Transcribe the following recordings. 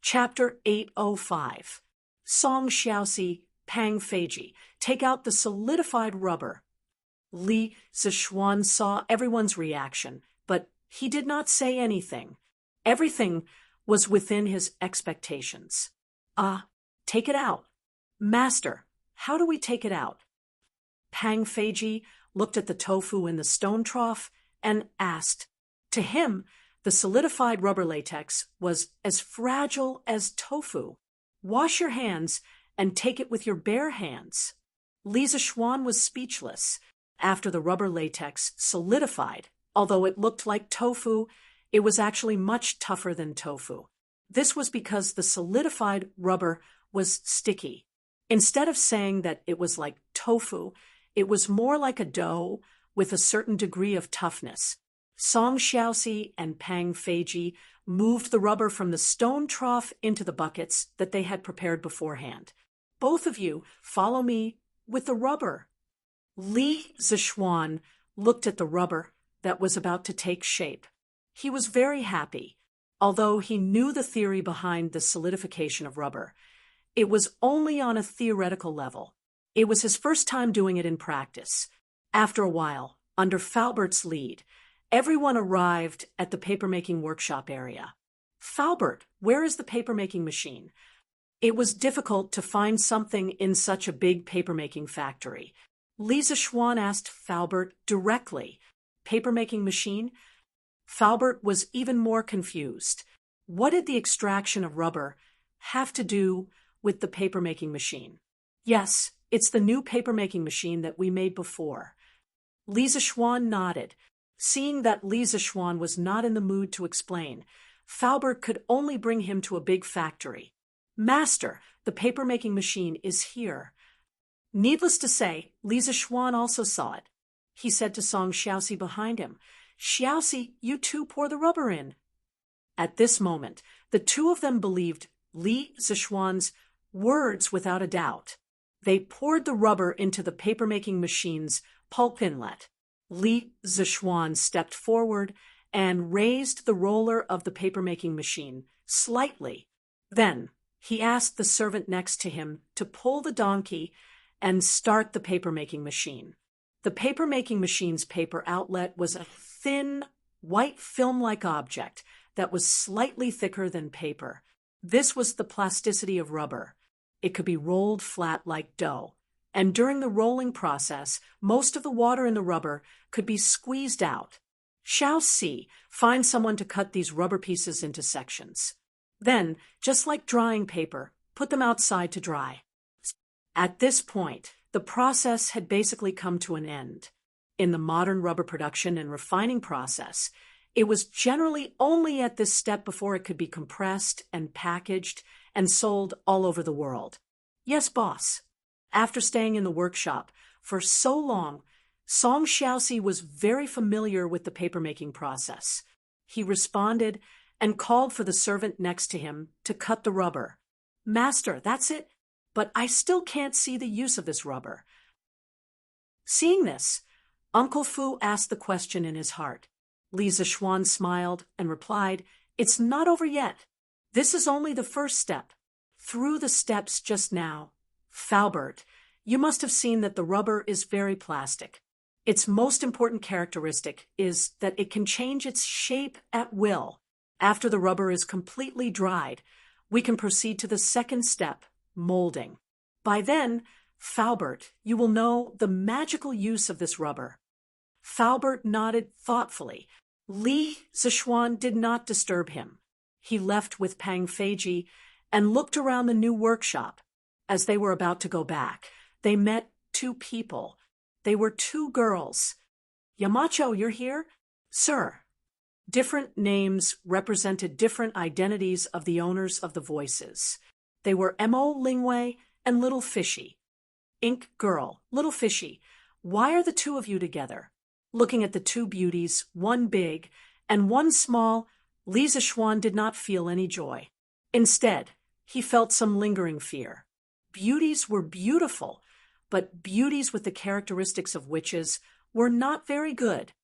Chapter 805. Song Xiaoxi, Pang Feiji. Take out the solidified rubber. Li Zishuan saw everyone's reaction, but he did not say anything. Everything was within his expectations. Take it out. Master, how do we take it out? Pang Feiji looked at the tofu in the stone trough and asked. To him, the solidified rubber latex was as fragile as tofu. Wash your hands and take it with your bare hands. Li Zishuan was speechless. After the rubber latex solidified, although it looked like tofu, it was actually much tougher than tofu. This was because the solidified rubber was sticky. Instead of saying that it was like tofu, it was more like a dough with a certain degree of toughness. Song Xiaoxi and Pang Feiji moved the rubber from the stone trough into the buckets that they had prepared beforehand. Both of you follow me with the rubber. Li Zishuan looked at the rubber that was about to take shape. He was very happy. Although he knew the theory behind the solidification of rubber, it was only on a theoretical level. It was his first time doing it in practice. After a while, under Falbert's lead, everyone arrived at the papermaking workshop area. Falbert, where is the papermaking machine? It was difficult to find something in such a big papermaking factory. Li Zishuan asked Falbert directly. Papermaking machine? Falbert was even more confused. What did the extraction of rubber have to do with the papermaking machine? Yes, it's the new papermaking machine that we made before. Li Zishuan nodded. Seeing that Li Zishuan was not in the mood to explain, Falbert could only bring him to a big factory. Master, the papermaking machine is here. Needless to say, Li Zishuan also saw it. He said to Song Xiaoxi behind him, Xiaoxi, you too pour the rubber in. At this moment, the two of them believed Li Zishuan's words without a doubt. They poured the rubber into the papermaking machine's pulp inlet. Li Zishuan stepped forward and raised the roller of the papermaking machine slightly. Then he asked the servant next to him to pull the donkey and start the papermaking machine. The papermaking machine's paper outlet was a thin, white film-like object that was slightly thicker than paper. This was the plasticity of rubber. It could be rolled flat like dough, and during the rolling process, most of the water in the rubber could be squeezed out. Xiaoxi, find someone to cut these rubber pieces into sections. Then, just like drying paper, put them outside to dry. At this point, the process had basically come to an end. In the modern rubber production and refining process, it was generally only at this step before it could be compressed and packaged and sold all over the world. Yes, boss. After staying in the workshop for so long, Song Xiaoxi was very familiar with the papermaking process. He responded and called for the servant next to him to cut the rubber. Master, that's it, but I still can't see the use of this rubber. Seeing this, Uncle Fu asked the question in his heart. Li Zishuan smiled and replied, It's not over yet. This is only the first step. Through the steps just now, Falbert, you must have seen that the rubber is very plastic. Its most important characteristic is that it can change its shape at will. After the rubber is completely dried, we can proceed to the second step, molding. By then, Falbert, you will know the magical use of this rubber. Falbert nodded thoughtfully. Li Zishuan did not disturb him. He left with Pang Feiji and looked around the new workshop. As they were about to go back, they met two people. They were two girls. Yamacho, you're here? Sir. Different names represented different identities of the owners of the voices. They were Mo Lingwei and Little Fishy. Ink Girl, Little Fishy, why are the two of you together? Looking at the two beauties, one big and one small, Li Zishuan did not feel any joy. Instead, he felt some lingering fear. Beauties were beautiful, but beauties with the characteristics of witches were not very good.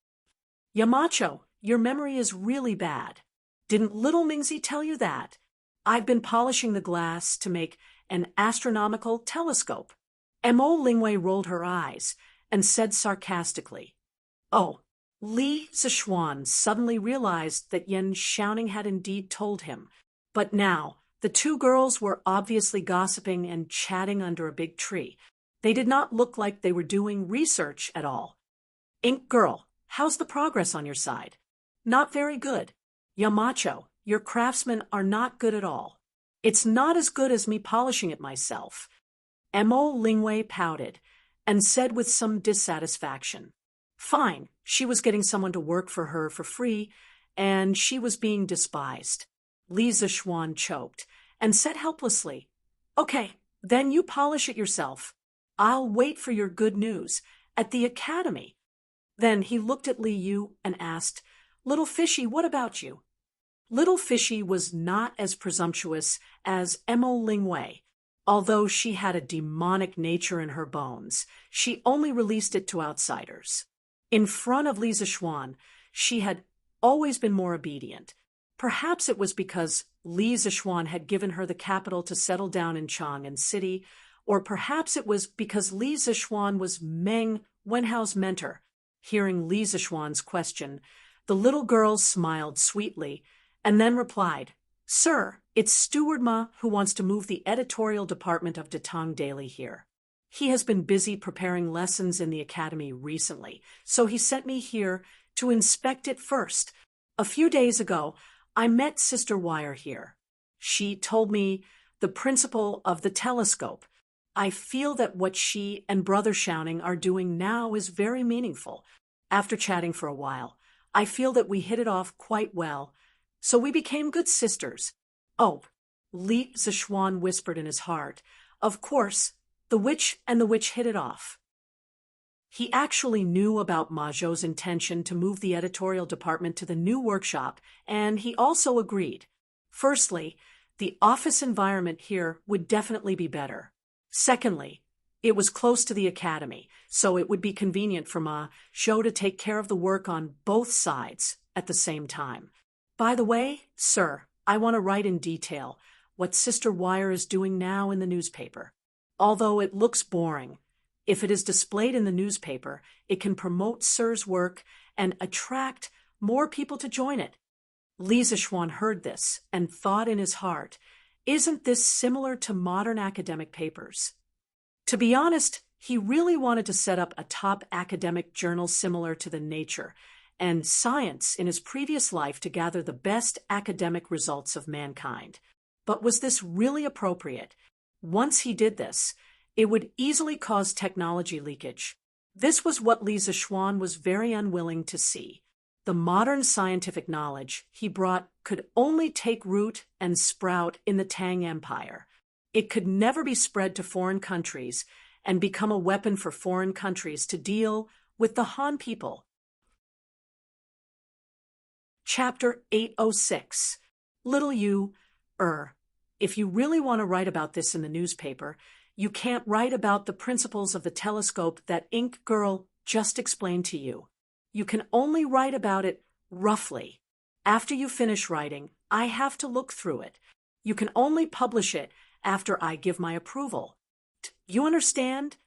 Yamacho, your memory is really bad. Didn't little Mingzi tell you that? I've been polishing the glass to make an astronomical telescope. Mo Lingwei rolled her eyes and said sarcastically, "Oh." Li Zishuan suddenly realized that Yan Xiaoning had indeed told him, but now the two girls were obviously gossiping and chatting under a big tree. They did not look like they were doing research at all. "Ink girl, how's the progress on your side?" "Not very good. Yamacho, your craftsmen are not good at all. It's not as good as me polishing it myself." Mo Lingwei pouted and said with some dissatisfaction, "Fine, she was getting someone to work for her for free, and she was being despised." Li Zishuan choked and said helplessly, "Okay, then you polish it yourself. I'll wait for your good news at the academy." Then he looked at Li Yu and asked, "Little Fishy, what about you?" Little Fishy was not as presumptuous as Mo Lingwei. Although she had a demonic nature in her bones, she only released it to outsiders. In front of Li Zishuan, she had always been more obedient. Perhaps it was because Li Zishuan had given her the capital to settle down in Chang'an City, or perhaps it was because Li Zishuan was Meng Wenhao's mentor. Hearing Li Zishuan's question, the little girl smiled sweetly and then replied, "Sir, it's Steward Ma who wants to move the editorial department of the Tang Daily here. He has been busy preparing lessons in the academy recently, so he sent me here to inspect it first. A few days ago, I met Sister Wire here. She told me the principle of the telescope. I feel that what she and Brother Xiaoning are doing now is very meaningful. After chatting for a while, I feel that we hit it off quite well, so we became good sisters." "Oh," Li Zishuan whispered in his heart, "of course, the witch and the witch hit it off." He actually knew about Ma Zhou's intention to move the editorial department to the new workshop, and he also agreed. Firstly, the office environment here would definitely be better. Secondly, it was close to the academy, so it would be convenient for Ma Zhou to take care of the work on both sides at the same time. "By the way, sir, I want to write in detail what Sister Wire is doing now in the newspaper. Although it looks boring, if it is displayed in the newspaper, it can promote Sir's work and attract more people to join it." Li Zishuan heard this and thought in his heart, "Isn't this similar to modern academic papers?" To be honest, he really wanted to set up a top academic journal similar to the Nature and Science in his previous life to gather the best academic results of mankind. But was this really appropriate? Once he did this, it would easily cause technology leakage. This was what Li Zishuan was very unwilling to see. The modern scientific knowledge he brought could only take root and sprout in the Tang Empire. It could never be spread to foreign countries and become a weapon for foreign countries to deal with the Han people. Chapter 806. Little you, if you really want to write about this in the newspaper, you can't write about the principles of the telescope that Ink Girl just explained to you. You can only write about it roughly. After you finish writing, I have to look through it. You can only publish it after I give my approval. You understand?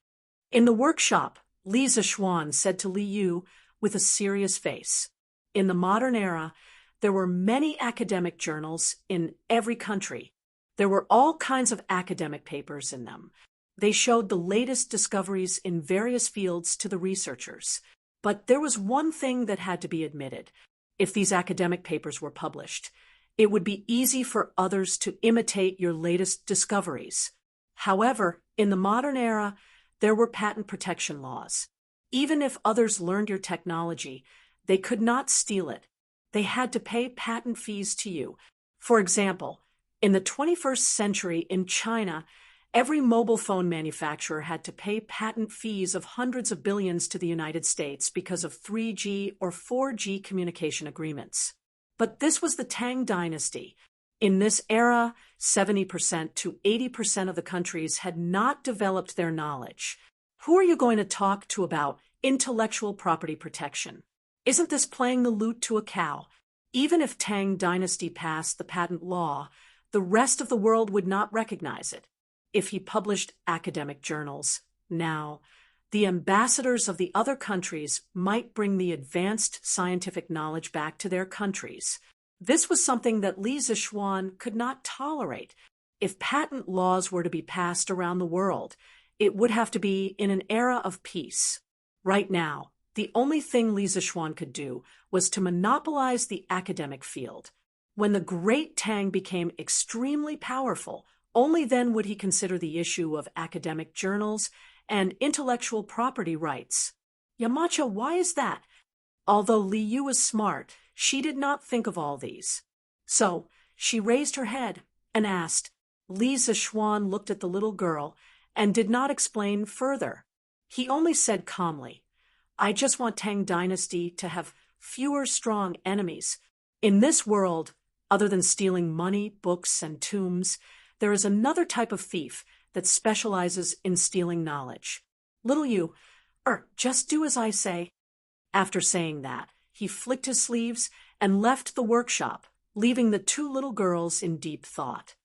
In the workshop, Li Zishuan said to Li Yu with a serious face. In the modern era, there were many academic journals in every country. There were all kinds of academic papers in them. They showed the latest discoveries in various fields to the researchers. But there was one thing that had to be admitted. If these academic papers were published, it would be easy for others to imitate your latest discoveries. However, in the modern era, there were patent protection laws. Even if others learned your technology, they could not steal it. They had to pay patent fees to you. For example, in the 21st century in China, every mobile phone manufacturer had to pay patent fees of hundreds of billions to the United States because of 3G or 4G communication agreements. But this was the Tang Dynasty. In this era, 70% to 80% of the countries had not developed their knowledge. Who are you going to talk to about intellectual property protection? Isn't this playing the lute to a cow? Even if Tang Dynasty passed the patent law, The rest of the world would not recognize it. If he published academic journals now, the ambassadors of the other countries might bring the advanced scientific knowledge back to their countries. This was something that Li Zixuan could not tolerate. If patent laws were to be passed around the world, it would have to be in an era of peace. Right now, the only thing Li Zixuan could do was to monopolize the academic field. When the great Tang became extremely powerful, only then would he consider the issue of academic journals and intellectual property rights. Yamacha, why is that? Although Li Yu was smart, she did not think of all these. So she raised her head and asked. Li Zixuan looked at the little girl and did not explain further. He only said calmly, I just want Tang Dynasty to have fewer strong enemies. In this world, other than stealing money, books, and tombs, there is another type of thief that specializes in stealing knowledge. Little you, just do as I say. After saying that, he flicked his sleeves and left the workshop, leaving the two little girls in deep thought.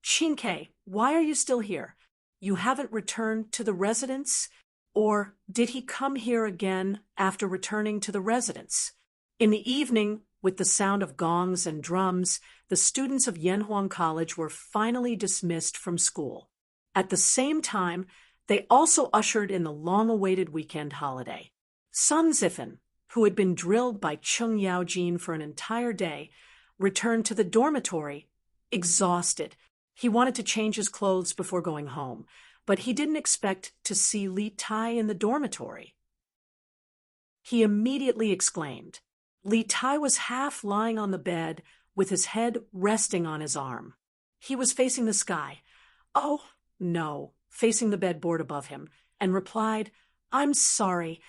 Shinkei, why are you still here? You haven't returned to the residence? Or did he come here again after returning to the residence? In the evening, with the sound of gongs and drums, the students of Yanhuang College were finally dismissed from school. At the same time, they also ushered in the long-awaited weekend holiday. Sun Zifen, who had been drilled by Cheng Yaojin for an entire day, returned to the dormitory, exhausted. He wanted to change his clothes before going home, but he didn't expect to see Li Tai in the dormitory. He immediately exclaimed. Li Tai was half lying on the bed, with his head resting on his arm. He was facing the sky. Oh, no, facing the bedboard above him, and replied, I'm sorry.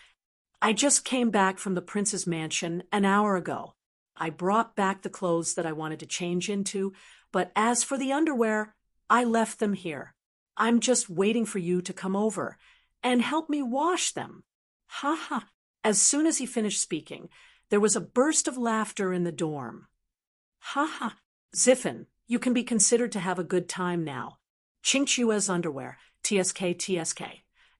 I just came back from the prince's mansion an hour ago. I brought back the clothes that I wanted to change into, but as for the underwear, I left them here. I'm just waiting for you to come over and help me wash them. Ha ha. As soon as he finished speaking, there was a burst of laughter in the dorm. Ha ha. Zifen, you can be considered to have a good time now. Qingchua's underwear. TSK.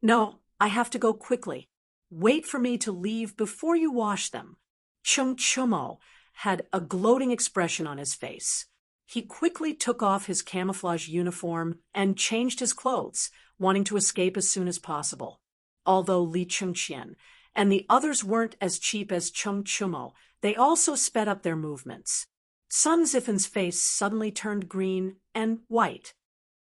No, I have to go quickly. Wait for me to leave before you wash them. Chung Chumo had a gloating expression on his face. He quickly took off his camouflage uniform and changed his clothes, wanting to escape as soon as possible. Although Li Chengqian and the others weren't as cheap as Chung Chumo, they also sped up their movements. Sun Zifen's face suddenly turned green and white.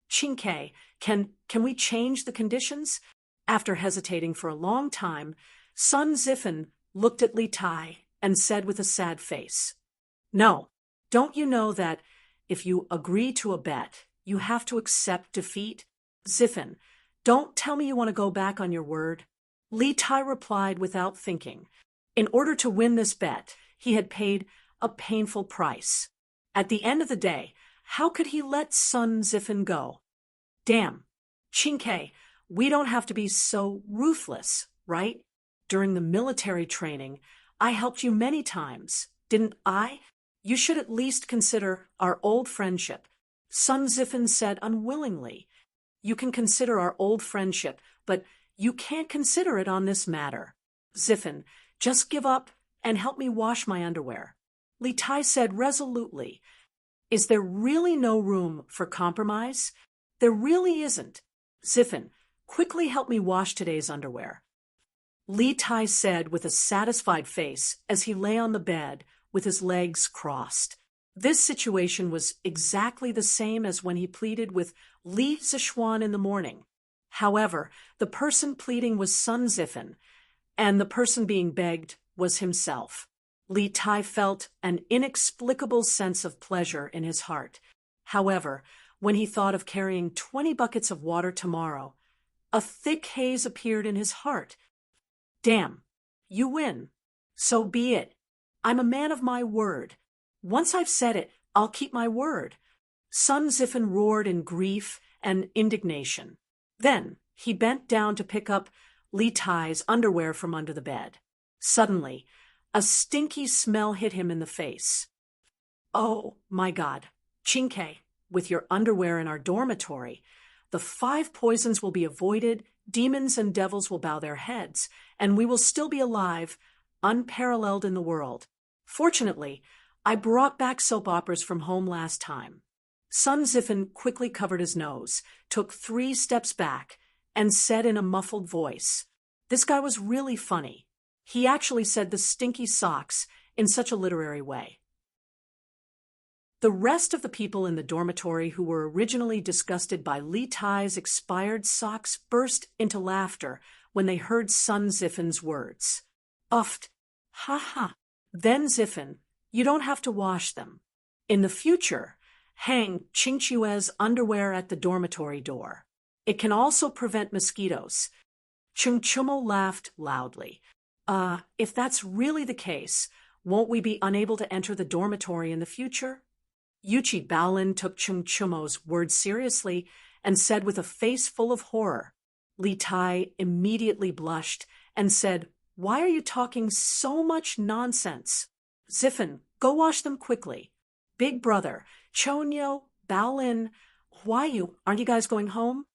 Qingke, can we change the conditions? After hesitating for a long time, Sun Zifen looked at Li Tai and said with a sad face, No, don't you know that if you agree to a bet, you have to accept defeat? Zifen, don't tell me you want to go back on your word. Li Tai replied without thinking. In order to win this bet, he had paid a painful price. At the end of the day, how could he let Sun Zifen go? Damn. Qingke, we don't have to be so ruthless, right? During the military training, I helped you many times, didn't I? You should at least consider our old friendship. Sun Zifen said unwillingly. You can consider our old friendship, but you can't consider it on this matter. Zifen, just give up and help me wash my underwear. Li Tai said resolutely. Is there really no room for compromise? There really isn't. Zifen, quickly help me wash today's underwear. Li Tai said with a satisfied face as he lay on the bed with his legs crossed. This situation was exactly the same as when he pleaded with Li Zixuan in the morning. However, the person pleading was Sun Zifen, and the person being begged was himself. Li Tai felt an inexplicable sense of pleasure in his heart. However, when he thought of carrying 20 buckets of water tomorrow, a thick haze appeared in his heart. Damn, you win. So be it. I'm a man of my word. Once I've said it, I'll keep my word. Sun Zifen roared in grief and indignation. Then he bent down to pick up Li Tai's underwear from under the bed. Suddenly, a stinky smell hit him in the face. Oh, my God. Chinke, with your underwear in our dormitory, the 5 poisons will be avoided, demons and devils will bow their heads, and we will still be alive, unparalleled in the world. Fortunately, I brought back soap operas from home last time. Sun Ziffin quickly covered his nose, took 3 steps back, and said in a muffled voice, this guy was really funny. He actually said the stinky socks in such a literary way. The rest of the people in the dormitory who were originally disgusted by Li Tai's expired socks burst into laughter when they heard Sun Ziffin's words. Uffed. Ha ha. Then Ziffin, you don't have to wash them. In the future, hang Qingchue's underwear at the dormitory door. It can also prevent mosquitoes. Chungchumo laughed loudly. If that's really the case, won't we be unable to enter the dormitory in the future? Yuchi Baolin took Chungchumo's words seriously and said with a face full of horror. Li Tai immediately blushed and said, why are you talking so much nonsense? Ziffin, go wash them quickly. Big brother, Chonyo, Baolin, Huayu, aren't you guys going home?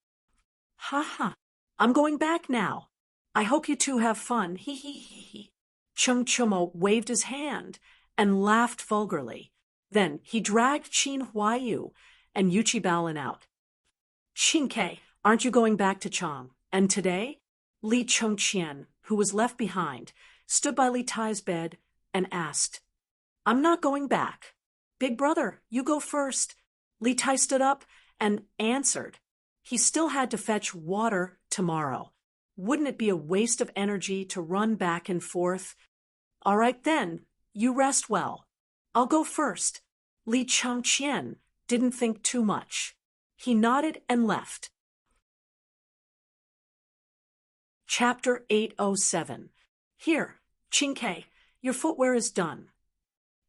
Ha ha, I'm going back now. I hope you two have fun, hee hee hee hee. Chungchumo waved his hand and laughed vulgarly. Then he dragged Qin Huayu and Yuchi Baolin out. Qinke, aren't you going back to Chang? And today? Li Chongqian, who was left behind, stood by Li Tai's bed and asked, I'm not going back. Big brother, you go first. Li Tai stood up and answered. He still had to fetch water tomorrow. Wouldn't it be a waste of energy to run back and forth? All right then, you rest well. I'll go first. Li Chongqian didn't think too much. He nodded and left. Chapter 807. Here, Qinke, your footwear is done.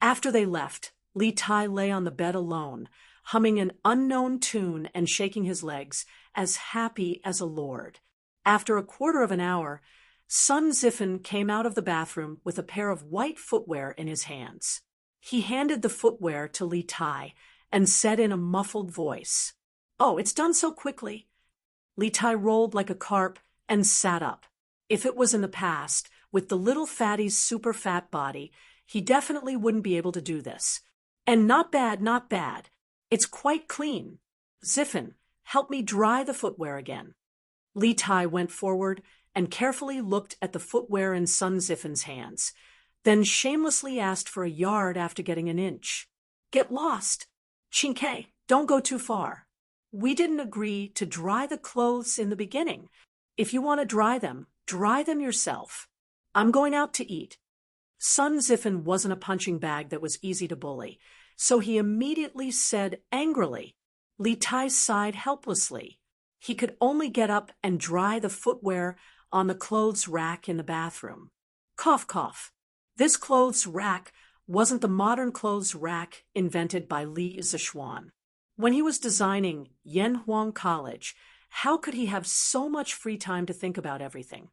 After they left, Li Tai lay on the bed alone, humming an unknown tune and shaking his legs, as happy as a lord. After a quarter of an hour, Sun Ziffin came out of the bathroom with a pair of white footwear in his hands. He handed the footwear to Li Tai and said in a muffled voice, Oh, it's done so quickly. Li Tai rolled like a carp and sat up. If it was in the past, with the little fatty's super fat body, he definitely wouldn't be able to do this. And not bad, not bad. It's quite clean. Ziffin, help me dry the footwear again. Li Tai went forward and carefully looked at the footwear in Sun Ziffin's hands, then shamelessly asked for a yard after getting an inch. Get lost. Qinke, don't go too far. We didn't agree to dry the clothes in the beginning. If you want to dry them yourself. I'm going out to eat. Sun Ziffin wasn't a punching bag that was easy to bully, so he immediately said angrily. Li Tai sighed helplessly. He could only get up and dry the footwear on the clothes rack in the bathroom. Cough, cough. This clothes rack wasn't the modern clothes rack invented by Li Zishuan. When he was designing Yanhuang College, how could he have so much free time to think about everything?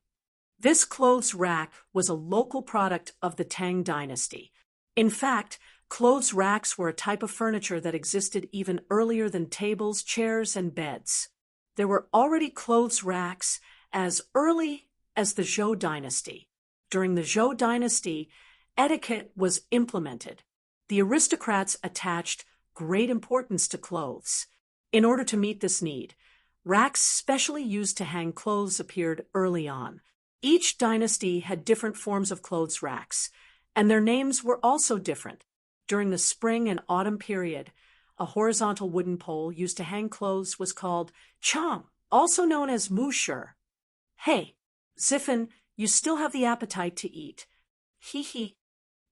This clothes rack was a local product of the Tang Dynasty. In fact, clothes racks were a type of furniture that existed even earlier than tables, chairs, and beds. There were already clothes racks as early as the Zhou Dynasty. During the Zhou Dynasty, etiquette was implemented. The aristocrats attached great importance to clothes. In order to meet this need, racks specially used to hang clothes appeared early on. Each dynasty had different forms of clothes racks, and their names were also different. During the spring and autumn period, a horizontal wooden pole used to hang clothes was called chang, also known as mushur. Hey, Ziffin, you still have the appetite to eat. Hee hee.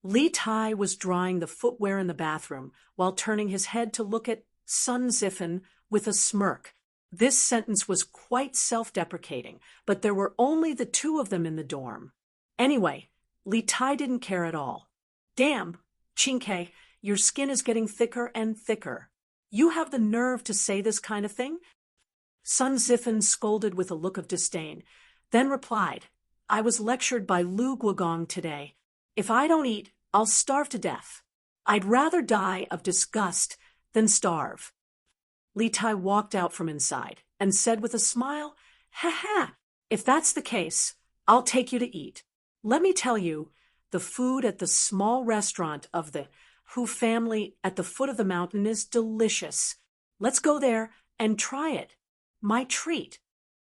Li Tai was drying the footwear in the bathroom while turning his head to look at Sun Ziffin with a smirk. This sentence was quite self-deprecating, but there were only the two of them in the dorm. Anyway, Li Tai didn't care at all. Damn, Qinke, your skin is getting thicker and thicker. You have the nerve to say this kind of thing? Sun Ziffin scolded with a look of disdain, then replied, I was lectured by Lu Guogong today. If I don't eat, I'll starve to death. I'd rather die of disgust than starve. Li Tai walked out from inside and said with a smile, "Ha ha, if that's the case, I'll take you to eat. Let me tell you, the food at the small restaurant of the Hu family at the foot of the mountain is delicious. Let's go there and try it. My treat."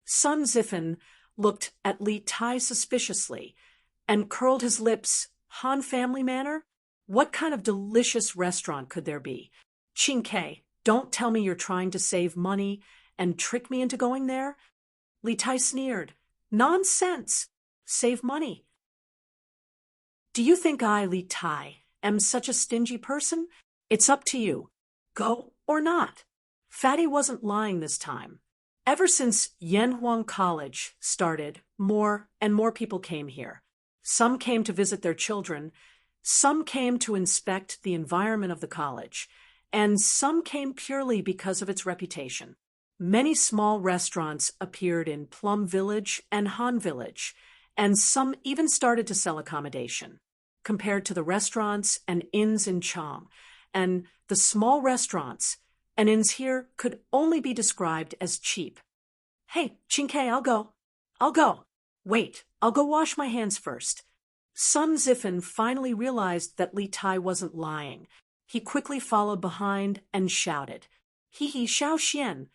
Sun Zifen looked at Li Tai suspiciously and curled his lips. Han family manner? What kind of delicious restaurant could there be? Qingke, don't tell me you're trying to save money and trick me into going there? Li Tai sneered. Nonsense! Save money. Do you think I, Li Tai, am such a stingy person? It's up to you. Go or not. Fatty wasn't lying this time. Ever since Yanhuang College started, more and more people came here. Some came to visit their children, some came to inspect the environment of the college, and some came purely because of its reputation. Many small restaurants appeared in Plum Village and Han Village, and some even started to sell accommodation. Compared to the restaurants and inns in Chang, and the small restaurants and inns here could only be described as cheap. Hey, Qingke, I'll go. Wait, I'll go wash my hands first. Sun Zifen finally realized that Li Tai wasn't lying. He quickly followed behind and shouted, "He Xiao Xian."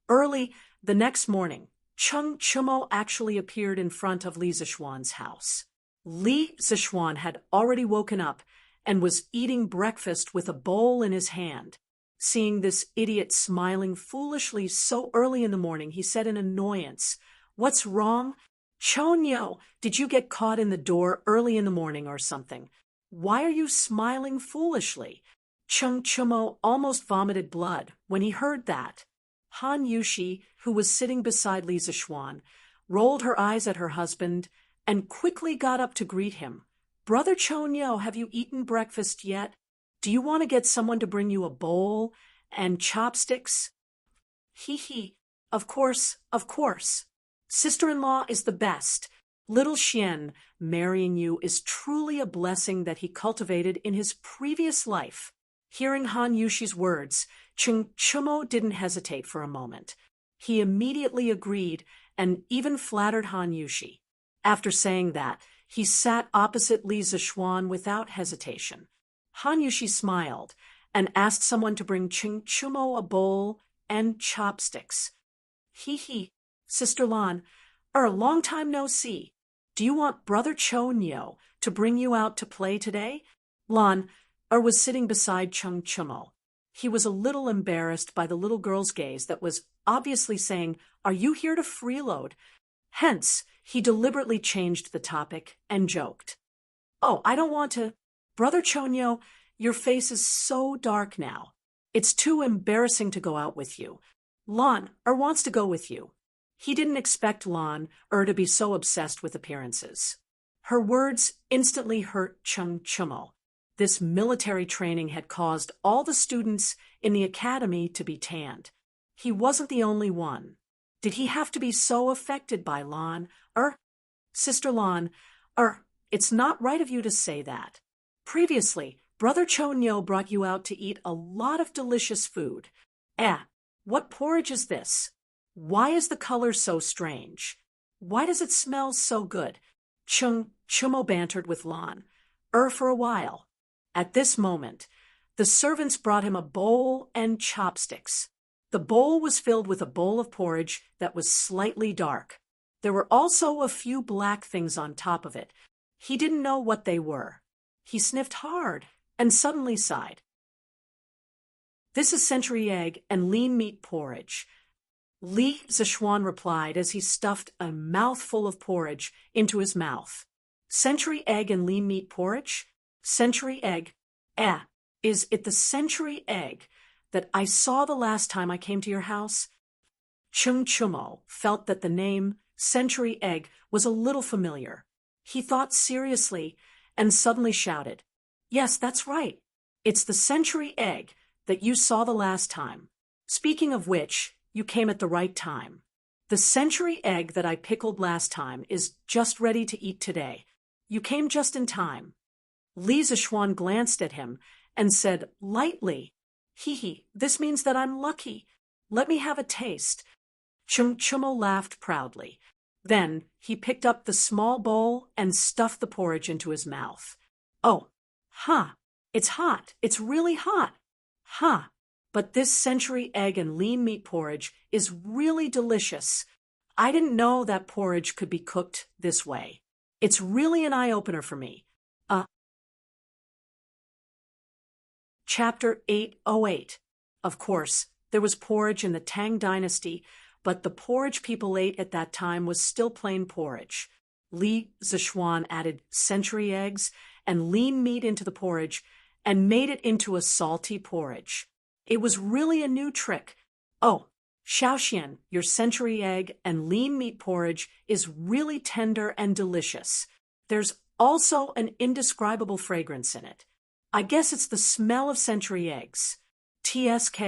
Early the next morning, Cheng Chumo actually appeared in front of Li Zishuan's house. Li Zishuan had already woken up and was eating breakfast with a bowl in his hand. Seeing this idiot smiling foolishly so early in the morning, he said in annoyance, "What's wrong? Chonyo, did you get caught in the door early in the morning or something? Why are you smiling foolishly?" Cheng Chumo almost vomited blood when he heard that. Han Yushi, who was sitting beside Li Zishuan, rolled her eyes at her husband and quickly got up to greet him. "Brother Chonyo, have you eaten breakfast yet? Do you want to get someone to bring you a bowl and chopsticks?" Of course, of course. Sister-in-law is the best. Little Xian, marrying you is truly a blessing that he cultivated in his previous life. Hearing Han Yushi's words, Cheng Chumo didn't hesitate for a moment. He immediately agreed and even flattered Han Yushi. After saying that, he sat opposite Li Zishuan without hesitation. Han Yushi smiled and asked someone to bring Cheng Chumo a bowl and chopsticks. Sister Lan, long time no see. Do you want Brother Chonyo to bring you out to play today? Lan was sitting beside Cheng Chumo. He was a little embarrassed by the little girl's gaze that was obviously saying, "Are you here to freeload?" Hence, he deliberately changed the topic and joked, "Oh, I don't want to. Brother Chonyo, your face is so dark now. It's too embarrassing to go out with you. Lan wants to go with you." He didn't expect Lan to be so obsessed with appearances. Her words instantly hurt Cheng Chumo. This military training had caused all the students in the academy to be tanned. He wasn't the only one. Did he have to be so affected by Lan? Sister Lan, it's not right of you to say that. Previously, Brother Chonyo brought you out to eat a lot of delicious food. What porridge is this? Why is the color so strange? Why does it smell so good? Cheng Chumo bantered with Lan. For a while. At this moment, the servants brought him a bowl and chopsticks. The bowl was filled with a bowl of porridge that was slightly dark. There were also a few black things on top of it. He didn't know what they were. He sniffed hard and suddenly sighed. "This is century egg and lean meat porridge," Li Zishuan replied as he stuffed a mouthful of porridge into his mouth. "Century egg and lean meat porridge? Century egg? Is it the century egg that I saw the last time I came to your house?" Cheng Chumo felt that the name century egg was a little familiar. He thought seriously and suddenly shouted, "Yes, that's right. It's the century egg that you saw the last time. Speaking of which, you came at the right time. The century egg that I pickled last time is just ready to eat today. You came just in time." Li Zishuan glanced at him and said lightly, Hee, this means that I'm lucky. Let me have a taste. Chung Chumo laughed proudly. Then he picked up the small bowl and stuffed the porridge into his mouth. Oh, it's hot. It's really hot. But this century egg and lean meat porridge is really delicious. I didn't know that porridge could be cooked this way. It's really an eye-opener for me. Chapter 808. Of course, there was porridge in the Tang Dynasty, but the porridge people ate at that time was still plain porridge. Li Zichuan added century eggs and lean meat into the porridge and made it into a salty porridge. It was really a new trick. Oh, Xiaoxian, your century egg and lean meat porridge is really tender and delicious. There's also an indescribable fragrance in it. I guess it's the smell of century eggs. TSK.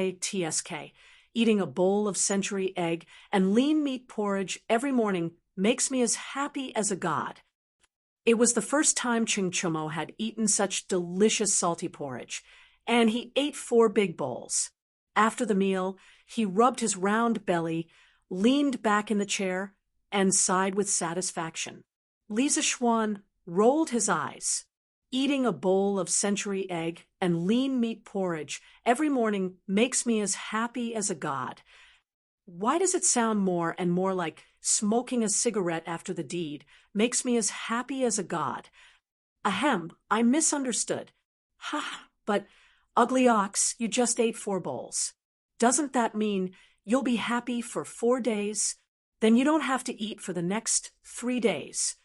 Eating a bowl of century egg and lean meat porridge every morning makes me as happy as a god. It was the first time Ching Chumo had eaten such delicious salty porridge, and he ate 4 big bowls. After the meal, he rubbed his round belly, leaned back in the chair, and sighed with satisfaction. Li Zichuan rolled his eyes. Eating a bowl of century egg and lean meat porridge every morning makes me as happy as a god. Why does it sound more and more like smoking a cigarette after the deed makes me as happy as a god? Ahem, I misunderstood. But ugly ox, you just ate 4 bowls. Doesn't that mean you'll be happy for 4 days? Then you don't have to eat for the next 3 days.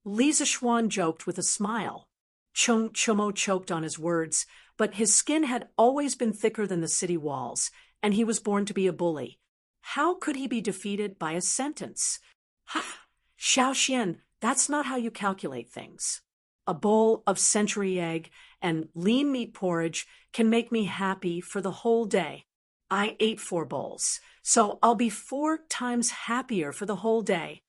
Li Zichuan joked with a smile. Chung Chumo choked on his words, but his skin had always been thicker than the city walls, and he was born to be a bully. How could he be defeated by a sentence? Xiaoxian, that's not how you calculate things. A bowl of century egg and lean meat porridge can make me happy for the whole day. I ate 4 bowls, so I'll be 4 times happier for the whole day.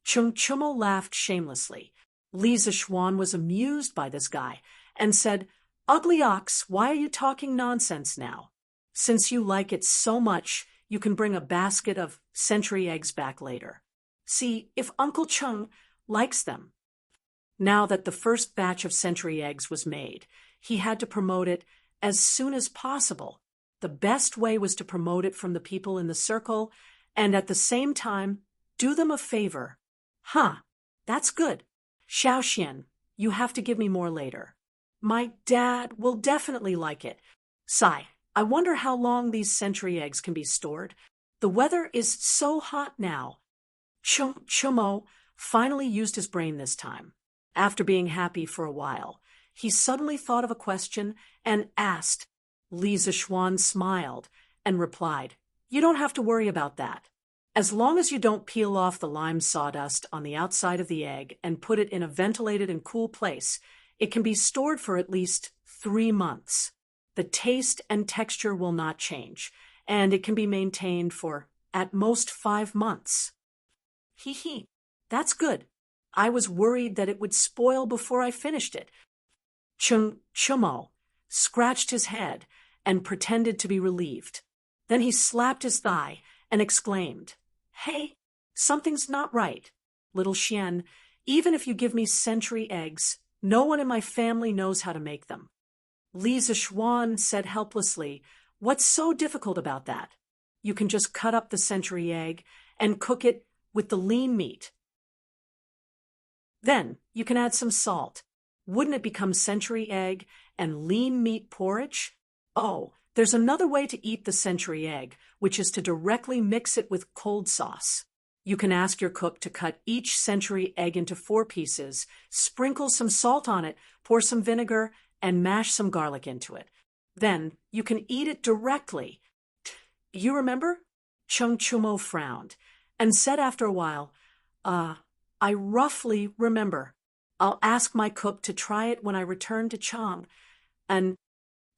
Chung Chumo laughed shamelessly. Li Zichuan was amused by this guy and said, Ugly ox, why are you talking nonsense now? Since you like it so much, you can bring a basket of century eggs back later. See if Uncle Chung likes them. Now that the first batch of century eggs was made, he had to promote it as soon as possible. The best way was to promote it from the people in the circle and at the same time do them a favor. That's good. Xiaoxian, you have to give me more later. My dad will definitely like it. Sigh, I wonder how long these century eggs can be stored. The weather is so hot now. Chumo finally used his brain this time. After being happy for a while, he suddenly thought of a question and asked. Li Zichuan smiled and replied, You don't have to worry about that. As long as you don't peel off the lime sawdust on the outside of the egg and put it in a ventilated and cool place, it can be stored for at least 3 months. The taste and texture will not change, and it can be maintained for at most 5 months. That's good. I was worried that it would spoil before I finished it. Chung Chumo scratched his head and pretended to be relieved. Then he slapped his thigh and exclaimed, Hey, something's not right. Little Xian, even if you give me century eggs, no one in my family knows how to make them. Li Zichuan said helplessly, What's so difficult about that? You can just cut up the century egg and cook it with the lean meat. Then you can add some salt. Wouldn't it become century egg and lean meat porridge? Oh, there's another way to eat the century egg, which is to directly mix it with cold sauce. You can ask your cook to cut each century egg into 4 pieces, sprinkle some salt on it, pour some vinegar, and mash some garlic into it. Then you can eat it directly. You remember? Chung Chumo frowned and said after a while, I roughly remember. I'll ask my cook to try it when I return to Chang. And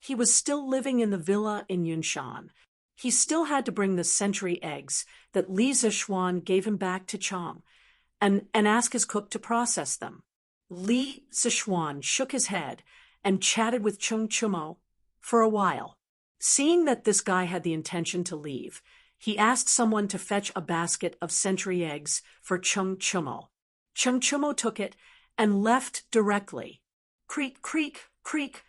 he was still living in the villa in Yunshan. He still had to bring the century eggs that Li Zichuan gave him back to Chang and ask his cook to process them. Li Zichuan shook his head and chatted with Chung Chumo for a while. Seeing that this guy had the intention to leave, he asked someone to fetch a basket of century eggs for Chung Chumo. Chung Chumo took it and left directly. Creak, creak, creak.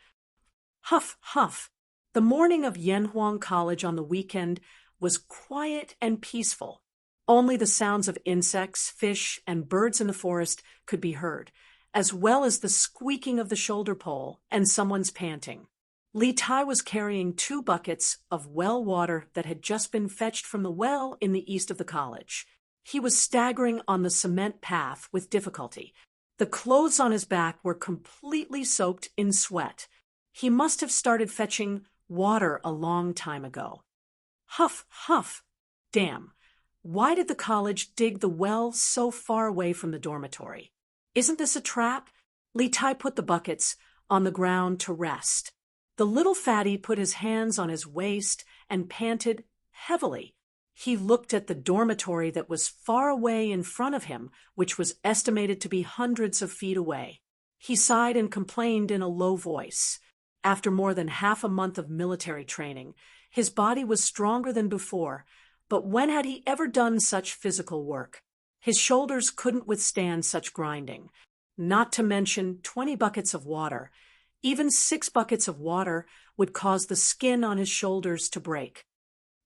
Huff, huff. The morning of Yanhuang College on the weekend was quiet and peaceful. Only the sounds of insects, fish, and birds in the forest could be heard, as well as the squeaking of the shoulder pole and someone's panting. Li Tai was carrying 2 buckets of well water that had just been fetched from the well in the east of the college. He was staggering on the cement path with difficulty. The clothes on his back were completely soaked in sweat. He must have started fetching water a long time ago. Huff, huff. Damn. Why did the college dig the well so far away from the dormitory? Isn't this a trap? Li Tai put the buckets on the ground to rest. The little fatty put his hands on his waist and panted heavily. He looked at the dormitory that was far away in front of him, which was estimated to be hundreds of feet away. He sighed and complained in a low voice. After more than half a month of military training, his body was stronger than before, but when had he ever done such physical work? His shoulders couldn't withstand such grinding, not to mention 20 buckets of water. Even 6 buckets of water would cause the skin on his shoulders to break.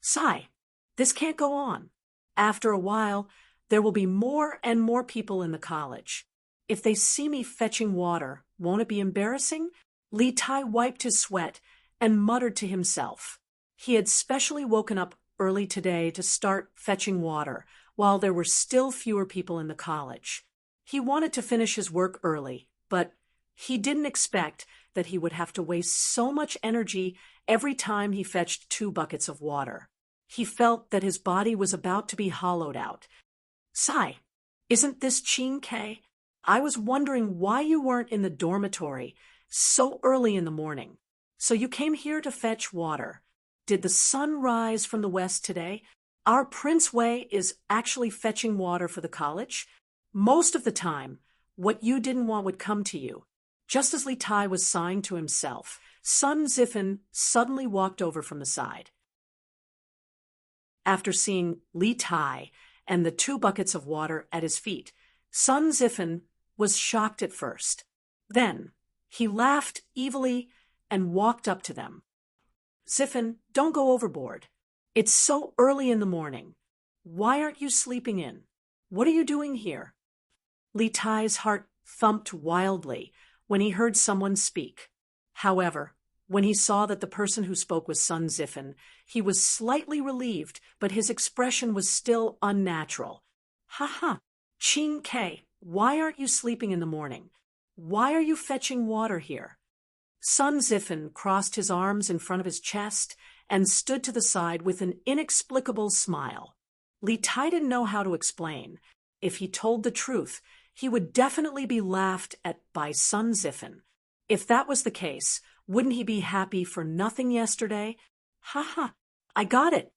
Sigh, this can't go on. After a while, there will be more and more people in the college. If they see me fetching water, won't it be embarrassing? Li Tai wiped his sweat and muttered to himself. He had specially woken up early today to start fetching water while there were still fewer people in the college. He wanted to finish his work early, but he didn't expect that he would have to waste so much energy every time he fetched 2 buckets of water. He felt that his body was about to be hollowed out. Sigh, isn't this Chin Kei? I was wondering why you weren't in the dormitory so early in the morning. So you came here to fetch water. Did the sun rise from the west today? Our Prince Wei is actually fetching water for the college. Most of the time, what you didn't want would come to you. Just as Li Tai was sighing to himself, Sun Zifen suddenly walked over from the side. After seeing Li Tai and the 2 buckets of water at his feet, Sun Zifen was shocked at first. Then, he laughed evilly and walked up to them. Zifen, don't go overboard. It's so early in the morning. Why aren't you sleeping in? What are you doing here? Li Tai's heart thumped wildly when he heard someone speak. However, when he saw that the person who spoke was Sun Zifen, he was slightly relieved, but his expression was still unnatural. Ha ha, Chin Kei, why aren't you sleeping in the morning? Why are you fetching water here? Sun Zifen crossed his arms in front of his chest and stood to the side with an inexplicable smile. Li Tai didn't know how to explain. If he told the truth, he would definitely be laughed at by Sun Zifen. If that was the case, wouldn't he be happy for nothing yesterday? Ha ha, I got it.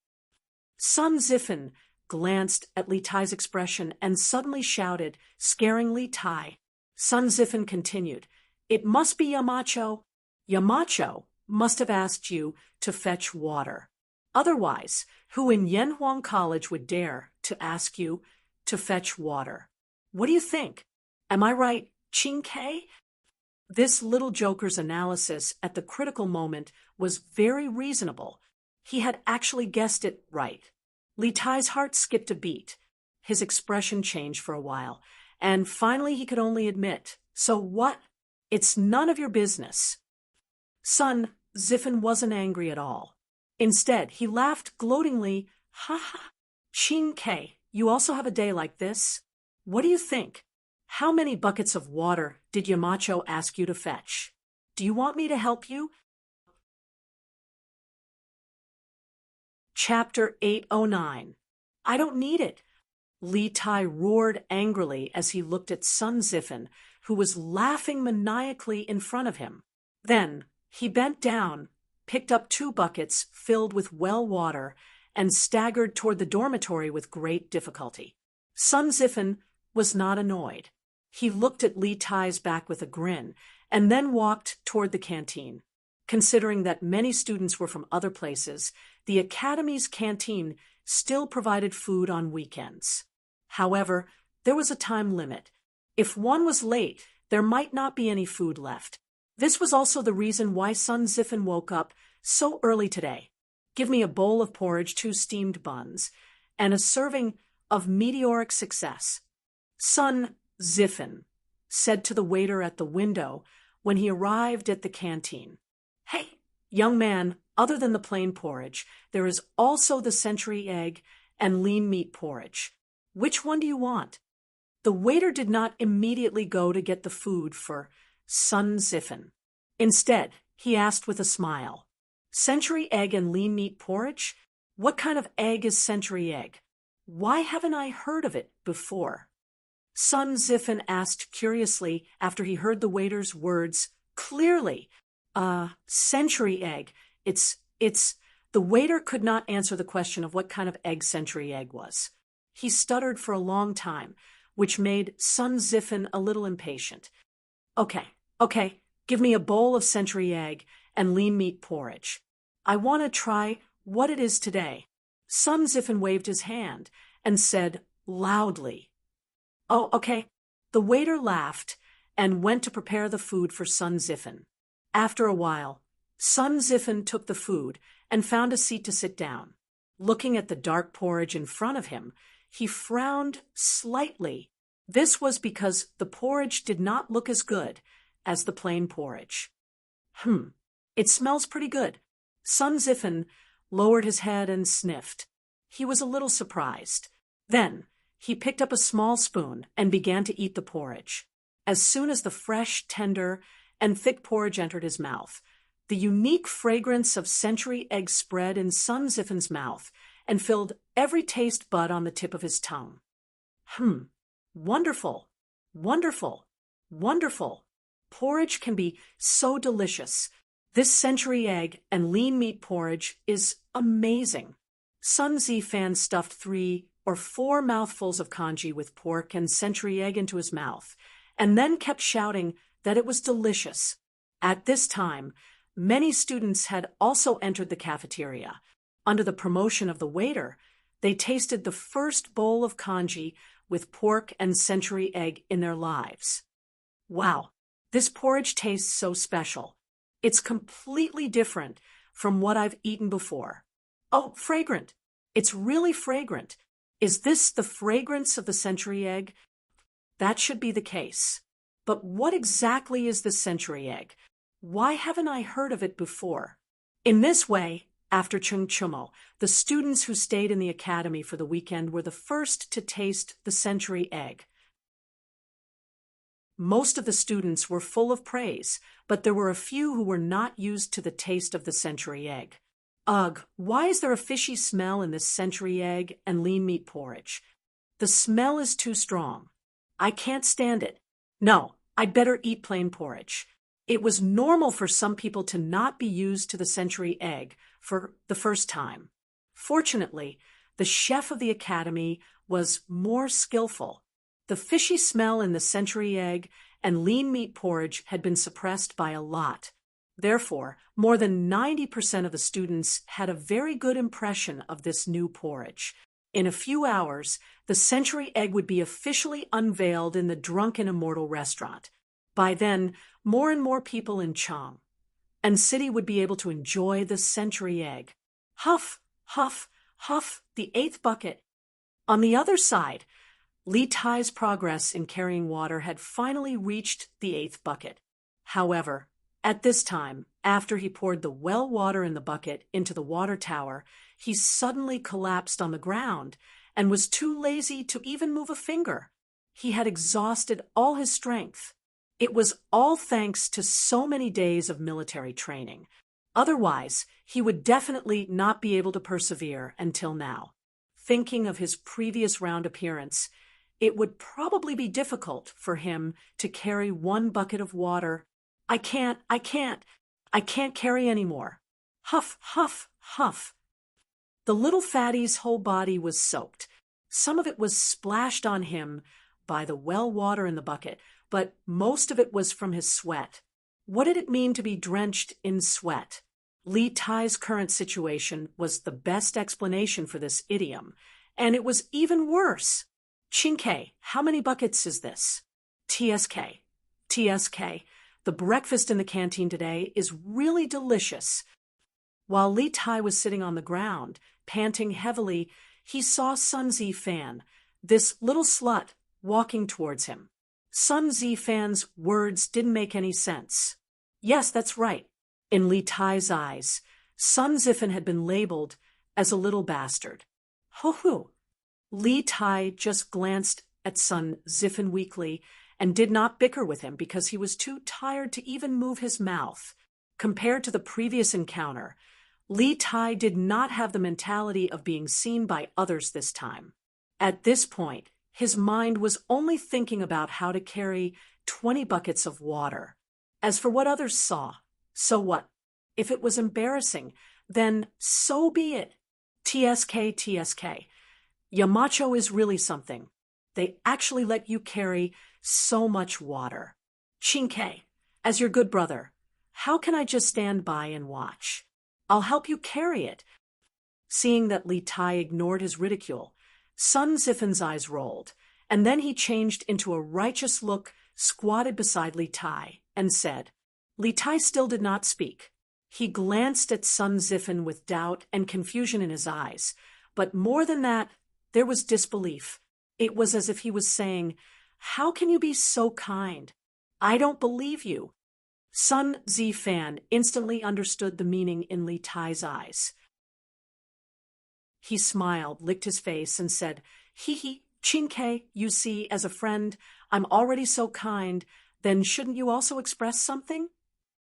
Sun Zifen glanced at Li Tai's expression and suddenly shouted, scaring Li Tai. Sun Zifen continued, It must be Yamacho. Yamacho must have asked you to fetch water. Otherwise, who in Yanhuang College would dare to ask you to fetch water? What do you think? Am I right, Chin Kei? This little joker's analysis at the critical moment was very reasonable. He had actually guessed it right. Li Tai's heart skipped a beat. His expression changed for a while, and finally he could only admit, So what? It's none of your business. Sun Zifen wasn't angry at all. Instead, he laughed gloatingly, Ha ha, Chin Kei, you also have a day like this? What do you think? How many buckets of water did Yamacho ask you to fetch? Do you want me to help you? Chapter 809. I don't need it. Li Tai roared angrily as he looked at Sun Zifen, who was laughing maniacally in front of him. Then he bent down, picked up 2 buckets filled with well water, and staggered toward the dormitory with great difficulty. Sun Zifen was not annoyed. He looked at Li Tai's back with a grin, and then walked toward the canteen. Considering that many students were from other places, the academy's canteen still provided food on weekends. However, there was a time limit. If one was late, there might not be any food left. This was also the reason why Sun Zifen woke up so early today. Give me a bowl of porridge, 2 steamed buns, and a serving of meteoric success. Sun Zifen said to the waiter at the window when he arrived at the canteen. Hey, young man, other than the plain porridge, there is also the century egg and lean meat porridge. Which one do you want? The waiter did not immediately go to get the food for Sun Zifen. Instead, he asked with a smile, Century egg and lean meat porridge? What kind of egg is century egg? Why haven't I heard of it before? Sun Zifen asked curiously after he heard the waiter's words clearly. Century egg. It's. The waiter could not answer the question of what kind of egg century egg was. He stuttered for a long time, which made Sun Zifen a little impatient. Okay, give me a bowl of century egg and lean meat porridge. I want to try what it is today. Sun Zifen waved his hand and said loudly. Oh, okay. The waiter laughed and went to prepare the food for Sun Zifen. After a while, Sun Zifen took the food and found a seat to sit down. Looking at the dark porridge in front of him, he frowned slightly. This was because the porridge did not look as good as the plain porridge. It smells pretty good. Sun Zifen lowered his head and sniffed. He was a little surprised. Then he picked up a small spoon and began to eat the porridge. As soon as the fresh, tender, and thick porridge entered his mouth, the unique fragrance of century egg spread in Sun Zifen's mouth and filled every taste bud on the tip of his tongue. Wonderful, wonderful, wonderful. Porridge can be so delicious. This century egg and lean meat porridge is amazing. Sun Zifan stuffed 3 or 4 mouthfuls of congee with pork and century egg into his mouth, and then kept shouting that it was delicious. At this time, many students had also entered the cafeteria. Under the promotion of the waiter, they tasted the first bowl of congee with pork and century egg in their lives. Wow, this porridge tastes so special. It's completely different from what I've eaten before. Oh, fragrant. It's really fragrant. Is this the fragrance of the century egg? That should be the case. But what exactly is the century egg? Why haven't I heard of it before? In this way, after Chung Chumo, the students who stayed in the academy for the weekend were the first to taste the century egg. Most of the students were full of praise, but there were a few who were not used to the taste of the century egg. Ugh, why is there a fishy smell in this century egg and lean meat porridge? The smell is too strong. I can't stand it. No, I'd better eat plain porridge. It was normal for some people to not be used to the century egg for the first time. Fortunately, the chef of the academy was more skillful. The fishy smell in the century egg and lean meat porridge had been suppressed by a lot. Therefore, more than 90% of the students had a very good impression of this new porridge. In a few hours, the century egg would be officially unveiled in the Drunken Immortal restaurant. By then, more and more people in Chang and city would be able to enjoy the century egg. Huff, huff, huff, the 8th bucket. On the other side, Li Tai's progress in carrying water had finally reached the 8th bucket. However, at this time, after he poured the well water in the bucket into the water tower, he suddenly collapsed on the ground and was too lazy to even move a finger. He had exhausted all his strength. It was all thanks to so many days of military training. Otherwise, he would definitely not be able to persevere until now. Thinking of his previous round appearance, it would probably be difficult for him to carry 1 bucket of water. I can't carry any more. Huff, huff, huff. The little fatty's whole body was soaked. Some of it was splashed on him by the well water in the bucket, but most of it was from his sweat. What did it mean to be drenched in sweat? Li Tai's current situation was the best explanation for this idiom, and it was even worse. Chinke, how many buckets is this? TSK. TSK. The breakfast in the canteen today is really delicious. While Li Tai was sitting on the ground, panting heavily, he saw Sun Zifan, this little slut, walking towards him. Sun Zifan's words didn't make any sense. Yes, that's right. In Li Tai's eyes, Sun Zifan had been labeled as a little bastard. Ho-hoo! Li Tai just glanced at Sun Zifan weakly and did not bicker with him because he was too tired to even move his mouth. Compared to the previous encounter, Li Tai did not have the mentality of being seen by others this time. At this point, his mind was only thinking about how to carry 20 buckets of water. As for what others saw, so what? If it was embarrassing, then so be it. TSK, TSK. Yamacho is really something. They actually let you carry so much water. Chinke, as your good brother, how can I just stand by and watch? I'll help you carry it. Seeing that Li Tai ignored his ridicule, Sun Zifan's eyes rolled, and then he changed into a righteous look, squatted beside Li Tai, and said. Li Tai still did not speak. He glanced at Sun Zifan with doubt and confusion in his eyes, but more than that, there was disbelief. It was as if he was saying, "How can you be so kind? I don't believe you." Sun Zifan instantly understood the meaning in Li Tai's eyes. He smiled, licked his face, and said, "Hee, Chinke, you see, as a friend, I'm already so kind, then shouldn't you also express something?"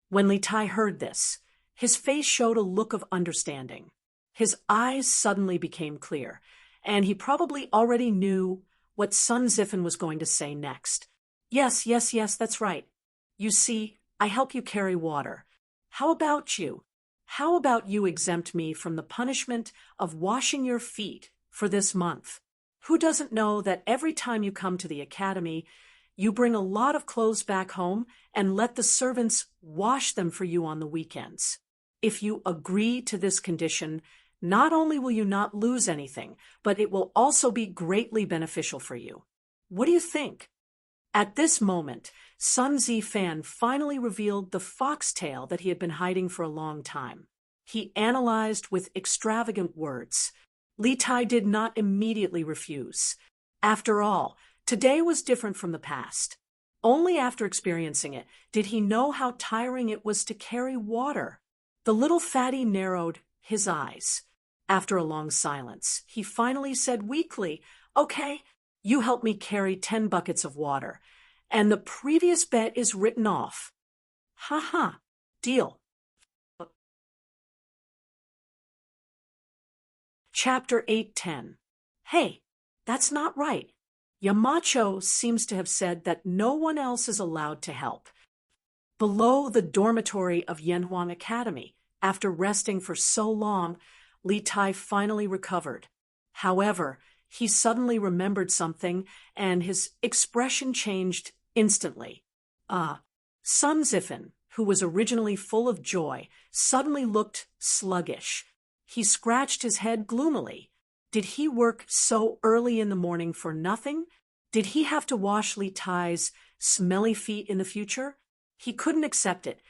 When Li Tai heard this, his face showed a look of understanding. His eyes suddenly became clear, and he probably already knew what Sun Zifan was going to say next. Yes, that's right. You see, I help you carry water. How about you? How about you exempt me from the punishment of washing your feet for this month? Who doesn't know that every time you come to the academy, you bring a lot of clothes back home and let the servants wash them for you on the weekends? If you agree to this condition, not only will you not lose anything, but it will also be greatly beneficial for you. What do you think? At this moment, Sun Zifan finally revealed the foxtail that he had been hiding for a long time. He analyzed with extravagant words. Li Tai did not immediately refuse. After all, today was different from the past. Only after experiencing it did he know how tiring it was to carry water. The little fatty narrowed his eyes. After a long silence, he finally said weakly, "Okay, you help me carry 10 buckets of water, and the previous bet is written off." Ha, deal. Chapter 8:10. Hey, that's not right. Yamacho seems to have said that no one else is allowed to help. Below the dormitory of Yanhuang Academy, after resting for so long, Li Tai finally recovered. However, he suddenly remembered something, and his expression changed instantly. Sun Zifan, who was originally full of joy, suddenly looked sluggish. He scratched his head gloomily. Did he work so early in the morning for nothing? Did he have to wash Li Tai's smelly feet in the future? He couldn't accept it.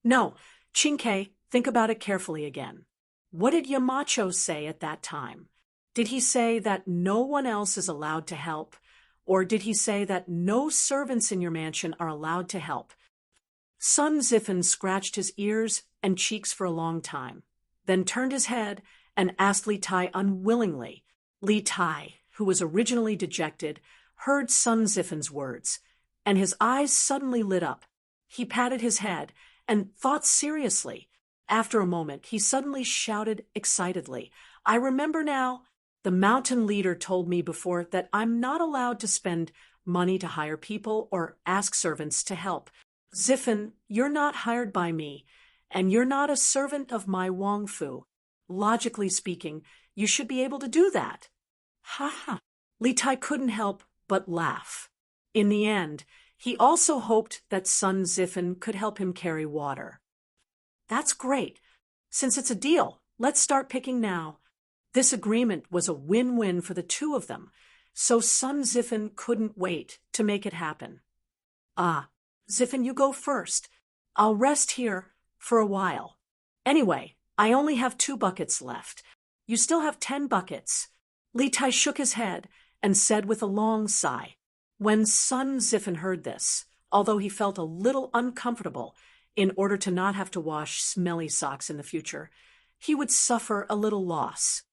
No, Chinke, think about it carefully again. What did Yamacho say at that time? Did he say that no one else is allowed to help? Or did he say that no servants in your mansion are allowed to help? Sun Zifan scratched his ears and cheeks for a long time, then turned his head and asked Li Tai unwillingly. Li Tai, who was originally dejected, heard Sun Zifan's words, and his eyes suddenly lit up. He patted his head and thought seriously. After a moment, he suddenly shouted excitedly, "I remember now. The mountain leader told me before that I'm not allowed to spend money to hire people or ask servants to help. Zifan, you're not hired by me, and you're not a servant of my Wang Fu. Logically speaking, you should be able to do that." Ha. Li Tai couldn't help but laugh. In the end, He also hoped that Sun Zifen could help him carry water. That's great. Since it's a deal, let's start picking now. This agreement was a win-win for the two of them, so Sun Zifen couldn't wait to make it happen. Zifen, you go first. I'll rest here for a while. Anyway, I only have 2 buckets left. You still have 10 buckets. Li Tai shook his head and said with a long sigh. When Sun Zifen heard this, although he felt a little uncomfortable in order to not have to wash smelly socks in the future, he would suffer a little loss.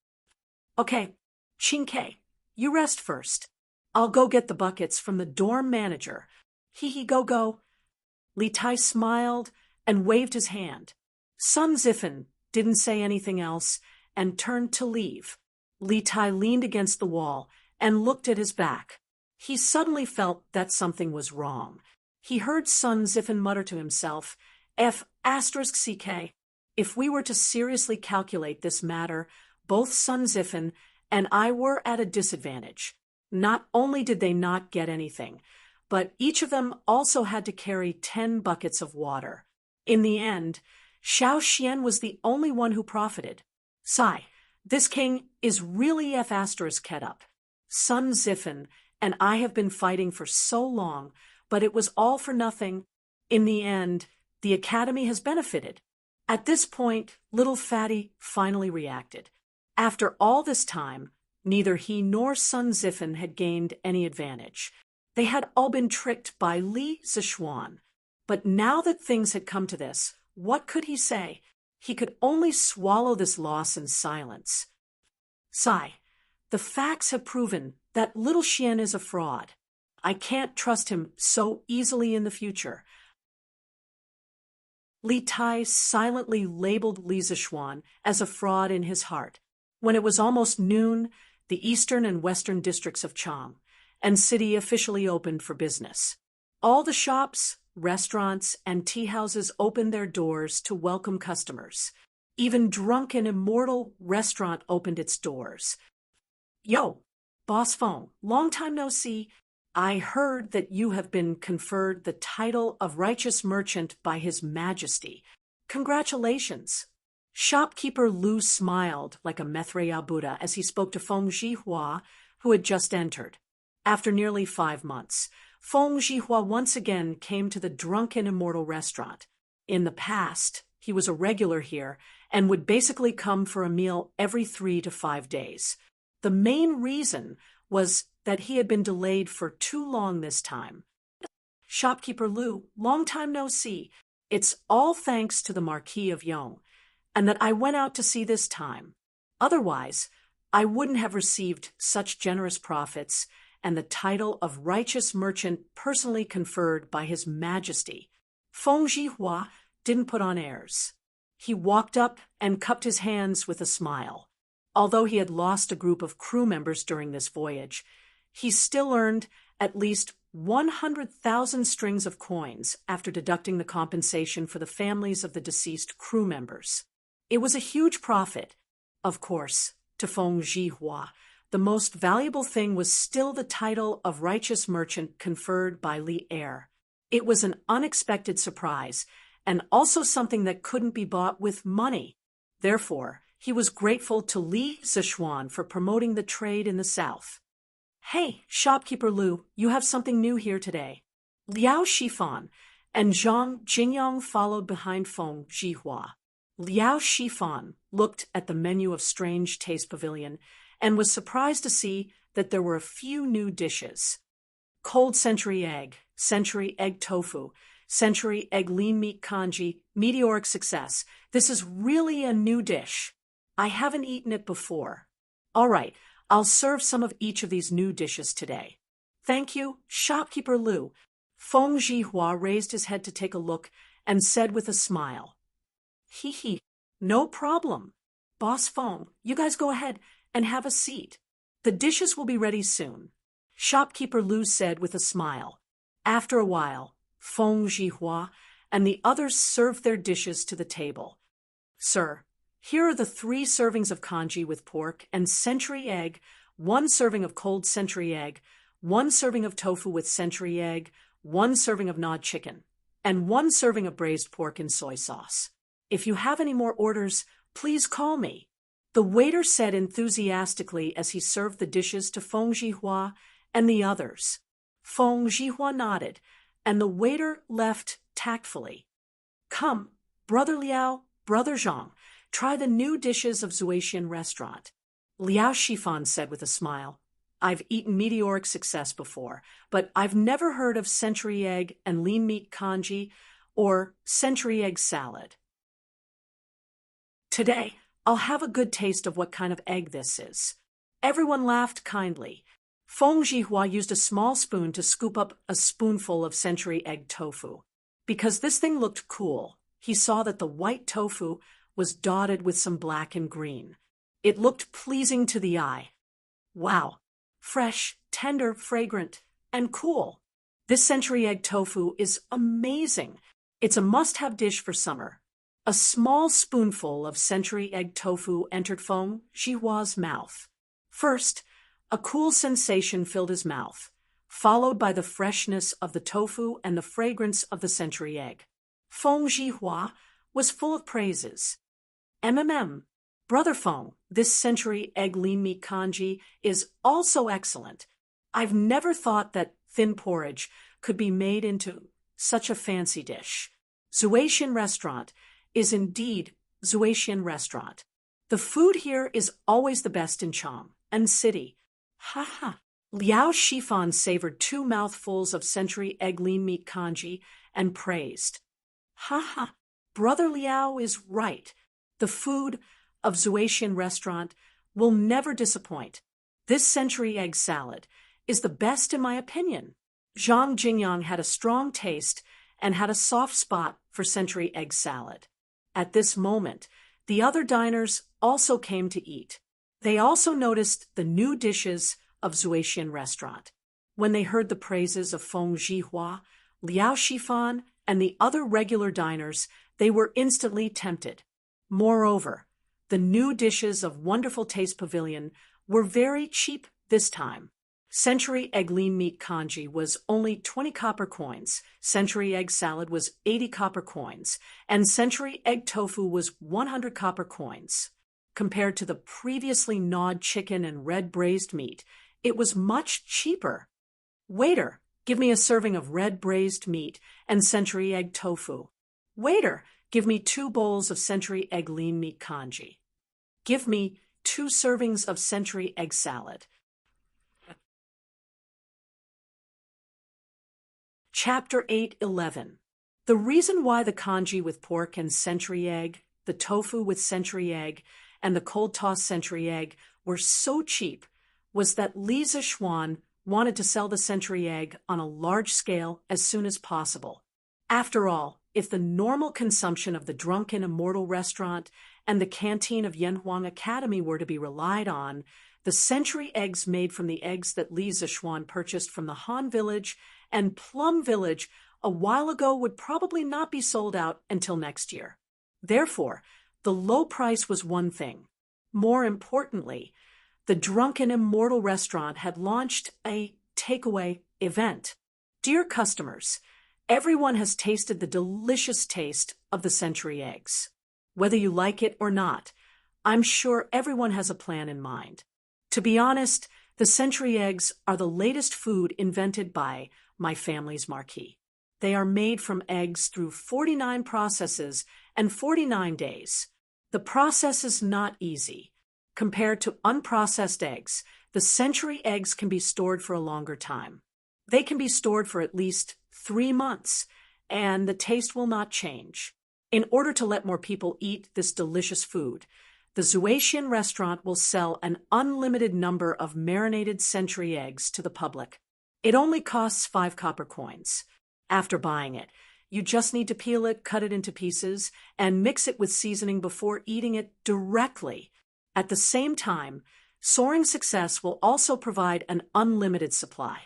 Okay, Qingke, you rest first. I'll go get the buckets from the dorm manager. Hee go. Li Tai smiled and waved his hand. Sun Zifen didn't say anything else and turned to leave. Li Tai leaned against the wall and looked at his back. He suddenly felt that something was wrong. He heard Sun Zifen mutter to himself, F***CK. If we were to seriously calculate this matter, both Sun Zifen and I were at a disadvantage. Not only did they not get anything, but each of them also had to carry 10 buckets of water. In the end, Xiao Xian was the only one who profited. Sigh, this king is really F***ed up. Sun Zifen and I have been fighting for so long, but it was all for nothing. In the end, the academy has benefited. At this point, little Fatty finally reacted. After all this time, neither he nor Sun Zifen had gained any advantage. They had all been tricked by Li Zishuan. But now that things had come to this, what could he say? He could only swallow this loss in silence. Sigh, the facts have proven that little Xian is a fraud. I can't trust him so easily in the future. Li Tai silently labeled Li Zishuan as a fraud in his heart. When it was almost noon, the eastern and western districts of Chang and city officially opened for business. All the shops, restaurants, and tea houses opened their doors to welcome customers. Even Drunk and Immortal Restaurant opened its doors. Yo, Boss Phone, long time no see. I heard that you have been conferred the title of Righteous Merchant by His Majesty. Congratulations. Shopkeeper Lu smiled like a Maitreya Buddha as he spoke to Feng Zhihua, who had just entered. After nearly 5 months, Feng Zhihua once again came to the Drunk and Immortal Restaurant. In the past, he was a regular here and would basically come for a meal every 3 to 5 days. The main reason was that he had been delayed for too long this time. Shopkeeper Lu, long time no see. It's all thanks to the Marquis of Yong, and that I went out to see this time. Otherwise, I wouldn't have received such generous profits and the title of Righteous Merchant personally conferred by His Majesty. Feng Zhihua didn't put on airs. He walked up and cupped his hands with a smile. Although he had lost a group of crew members during this voyage, he still earned at least 100,000 strings of coins after deducting the compensation for the families of the deceased crew members. It was a huge profit. Of course, to Feng Zhihua, the most valuable thing was still the title of Righteous Merchant conferred by Li Er. It was an unexpected surprise, and also something that couldn't be bought with money. Therefore, he was grateful to Li Zishuan for promoting the trade in the south. Hey, Shopkeeper Lu, you have something new here today. Liao Shifan and Zhang Jingyang followed behind Feng Zhihua. Liao Shifan looked at the menu of Strange Taste Pavilion and was surprised to see that there were a few new dishes. Cold century egg tofu, century egg lean meat congee, meteoric success. This is really a new dish. I haven't eaten it before. All right, I'll serve some of each of these new dishes today. Thank you, Shopkeeper Lu. Feng Zhihua raised his head to take a look and said with a smile, Hee, no problem. Boss Feng, you guys go ahead and have a seat. The dishes will be ready soon. Shopkeeper Lu said with a smile. After a while, Feng Zhihua and the others served their dishes to the table. Sir, here are the 3 servings of congee with pork and century egg, 1 serving of cold century egg, 1 serving of tofu with century egg, 1 serving of gnawed chicken, and 1 serving of braised pork in soy sauce. If you have any more orders, please call me. The waiter said enthusiastically as he served the dishes to Feng Zhihua and the others. Feng Zhihua nodded, and the waiter left tactfully. Come, Brother Liao, Brother Zhang, try the new dishes of Zuaxian restaurant. Liao Shifan said with a smile. I've eaten meteoric success before, but I've never heard of century egg and lean meat congee or century egg salad. Today, I'll have a good taste of what kind of egg this is. Everyone laughed kindly. Feng Zhihua used a small spoon to scoop up a spoonful of century egg tofu. Because this thing looked cool, he saw that the white tofu was dotted with some black and green. It looked pleasing to the eye. Wow! Fresh, tender, fragrant, and cool. This century egg tofu is amazing. It's a must-have dish for summer. A small spoonful of century egg tofu entered Feng Zhihua's mouth. First, a cool sensation filled his mouth, followed by the freshness of the tofu and the fragrance of the century egg. Feng Zhihua was full of praises. Brother Feng, this century egg lean meat congee is also excellent. I've never thought that thin porridge could be made into such a fancy dish. Zuaxian restaurant is indeed Zuaxian restaurant. The food here is always the best in Chang and city. Ha ha. Liao Shifan savored 2 mouthfuls of century egg lean meat congee and praised. Ha ha. Brother Liao is right. The food of Zuaxian restaurant will never disappoint. This century egg salad is the best in my opinion. Zhang Jingyang had a strong taste and had a soft spot for century egg salad. At this moment, the other diners also came to eat. They also noticed the new dishes of Zuaxian restaurant. When they heard the praises of Feng Zhihua, Liao Shifan, and the other regular diners, they were instantly tempted. Moreover, the new dishes of Wonderful Taste Pavilion were very cheap this time. Century egg lean meat congee was only 20 copper coins, century egg salad was 80 copper coins, and century egg tofu was 100 copper coins. Compared to the previously gnawed chicken and red braised meat, it was much cheaper. Waiter, give me a serving of red braised meat and century egg tofu. Waiter, give me 2 bowls of century egg lean meat congee. Give me 2 servings of century egg salad. Chapter 8:11. The reason why the congee with pork and century egg, the tofu with century egg, and the cold-tossed century egg were so cheap was that Li Zishuan wanted to sell the century egg on a large scale as soon as possible. After all, if the normal consumption of the Drunken Immortal restaurant and the canteen of Yanhuang Academy were to be relied on, the century eggs made from the eggs that Li Zishuan purchased from the Han Village and Plum Village a while ago would probably not be sold out until next year. Therefore, the low price was one thing. More importantly, the Drunken Immortal restaurant had launched a takeaway event. Dear customers, everyone has tasted the delicious taste of the century eggs. Whether you like it or not, I'm sure everyone has a plan in mind. To be honest, the century eggs are the latest food invented by my family's marquis. They are made from eggs through 49 processes and 49 days. The process is not easy. Compared to unprocessed eggs, the century eggs can be stored for a longer time. They can be stored for at least 3 months, and the taste will not change. In order to let more people eat this delicious food, the Zuaxian restaurant will sell an unlimited number of marinated century eggs to the public. It only costs 5 copper coins. After buying it, you just need to peel it, cut it into pieces, and mix it with seasoning before eating it directly. At the same time, Soaring Success will also provide an unlimited supply.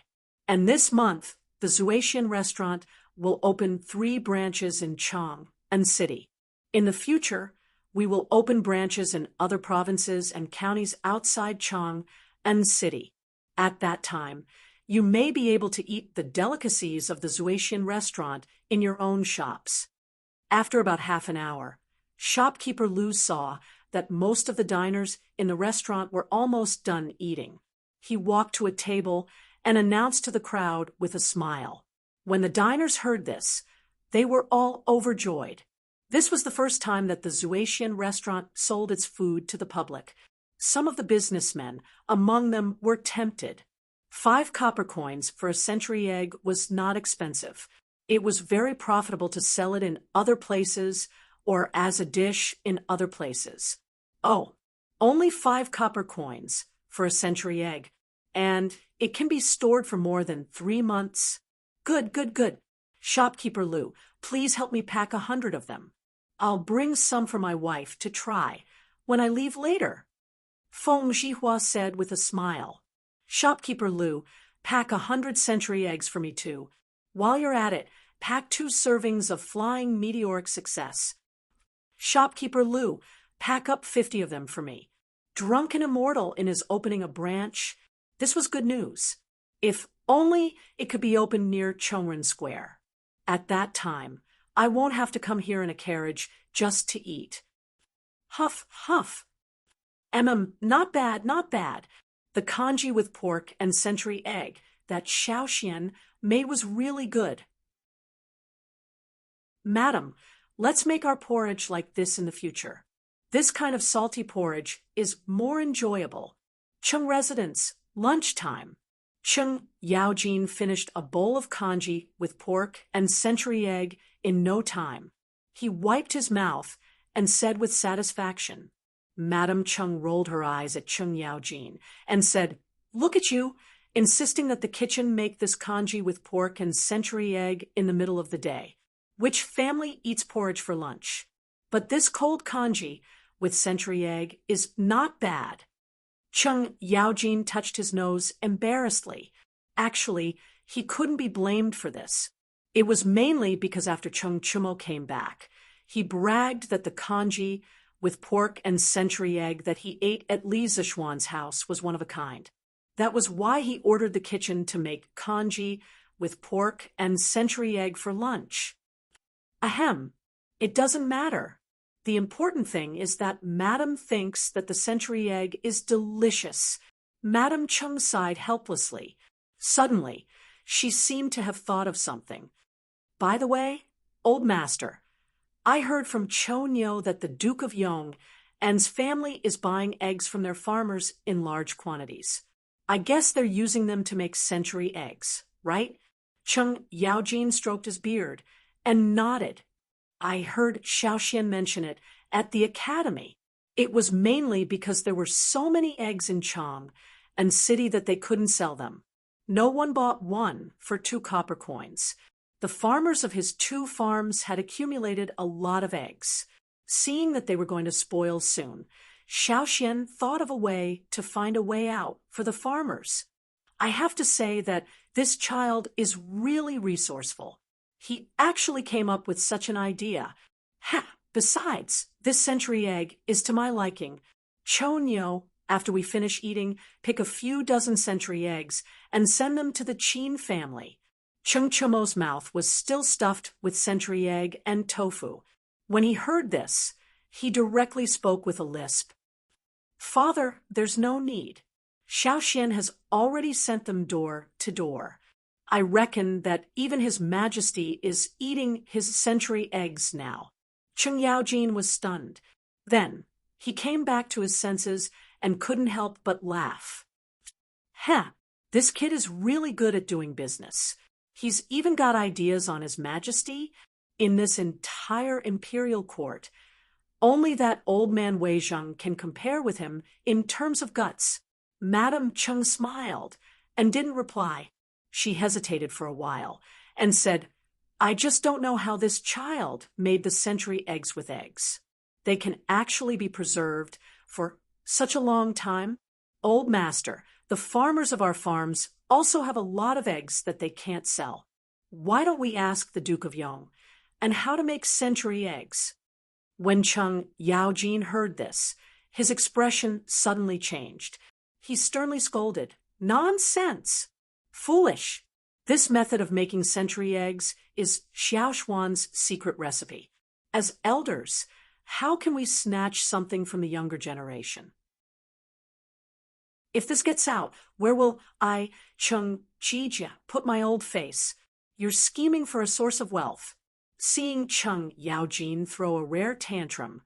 And this month, the Zuaxian restaurant will open 3 branches in Chang and city. In the future, we will open branches in other provinces and counties outside Chang and city. At that time, You may be able to eat the delicacies of the Zuetian restaurant in your own shops. After about half an hour, shopkeeper Lu saw that most of the diners in the restaurant were almost done eating. He walked to a table and announced to the crowd with a smile. When the diners heard this, they were all overjoyed. This was the first time that the Zuetian restaurant sold its food to the public. Some of the businessmen among them were tempted. 5 copper coins for a century egg was not expensive. It was very profitable to sell it in other places or as a dish in other places. Oh, only 5 copper coins for a century egg, and it can be stored for more than 3 months. Good, good, good. Shopkeeper Lu, please help me pack 100 of them. I'll bring some for my wife to try when I leave later. Feng Zhihua said with a smile. Shopkeeper Lu, pack 100 century eggs for me too. While you're at it, pack 2 servings of flying meteoric success. Shopkeeper Lu, pack up 50 of them for me. Drunken Immortal in his opening a branch. This was good news. If only it could be opened near Chongren Square. At that time, I won't have to come here in a carriage just to eat. Huff, huff. Not bad, not bad. The congee with pork and century egg that Xiaoxian made was really good. Madam, let's make our porridge like this in the future. This kind of salty porridge is more enjoyable. Cheng residents, lunchtime. Cheng Yaojin finished a bowl of congee with pork and century egg in no time. He wiped his mouth and said with satisfaction. Madam Cheng rolled her eyes at Cheng Yaojin and said, "Look at you, insisting that the kitchen make this congee with pork and century egg in the middle of the day. Which family eats porridge for lunch? But this cold congee with century egg is not bad." Cheng Yaojin touched his nose embarrassedly. Actually, he couldn't be blamed for this. It was mainly because after Cheng Chumo came back, he bragged that the congee with pork and century egg that he ate at Li Zishuan's house was one of a kind. That was why he ordered the kitchen to make congee with pork and century egg for lunch. Ahem, it doesn't matter. The important thing is that Madam thinks that the century egg is delicious. Madam Cheng sighed helplessly. Suddenly, she seemed to have thought of something. By the way, old master, I heard from Cho Nyo that the Duke of Yong and's family is buying eggs from their farmers in large quantities. I guess they're using them to make century eggs, right? Cheng Yaojin stroked his beard and nodded. I heard Xiaoxian mention it at the academy. It was mainly because there were so many eggs in Chang and city that they couldn't sell them. No one bought one for 2 copper coins. The farmers of his 2 farms had accumulated a lot of eggs. Seeing that they were going to spoil soon, Xiaoxian thought of a way to find a way out for the farmers. I have to say that this child is really resourceful. He actually came up with such an idea. Besides, this century egg is to my liking. Cho Nyo, after we finish eating, pick a few dozen century eggs and send them to the Qin family. Cheng Chumo's mouth was still stuffed with century egg and tofu. When he heard this, he directly spoke with a lisp. Father, there's no need. Xiaoxian has already sent them door to door. I reckon that even His Majesty is eating his century eggs now. Cheng Yaojin was stunned. Then he came back to his senses and couldn't help but laugh. This kid is really good at doing business. He's even got ideas on His Majesty in this entire imperial court. Only that old man Wei Zheng can compare with him in terms of guts. Madam Cheng smiled and didn't reply. She hesitated for a while and said, I just don't know how this child made the century eggs with eggs. They can actually be preserved for such a long time. Old master, the farmers of our farms also have a lot of eggs that they can't sell. Why don't we ask the Duke of Yong and how to make century eggs? When Cheng Yaojin heard this, his expression suddenly changed. He sternly scolded, Nonsense! Foolish! This method of making century eggs is Xiaoshuan's secret recipe. As elders, how can we snatch something from the younger generation? If this gets out, where will I, Cheng Jijia, put my old face? You're scheming for a source of wealth. Seeing Cheng Yaojin throw a rare tantrum,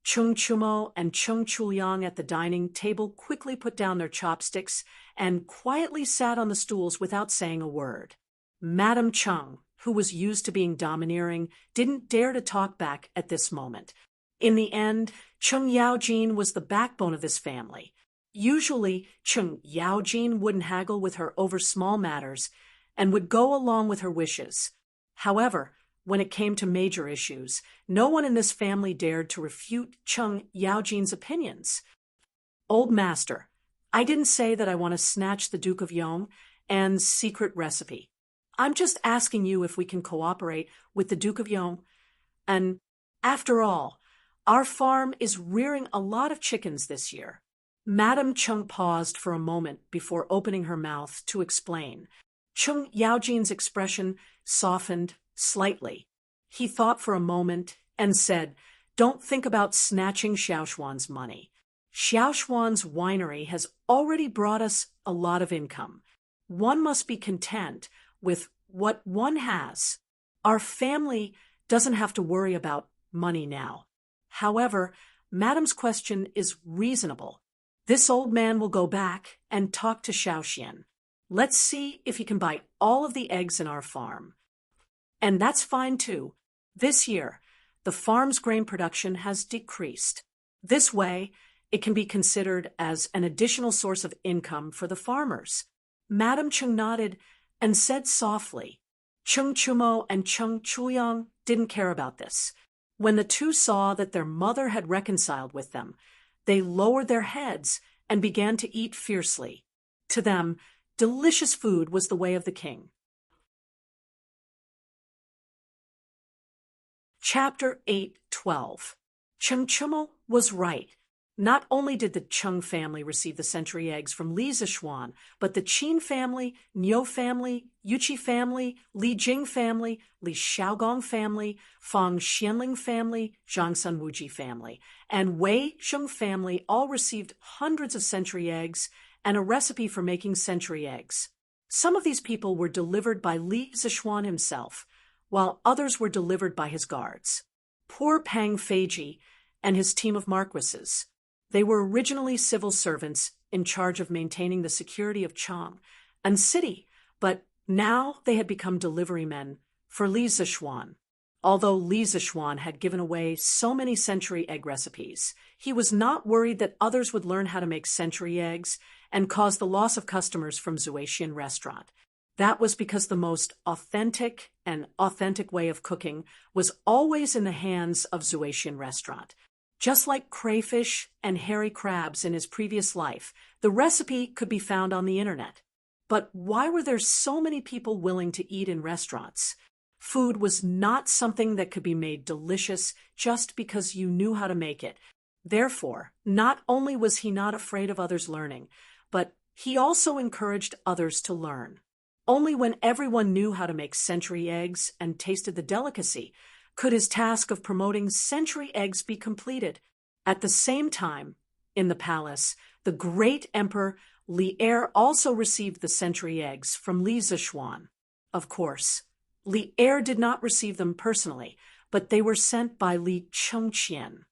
Cheng Chumo and Cheng Chuliang at the dining table quickly put down their chopsticks and quietly sat on the stools without saying a word. Madame Cheng, who was used to being domineering, didn't dare to talk back at this moment. In the end, Cheng Yaojin was the backbone of this family. Usually, Cheng Yaojin wouldn't haggle with her over small matters and would go along with her wishes. However, when it came to major issues, no one in this family dared to refute Cheng Yaojin's opinions. Old master, I didn't say that I want to snatch the Duke of Yong and secret recipe. I'm just asking you if we can cooperate with the Duke of Yong. And after all, our farm is rearing a lot of chickens this year. Madame Cheng paused for a moment before opening her mouth to explain. Cheng Yaojin's expression softened slightly. He thought for a moment and said, "Don't think about snatching Xiaoshuan's money. Xiaoshuan's winery has already brought us a lot of income. One must be content with what one has. Our family doesn't have to worry about money now. However, Madame's question is reasonable. This old man will go back and talk to Xiaoxian. Let's see if he can buy all of the eggs in our farm. And that's fine too. This year, the farm's grain production has decreased. This way, it can be considered as an additional source of income for the farmers." Madame Cheng nodded and said softly. Cheng Chumo and Cheng Chuyang didn't care about this. When the two saw that their mother had reconciled with them, they lowered their heads and began to eat fiercely. To them, delicious food was the way of the king. Chapter 8:12. Cheng Chumo was right. Not only did the Cheng family receive the century eggs from Li Zishuan, but the Qin family, Niu family, Yuqi family, Li Jing family, Li Xiaogong family, Fang Xianling family, Zhang Sun Wuji family, and Wei Zheng family all received hundreds of century eggs and a recipe for making century eggs. Some of these people were delivered by Li Zishuan himself, while others were delivered by his guards. Poor Pang Feiji and his team of marquises. They were originally civil servants in charge of maintaining the security of Chang and city, but now they had become delivery men for Li Zishuan. Although Li Zishuan had given away so many century egg recipes, he was not worried that others would learn how to make century eggs and cause the loss of customers from Zuexian restaurant. That was because the most authentic way of cooking was always in the hands of Zuexian restaurant. Just like crayfish and hairy crabs in his previous life, the recipe could be found on the internet. But why were there so many people willing to eat in restaurants? Food was not something that could be made delicious just because you knew how to make it. Therefore, not only was he not afraid of others learning, but he also encouraged others to learn. Only when everyone knew how to make century eggs and tasted the delicacy could his task of promoting century eggs be completed. At the same time, in the palace, the great emperor Li Er also received the century eggs from Li Zishuan. Of course, Li Er did not receive them personally, but they were sent by Li Chengqian.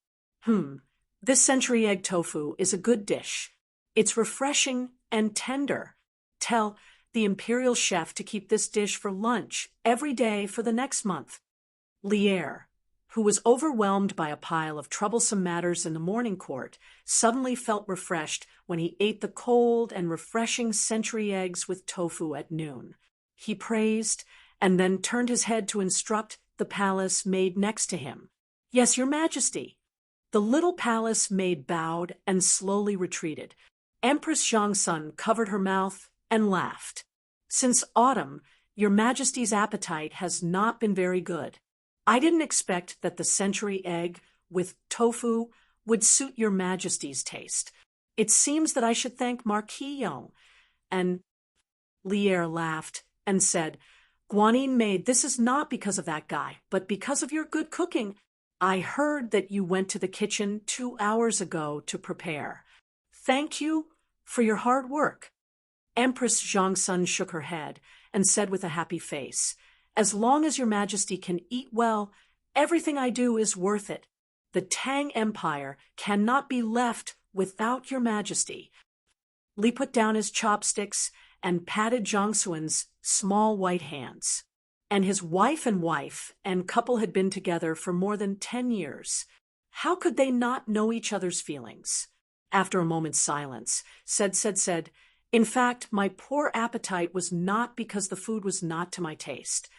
This century egg tofu is a good dish. It's refreshing and tender. Tell the imperial chef to keep this dish for lunch every day for the next month. Li Er, who was overwhelmed by a pile of troublesome matters in the morning court, suddenly felt refreshed when he ate the cold and refreshing century eggs with tofu at noon. He praised and then turned his head to instruct the palace maid next to him. "Yes, Your Majesty." The little palace maid bowed and slowly retreated. Empress Zhangsun covered her mouth and laughed. "Since autumn, Your Majesty's appetite has not been very good. I didn't expect that the century egg with tofu would suit Your Majesty's taste. It seems that I should thank Marquis Yong and Lier laughed and said, Guanyin maid, this is not because of that guy, but because of your good cooking. I heard that you went to the kitchen 2 hours ago to prepare. Thank you for your hard work. Empress Zhongsun shook her head and said with a happy face, As long as your majesty can eat well, everything I do is worth it. The Tang Empire cannot be left without your majesty. Li put down his chopsticks and patted Zhongsun's small white hands. And his wife and couple had been together for more than 10 years. How could they not know each other's feelings? After a moment's silence, said, In fact, my poor appetite was not because the food was not to my taste.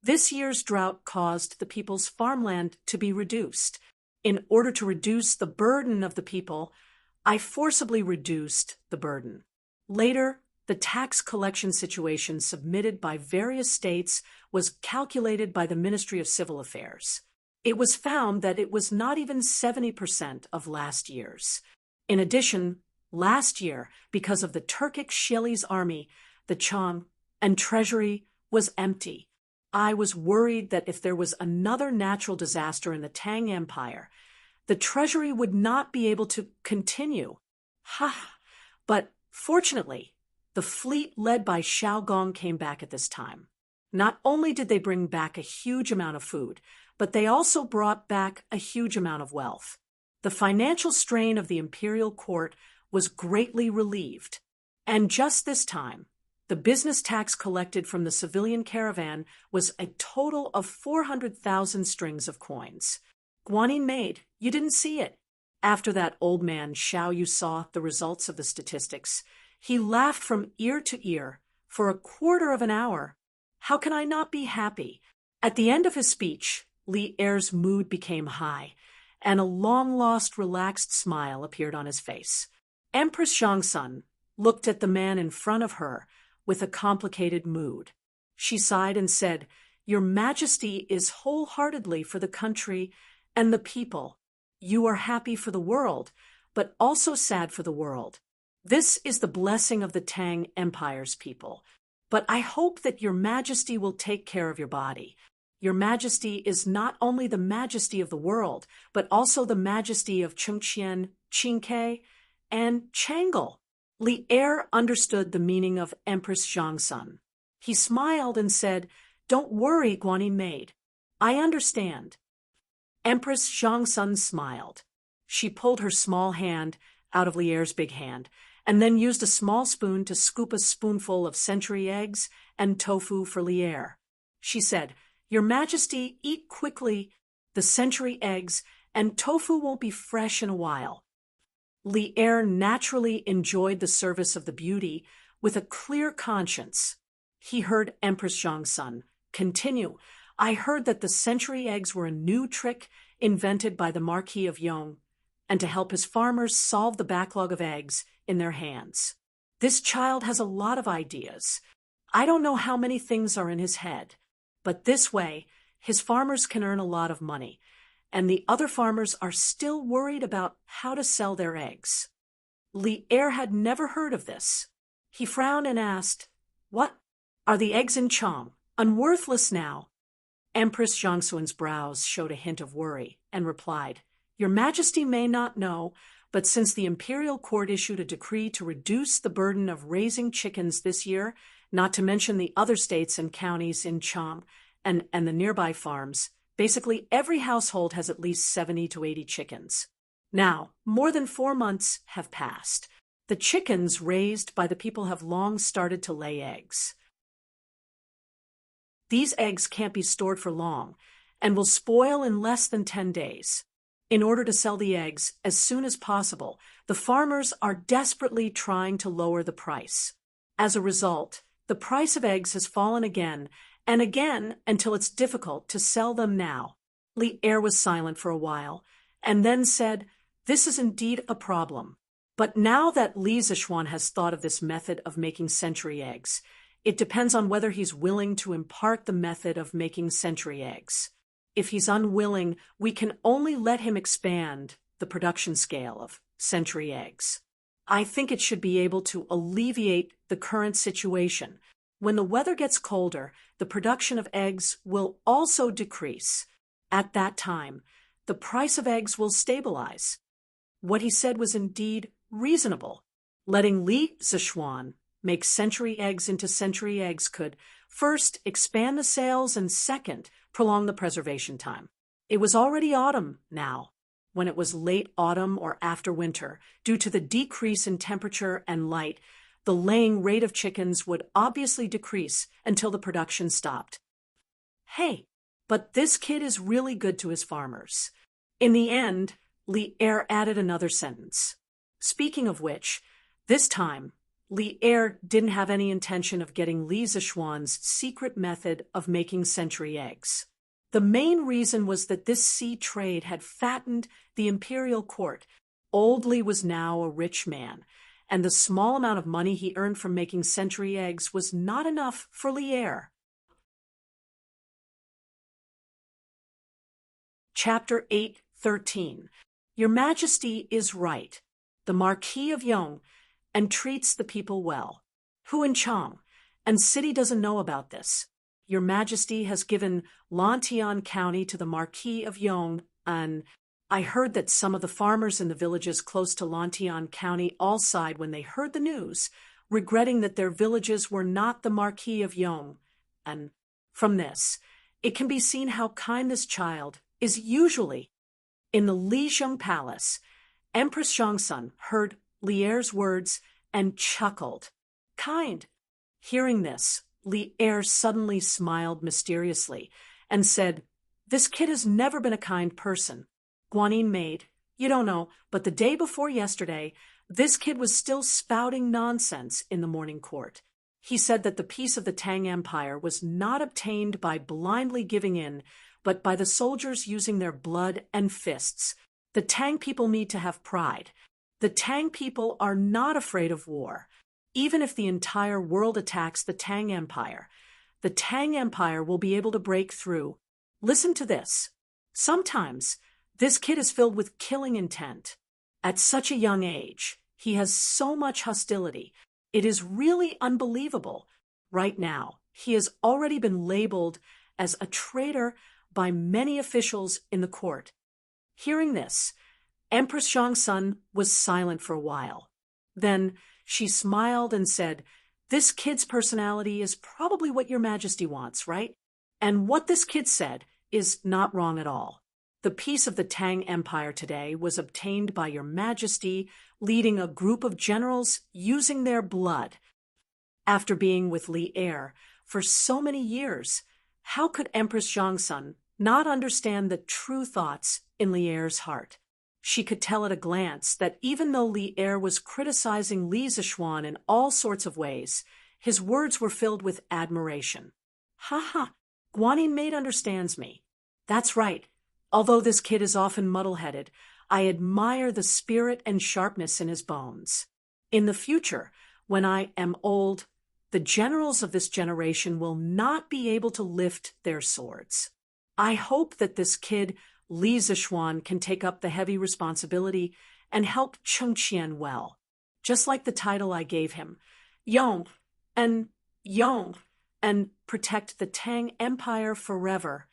This year's drought caused the people's farmland to be reduced. In order to reduce the burden of the people, I forcibly reduced the burden. Later, the tax collection situation submitted by various states was calculated by the Ministry of Civil Affairs. It was found that it was not even 70% of last year's. In addition, last year, because of the Turkic Sheli's army, the Chang and treasury was empty. I was worried that if there was another natural disaster in the Tang Empire, the treasury would not be able to continue. But fortunately, the fleet led by Xiao Gong came back at this time. Not only did they bring back a huge amount of food, but they also brought back a huge amount of wealth. The financial strain of the imperial court was greatly relieved. And just this time, the business tax collected from the civilian caravan was a total of 400,000 strings of coins. Guanyin maid, you didn't see it. After that old man Xiao Yu saw the results of the statistics, he laughed from ear to ear for a quarter of an hour. How can I not be happy? At the end of his speech, Li Er's mood became high, and a long-lost relaxed smile appeared on his face. Empress Zhongsun looked at the man in front of her with a complicated mood. She sighed and said, Your Majesty is wholeheartedly for the country and the people. You are happy for the world, but also sad for the world. This is the blessing of the Tang Empire's people. But I hope that your Majesty will take care of your body. Your Majesty is not only the majesty of the world, but also the majesty of Chengqian, Qingke, and Chang'e. Li Er understood the meaning of Empress Zhongsun. He smiled and said, Don't worry, Guanyin maid. I understand. Empress Zhongsun smiled. She pulled her small hand out of Li Er's big hand, and then used a small spoon to scoop a spoonful of century eggs and tofu for Li Er. She said, Your Majesty, eat quickly the century eggs, and tofu won't be fresh in a while. Li Er naturally enjoyed the service of the beauty with a clear conscience. He heard Empress Zhongsun continue, I heard that the century eggs were a new trick invented by the Marquis of Yong, and to help his farmers solve the backlog of eggs in their hands. This child has a lot of ideas. I don't know how many things are in his head, but this way, his farmers can earn a lot of money, and the other farmers are still worried about how to sell their eggs. Li Er had never heard of this. He frowned and asked, What? Are the eggs in Chang unworthless now? Empress Zhongsun's brows showed a hint of worry and replied, Your Majesty may not know, but since the imperial court issued a decree to reduce the burden of raising chickens this year, not to mention the other states and counties in Chang and the nearby farms, basically every household has at least 70 to 80 chickens. Now, more than 4 months have passed. The chickens raised by the people have long started to lay eggs. These eggs can't be stored for long and will spoil in less than 10 days. In order to sell the eggs as soon as possible, the farmers are desperately trying to lower the price. As a result, the price of eggs has fallen again and again until it's difficult to sell them now. Li Er was silent for a while and then said, This is indeed a problem. But now that Li Zishuan has thought of this method of making century eggs, it depends on whether he's willing to impart the method of making century eggs. If he's unwilling, we can only let him expand the production scale of century eggs. I think it should be able to alleviate the current situation. When the weather gets colder, the production of eggs will also decrease. At that time, the price of eggs will stabilize. What he said was indeed reasonable. Letting Li Zishuan make century eggs into century eggs could, first, expand the sales and second, prolong the preservation time. It was already autumn now, when it was late autumn or after winter. Due to the decrease in temperature and light, the laying rate of chickens would obviously decrease until the production stopped. Hey, but this kid is really good to his farmers. In the end, Li Er added another sentence. Speaking of which, this time, Li Er didn't have any intention of getting Li Zishuan's secret method of making century eggs. The main reason was that this sea trade had fattened the imperial court. Old Li was now a rich man, and the small amount of money he earned from making century eggs was not enough for Li Er. Chapter 8:13. Your Majesty is right. The Marquis of Yong and treats the people well. Huan Chang and city doesn't know about this. Your Majesty has given Lantian County to the Marquis of Yong, and I heard that some of the farmers in the villages close to Lantian County all sighed when they heard the news, regretting that their villages were not the Marquis of Yong. And from this, it can be seen how kind this child is usually. In the Lijiang Palace, Empress Zhongsun heard Li Er's words and chuckled. Kind. Hearing this, Li Er suddenly smiled mysteriously and said, This kid has never been a kind person. Guanyin maid, you don't know, but the day before yesterday, this kid was still spouting nonsense in the morning court. He said that the peace of the Tang Empire was not obtained by blindly giving in, but by the soldiers using their blood and fists. The Tang people need to have pride. The Tang people are not afraid of war. Even if the entire world attacks the Tang Empire, the Tang Empire will be able to break through. Listen to this. Sometimes, this kid is filled with killing intent. At such a young age, he has so much hostility. It is really unbelievable. Right now, he has already been labeled as a traitor by many officials in the court. Hearing this, Empress Zhongsun was silent for a while. Then she smiled and said, This kid's personality is probably what Your Majesty wants, right? And what this kid said is not wrong at all. The peace of the Tang Empire today was obtained by Your Majesty leading a group of generals using their blood. After being with Li Er for so many years, how could Empress Zhongsun not understand the true thoughts in Li Er's heart? She could tell at a glance that even though Li Er was criticizing Li Zishuan in all sorts of ways, his words were filled with admiration. Ha ha, Guanyin maid understands me. That's right. Although this kid is often muddle-headed, I admire the spirit and sharpness in his bones. In the future, when I am old, the generals of this generation will not be able to lift their swords. I hope that this kid, Li Zishuan, can take up the heavy responsibility and help Chengqian well, just like the title I gave him, Yong, and protect the Tang Empire forever.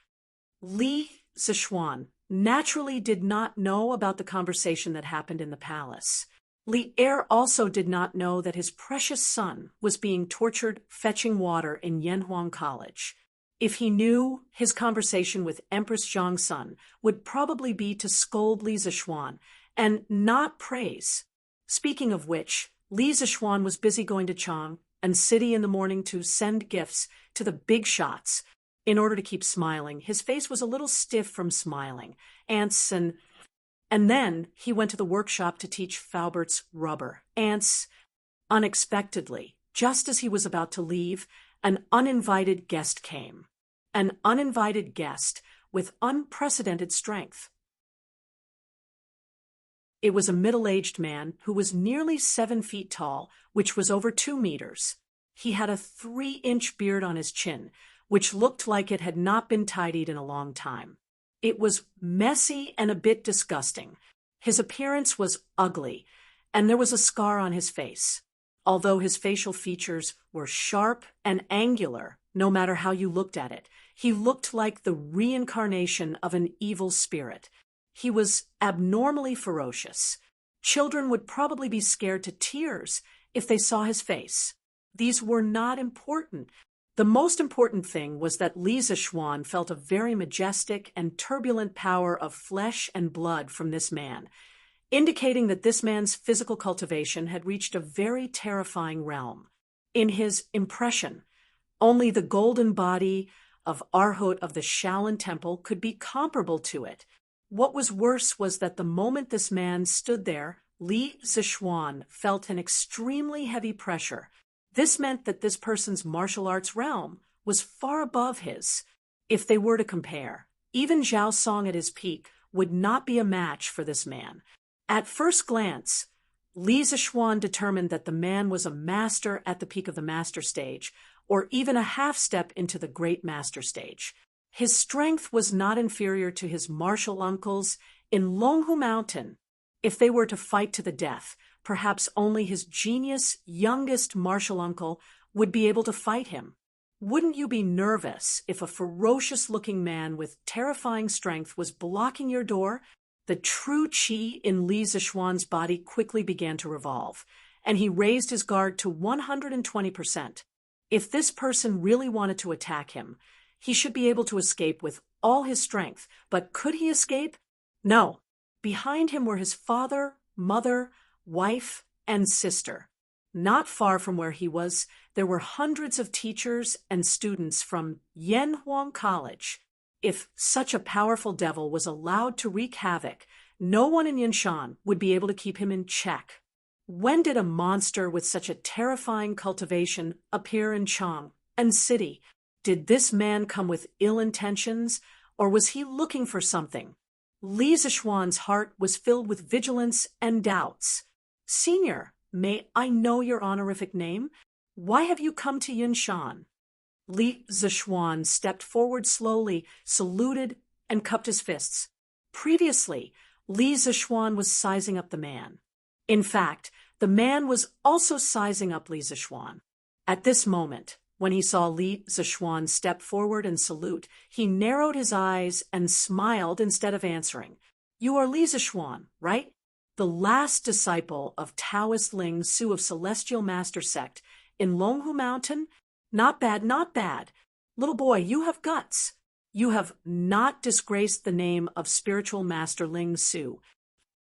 Li Zishuan naturally did not know about the conversation that happened in the palace. Li Er also did not know that his precious son was being tortured fetching water in Yanhuang College. If he knew, his conversation with Empress Zhongsun would probably be to scold Li Zishuan and not praise. Speaking of which, Li Zishuan was busy going to Chang and City in the morning to send gifts to the big shots. In order to keep smiling, his face was a little stiff from smiling. Ants and then he went to the workshop to teach Faubert's rubber. Ants. Unexpectedly, just as he was about to leave, an uninvited guest came. An uninvited guest with unprecedented strength. It was a middle-aged man who was nearly 7 feet tall, which was over 2 meters. He had a 3-inch beard on his chin, which looked like it had not been tidied in a long time. It was messy and a bit disgusting. His appearance was ugly, and there was a scar on his face. Although his facial features were sharp and angular, no matter how you looked at it, he looked like the reincarnation of an evil spirit. He was abnormally ferocious. Children would probably be scared to tears if they saw his face. These were not important. The most important thing was that Li Zixuan felt a very majestic and turbulent power of flesh and blood from this man, indicating that this man's physical cultivation had reached a very terrifying realm. In his impression, only the golden body of Arhot of the Shaolin Temple could be comparable to it. What was worse was that the moment this man stood there, Li Zixuan felt an extremely heavy pressure. This meant that this person's martial arts realm was far above his. If they were to compare, even Zhao Song at his peak would not be a match for this man. At first glance, Li Zixuan determined that the man was a master at the peak of the master stage, or even a half step into the great master stage. His strength was not inferior to his martial uncles in Longhu Mountain. If they were to fight to the death, perhaps only his genius youngest martial uncle would be able to fight him. Wouldn't you be nervous if a ferocious-looking man with terrifying strength was blocking your door? The true qi in Li Zixuan's body quickly began to revolve, and he raised his guard to 120%. If this person really wanted to attack him, he should be able to escape with all his strength. But could he escape? No. Behind him were his father, mother, wife, and sister. Not far from where he was, there were hundreds of teachers and students from Yanhuang College. If such a powerful devil was allowed to wreak havoc, no one in Yinshan would be able to keep him in check. When did a monster with such a terrifying cultivation appear in Chang and City? Did this man come with ill intentions, or was he looking for something? Li Zixuan's heart was filled with vigilance and doubts. Senior, may I know your honorific name? Why have you come to Yinshan? Li Zixuan stepped forward slowly, saluted, and cupped his fists. Previously, Li Zixuan was sizing up the man. In fact, the man was also sizing up Li Zixuan. At this moment, when he saw Li Zixuan step forward and salute, he narrowed his eyes and smiled instead of answering. You are Li Zixuan, right? The last disciple of Taoist Ling Su of Celestial Master Sect in Longhu Mountain? Not bad, not bad. Little boy, you have guts. You have not disgraced the name of Spiritual Master Ling Su.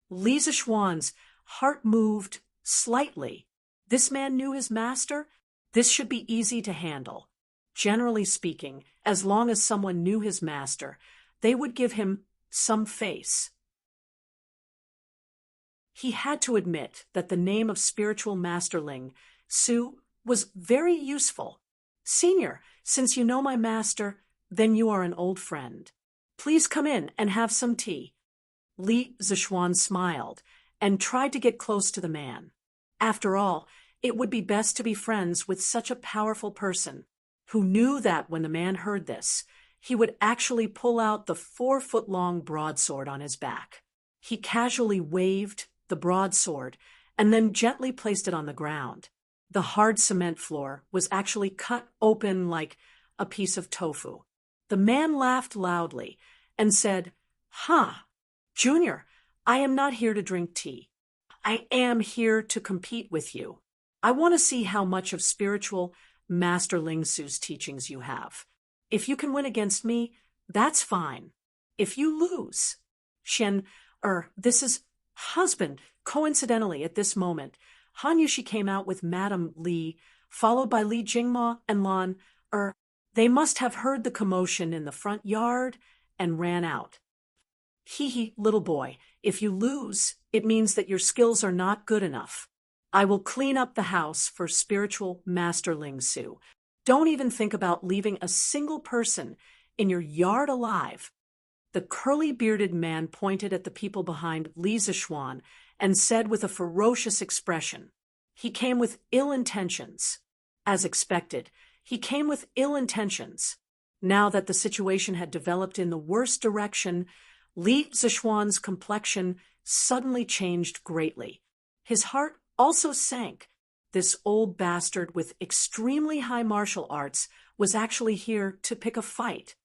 Li Zixuan's heart moved slightly. This man knew his master? This should be easy to handle. Generally speaking, as long as someone knew his master, they would give him some face. He had to admit that the name of Spiritual Master Ling Su was very useful. Senior, since you know my master, then you are an old friend. Please come in and have some tea. Li Zixuan smiled and tried to get close to the man. After all, it would be best to be friends with such a powerful person, who knew that when the man heard this, he would actually pull out the 4-foot-long broadsword on his back. He casually waved the broadsword and then gently placed it on the ground. The hard cement floor was actually cut open like a piece of tofu. The man laughed loudly and said, Junior, I am not here to drink tea. I am here to compete with you. I want to see how much of Spiritual Master Ling Su's teachings you have. If you can win against me, that's fine. If you lose, this is husband. Coincidentally, at this moment, Han Yushi came out with Madame Li, followed by Li Jingma and Lan, they must have heard the commotion in the front yard and ran out. Hee, little boy, if you lose, it means that your skills are not good enough. I will clean up the house for Spiritual Master Ling Su. Don't even think about leaving a single person in your yard alive. The curly-bearded man pointed at the people behind Li Zixuan and said with a ferocious expression, he came with ill intentions. As expected, he came with ill intentions. Now that the situation had developed in the worst direction, Li Zixuan's complexion suddenly changed greatly. His heart also sank. This old bastard with extremely high martial arts was actually here to pick a fight.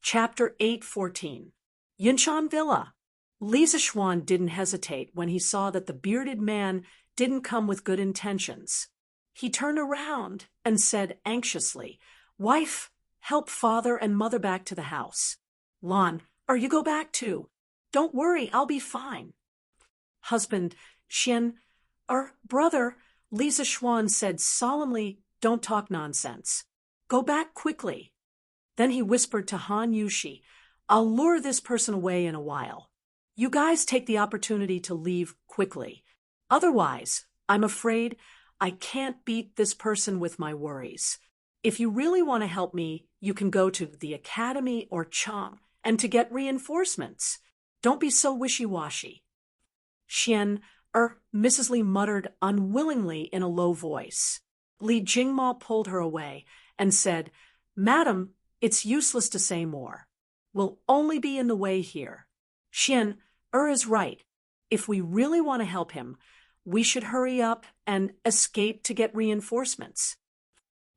Chapter 8:14. Yinshan Villa. Li Zixuan didn't hesitate when he saw that the bearded man didn't come with good intentions. He turned around and said anxiously, "Wife, help father and mother back to the house. Lan, you go back too. Don't worry, I'll be fine." Husband, Xian, brother, Li Zixuan said solemnly, "Don't talk nonsense. Go back quickly." Then he whispered to Han Yushi, "I'll lure this person away in a while. You guys take the opportunity to leave quickly. Otherwise, I'm afraid I can't beat this person with my worries. If you really want to help me, you can go to the academy or Chang and to get reinforcements. Don't be so wishy-washy." Xian, Mrs. Li muttered unwillingly in a low voice. Li Jingma pulled her away and said, "Madam, it's useless to say more. We'll only be in the way here. Xian, is right. If we really want to help him, we should hurry up and escape to get reinforcements."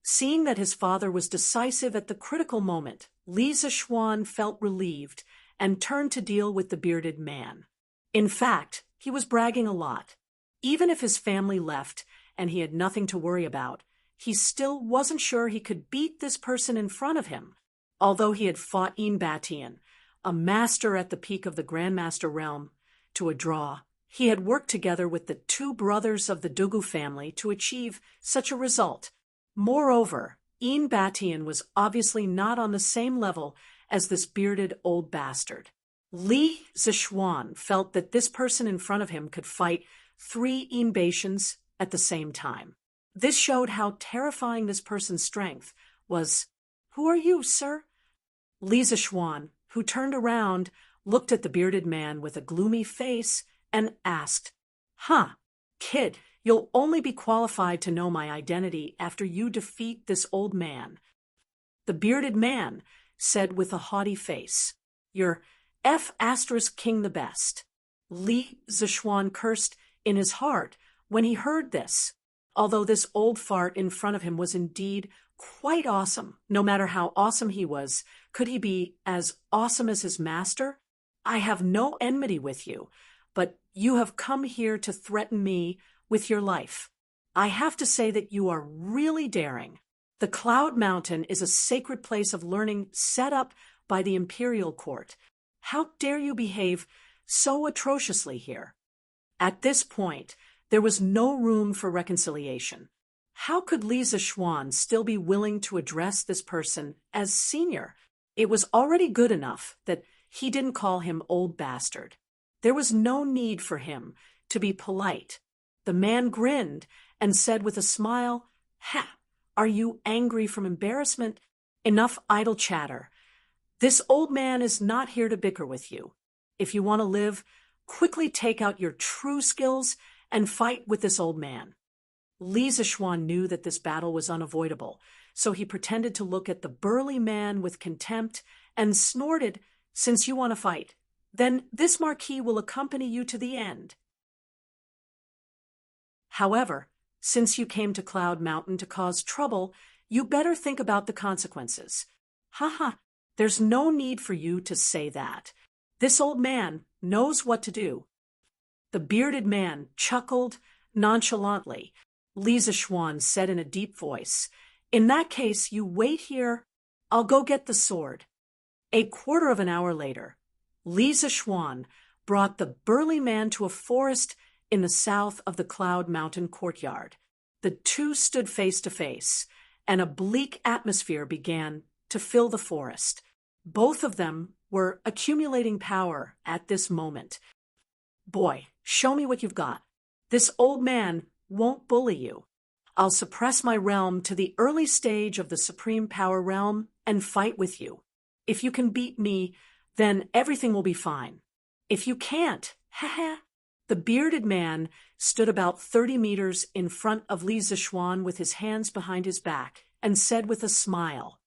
Seeing that his father was decisive at the critical moment, Li Zixuan felt relieved and turned to deal with the bearded man. In fact, he was bragging a lot. Even if his family left and he had nothing to worry about, he still wasn't sure he could beat this person in front of him. Although he had fought Yin Batian, a master at the peak of the Grandmaster realm, to a draw, he had worked together with the two brothers of the Dugu family to achieve such a result. Moreover, Yin Batian was obviously not on the same level as this bearded old bastard. Li Zixuan felt that this person in front of him could fight 3 Yin Batians at the same time. This showed how terrifying this person's strength was. "Who are you, sir?" Li Zixuan, who turned around, looked at the bearded man with a gloomy face and asked, "Kid, you'll only be qualified to know my identity after you defeat this old man." The bearded man said with a haughty face, "You're King the best." Li Zixuan cursed in his heart when he heard this. Although this old fart in front of him was indeed quite awesome, no matter how awesome he was, could he be as awesome as his master? "I have no enmity with you, but you have come here to threaten me with your life. I have to say that you are really daring. The Cloud Mountain is a sacred place of learning set up by the Imperial Court. How dare you behave so atrociously here?" At this point, there was no room for reconciliation. How could Li Zixuan still be willing to address this person as senior? It was already good enough that he didn't call him old bastard. There was no need for him to be polite. The man grinned and said with a smile, "Are you angry from embarrassment? Enough idle chatter. This old man is not here to bicker with you. If you want to live, quickly take out your true skills and fight with this old man." Li Zixuan knew that this battle was unavoidable, so he pretended to look at the burly man with contempt and snorted, "Since you want to fight, then this marquis will accompany you to the end. However, since you came to Cloud Mountain to cause trouble, you better think about the consequences." There's no need for you to say that. This old man knows what to do." The bearded man chuckled nonchalantly. Li Zixuan said in a deep voice, "In that case, you wait here. I'll go get the sword." A quarter of an hour later, Li Zixuan brought the burly man to a forest in the south of the Cloud Mountain courtyard. The two stood face to face, and a bleak atmosphere began to fill the forest. Both of them were accumulating power at this moment. "Boy, show me what you've got. This old man won't bully you. I'll suppress my realm to the early stage of the Supreme Power Realm and fight with you. If you can beat me, then everything will be fine. If you can't, The bearded man stood about 30 meters in front of Li Zixuan with his hands behind his back and said with a smile,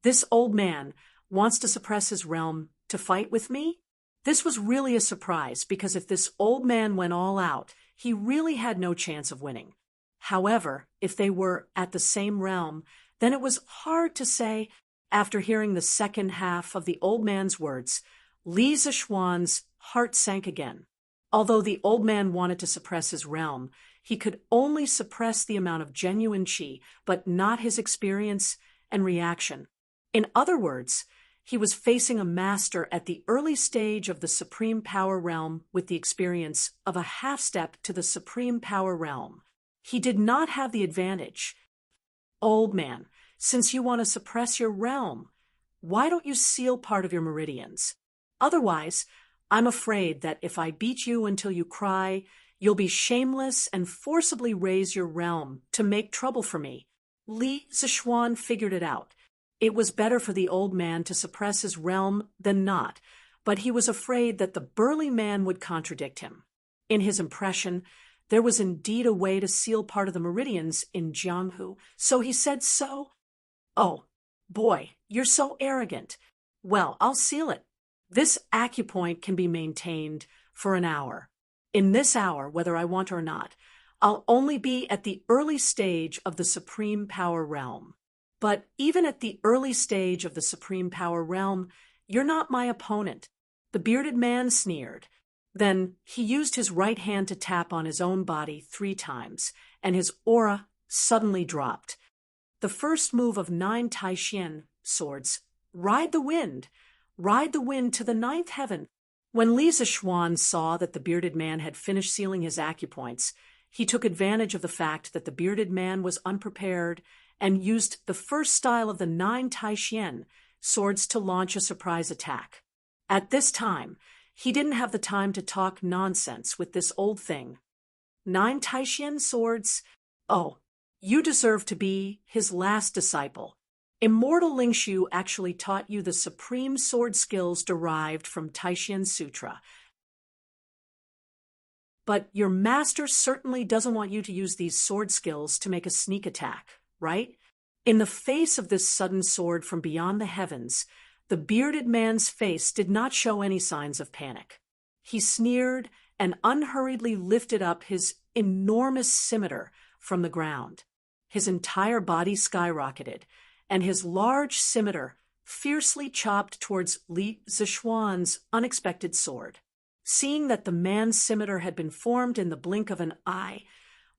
"This old man wants to suppress his realm to fight with me? This was really a surprise because if this old man went all out, he really had no chance of winning. However, if they were at the same realm, then it was hard to say. After hearing the second half of the old man's words, Li Zishuan's heart sank again. Although the old man wanted to suppress his realm, he could only suppress the amount of genuine qi, but not his experience and reaction. In other words, he was facing a master at the early stage of the supreme power realm with the experience of a half-step to the supreme power realm. He did not have the advantage. Old man, since you want to suppress your realm, why don't you seal part of your meridians? Otherwise, I'm afraid that if I beat you until you cry, you'll be shameless and forcibly raise your realm to make trouble for me. Li Zishuan figured it out. It was better for the old man to suppress his realm than not, but he was afraid that the burly man would contradict him. In his impression, there was indeed a way to seal part of the meridians in Jianghu, so he said so. Oh, boy, you're so arrogant. Well, I'll seal it. This acupoint can be maintained for an hour. In this hour, whether I want or not, I'll only be at the early stage of the supreme power realm. But even at the early stage of the supreme power realm, you're not my opponent. The bearded man sneered. Then he used his right hand to tap on his own body 3 times, and his aura suddenly dropped. The first move of 9 Taishan swords, ride the wind to the 9th heaven. When Li Zishuan saw that the bearded man had finished sealing his acupoints, he took advantage of the fact that the bearded man was unprepared and used the first style of the 9 Taishan swords to launch a surprise attack. At this time, he didn't have the time to talk nonsense with this old thing. 9 Taishan swords? Oh, you deserve to be his last disciple. Immortal Lingshu actually taught you the supreme sword skills derived from Taishan Sutra. But your master certainly doesn't want you to use these sword skills to make a sneak attack, right? In the face of this sudden sword from beyond the heavens, the bearded man's face did not show any signs of panic. He sneered and unhurriedly lifted up his enormous scimitar from the ground. His entire body skyrocketed, and his large scimitar fiercely chopped towards Li Zishuan's unexpected sword. Seeing that the man's scimitar had been formed in the blink of an eye,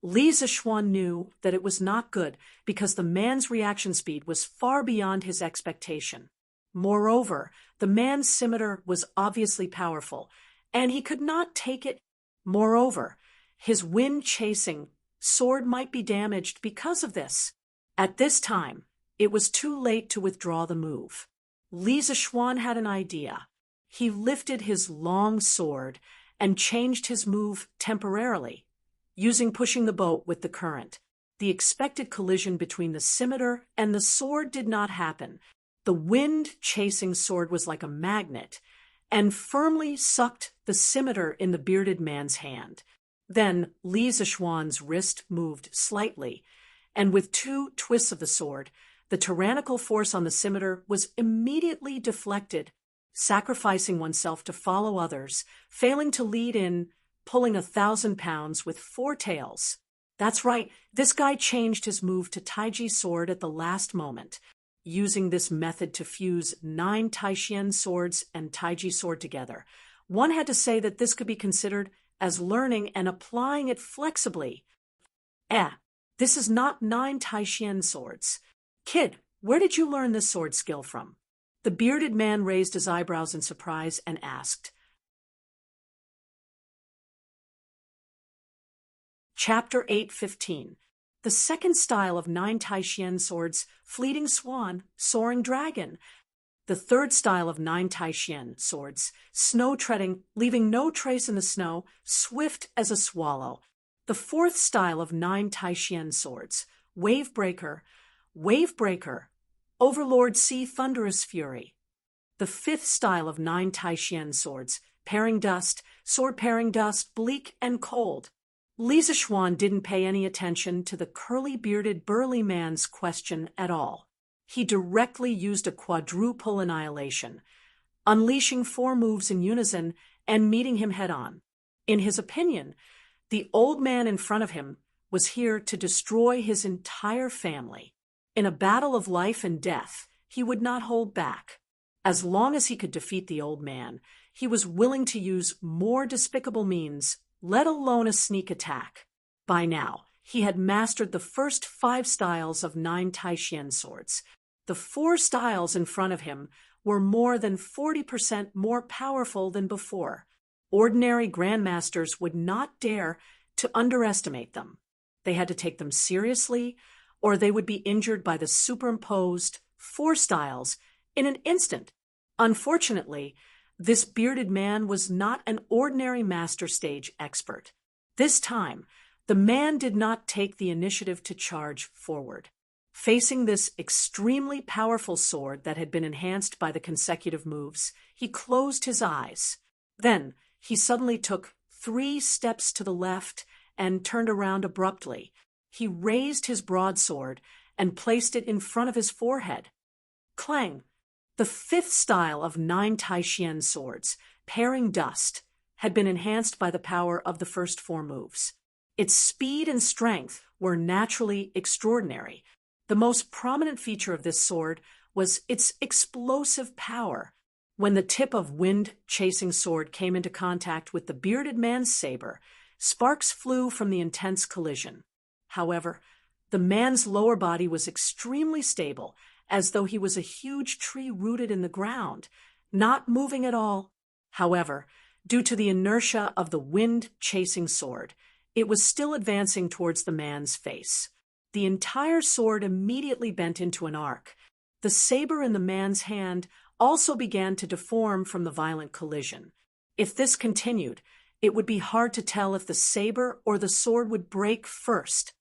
Li Zishuan knew that it was not good because the man's reaction speed was far beyond his expectation. Moreover, the man's scimitar was obviously powerful, and he could not take it. Moreover, his wind-chasing sword might be damaged because of this. At this time, it was too late to withdraw the move. Li Zishuan had an idea. He lifted his long sword and changed his move temporarily, using pushing the boat with the current. The expected collision between the scimitar and the sword did not happen. The wind-chasing sword was like a magnet and firmly sucked the scimitar in the bearded man's hand. Then Li Zishuan's wrist moved slightly, and with 2 twists of the sword, the tyrannical force on the scimitar was immediately deflected, sacrificing oneself to follow others, failing to lead in pulling 1,000 pounds with 4 tails. That's right, this guy changed his move to Taiji sword at the last moment, using this method to fuse 9 Taishan swords and Taiji sword together. One had to say that this could be considered as learning and applying it flexibly. This is not 9 Taishan swords. Kid, where did you learn this sword skill from? The bearded man raised his eyebrows in surprise and asked. Chapter 8:15. The second style of 9 Taishan swords, Fleeting Swan, Soaring Dragon. The third style of 9 Taishan swords, Snow Treading, leaving no trace in the snow, swift as a swallow. The fourth style of 9 Taishan swords, Wave Breaker, Overlord Sea Thunderous Fury. The fifth style of 9 Taishan swords, Pairing Dust, Sword Pairing Dust, Bleak and Cold. Li Zishuan didn't pay any attention to the curly-bearded burly man's question at all. He directly used a quadruple annihilation. unleashing 4 moves in unison and meeting him head-on. In his opinion, the old man in front of him was here to destroy his entire family. In a battle of life and death, he would not hold back. As long as he could defeat the old man, he was willing to use more despicable means, let alone a sneak attack. By now, he had mastered the first 5 styles of 9 Taishan swords. The 4 styles in front of him were more than 40% more powerful than before. Ordinary grandmasters would not dare to underestimate them. They had to take them seriously, or they would be injured by the superimposed 4 styles in an instant. Unfortunately, this bearded man was not an ordinary master stage expert. This time, the man did not take the initiative to charge forward. Facing this extremely powerful sword that had been enhanced by the consecutive moves, he closed his eyes. Then, he suddenly took 3 steps to the left and turned around abruptly. He raised his broadsword and placed it in front of his forehead. Clang! The 5th style of 9 Taishan swords, Pairing Dust, had been enhanced by the power of the first 4 moves. Its speed and strength were naturally extraordinary. The most prominent feature of this sword was its explosive power. When the tip of wind-chasing sword came into contact with the bearded man's saber, sparks flew from the intense collision. However, the man's lower body was extremely stable, as though he was a huge tree rooted in the ground, not moving at all. However, due to the inertia of the wind-chasing sword, it was still advancing towards the man's face. The entire sword immediately bent into an arc. The saber in the man's hand also began to deform from the violent collision. If this continued, it would be hard to tell if the saber or the sword would break first.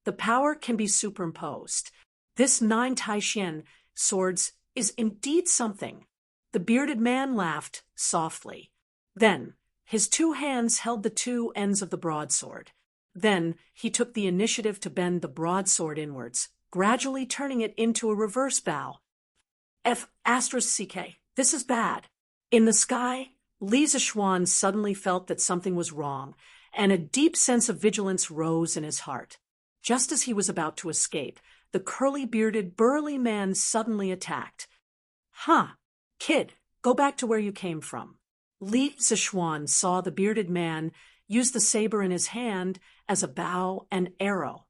The power can be superimposed. This 9 Taishan swords is indeed something. The bearded man laughed softly. Then, his 2 hands held the 2 ends of the broadsword. Then, he took the initiative to bend the broadsword inwards, gradually turning it into a reverse bow. F***, this is bad. In the sky, Li Zishuan suddenly felt that something was wrong, and a deep sense of vigilance rose in his heart. Just as he was about to escape, the curly-bearded, burly man suddenly attacked. Kid, go back to where you came from. Li Zishuan saw the bearded man use the saber in his hand as a bow and arrow.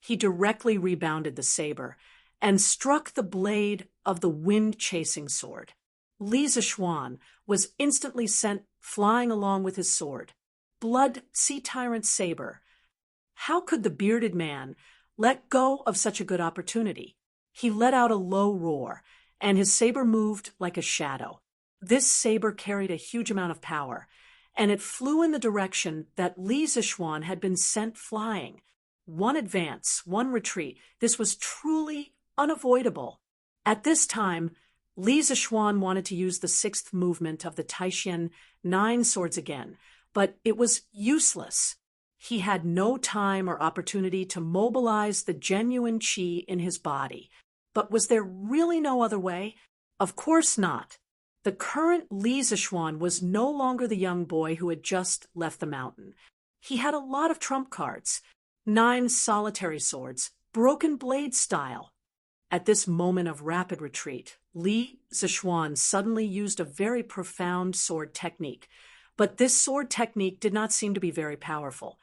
He directly rebounded the saber and struck the blade of the wind-chasing sword. Li Zishuan was instantly sent flying along with his sword. Blood Sea Tyrant saber. How could the bearded man let go of such a good opportunity? He let out a low roar, and his saber moved like a shadow. This saber carried a huge amount of power, and it flew in the direction that Li Zishuan had been sent flying. One advance, one retreat. This was truly unavoidable. At this time, Li Zishuan wanted to use the 6th movement of the Taishan 9 swords again, but it was useless. He had no time or opportunity to mobilize the genuine qi in his body. But was there really no other way? Of course not. The current Li Zishuan was no longer the young boy who had just left the mountain. He had a lot of trump cards. 9 solitary swords, broken blade style. At this moment of rapid retreat, Li Zishuan suddenly used a very profound sword technique. But this sword technique did not seem to be very powerful,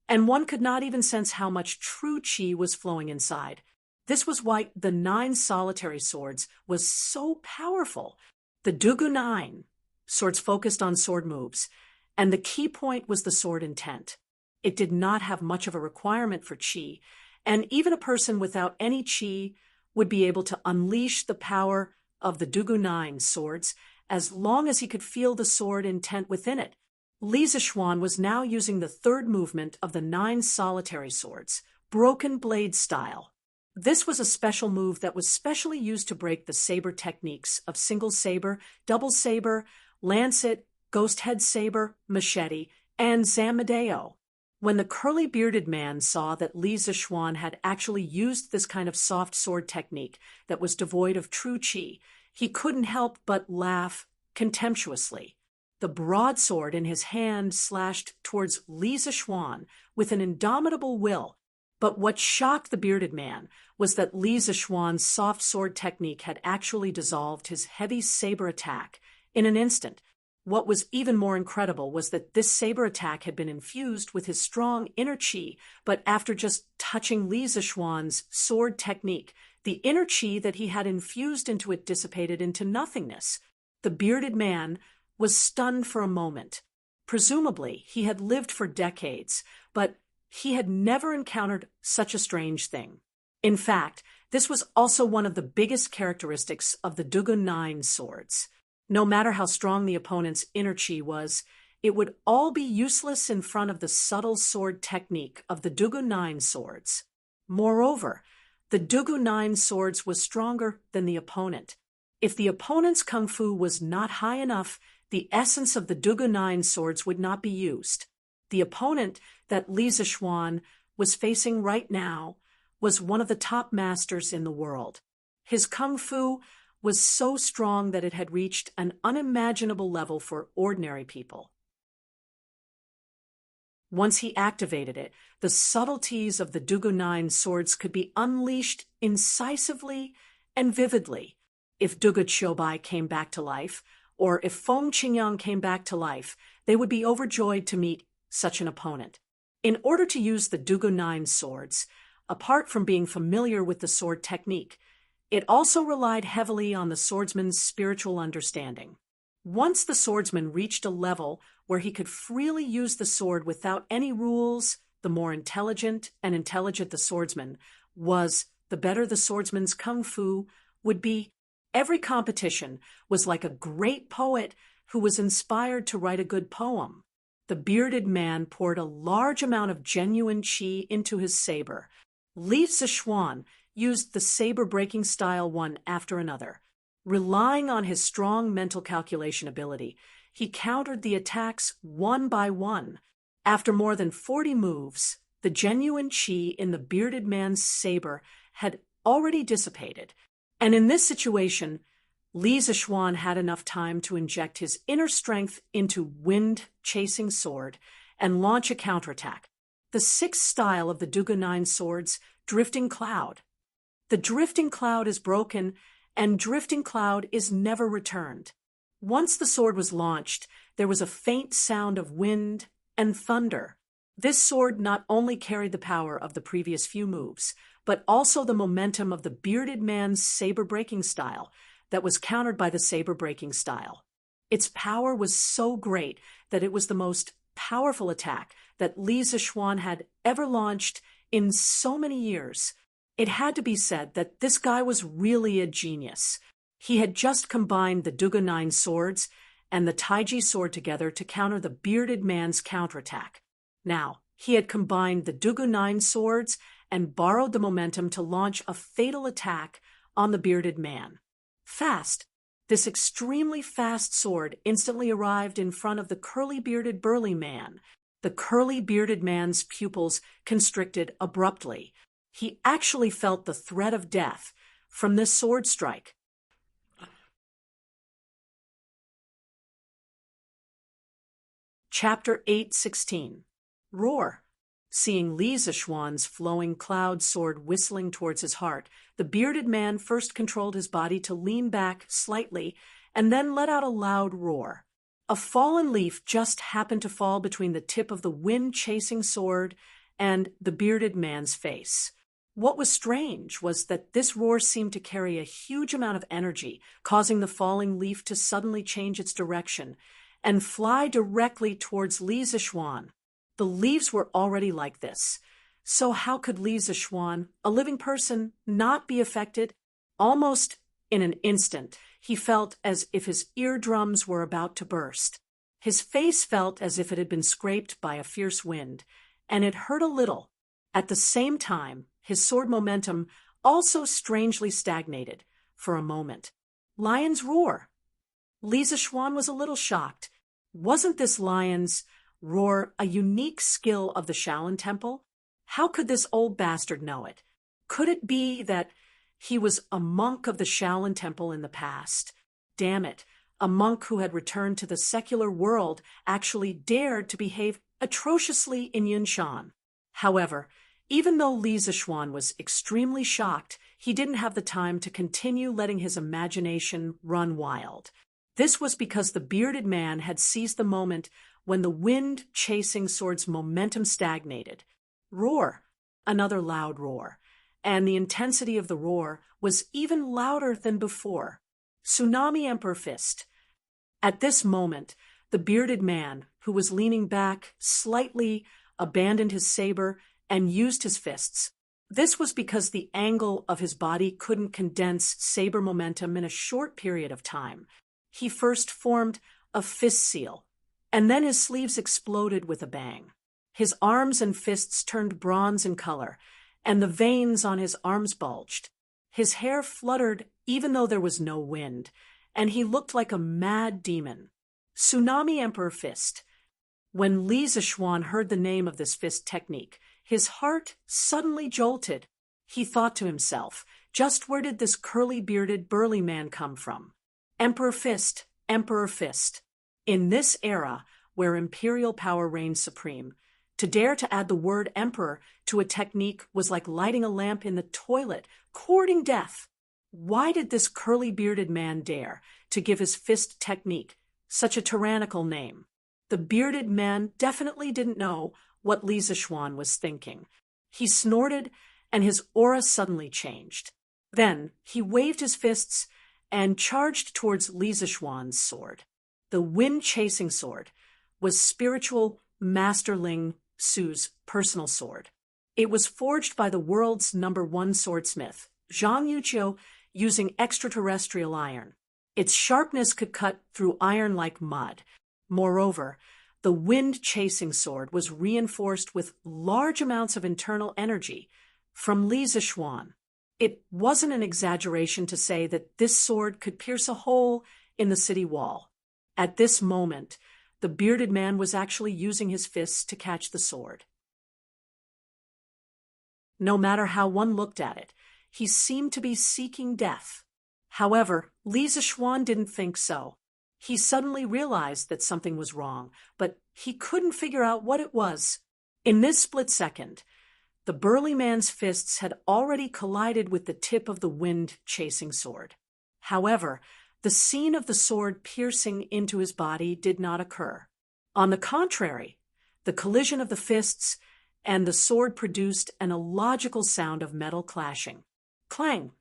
and one could not even sense how much true qi was flowing inside. This was why the 9 solitary swords was so powerful. The Dugu 9 swords focused on sword moves, and the key point was the sword intent. It did not have much of a requirement for qi, and even a person without any qi would be able to unleash the power of the Dugu 9 swords as long as he could feel the sword intent within it. Li Zishuan was now using the 3rd movement of the 9 solitary swords, broken blade style. This was a special move that was specially used to break the saber techniques of single saber, double saber, lancet, ghost head saber, machete, and Zamedeo. When the curly-bearded man saw that Li Zixuan had actually used this kind of soft sword technique that was devoid of true qi, he couldn't help but laugh contemptuously. The broadsword in his hand slashed towards Li Zixuan with an indomitable will, but what shocked the bearded man was that Li Zixuan's soft sword technique had actually dissolved his heavy saber attack in an instant. What was even more incredible was that this saber attack had been infused with his strong inner qi, but after just touching Li Zixuan's sword technique, the inner qi that he had infused into it dissipated into nothingness. The bearded man was stunned for a moment. Presumably, he had lived for decades, but he had never encountered such a strange thing. In fact, this was also one of the biggest characteristics of the Dugu 9 swords. No matter how strong the opponent's inner qi was, it would all be useless in front of the subtle sword technique of the Dugu 9 swords. Moreover, the Dugu 9 swords was stronger than the opponent. If the opponent's kung fu was not high enough, the essence of the Dugu 9 swords would not be used. The opponent that Li Zixuan was facing right now was one of the top masters in the world. His kung fu was so strong that it had reached an unimaginable level for ordinary people. Once he activated it, the subtleties of the Dugu 9 swords could be unleashed incisively and vividly. If Dugu Qiubai came back to life, or if Feng Qingyang came back to life, they would be overjoyed to meet such an opponent. In order to use the Dugu 9 swords, apart from being familiar with the sword technique, it also relied heavily on the swordsman's spiritual understanding. Once the swordsman reached a level where he could freely use the sword without any rules, the more intelligent the swordsman was, the better the swordsman's kung fu would be. Every competition was like a great poet who was inspired to write a good poem. The bearded man poured a large amount of genuine qi into his saber. Li Zixuan used the saber-breaking style one after another. Relying on his strong mental calculation ability, he countered the attacks one by one. After more than 40 moves, the genuine qi in the bearded man's saber had already dissipated, and in this situation, Li Zixuan had enough time to inject his inner strength into wind-chasing sword and launch a counterattack. The sixth style of the Dugu 9 swords, Drifting Cloud. The drifting cloud is broken, and drifting cloud is never returned. Once the sword was launched, there was a faint sound of wind and thunder. This sword not only carried the power of the previous few moves, but also the momentum of the bearded man's saber-breaking style that was countered by the saber-breaking style. Its power was so great that it was the most powerful attack that Li Zixuan had ever launched in so many years. It had to be said that this guy was really a genius. He had just combined the Dugu 9 swords and the Taiji sword together to counter the bearded man's counterattack. Now, he had combined the Dugu 9 swords and borrowed the momentum to launch a fatal attack on the bearded man. Fast. This extremely fast sword instantly arrived in front of the curly-bearded burly man. The curly-bearded man's pupils constricted abruptly. He actually felt the threat of death from this sword strike. Chapter 8:16. Roar. Seeing Li Zixuan's flowing cloud sword whistling towards his heart, the bearded man first controlled his body to lean back slightly and then let out a loud roar. A fallen leaf just happened to fall between the tip of the wind-chasing sword and the bearded man's face. What was strange was that this roar seemed to carry a huge amount of energy, causing the falling leaf to suddenly change its direction and fly directly towards Li Zixuan. The leaves were already like this. So how could Li Zixuan, a living person, not be affected? Almost in an instant, he felt as if his eardrums were about to burst. His face felt as if it had been scraped by a fierce wind, and it hurt a little. At the same time, his sword momentum also strangely stagnated for a moment. Lion's roar. Li Zixuan was a little shocked. Wasn't this lion's Roar a unique skill of the Shaolin Temple? How could this old bastard know it? Could it be that he was a monk of the Shaolin Temple in the past? Damn it, a monk who had returned to the secular world actually dared to behave atrociously in Yunshan. However, even though Li Zixuan was extremely shocked, he didn't have the time to continue letting his imagination run wild. This was because the bearded man had seized the moment when the wind-chasing sword's momentum stagnated. Roar! Another loud roar. And the intensity of the roar was even louder than before. Tsunami Emperor Fist. At this moment, the bearded man, who was leaning back, slightly abandoned his saber and used his fists. This was because the angle of his body couldn't condense saber momentum in a short period of time. He first formed a fist seal, and then his sleeves exploded with a bang. His arms and fists turned bronze in color, and the veins on his arms bulged. His hair fluttered even though there was no wind, and he looked like a mad demon. Tsunami Emperor Fist. When Li Zixuan heard the name of this fist technique, his heart suddenly jolted. He thought to himself, just where did this curly-bearded, burly man come from? Emperor Fist, Emperor Fist. In this era, where imperial power reigned supreme, to dare to add the word emperor to a technique was like lighting a lamp in the toilet, courting death. Why did this curly-bearded man dare to give his fist technique such a tyrannical name? The bearded man definitely didn't know what Li Zixuan was thinking. He snorted, and his aura suddenly changed. Then he waved his fists and charged towards Li Zixuan's sword. The wind-chasing sword was spiritual Master Ling Su's personal sword. It was forged by the world's #1 swordsmith, Zhang Yuqiu, using extraterrestrial iron. Its sharpness could cut through iron like mud. Moreover, the wind-chasing sword was reinforced with large amounts of internal energy from Li Zixuan. It wasn't an exaggeration to say that this sword could pierce a hole in the city wall. At this moment, the bearded man was actually using his fists to catch the sword. No matter how one looked at it, he seemed to be seeking death. However, Li Zixuan didn't think so. He suddenly realized that something was wrong, but he couldn't figure out what it was. In this split second, the burly man's fists had already collided with the tip of the wind-chasing sword. However, the scene of the sword piercing into his body did not occur. On the contrary, the collision of the fists and the sword produced an illogical sound of metal clashing. Clang!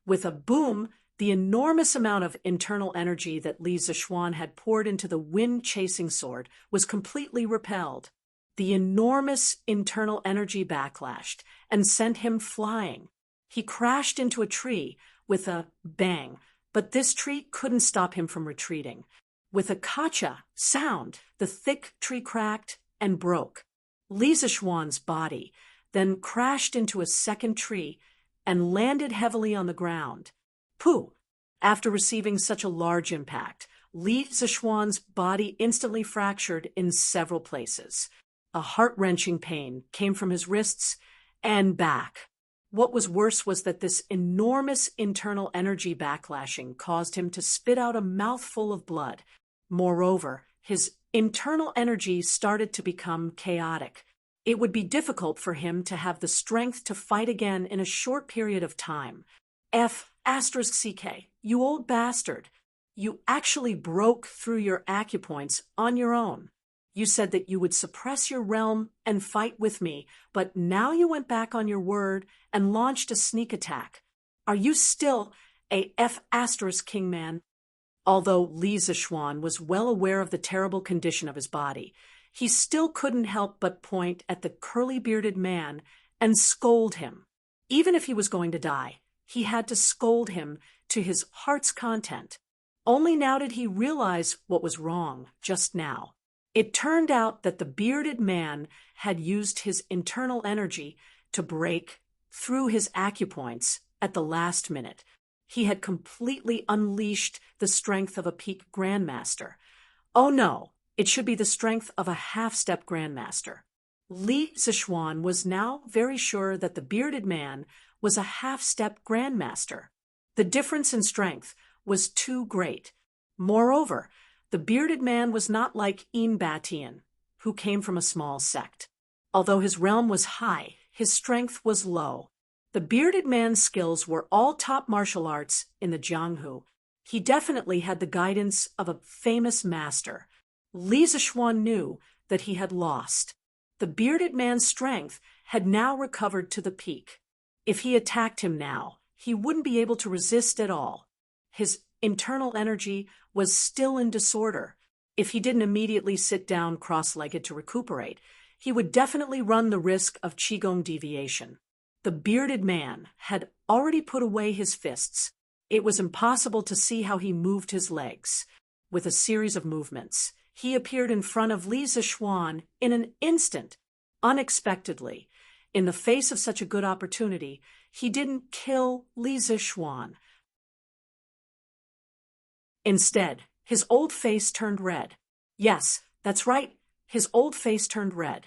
With a boom, the enormous amount of internal energy that Li Zixuan had poured into the wind-chasing sword was completely repelled. The enormous internal energy backlashed and sent him flying. He crashed into a tree with a bang, but this tree couldn't stop him from retreating. With a kacha sound, the thick tree cracked and broke. Li Zixuan's body then crashed into a second tree and landed heavily on the ground. Pooh! After receiving such a large impact, Li Zixuan's body instantly fractured in several places. A heart-wrenching pain came from his wrists and back. What was worse was that this enormous internal energy backlashing caused him to spit out a mouthful of blood. Moreover, his internal energy started to become chaotic. It would be difficult for him to have the strength to fight again in a short period of time. *CK, you old bastard. You actually broke through your acupoints on your own. You said that you would suppress your realm and fight with me, but now you went back on your word and launched a sneak attack. Are you still a Kingman? Although Li Zixuan was well aware of the terrible condition of his body, he still couldn't help but point at the curly-bearded man and scold him. Even if he was going to die, he had to scold him to his heart's content. Only now did he realize what was wrong just now. It turned out that the bearded man had used his internal energy to break through his acupoints at the last minute. He had completely unleashed the strength of a peak grandmaster. Oh no, It should be the strength of a half-step grandmaster. Li Zichuan was now very sure that the bearded man was a half-step grandmaster. The difference in strength was too great. Moreover, the bearded man was not like Im Batian, who came from a small sect. Although his realm was high, his strength was low. The bearded man's skills were all top martial arts in the Jianghu. He definitely had the guidance of a famous master. Li Zichuan knew that he had lost. The bearded man's strength had now recovered to the peak. If he attacked him now, he wouldn't be able to resist at all. His internal energy was still in disorder. If he didn't immediately sit down cross-legged to recuperate, he would definitely run the risk of qigong deviation. The bearded man had already put away his fists. It was impossible to see how he moved his legs. With a series of movements, he appeared in front of Li Zichuan in an instant, unexpectedly. In the face of such a good opportunity, he didn't kill Li Zichuan. Instead, his old face turned red. Yes, that's right, his old face turned red.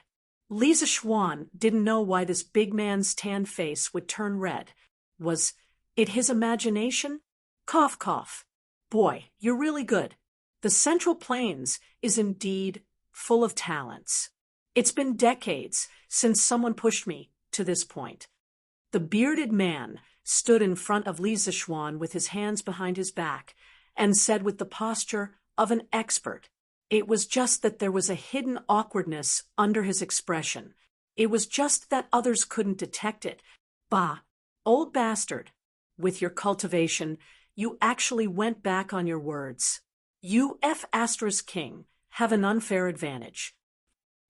Li Zichuan didn't know why this big man's tanned face would turn red. Was it his imagination? Cough, cough. Boy, you're really good. The Central Plains is indeed full of talents. It's been decades since someone pushed me to this point. The bearded man stood in front of Li Zichuan with his hands behind his back and said with the posture of an expert. It was just that there was a hidden awkwardness under his expression. It was just that others couldn't detect it. Bah, old bastard. With your cultivation, you actually went back on your words. You F***king have an unfair advantage.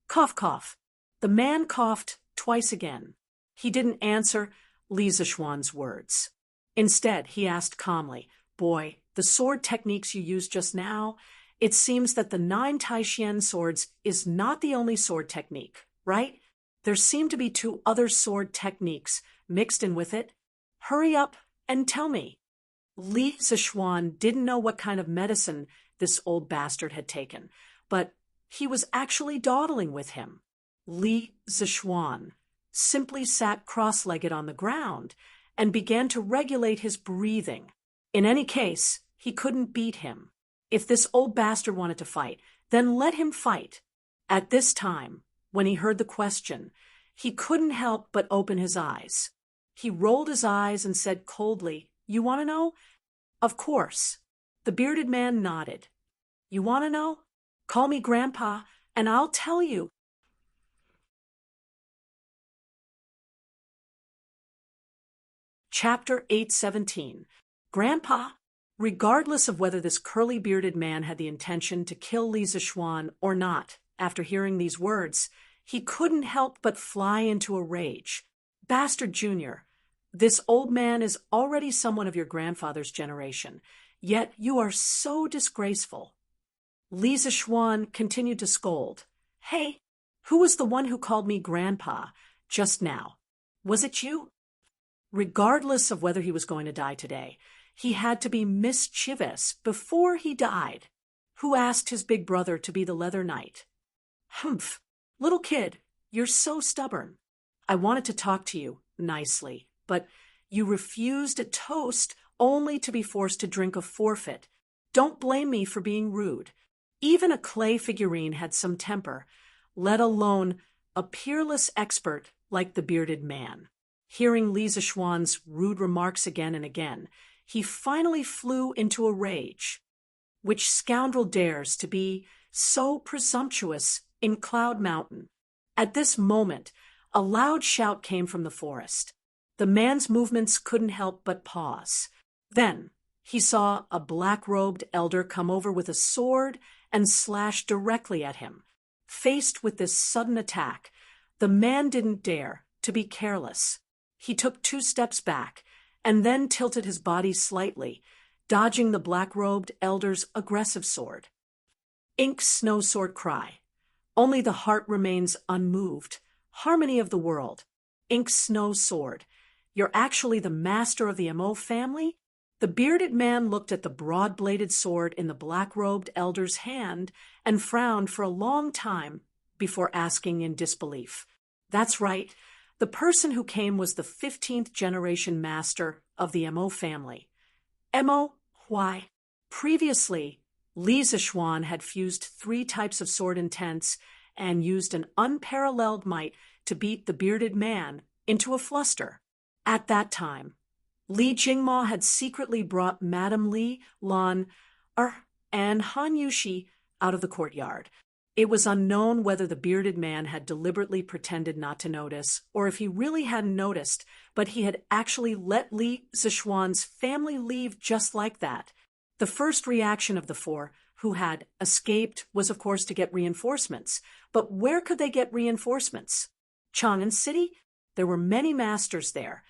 Cough, cough. The man coughed twice again. He didn't answer Li Zichuan's words. Instead, he asked calmly, Boy, the sword techniques you used just now, it seems that the 9 Taishan swords is not the only sword technique, right? There seem to be 2 other sword techniques mixed in with it. Hurry up and tell me. Li Zichuan didn't know what kind of medicine this old bastard had taken, but he was actually dawdling with him. Li Zichuan simply sat cross-legged on the ground and began to regulate his breathing. In any case, he couldn't beat him. If this old bastard wanted to fight, then let him fight. At this time, when he heard the question, he couldn't help but open his eyes. He rolled his eyes and said coldly, You want to know? Of course. The bearded man nodded. You want to know? Call me Grandpa, and I'll tell you. Chapter 817. Grandpa. Regardless of whether this curly-bearded man had the intention to kill Li Zichuan or not, after hearing these words, he couldn't help but fly into a rage. Bastard Junior, this old man is already someone of your grandfather's generation, yet you are so disgraceful. Li Zichuan continued to scold. Hey, who was the one who called me Grandpa just now? Was it you? Regardless of whether he was going to die today, he had to be mischievous before he died. Who asked his big brother to be the Leather Knight? Humph, little kid, you're so stubborn. I wanted to talk to you nicely, but you refused a toast only to be forced to drink a forfeit. Don't blame me for being rude. Even a clay figurine had some temper, let alone a peerless expert like the bearded man. Hearing Li Zichuan's rude remarks again and again, he finally flew into a rage. Which scoundrel dares to be so presumptuous in Cloud Mountain? At this moment, a loud shout came from the forest. The man's movements couldn't help but pause. Then he saw a black-robed elder come over with a sword and slash directly at him. Faced with this sudden attack, the man didn't dare to be careless. He took 2 steps back and then tilted his body slightly, dodging the black-robed elder's aggressive sword. Ink snow sword cry. Only the heart remains unmoved. Harmony of the world. Ink snow sword. You're actually the master of the Mo family? The bearded man looked at the broad-bladed sword in the black-robed elder's hand and frowned for a long time before asking in disbelief. That's right. The person who came was the 15th generation master of the Mo family. Mo, why? Previously, Li Zishuan had fused 3 types of sword intents and used an unparalleled might to beat the bearded man into a fluster. At that time, Li Jingma had secretly brought Madame Li, Lan, and Han Yushi out of the courtyard. It was unknown whether the bearded man had deliberately pretended not to notice, or if he really hadn't noticed, but he had actually let Li Zishuan's family leave just like that. The first reaction of the 4 who had escaped was, of course, to get reinforcements. But where could they get reinforcements? Chang'an City? There were many masters there,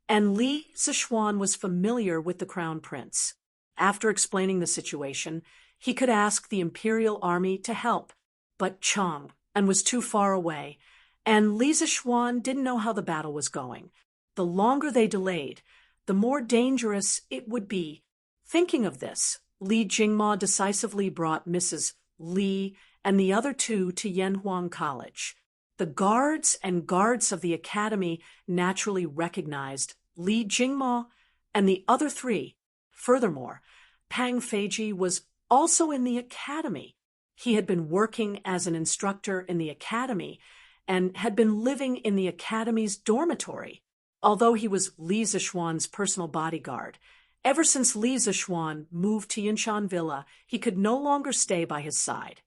and Li Zishuan was familiar with the crown prince. After explaining the situation, he could ask the imperial army to help, but Chang'an was too far away, and Li Zishuan didn't know how the battle was going. The longer they delayed, the more dangerous it would be. Thinking of this, Li Jingma decisively brought Mrs. Li and the other 2 to Yanhuang College. The guards and guards of the academy naturally recognized Li Jingma and the other 3. Furthermore, Pang Feiji was also in the academy. He had been working as an instructor in the academy and had been living in the academy's dormitory. Although he was Li Zishuan's personal bodyguard, ever since Li Zishuan moved to Yinshan Villa, he could no longer stay by his side.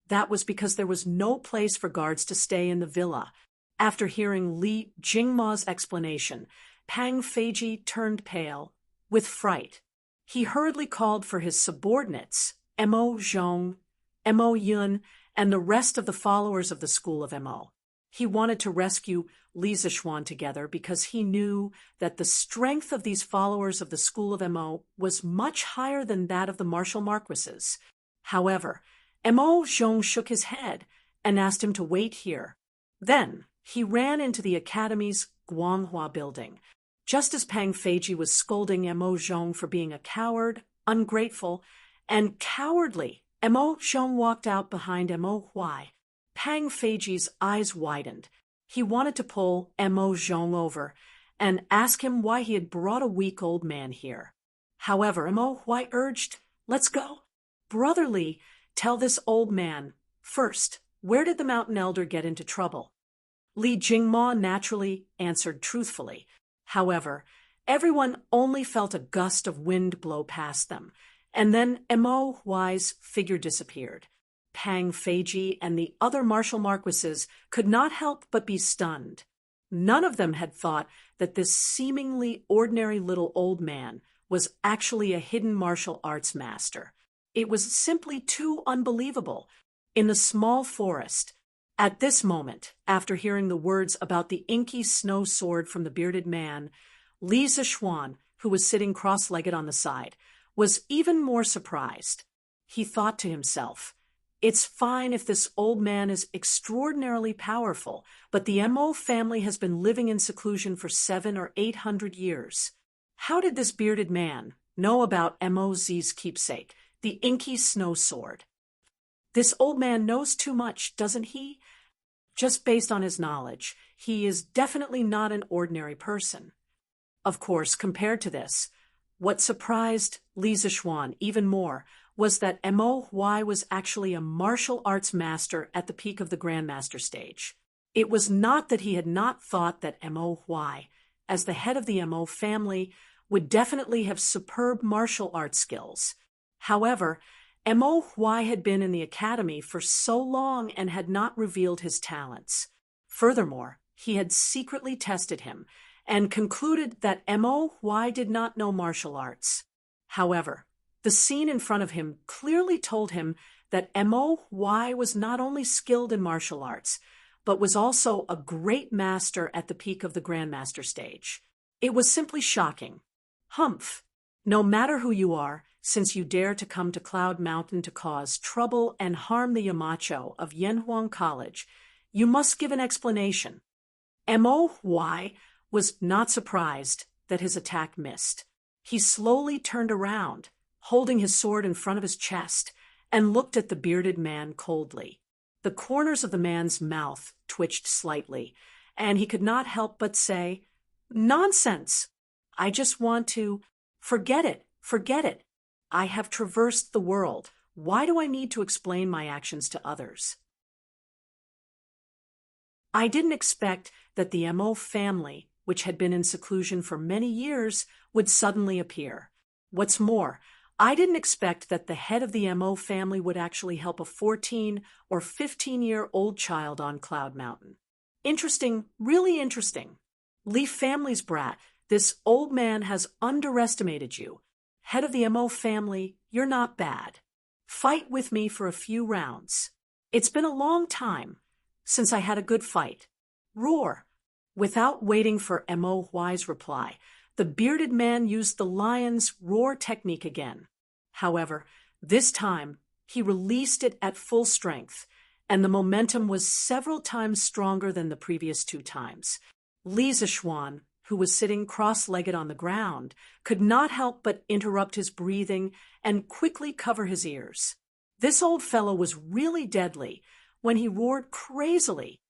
That was because there was no place for guards to stay in the villa. After hearing Li Jingma's explanation, Pang Feiji turned pale with fright. He hurriedly called for his subordinates, Mo Zhong, Mo Yun, and the rest of the followers of the school of Mo. He wanted to rescue Li Zishuan together because he knew that the strength of these followers of the school of Mo was much higher than that of the martial marquises. However, Mo Zhong shook his head and asked him to wait here. Then he ran into the academy's Guanghua building. Just as Pang Feiji was scolding Mo Zhong for being a coward, ungrateful, and cowardly, Mo Zhong walked out behind Mo Huai. Pang Feiji's eyes widened. He wanted to pull Mo Zhong over and ask him why he had brought a weak old man here. However, Mo Huai urged, "Let's go. Brotherly, tell this old man, first, where did the mountain elder get into trouble?" Li Jingma naturally answered truthfully. However, everyone only felt a gust of wind blow past them, and then Mo Huai's figure disappeared. Pang Feiji and the other martial marquises could not help but be stunned. None of them had thought that this seemingly ordinary little old man was actually a hidden martial arts master. It was simply too unbelievable. In the small forest, at this moment, after hearing the words about the inky snow sword from the bearded man, Li Zishuan, who was sitting cross-legged on the side, was even more surprised. He thought to himself, "It's fine if this old man is extraordinarily powerful, but the Mo family has been living in seclusion for 700 or 800 years. How did this bearded man know about Mo's keepsake, the inky snow sword? This old man knows too much, doesn't he? Just based on his knowledge, he is definitely not an ordinary person." Of course, compared to this, what surprised Li Zishuan even more was that Mo Huai was actually a martial arts master at the peak of the Grandmaster stage. It was not that he had not thought that Mo Huai, as the head of the Mo family, would definitely have superb martial arts skills. However, Mo Huai had been in the academy for so long and had not revealed his talents. Furthermore, he had secretly tested him and concluded that Mo Huai did not know martial arts. However, the scene in front of him clearly told him that Mo Huai was not only skilled in martial arts, but was also a great master at the peak of the Grandmaster stage. It was simply shocking. Humph! No matter who you are, since you dare to come to Cloud Mountain to cause trouble and harm the Yamacho of Yanhuang College, you must give an explanation. Mo Huai was not surprised that his attack missed. He slowly turned around, holding his sword in front of his chest, and looked at the bearded man coldly. The corners of the man's mouth twitched slightly, and he could not help but say, "Nonsense! I just want to— Forget it, forget it. I have traversed the world. Why do I need to explain my actions to others?" I didn't expect that the MO family, which had been in seclusion for many years, would suddenly appear. What's more, I didn't expect that the head of the MO family would actually help a 14 or 15-year-old child on Cloud Mountain. Interesting, really interesting. Leaf family's brat, this old man has underestimated you. Head of the MO family, you're not bad. Fight with me for a few rounds. It's been a long time since I had a good fight. Roar. Without waiting for MO Huai's reply, the bearded man used the lion's roar technique again. However, this time, he released it at full strength, and the momentum was several times stronger than the previous 2 times. Li Zishuan, who was sitting cross-legged on the ground, could not help but interrupt his breathing and quickly cover his ears. This old fellow was really deadly when he roared crazily.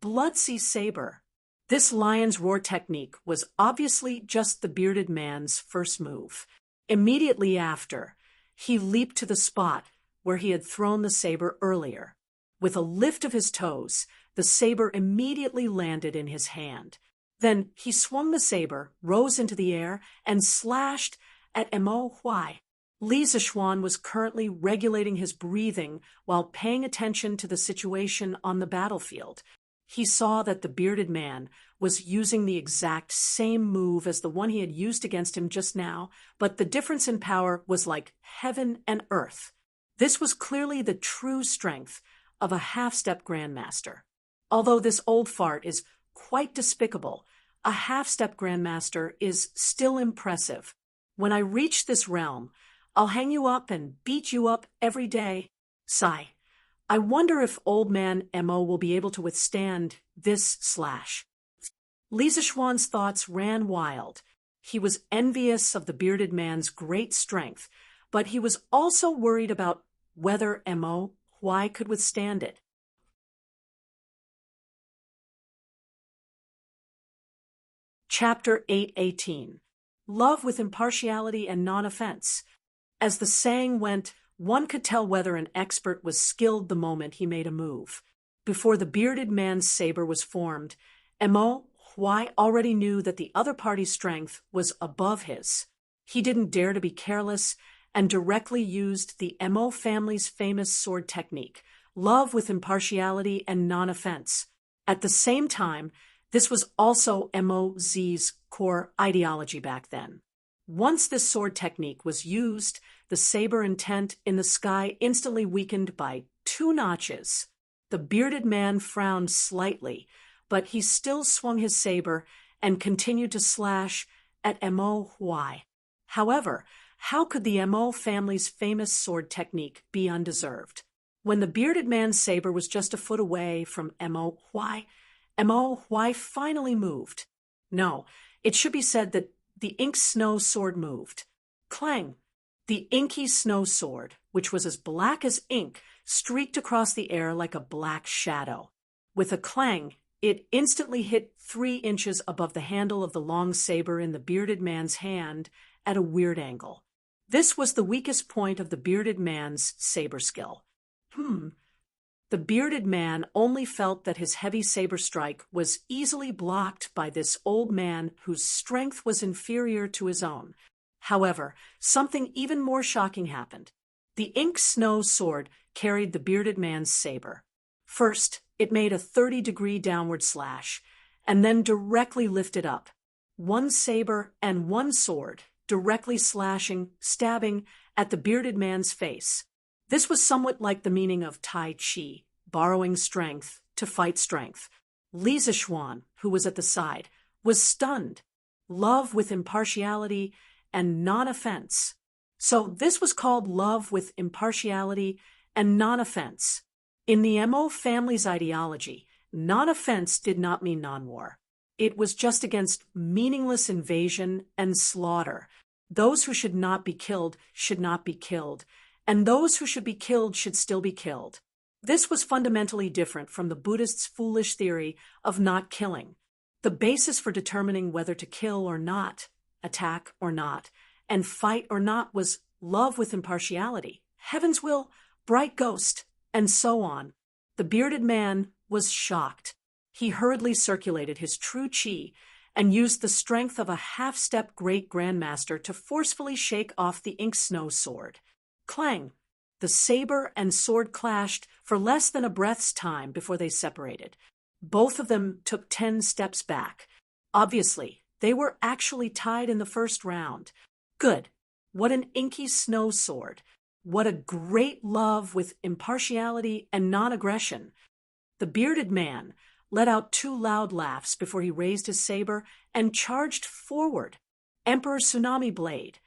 Bloodsea Saber. This lion's roar technique was obviously just the bearded man's first move. Immediately after, he leaped to the spot where he had thrown the saber earlier. With a lift of his toes, the saber immediately landed in his hand. Then he swung the saber, rose into the air, and slashed at MO Huai. Li Zishuan was currently regulating his breathing while paying attention to the situation on the battlefield. He saw that the bearded man was using the exact same move as the one he had used against him just now, but the difference in power was like heaven and earth. This was clearly the true strength of a half-step grandmaster. Although this old fart is quite despicable, a half-step grandmaster is still impressive. When I reach this realm, I'll hang you up and beat you up every day. Sigh. I wonder if old man Mo will be able to withstand this slash. Li Zishuan's thoughts ran wild. He was envious of the bearded man's great strength, but he was also worried about whether Mo Huai could withstand it. Chapter 8:18. Love with impartiality and non-offense. As the saying went, one could tell whether an expert was skilled the moment he made a move. Before the bearded man's saber was formed, Mo Huai already knew that the other party's strength was above his. He didn't dare to be careless and directly used the Mo family's famous sword technique, love with impartiality and non-offense. At the same time, this was also MOZ's core ideology back then. Once this sword technique was used, the saber intent in the sky instantly weakened by 2 notches. The bearded man frowned slightly, but he still swung his saber and continued to slash at Mo Huai. However, how could the Mo family's famous sword technique be undeserved? When the bearded man's saber was just a foot away from Mo Huai finally moved. No, it should be said that the ink snow sword moved. Clang! The inky snow sword, which was as black as ink, streaked across the air like a black shadow. With a clang, it instantly hit 3 inches above the handle of the long saber in the bearded man's hand at a weird angle. This was the weakest point of the bearded man's saber skill. The bearded man only felt that his heavy saber strike was easily blocked by this old man whose strength was inferior to his own. However, something even more shocking happened. The ink snow sword carried the bearded man's saber. First, it made a 30-degree downward slash, and then directly lifted up. 1 saber and 1 sword, directly slashing, stabbing at the bearded man's face. This was somewhat like the meaning of Tai Chi, borrowing strength to fight strength. Li Zishuan, who was at the side, was stunned. Love with impartiality and non-offense. So this was called love with impartiality and non-offense. In the Mo family's ideology, non-offense did not mean non-war. It was just against meaningless invasion and slaughter. Those who should not be killed should not be killed, and those who should be killed should still be killed. This was fundamentally different from the Buddhists' foolish theory of not killing. The basis for determining whether to kill or not, attack or not, and fight or not was love with impartiality, heaven's will, bright ghost, and so on. The bearded man was shocked. He hurriedly circulated his true chi and used the strength of a half-step great grandmaster to forcefully shake off the ink snow sword. Clang! The saber and sword clashed for less than a breath's time before they separated. Both of them took 10 steps back. Obviously, they were actually tied in the first round. Good. What an inky snow sword. What a great love with impartiality and non-aggression. The bearded man let out 2 loud laughs before he raised his saber and charged forward. Emperor Tsunami Blade.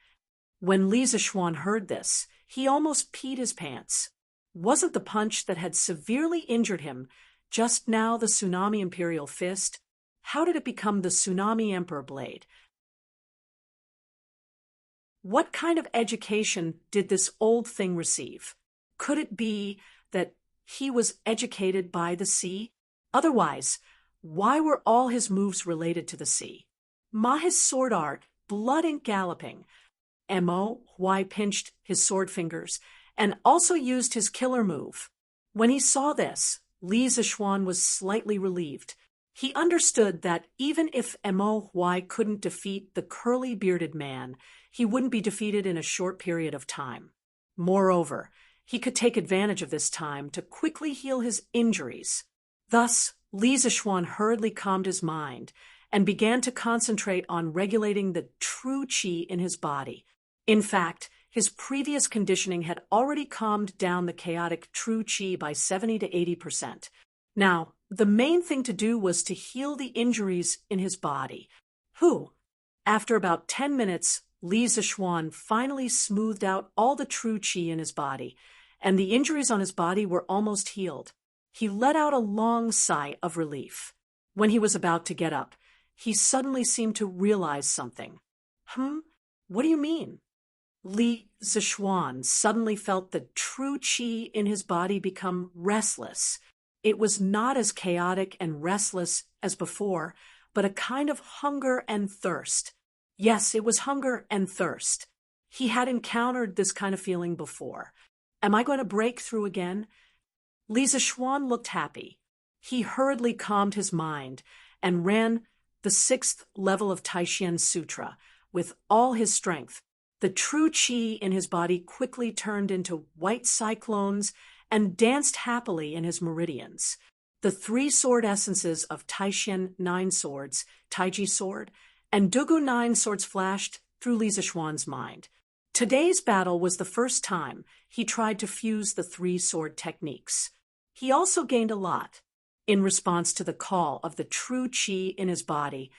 When Li Zixuan heard this, he almost peed his pants. Wasn't the punch that had severely injured him just now the Tsunami Imperial Fist? How did it become the Tsunami Emperor Blade? What kind of education did this old thing receive? Could it be that he was educated by the sea? Otherwise, why were all his moves related to the sea? Ma's sword art, blood ink galloping. Mo Huai pinched his sword fingers and also used his killer move. When he saw this, Li Zixuan was slightly relieved. He understood that even if Mo Huai couldn't defeat the curly bearded man, he wouldn't be defeated in a short period of time. Moreover, he could take advantage of this time to quickly heal his injuries. Thus, Li Zixuan hurriedly calmed his mind and began to concentrate on regulating the true qi in his body. In fact, his previous conditioning had already calmed down the chaotic true qi by 70 to 80%. Now, the main thing to do was to heal the injuries in his body. After about 10 minutes, Li Zixuan finally smoothed out all the true qi in his body, and the injuries on his body were almost healed. He let out a long sigh of relief. When he was about to get up, he suddenly seemed to realize something. What do you mean? Li Zixuan suddenly felt the true qi in his body become restless. It was not as chaotic and restless as before, but a kind of hunger and thirst. Yes, it was hunger and thirst. He had encountered this kind of feeling before. Am I going to break through again? Li Zixuan looked happy. He hurriedly calmed his mind and ran the 6th level of Taishan Sutra with all his strength. The true qi in his body quickly turned into white cyclones and danced happily in his meridians. The 3 sword essences of Taishan 9 swords, Taiji sword, and Dugu 9 swords flashed through Li Zixuan's mind. Today's battle was the first time he tried to fuse the 3 sword techniques. He also gained a lot. In response to the call of the true qi in his body,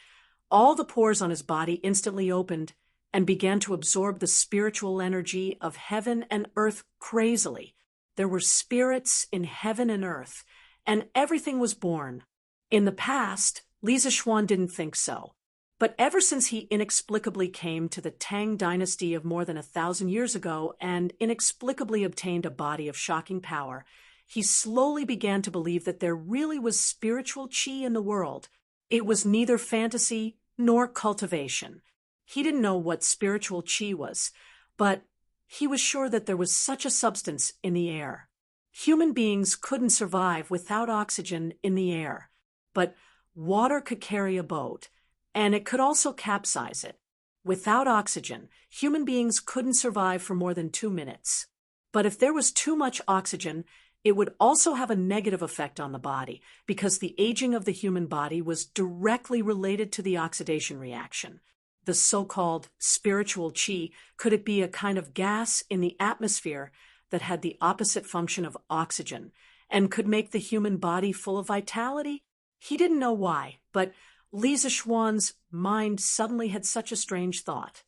all the pores on his body instantly opened and began to absorb the spiritual energy of heaven and earth crazily. There were spirits in heaven and earth, and everything was born. In the past, Li Zixuan didn't think so. But ever since he inexplicably came to the Tang Dynasty of more than 1,000 years ago and inexplicably obtained a body of shocking power, he slowly began to believe that there really was spiritual qi in the world. It was neither fantasy nor cultivation. He didn't know what spiritual qi was, but he was sure that there was such a substance in the air. Human beings couldn't survive without oxygen in the air, but water could carry a boat, and it could also capsize it. Without oxygen, human beings couldn't survive for more than 2 minutes. But if there was too much oxygen, it would also have a negative effect on the body, because the aging of the human body was directly related to the oxidation reaction. The so-called spiritual qi, could it be a kind of gas in the atmosphere that had the opposite function of oxygen, and could make the human body full of vitality? He didn't know why, but Li Zixuan's mind suddenly had such a strange thought.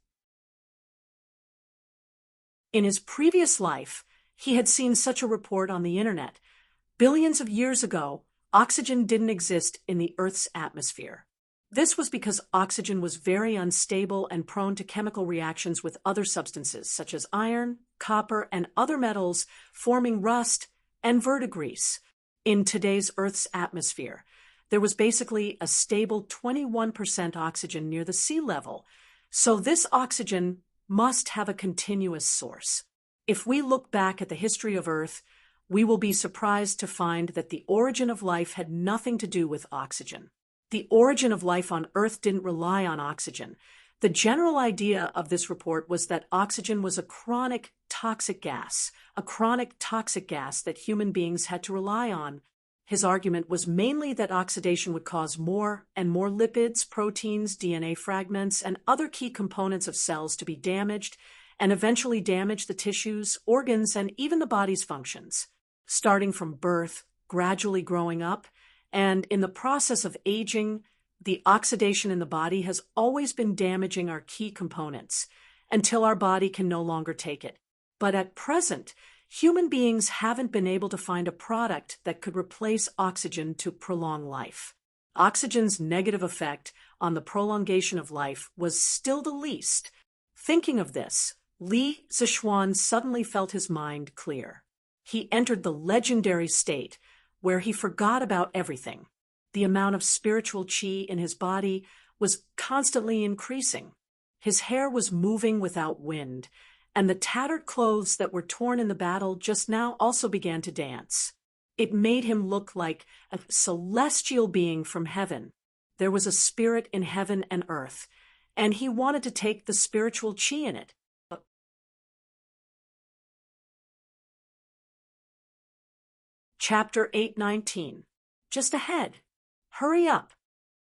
In his previous life, he had seen such a report on the internet. Billions of years ago, oxygen didn't exist in the Earth's atmosphere. This was because oxygen was very unstable and prone to chemical reactions with other substances such as iron, copper, and other metals, forming rust and verdigris. In today's Earth's atmosphere, there was basically a stable 21% oxygen near the sea level, so this oxygen must have a continuous source. If we look back at the history of Earth, we will be surprised to find that the origin of life had nothing to do with oxygen. The origin of life on Earth didn't rely on oxygen. The general idea of this report was that oxygen was a chronic toxic gas that human beings had to rely on. His argument was mainly that oxidation would cause more and more lipids, proteins, DNA fragments, and other key components of cells to be damaged, and eventually damage the tissues, organs, and even the body's functions. Starting from birth, gradually growing up, and in the process of aging, the oxidation in the body has always been damaging our key components until our body can no longer take it. But at present, human beings haven't been able to find a product that could replace oxygen to prolong life. Oxygen's negative effect on the prolongation of life was still the least. Thinking of this, Li Zichuan suddenly felt his mind clear. He entered the legendary state where he forgot about everything. The amount of spiritual qi in his body was constantly increasing. His hair was moving without wind, and the tattered clothes that were torn in the battle just now also began to dance. It made him look like a celestial being from heaven. There was a spirit in heaven and earth, and he wanted to take the spiritual qi in it. Chapter 819. Just ahead. Hurry up.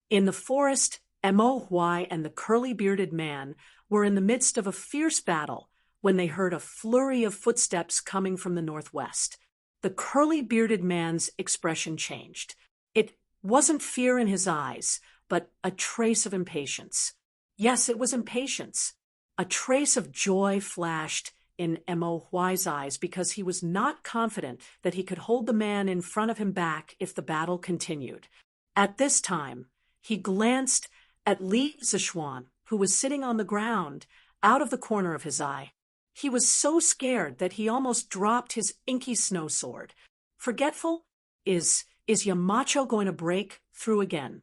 In the forest, Mo Huai and the curly-bearded man were in the midst of a fierce battle when they heard a flurry of footsteps coming from the northwest. The curly-bearded man's expression changed. It wasn't fear in his eyes, but a trace of impatience. Yes, it was impatience. A trace of joy flashed in Mo Huai's eyes because he was not confident that he could hold the man in front of him back if the battle continued. At this time, he glanced at Li Zichuan, who was sitting on the ground, out of the corner of his eye. He was so scared that he almost dropped his inky snow sword. Forgetful? Is Yamacho going to break through again?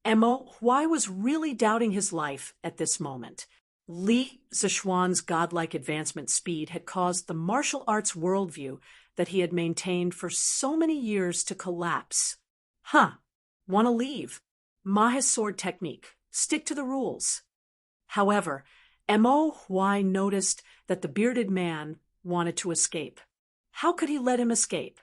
Mo Huai was really doubting his life at this moment. Li Zichuan's godlike advancement speed had caused the martial arts worldview that he had maintained for so many years to collapse. Want to leave? Mahe's sword technique. Stick to the rules. However, Mo Huai noticed that the bearded man wanted to escape. How could he let him escape?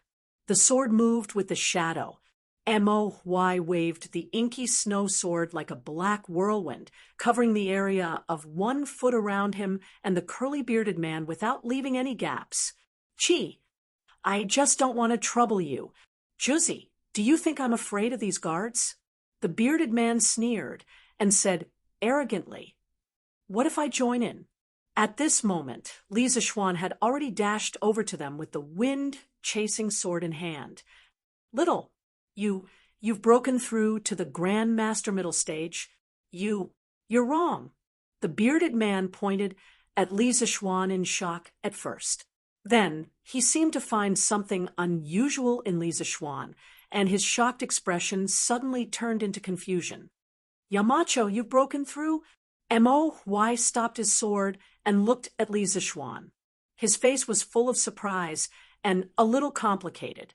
The sword moved with the shadow. Mo Huai waved the inky snow sword like a black whirlwind, covering the area of 1 foot around him and the curly-bearded man without leaving any gaps. Chi, I just don't want to trouble you. Juzi, do you think I'm afraid of these guards? The bearded man sneered and said arrogantly, "What if I join in?" At this moment, Li Zichuan had already dashed over to them with the wind-chasing sword in hand. "Little, you've broken through to the Grand Master middle stage. You're wrong." The bearded man pointed at Li Zichuan in shock at first. Then he seemed to find something unusual in Li Zichuan, and his shocked expression suddenly turned into confusion. "Yamacho, you've broken through?" Mo Huai stopped his sword and looked at Li Zichuan. His face was full of surprise and a little complicated.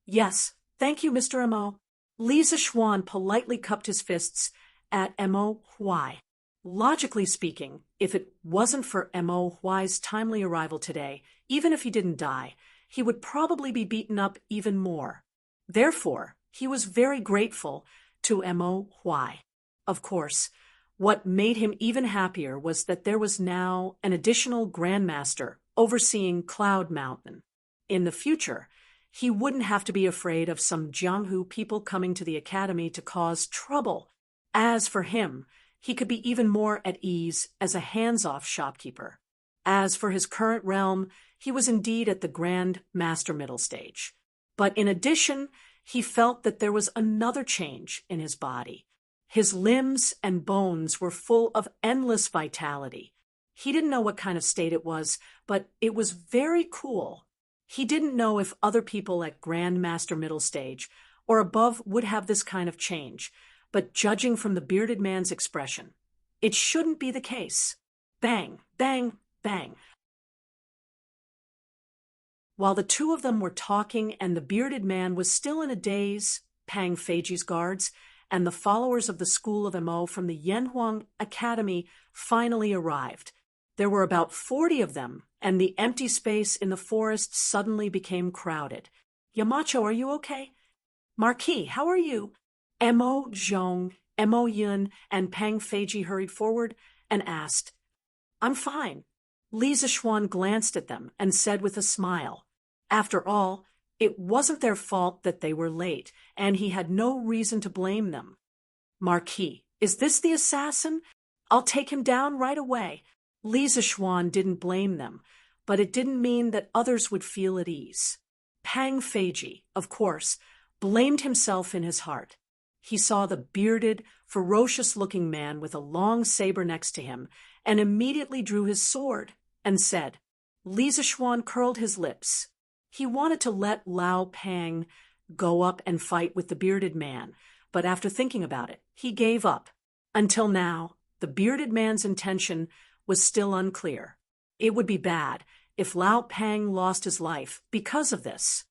"Yes, thank you, Mr. Mo." Li Zichuan politely cupped his fists at Mo Huai. Logically speaking, if it wasn't for Mo Huai's timely arrival today, even if he didn't die, he would probably be beaten up even more. Therefore, he was very grateful to Mo Huai. Of course, what made him even happier was that there was now an additional Grandmaster overseeing Cloud Mountain. In the future, he wouldn't have to be afraid of some Jianghu people coming to the academy to cause trouble. As for him, he could be even more at ease as a hands-off shopkeeper. As for his current realm, he was indeed at the Grand Master middle stage. But in addition, he felt that there was another change in his body. His limbs and bones were full of endless vitality. He didn't know what kind of state it was, but it was very cool. He didn't know if other people at Grandmaster Middle Stage or above would have this kind of change, but judging from the bearded man's expression, it shouldn't be the case. Bang, bang, bang. While the two of them were talking and the bearded man was still in a daze, Pang Feiji's guards and the followers of the School of Mo from the Yanhuang Academy finally arrived. There were about 40 of them, and the empty space in the forest suddenly became crowded. Yamacho, are you okay? Marquis, how are you? Mo Zhong, Mo Yun, and Pang Feiji hurried forward and asked. I'm fine. Li Zixuan glanced at them and said with a smile. After all, it wasn't their fault that they were late, and he had no reason to blame them. Marquis, is this the assassin? I'll take him down right away. Li Zixuan didn't blame them, but it didn't mean that others would feel at ease. Pang Feiji, of course, blamed himself in his heart. He saw the bearded, ferocious-looking man with a long saber next to him and immediately drew his sword and said. Li Zixuan curled his lips. He wanted to let Lao Pang go up and fight with the bearded man, but after thinking about it, he gave up. Until now, the bearded man's intention was still unclear. It would be bad if Lao Pang lost his life because of this.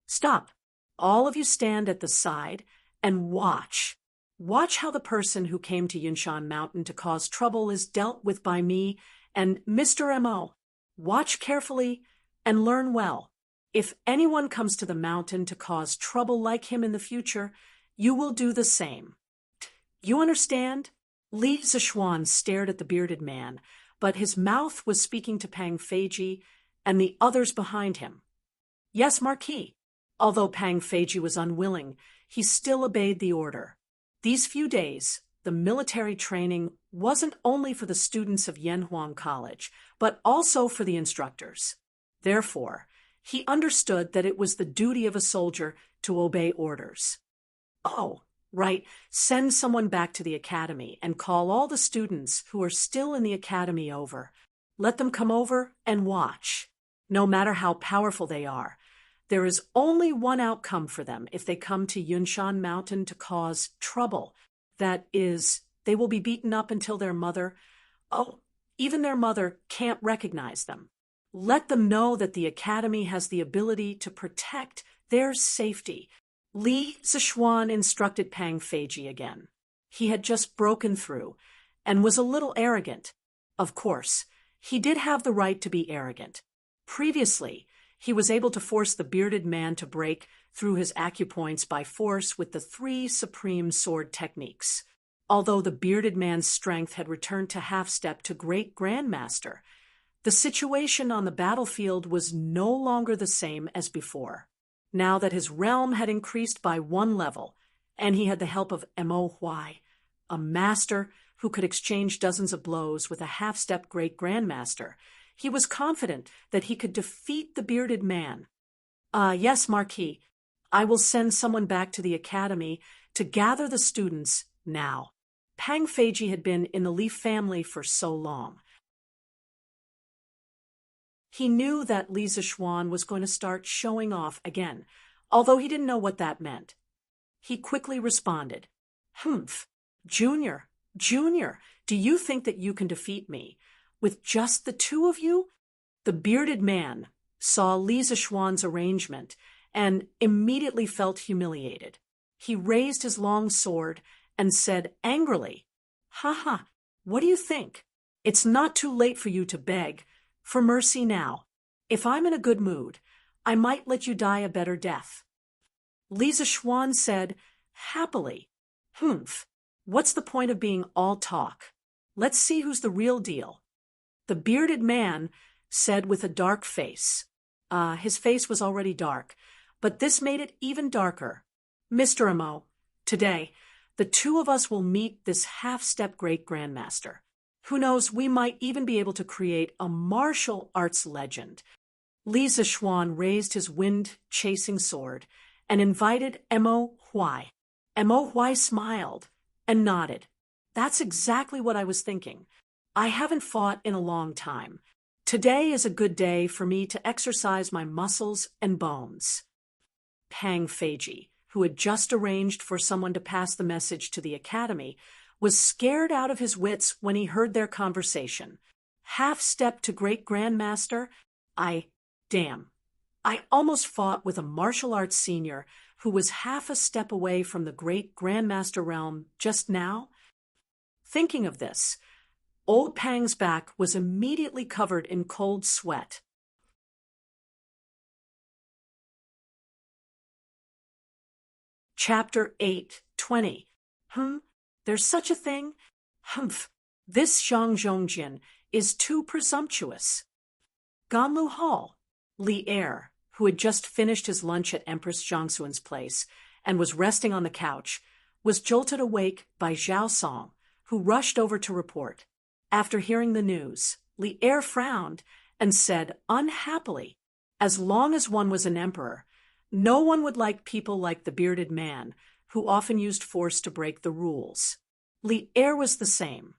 Stop. All of you stand at the side and watch. Watch how the person who came to Yunshan Mountain to cause trouble is dealt with by me and Mr. Mo. Watch carefully and learn well. If anyone comes to the mountain to cause trouble like him in the future, you will do the same. You understand? Li Zixuan stared at the bearded man, but his mouth was speaking to Pang Feiji and the others behind him. Yes, Marquis. Although Pang Feiji was unwilling, he still obeyed the order. These few days, the military training wasn't only for the students of Yanhuang College, but also for the instructors. Therefore, he understood that it was the duty of a soldier to obey orders. Oh, right, send someone back to the academy and call all the students who are still in the academy over. Let them come over and watch. No matter how powerful they are, there is only one outcome for them if they come to Yunshan Mountain to cause trouble. That is, they will be beaten up until their mother, even their mother can't recognize them. Let them know that the academy has the ability to protect their safety. Li Zixuan instructed Pang Feiji again. He had just broken through and was a little arrogant. Of course, he did have the right to be arrogant. Previously, he was able to force the bearded man to break through his acupoints by force with the 3 supreme sword techniques. Although the bearded man's strength had returned to half-step to Great Grandmaster, the situation on the battlefield was no longer the same as before. Now that his realm had increased by 1 level, and he had the help of Mo Huai, a master who could exchange dozens of blows with a half-step Great Grandmaster, he was confident that he could defeat the bearded man. Yes, Marquis. I will send someone back to the academy to gather the students now. Pang Feiji had been in the Li family for so long. He knew that Li Zixuan was going to start showing off again, although he didn't know what that meant. He quickly responded, Junior, do you think that you can defeat me? With just the 2 of you? The bearded man saw Li Zixuan's arrangement and immediately felt humiliated. He raised his long sword and said angrily, what do you think? It's not too late for you to beg for mercy now. If I'm in a good mood, I might let you die a better death. Li Zixuan said happily, what's the point of being all talk? Let's see who's the real deal. The bearded man said with a dark face. His face was already dark, but this made it even darker. Mr. Mo, today, the 2 of us will meet this half-step Great Grandmaster. Who knows, we might even be able to create a martial arts legend. Li Zixuan raised his wind-chasing sword and invited Mo Huai. Mo Huai smiled and nodded. That's exactly what I was thinking. I haven't fought in a long time. Today is a good day for me to exercise my muscles and bones. Pang Feiji, who had just arranged for someone to pass the message to the academy, was scared out of his wits when he heard their conversation. Half-step to Great Grandmaster? Damn. I almost fought with a martial arts senior who was half a step away from the Great Grandmaster realm just now? Thinking of this, old Pang's back was immediately covered in cold sweat. Chapter 8:20. There's such a thing? Humph. This Zhang Zhongjin is too presumptuous. Ganlu Hall. Li Er, who had just finished his lunch at Empress Zhangxuan's place and was resting on the couch, was jolted awake by Zhao Song, who rushed over to report. After hearing the news, Li Er frowned and said unhappily, as long as one was an emperor, no one would like people like the bearded man, who often used force to break the rules. Li Er was the same.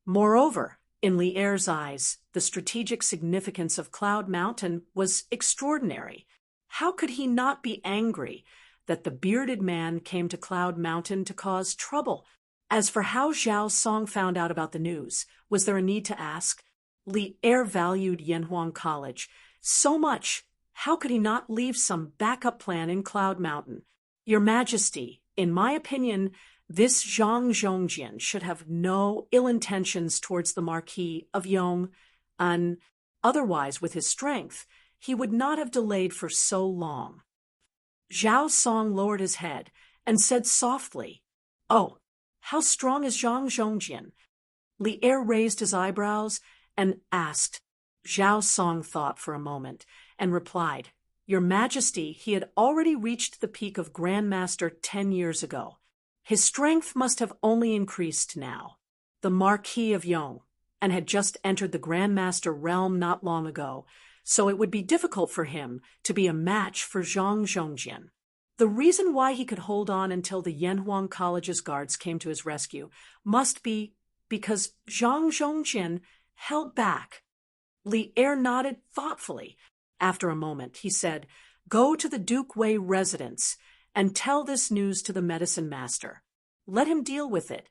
Moreover, in Li Er's eyes, the strategic significance of Cloud Mountain was extraordinary. How could he not be angry that the bearded man came to Cloud Mountain to cause trouble? As for how Zhao Song found out about the news, was there a need to ask? Li Er valued Yanhuang College so much. How could he not leave some backup plan in Cloud Mountain? Your Majesty, in my opinion, this Zhang Zhongjin should have no ill intentions towards the Marquis of Yong, and otherwise, with his strength, he would not have delayed for so long. Zhao Song lowered his head and said softly, "Oh, how strong is Zhang Zhongjin?" Li Er raised his eyebrows and asked. Zhao Song thought for a moment and replied, "Your Majesty, he had already reached the peak of Grandmaster 10 years ago. His strength must have only increased now. The Marquis of Yong, and had just entered the Grandmaster realm not long ago, so it would be difficult for him to be a match for Zhang Zhongjin. The reason why he could hold on until the Yanhuang College's guards came to his rescue must be because Zhang Zhongjin held back." Li Er nodded thoughtfully. After a moment, he said, "Go to the Duke Wei residence and tell this news to the medicine master. Let him deal with it."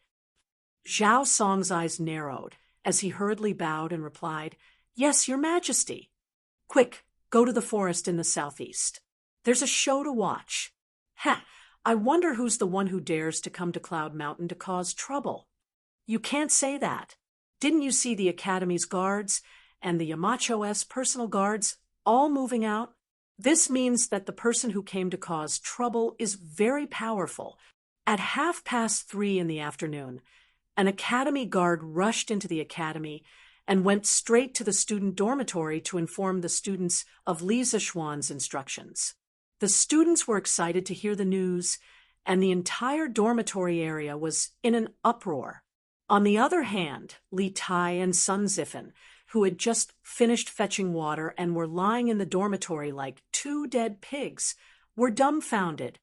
Zhao Song's eyes narrowed as he hurriedly bowed and replied, "Yes, Your Majesty." "Quick, go to the forest in the southeast. There's a show to watch. I wonder who's the one who dares to come to Cloud Mountain to cause trouble." "You can't say that. Didn't you see the Academy's guards and the Yamacho's personal guards all moving out? This means that the person who came to cause trouble is very powerful. At 3:30 in the afternoon, an Academy guard rushed into the Academy and went straight to the student dormitory to inform the students of Li Zishuan's instructions. The students were excited to hear the news, and the entire dormitory area was in an uproar. On the other hand, Li Tai and Sun Zifen, who had just finished fetching water and were lying in the dormitory like two dead pigs, were dumbfounded.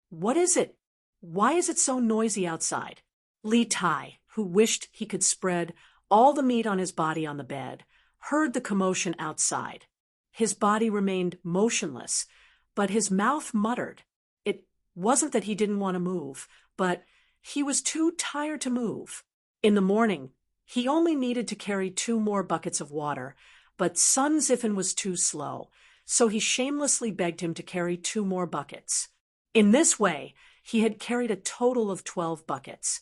"What is it? Why is it so noisy outside?" Li Tai, who wished he could spread all the meat on his body on the bed, heard the commotion outside. His body remained motionless, but his mouth muttered. It wasn't that he didn't want to move, but he was too tired to move. In the morning, he only needed to carry 2 more buckets of water, but Sun Zifen was too slow, so he shamelessly begged him to carry 2 more buckets. In this way, he had carried a total of 12 buckets.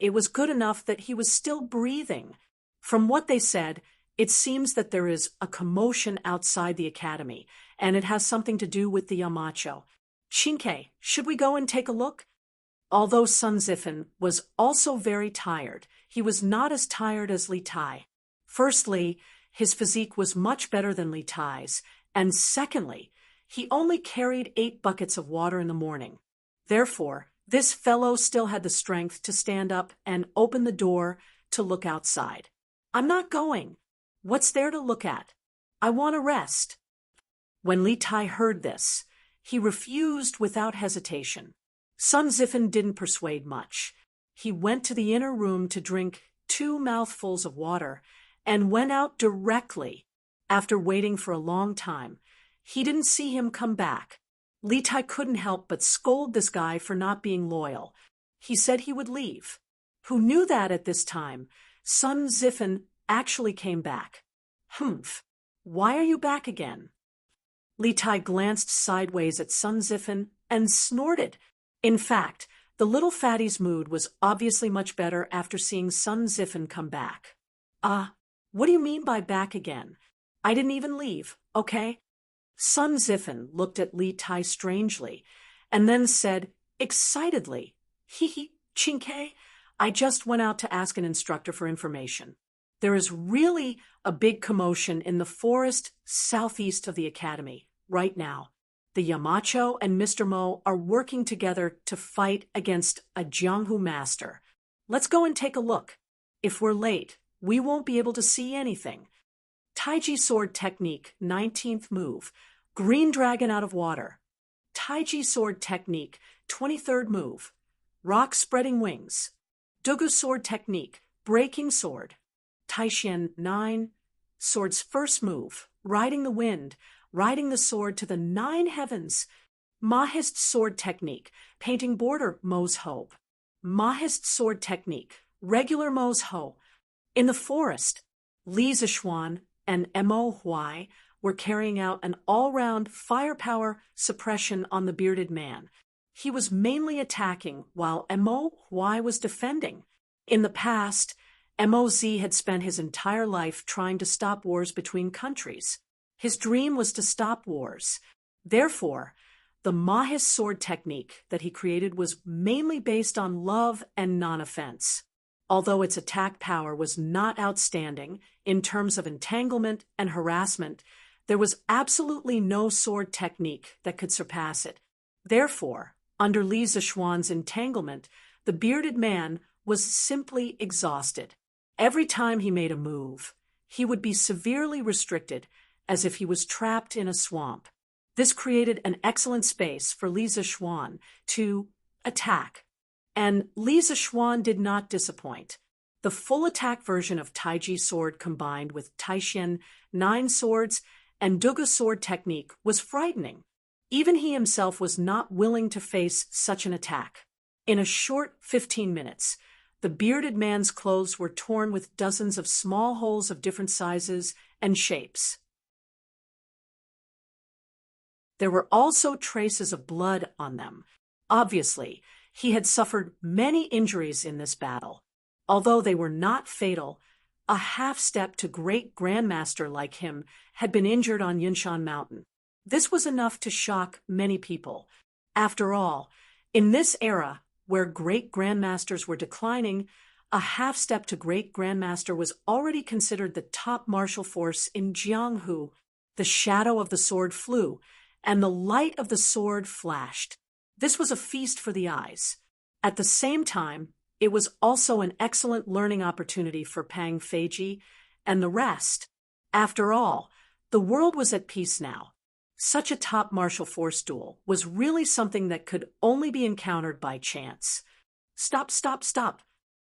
It was good enough that he was still breathing. From what they said, it seems that there is a commotion outside the academy, and it has something to do with the Yamacho. "Shinke, should we go and take a look?" Although Sun Zifen was also very tired, he was not as tired as Li Tai. Firstly, his physique was much better than Li Tai's, and secondly, he only carried 8 buckets of water in the morning. Therefore, this fellow still had the strength to stand up and open the door to look outside. "I'm not going. What's there to look at? I want to rest." When Li Tai heard this, he refused without hesitation. Sun Zifen didn't persuade much. He went to the inner room to drink 2 mouthfuls of water and went out directly. After waiting for a long time, he didn't see him come back. Li Tai couldn't help but scold this guy for not being loyal. He said he would leave. Who knew that at this time? Sun Zifen actually came back. Humph. Why are you back again? Li Tai glanced sideways at Sun Zifen and snorted. In fact, the little fatty's mood was obviously much better after seeing Sun Zifen come back. What do you mean by back again? I didn't even leave, okay? Sun Zifen looked at Li Tai strangely and then said excitedly, Hee, Chinke, I just went out to ask an instructor for information. There is really a big commotion in the forest southeast of the academy right now. The Yamacho and Mr. Mo are working together to fight against a Jianghu master. Let's go and take a look. If we're late, we won't be able to see anything. Taiji sword technique, 19th move. Green dragon out of water. Taiji sword technique, 23rd move. Rock spreading wings. Dugu sword technique, breaking sword. Taishan 9, sword's first move, riding the wind, riding the sword to the 9 heavens. Mahist sword technique, painting border Mo's Hope. Mahist sword technique, regular Mo's Ho. In the forest, Li Zishuan and Mo Huai were carrying out an all-round firepower suppression on the bearded man. He was mainly attacking while Mo Huai was defending. In the past, Moz had spent his entire life trying to stop wars between countries. His dream was to stop wars. Therefore, the Mahis sword technique that he created was mainly based on love and non-offense. Although its attack power was not outstanding in terms of entanglement and harassment, there was absolutely no sword technique that could surpass it. Therefore, under Li Zishuan's entanglement, the bearded man was simply exhausted. Every time he made a move, he would be severely restricted, as if he was trapped in a swamp. This created an excellent space for Li Zishuan to attack. And Li Zishuan did not disappoint. The full attack version of Taiji sword combined with Taishan 9 swords and Dugu sword technique was frightening. Even he himself was not willing to face such an attack. In a short 15 minutes, the bearded man's clothes were torn with dozens of small holes of different sizes and shapes. There were also traces of blood on them. Obviously, he had suffered many injuries in this battle. Although they were not fatal, a half-step to great grandmaster like him had been injured on Yinshan Mountain. This was enough to shock many people. After all, in this era, where great grandmasters were declining, a half-step to great grandmaster was already considered the top martial force in Jianghu. The shadow of the sword flew, and the light of the sword flashed. This was a feast for the eyes. At the same time, it was also an excellent learning opportunity for Pang Feiji and the rest. After all, the world was at peace now. Such a top martial force duel was really something that could only be encountered by chance. Stop, stop, stop.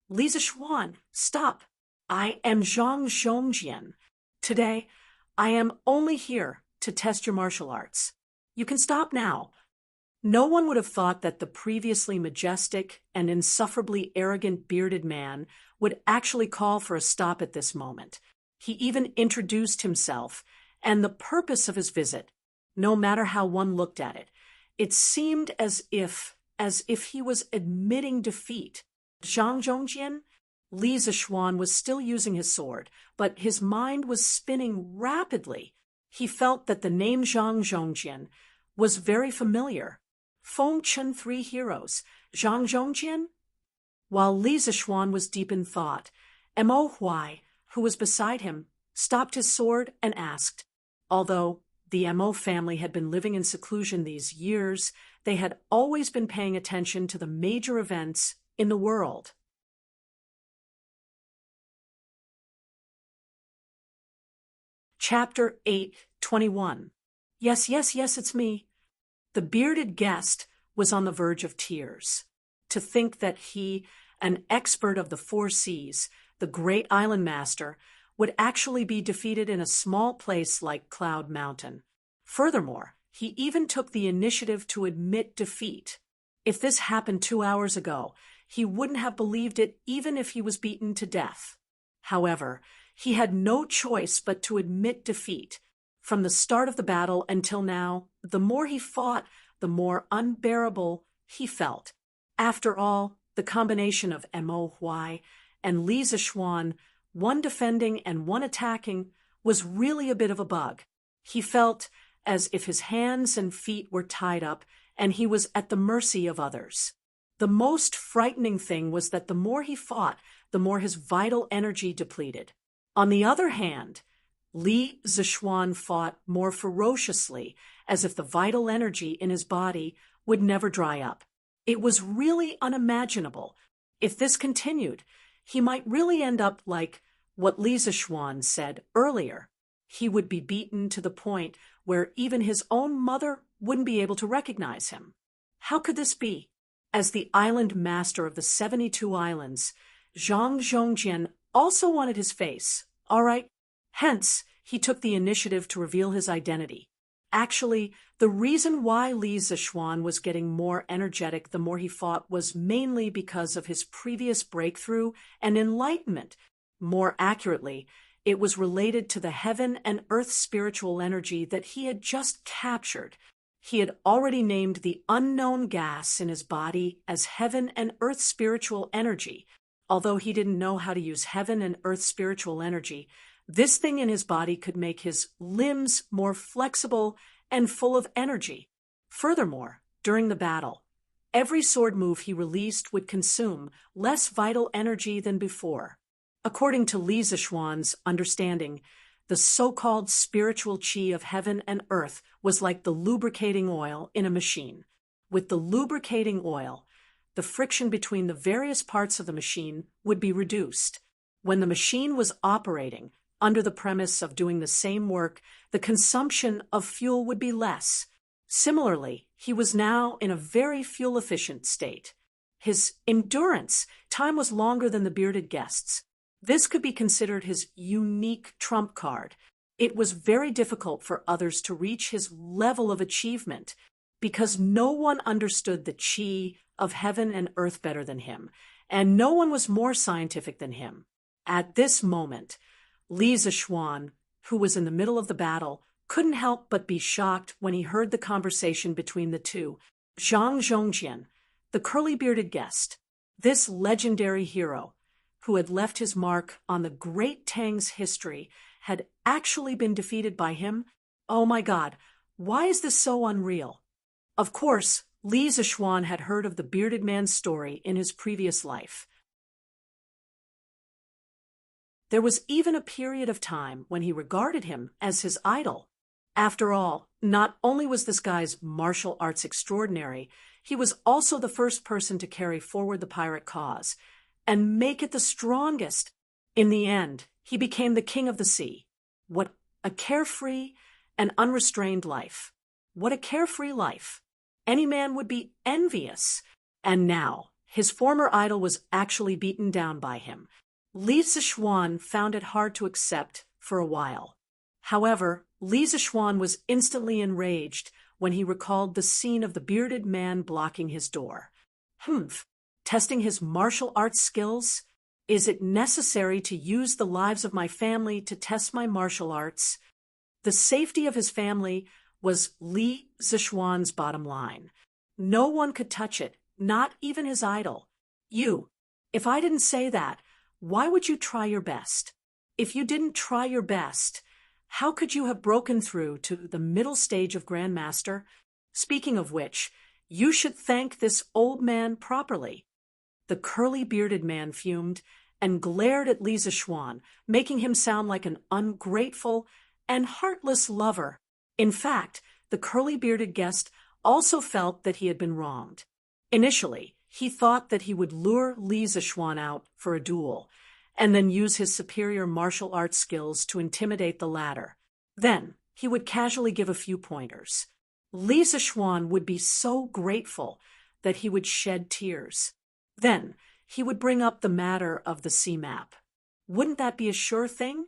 Li Zishuan, stop. I am Zhang Zhongjian. Today, I am only here to test your martial arts. You can stop now. No one would have thought that the previously majestic and insufferably arrogant bearded man would actually call for a stop at this moment. He even introduced himself and the purpose of his visit. No matter how one looked at it, it seemed as if he was admitting defeat. Zhang Zhongjian? Li Zishuan was still using his sword, but his mind was spinning rapidly. He felt that the name Zhang Zhongjian was very familiar. Feng Chen 3 heroes, Zhang Zhongjian? While Li Zishuan was deep in thought, Mo Huai, who was beside him, stopped his sword and asked. Although the Mo family had been living in seclusion these years, they had always been paying attention to the major events in the world. Chapter 8:21. Yes, it's me. The bearded guest was on the verge of tears. To think that he, an expert of the four seas, the great island master, would actually be defeated in a small place like Cloud Mountain. Furthermore, he even took the initiative to admit defeat. If this happened 2 hours ago, he wouldn't have believed it even if he was beaten to death. However, he had no choice but to admit defeat. From the start of the battle until now, the more he fought, the more unbearable he felt. After all, the combination of Mo Huai and Li Zixuan, one defending and one attacking, was really a bit of a bug. He felt as if his hands and feet were tied up and he was at the mercy of others. The most frightening thing was that the more he fought, the more his vital energy depleted. On the other hand, Li Zixuan fought more ferociously, as if the vital energy in his body would never dry up. It was really unimaginable. If this continued, he might really end up like what Li Zixuan said earlier. He would be beaten to the point where even his own mother wouldn't be able to recognize him. How could this be? As the island master of the 72 islands, Zhang Zhongjian also wanted his face, all right? Hence, he took the initiative to reveal his identity. Actually, the reason why Li Zixuan was getting more energetic the more he fought was mainly because of his previous breakthrough and enlightenment. More accurately, it was related to the heaven and earth spiritual energy that he had just captured. He had already named the unknown gas in his body as heaven and earth spiritual energy. Although he didn't know how to use heaven and earth spiritual energy, this thing in his body could make his limbs more flexible and full of energy. Furthermore, during the battle, every sword move he released would consume less vital energy than before. According to Li Zixuan's understanding, the so-called spiritual qi of heaven and earth was like the lubricating oil in a machine. With the lubricating oil, the friction between the various parts of the machine would be reduced. When the machine was operating, under the premise of doing the same work, the consumption of fuel would be less. Similarly, he was now in a very fuel-efficient state. His endurance time was longer than the bearded guest's. This could be considered his unique trump card. It was very difficult for others to reach his level of achievement because no one understood the qi of heaven and earth better than him, and no one was more scientific than him. At this moment, Li Zixuan, who was in the middle of the battle, couldn't help but be shocked when he heard the conversation between the two. Zhang Zhongjian, the curly-bearded guest, this legendary hero, who had left his mark on the great Tang's history, had actually been defeated by him? Oh my God, why is this so unreal? Of course, Li Zixuan had heard of the bearded man's story in his previous life. There was even a period of time when he regarded him as his idol. After all, not only was this guy's martial arts extraordinary, he was also the first person to carry forward the pirate cause and make it the strongest. In the end, he became the king of the sea. What a carefree and unrestrained life. What a carefree life. Any man would be envious. And now, his former idol was actually beaten down by him. Li Zixuan found it hard to accept for a while. However, Li Zixuan was instantly enraged when he recalled the scene of the bearded man blocking his door. Testing his martial arts skills? Is it necessary to use the lives of my family to test my martial arts? The safety of his family was Li Zixuan's bottom line. No one could touch it, not even his idol. If I didn't say that, why would you try your best? If you didn't try your best, how could you have broken through to the middle stage of Grandmaster? Speaking of which, you should thank this old man properly. The curly-bearded man fumed and glared at Li Zixuan, making him sound like an ungrateful and heartless lover. In fact, the curly-bearded guest also felt that he had been wronged. Initially, he thought that he would lure Li Zixuan out for a duel, and then use his superior martial arts skills to intimidate the latter. Then, he would casually give a few pointers. Li Zixuan would be so grateful that he would shed tears. Then he would bring up the matter of the sea map. Wouldn't that be a sure thing?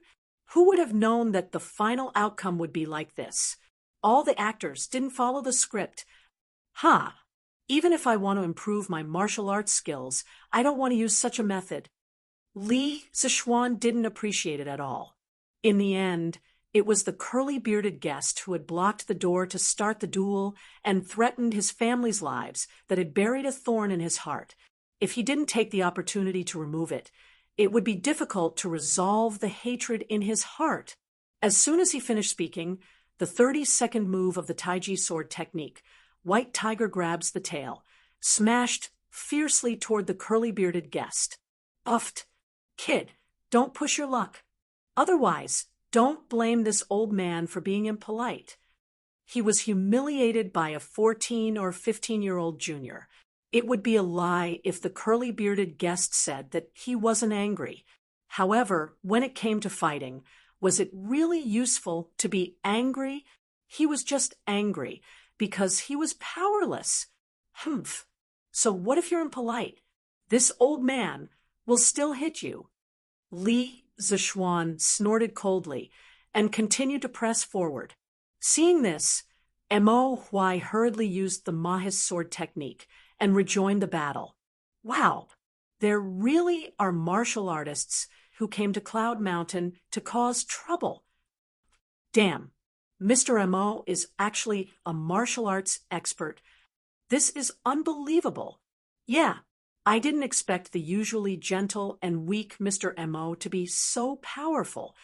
Who would have known that the final outcome would be like this? All the actors didn't follow the script. Even if I want to improve my martial arts skills, I don't want to use such a method. Li Zixuan didn't appreciate it at all. In the end, it was the curly-bearded guest who had blocked the door to start the duel and threatened his family's lives that had buried a thorn in his heart. If he didn't take the opportunity to remove it, it would be difficult to resolve the hatred in his heart. As soon as he finished speaking, the 30-second move of the Taiji sword technique, White Tiger grabs the tail, smashed fiercely toward the curly-bearded guest. Uffed. Kid, don't push your luck. Otherwise, don't blame this old man for being impolite. He was humiliated by a 14 or 15-year-old junior. It would be a lie if the curly-bearded guest said that he wasn't angry. However, when it came to fighting, was it really useful to be angry? He was just angry because he was powerless. Humph. So what if you're impolite? This old man will still hit you. Li Zixuan snorted coldly and continued to press forward. Seeing this, Mo Huai hurriedly used the Mahis sword technique and rejoined the battle. Wow, there really are martial artists who came to Cloud Mountain to cause trouble. Damn, Mr. Mo is actually a martial arts expert. This is unbelievable. Yeah, I didn't expect the usually gentle and weak Mr. Mo to be so powerful.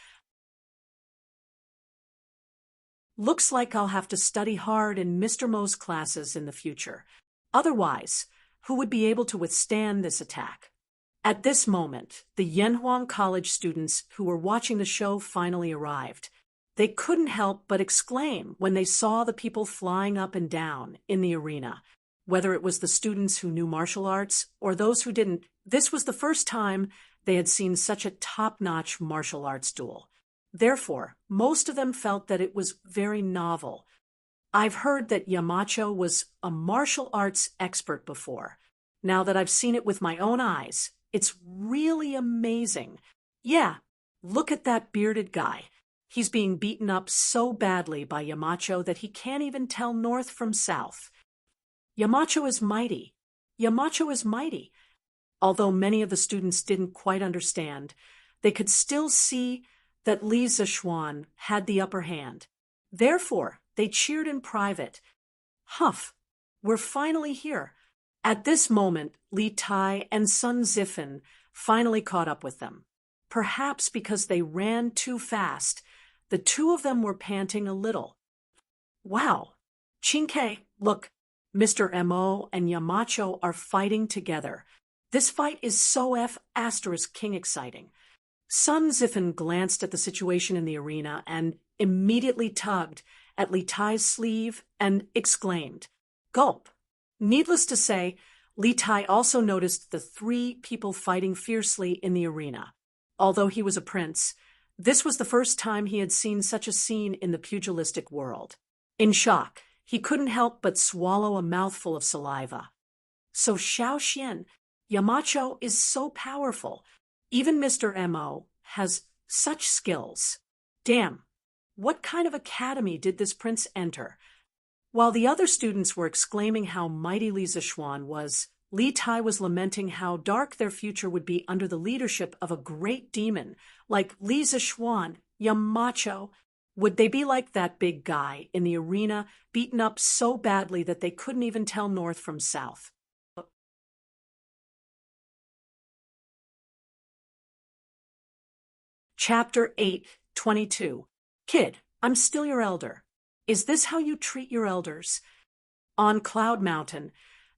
Looks like I'll have to study hard in Mr. Mo's classes in the future. Otherwise, who would be able to withstand this attack? At this moment, the Yanhuang College students who were watching the show finally arrived. They couldn't help but exclaim when they saw the people flying up and down in the arena. Whether it was the students who knew martial arts or those who didn't, this was the first time they had seen such a top-notch martial arts duel. Therefore, most of them felt that it was very novel. I've heard that Yamacho was a martial arts expert before. Now that I've seen it with my own eyes, it's really amazing. Yeah, look at that bearded guy. He's being beaten up so badly by Yamacho that he can't even tell north from south. Yamacho is mighty. Yamacho is mighty. Although many of the students didn't quite understand, they could still see that Li Zixuan had the upper hand. Therefore, they cheered in private. Huff, we're finally here. At this moment, Li Tai and Sun Zifan finally caught up with them. Perhaps because they ran too fast, the two of them were panting a little. Wow, Qingke, look, Mr. Mo and Yamacho are fighting together. This fight is so King exciting. Sun Zifan glanced at the situation in the arena and immediately tugged at Li Tai's sleeve and exclaimed, "Gulp!" Needless to say, Li Tai also noticed the three people fighting fiercely in the arena. Although he was a prince, this was the first time he had seen such a scene in the pugilistic world. In shock, he couldn't help but swallow a mouthful of saliva. So Xiaoxian, Yamacho is so powerful. Even Mr. Mo has such skills. Damn, what kind of academy did this prince enter? While the other students were exclaiming how mighty Li Zixuan was, Li Tai was lamenting how dark their future would be under the leadership of a great demon like Li Zixuan, Yamacho. Would they be like that big guy in the arena, beaten up so badly that they couldn't even tell north from south? Chapter 8:22. Kid, I'm still your elder. Is this how you treat your elders? On Cloud Mountain,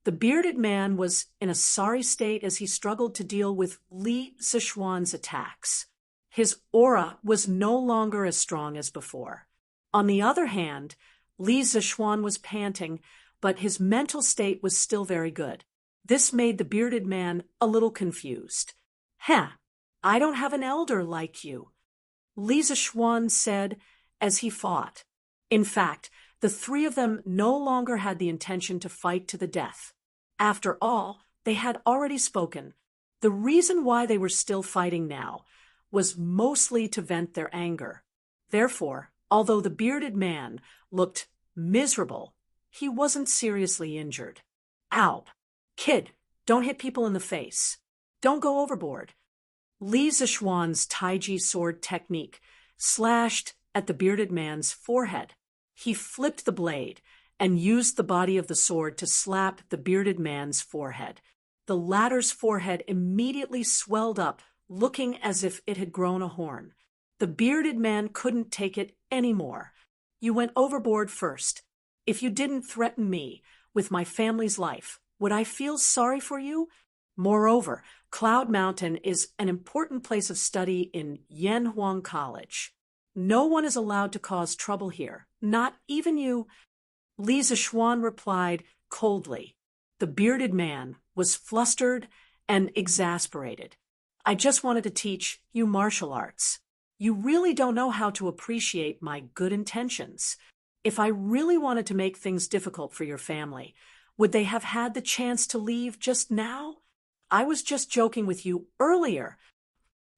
the bearded man was in a sorry state as he struggled to deal with Li Zixuan's attacks. His aura was no longer as strong as before. On the other hand, Li Zixuan was panting, but his mental state was still very good. This made the bearded man a little confused. I don't have an elder like you, Li Zixuan said as he fought. In fact, The three of them no longer had the intention to fight to the death. After all, they had already spoken. The reason why they were still fighting now was mostly to vent their anger. Therefore, although the bearded man looked miserable, he wasn't seriously injured. Ow! Kid, don't hit people in the face. Don't go overboard. Li Zishuan's Taiji sword technique slashed at the bearded man's forehead. He flipped the blade and used the body of the sword to slap the bearded man's forehead. The latter's forehead immediately swelled up, looking as if it had grown a horn. The bearded man couldn't take it anymore. You went overboard first. If you didn't threaten me with my family's life, would I feel sorry for you? Moreover, Cloud Mountain is an important place of study in Yanhuang College. No one is allowed to cause trouble here, not even you. Li Zishuan replied coldly. The bearded man was flustered and exasperated. I just wanted to teach you martial arts. You really don't know how to appreciate my good intentions. If I really wanted to make things difficult for your family, would they have had the chance to leave just now? I was just joking with you earlier.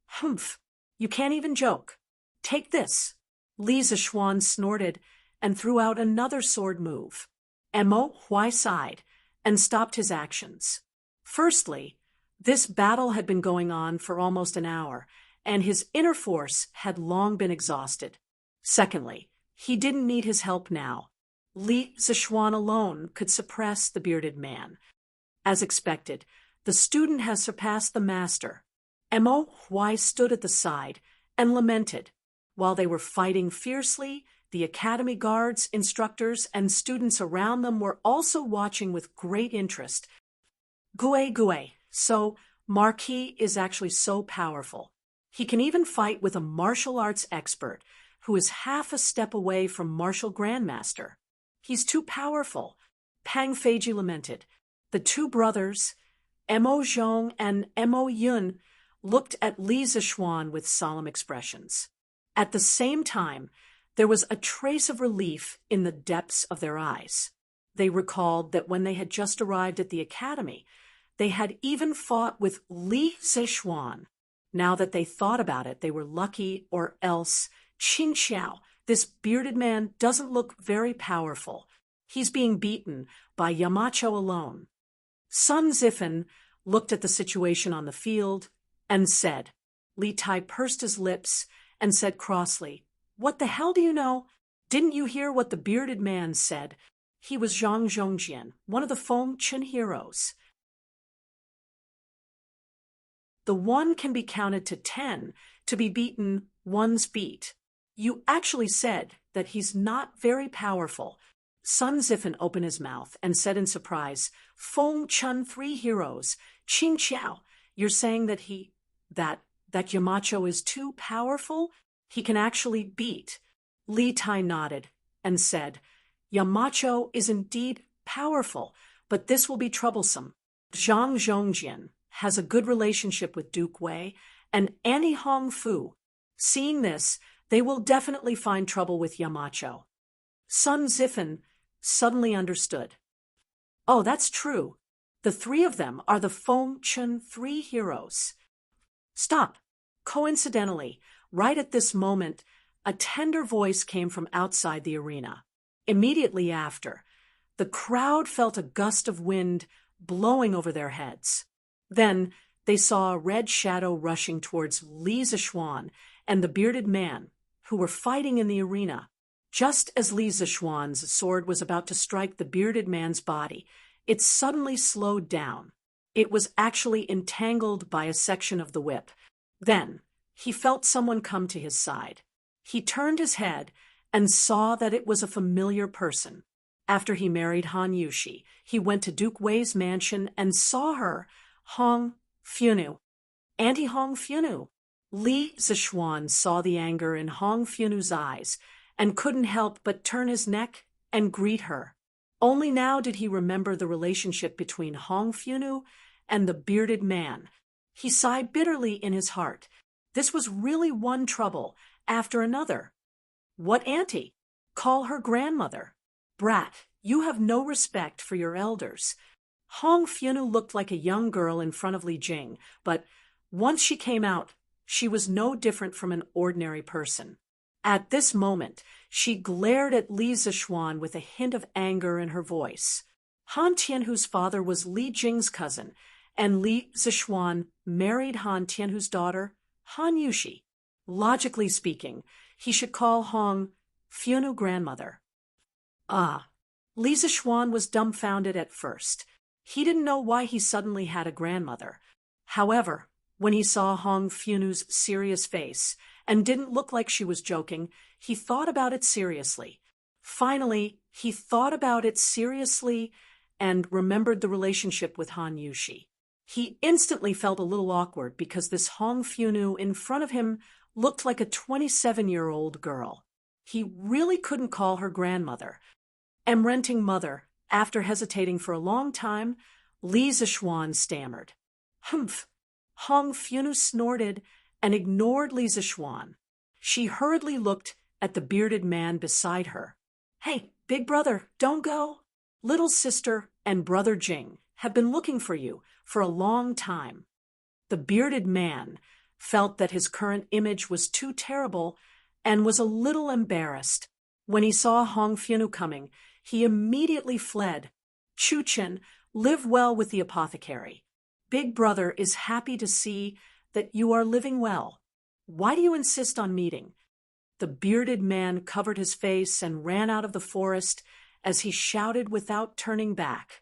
Humph, you can't even joke. Take this. Li Zishuan snorted and threw out another sword move. Mo Huai sighed and stopped his actions. Firstly, this battle had been going on for almost an hour, and his inner force had long been exhausted. Secondly, he didn't need his help now. Li Zishuan alone could suppress the bearded man. As expected, the student has surpassed the master. Mo Huai stood at the side and lamented. While they were fighting fiercely, the academy guards, instructors, and students around them were also watching with great interest. Gue, so Marquis is actually so powerful. He can even fight with a martial arts expert who is half a step away from martial grandmaster. He's too powerful, Pang Feiji lamented. The two brothers, Mo Zhong and Mo Yun, looked at Li Zishuan with solemn expressions. At the same time, there was a trace of relief in the depths of their eyes. They recalled that when they had just arrived at the academy, they had even fought with Li Zishuan. Now that they thought about it, they were lucky, or else Qin Xiao, this bearded man, doesn't look very powerful. He's being beaten by Yamacho alone. Sun Zifen looked at the situation on the field and said. Li Tai pursed his lips and said crossly, "What the hell do you know? Didn't you hear what the bearded man said? He was Zhang Zhongjian, one of the Feng Chen heroes. The one can be counted to 10 to be beaten one's beat. You actually said that he's not very powerful." Sun Zifen opened his mouth and said in surprise, "Feng Chen 3 heroes, Qin Xiao, you're saying that that Yamacho is too powerful? He can actually beat." Li Tai nodded and said, "Yamacho is indeed powerful, but this will be troublesome. Zhang Zhongjian has a good relationship with Duke Wei and Annie Hong Fu. Seeing this, they will definitely find trouble with Yamacho." Sun Zifen suddenly understood. "Oh, that's true. The three of them are the Feng Chen 3 heroes." Stop. Coincidentally, right at this moment, a tender voice came from outside the arena. Immediately after, the crowd felt a gust of wind blowing over their heads. Then they saw a red shadow rushing towards Li Zishuan and the bearded man, who were fighting in the arena. Just as Li Zishuan's sword was about to strike the bearded man's body, it suddenly slowed down. It was actually entangled by a section of the whip. Then he felt someone come to his side. He turned his head and saw that it was a familiar person. After he married Han Yushi, he went to Duke Wei's mansion and saw her, Hong Funu. Auntie Hong Funu. Li Zishuan saw the anger in Hong Funu's eyes and couldn't help but turn his neck and greet her. Only now did he remember the relationship between Hong Funu and the bearded man. He sighed bitterly in his heart. This was really one trouble after another. What auntie? Call her grandmother. Brat, you have no respect for your elders. Hong Fionu looked like a young girl in front of Li Jing, but once she came out, she was no different from an ordinary person. At this moment, she glared at Li Zishuan with a hint of anger in her voice. Han Tianhu's father was Li Jing's cousin, and Li Zishuan married Han Tianhu's daughter, Han Yushi. Logically speaking, he should call Hong Fionu grandmother. Li Zishuan was dumbfounded at first. He didn't know why he suddenly had a grandmother. However, when he saw Hong Fiunu's serious face and didn't look like she was joking, he thought about it seriously. Finally, he thought about it seriously and remembered the relationship with Han Yushi. He instantly felt a little awkward because this Hong Fionu in front of him looked like a 27-year-old girl. He really couldn't call her grandmother. Renting mother, after hesitating for a long time, Li Zishuan stammered. Humph! Hong Fionu snorted and ignored Li Zishuan. She hurriedly looked at the bearded man beside her. Hey, big brother, don't go. Little sister and brother Jing have been looking for you for a long time. The bearded man felt that his current image was too terrible and was a little embarrassed. When he saw Hong Fionu coming, he immediately fled. Chu Chen, live well with the apothecary. Big brother is happy to see that you are living well. Why do you insist on meeting? The bearded man covered his face and ran out of the forest as he shouted without turning back.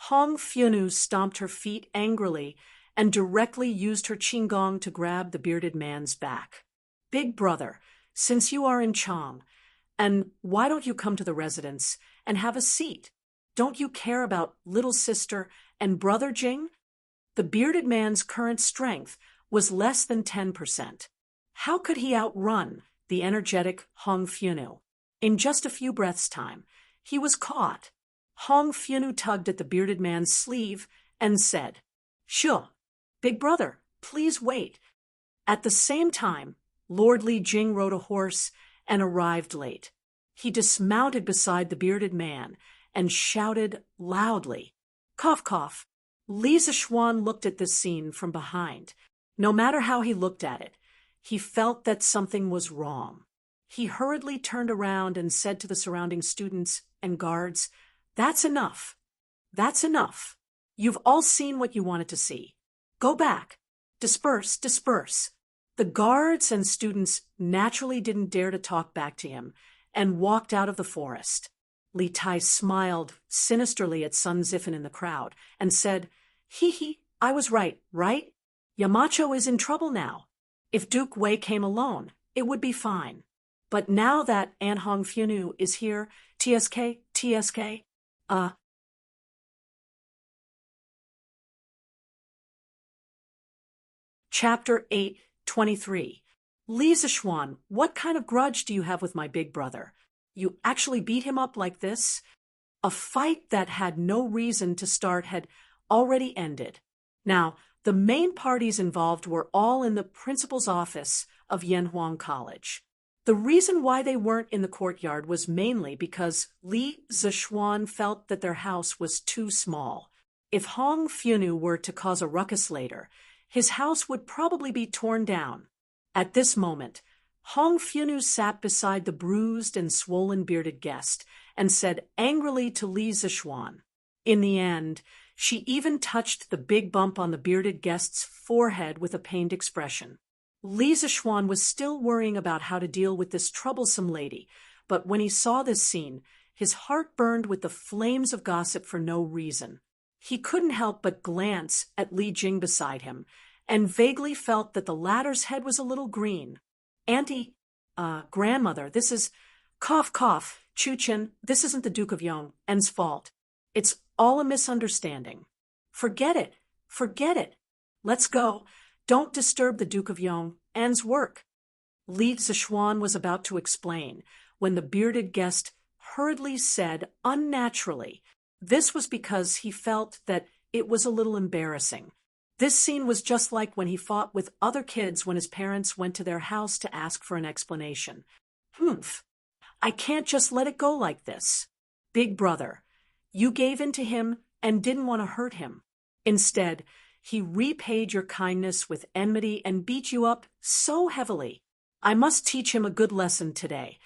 Hong Fionu stomped her feet angrily and directly used her qinggong to grab the bearded man's back. Big brother, since you are in Chang, and why don't you come to the residence and have a seat? Don't you care about little sister and brother Jing? The bearded man's current strength was less than 10%. How could he outrun the energetic Hong Fionu? In just a few breaths' time, he was caught. Hong Fionu tugged at the bearded man's sleeve and said, Sure, big brother, please wait. At the same time, Lord Li Jing rode a horse and arrived late. He dismounted beside the bearded man and shouted loudly, Cough, cough. Li Zishuan looked at this scene from behind. No matter how he looked at it, he felt that something was wrong. He hurriedly turned around and said to the surrounding students and guards, That's enough. That's enough. You've all seen what you wanted to see. Go back. Disperse, disperse. The guards and students naturally didn't dare to talk back to him and walked out of the forest. Li Tai smiled sinisterly at Sun Zifen in the crowd and said, Hee, I was right, right? Yamacho is in trouble now. If Duke Wei came alone, it would be fine. But now that An Hong Fionu is here, TSK, Chapter 8:23. Li Zishuan, what kind of grudge do you have with my big brother? You actually beat him up like this? A fight that had no reason to start had already ended. Now, the main parties involved were all in the principal's office of Yanhuang College. The reason why they weren't in the courtyard was mainly because Li Zishuan felt that their house was too small. If Hong Fionu were to cause a ruckus later, his house would probably be torn down. At this moment, Hong Fionu sat beside the bruised and swollen bearded guest and said angrily to Li Zishuan. In the end, she even touched the big bump on the bearded guest's forehead with a pained expression. Li Zishuan was still worrying about how to deal with this troublesome lady, but when he saw this scene, his heart burned with the flames of gossip for no reason. He couldn't help but glance at Li Jing beside him, and vaguely felt that the latter's head was a little green. Auntie, grandmother, this is, cough, cough, Chu Chen, this isn't the Duke of Yong's fault. It's all a misunderstanding. Forget it, forget it. Let's go. Don't disturb the Duke of Yong's work. Li Zishuan was about to explain when the bearded guest hurriedly said unnaturally, this was because he felt that it was a little embarrassing. This scene was just like when he fought with other kids when his parents went to their house to ask for an explanation. Humph! I can't just let it go like this. Big brother, you gave in to him and didn't want to hurt him. Instead, he repaid your kindness with enmity and beat you up so heavily. I must teach him a good lesson today.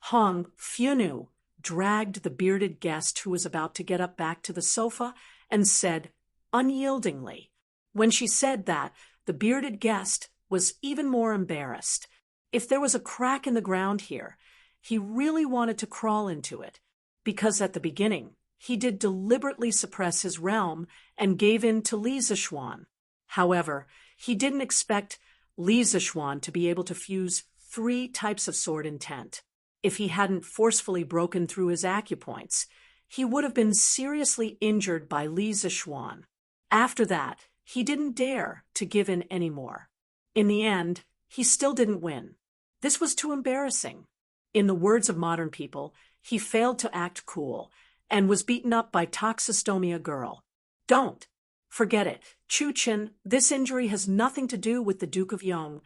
Hong Fyunu dragged the bearded guest who was about to get up back to the sofa and said, unyieldingly. When she said that, the bearded guest was even more embarrassed. If there was a crack in the ground here, he really wanted to crawl into it, because at the beginning, he did deliberately suppress his realm and gave in to Li Zishuan. However, he didn't expect Li Zishuan to be able to fuse 3 types of sword intent. If he hadn't forcefully broken through his acupoints, he would have been seriously injured by Li Zishuan. After that, he didn't dare to give in anymore. In the end, he still didn't win. This was too embarrassing. In the words of modern people, he failed to act cool and was beaten up by Toxistomia Girl. Don't. Forget it. Chu Chin, this injury has nothing to do with the Duke of Yong,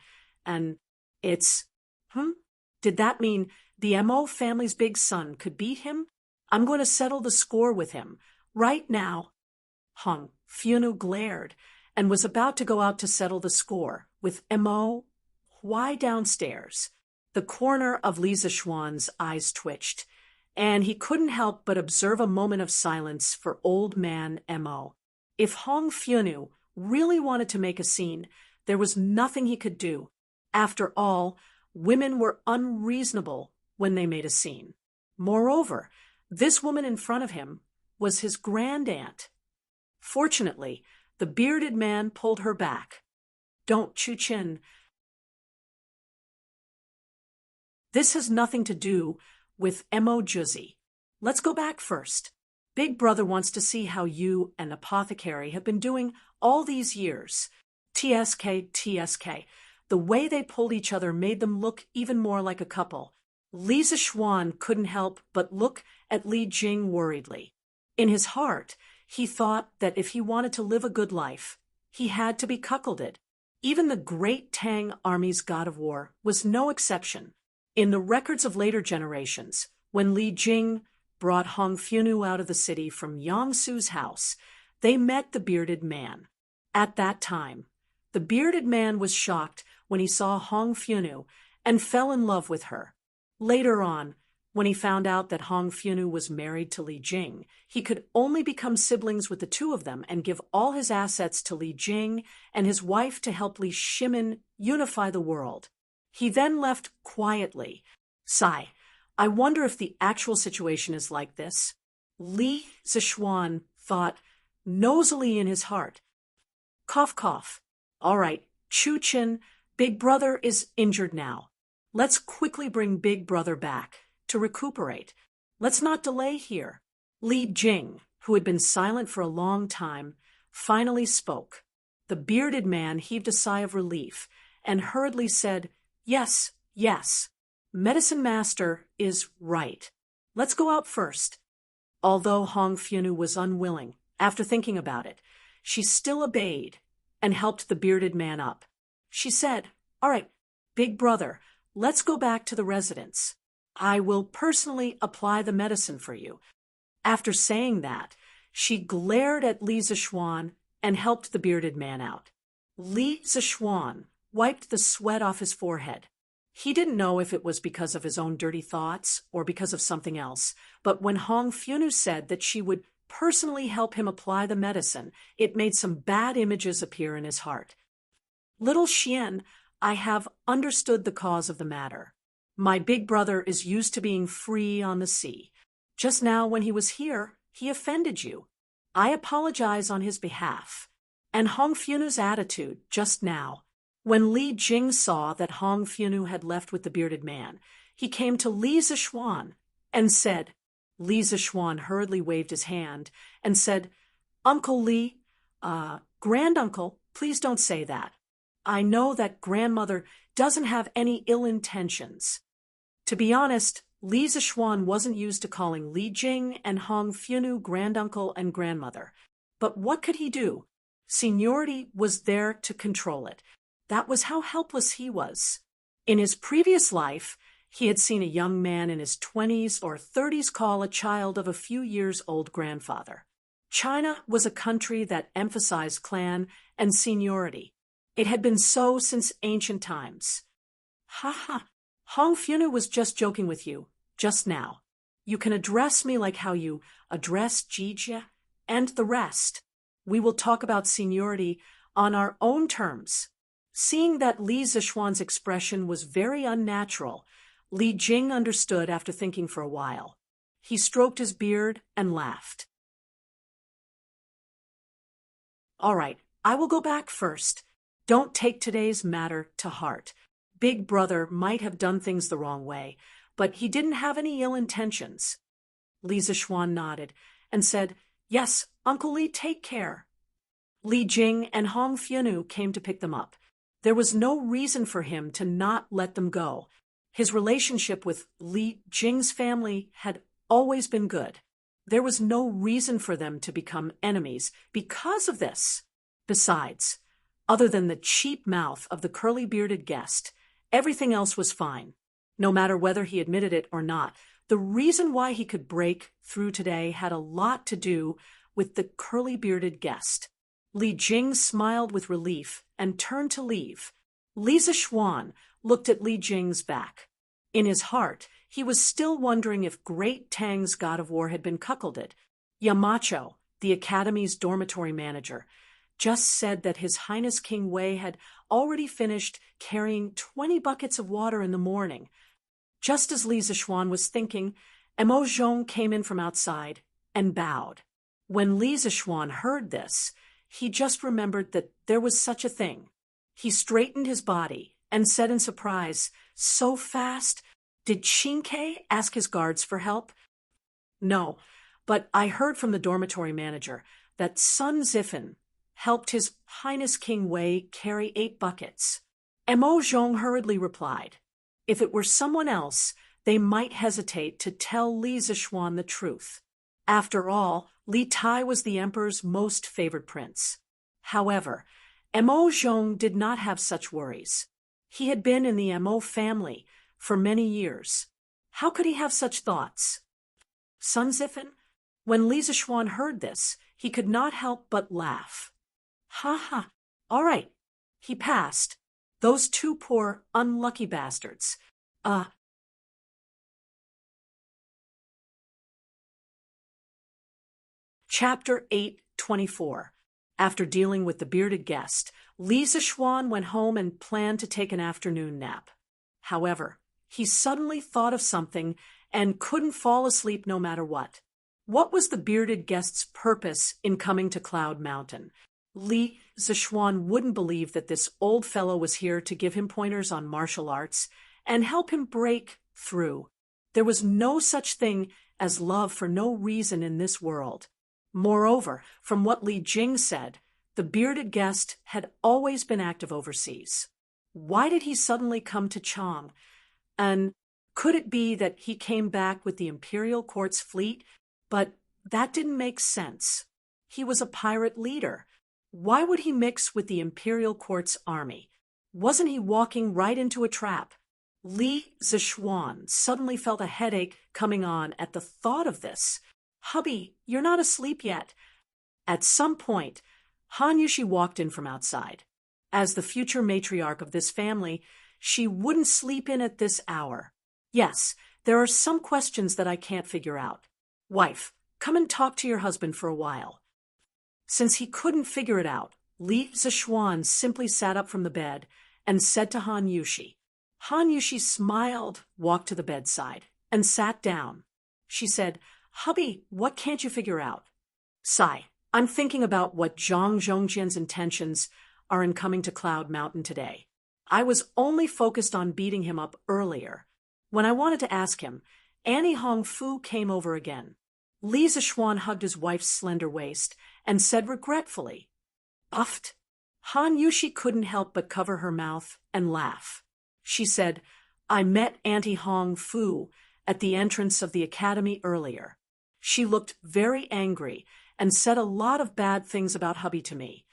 and it's… Did that mean the Mo family's big son could beat him? I'm going to settle the score with him, right now. Hong Fyunu glared and was about to go out to settle the score with Mo. Why downstairs? The corner of Li Zishuan's eyes twitched, and he couldn't help but observe a moment of silence for old man Mo. If Hong Fyunu really wanted to make a scene, there was nothing he could do. After all, women were unreasonable when they made a scene. Moreover, this woman in front of him was his grandaunt. Fortunately, the bearded man pulled her back. Don't, Chu Chin. This has nothing to do with Mo Juzi. Let's go back first. Big brother wants to see how you and Apothecary have been doing all these years. TSK. The way they pulled each other made them look even more like a couple. Li Zishuan couldn't help but look at Li Jing worriedly. In his heart, he thought that if he wanted to live a good life, he had to be cuckolded. Even the great Tang army's god of war was no exception. In the records of later generations, when Li Jing brought Hong Fyunu out of the city from Yang Su's house, they met the bearded man. At that time, the bearded man was shocked when he saw Hong Fyunu and fell in love with her. Later on, when he found out that Hong Fyunu was married to Li Jing, he could only become siblings with the two of them and give all his assets to Li Jing and his wife to help Li Shimin unify the world. He then left quietly. Sigh. I wonder if the actual situation is like this. Li Zishuan thought nosily in his heart. Cough, cough. All right, Chu Chin, Big Brother is injured now. Let's quickly bring Big Brother back to recuperate. Let's not delay here. Li Jing, who had been silent for a long time, finally spoke. The bearded man heaved a sigh of relief and hurriedly said, Yes. Medicine Master is right. Let's go out first. Although Hong Fyunu was unwilling, after thinking about it, she still obeyed and helped the bearded man up. She said, All right, Big Brother, let's go back to the residence. I will personally apply the medicine for you. After saying that, she glared at Li Zishuan and helped the bearded man out. Li Zishuan wiped the sweat off his forehead. He didn't know if it was because of his own dirty thoughts or because of something else, but when Hong Fyunu said that she would personally help him apply the medicine, it made some bad images appear in his heart. Little Xian, I have understood the cause of the matter. My big brother is used to being free on the sea. Just now when he was here, he offended you. I apologize on his behalf. And Hong Fyunu's attitude just now. When Li Jing saw that Hong Fyunu had left with the bearded man, he came to Li Zishuan and said, Li Zishuan hurriedly waved his hand and said, Uncle Li, granduncle, please don't say that. I know that grandmother doesn't have any ill intentions. To be honest, Li Zishuan wasn't used to calling Li Jing and Hong Fyunu granduncle and grandmother. But what could he do? Seniority was there to control it. That was how helpless he was. In his previous life, He had seen a young man in his 20s or 30s call a child of a few years old grandfather. China was a country that emphasized clan and seniority. It had been so since ancient times. Ha ha, Hong Funu was just joking with you, just now. You can address me like how you address Jijia and the rest. We will talk about seniority on our own terms. Seeing that Li Zixuan's expression was very unnatural, Li Jing understood after thinking for a while. He stroked his beard and laughed. All right, I will go back first. Don't take today's matter to heart. Big Brother might have done things the wrong way, but he didn't have any ill intentions. Li Zixuan nodded and said, Yes, Uncle Li, take care. Li Jing and Hong Funu came to pick them up. There was no reason for him to not let them go. His relationship with Li Jing's family had always been good. There was no reason for them to become enemies because of this. Besides, other than the cheap mouth of the curly-bearded guest, everything else was fine. No matter whether he admitted it or not, the reason why he could break through today had a lot to do with the curly-bearded guest. Li Jing smiled with relief and turned to leave. Li Zixuan looked at Li Jing's back. In his heart, he was still wondering if Great Tang's god of war had been cuckolded. Yamacho, the academy's dormitory manager, just said that His Highness King Wei had already finished carrying 20 buckets of water in the morning. Just as Li Zixuan was thinking, Mo Zhong came in from outside and bowed. When Li Zixuan heard this, he just remembered that there was such a thing. He straightened his body and said in surprise, So fast? Did Qinkei ask his guards for help? No, but I heard from the dormitory manager that Sun Zifen helped His Highness King Wei carry 8 buckets. Mo Zhong hurriedly replied. If it were someone else, they might hesitate to tell Li Zixuan the truth. After all, Li Tai was the emperor's most favored prince. However, Mo Zhong did not have such worries. He had been in the Mo family for many years. How could he have such thoughts? Sun Zifen? When Li Zixuan heard this, he could not help but laugh. Ha ha, all right. He passed. Those 2 poor, unlucky bastards. Chapter 8:24. After dealing with the bearded guest, Li Zixuan went home and planned to take an afternoon nap. However, he suddenly thought of something and couldn't fall asleep no matter what. What was the bearded guest's purpose in coming to Cloud Mountain? Li Zixuan wouldn't believe that this old fellow was here to give him pointers on martial arts and help him break through. There was no such thing as love for no reason in this world. Moreover, from what Li Jing said, the bearded guest had always been active overseas. Why did he suddenly come to Chang? And could it be that he came back with the Imperial Court's fleet? But that didn't make sense. He was a pirate leader. Why would he mix with the Imperial Court's army? Wasn't he walking right into a trap? Li Zixuan suddenly felt a headache coming on at the thought of this. Hubby, you're not asleep yet. At some point, Han Yushi walked in from outside. As the future matriarch of this family, she wouldn't sleep in at this hour. Yes, there are some questions that I can't figure out. Wife, come and talk to your husband for a while. Since he couldn't figure it out, Li Zixuan simply sat up from the bed and said to Han Yushi. Han Yushi smiled, walked to the bedside, and sat down. She said, Hubby, what can't you figure out? Sigh, I'm thinking about what Zhang Zhongjian's intentions are in coming to Cloud Mountain today. I was only focused on beating him up earlier. When I wanted to ask him, Annie Hong Fu came over again. Li Zixuan hugged his wife's slender waist and said regretfully, Uffed. Han Yushi couldn't help but cover her mouth and laugh. She said, I met Auntie Hong Fu at the entrance of the academy earlier. She looked very angry and said a lot of bad things about hubby to me.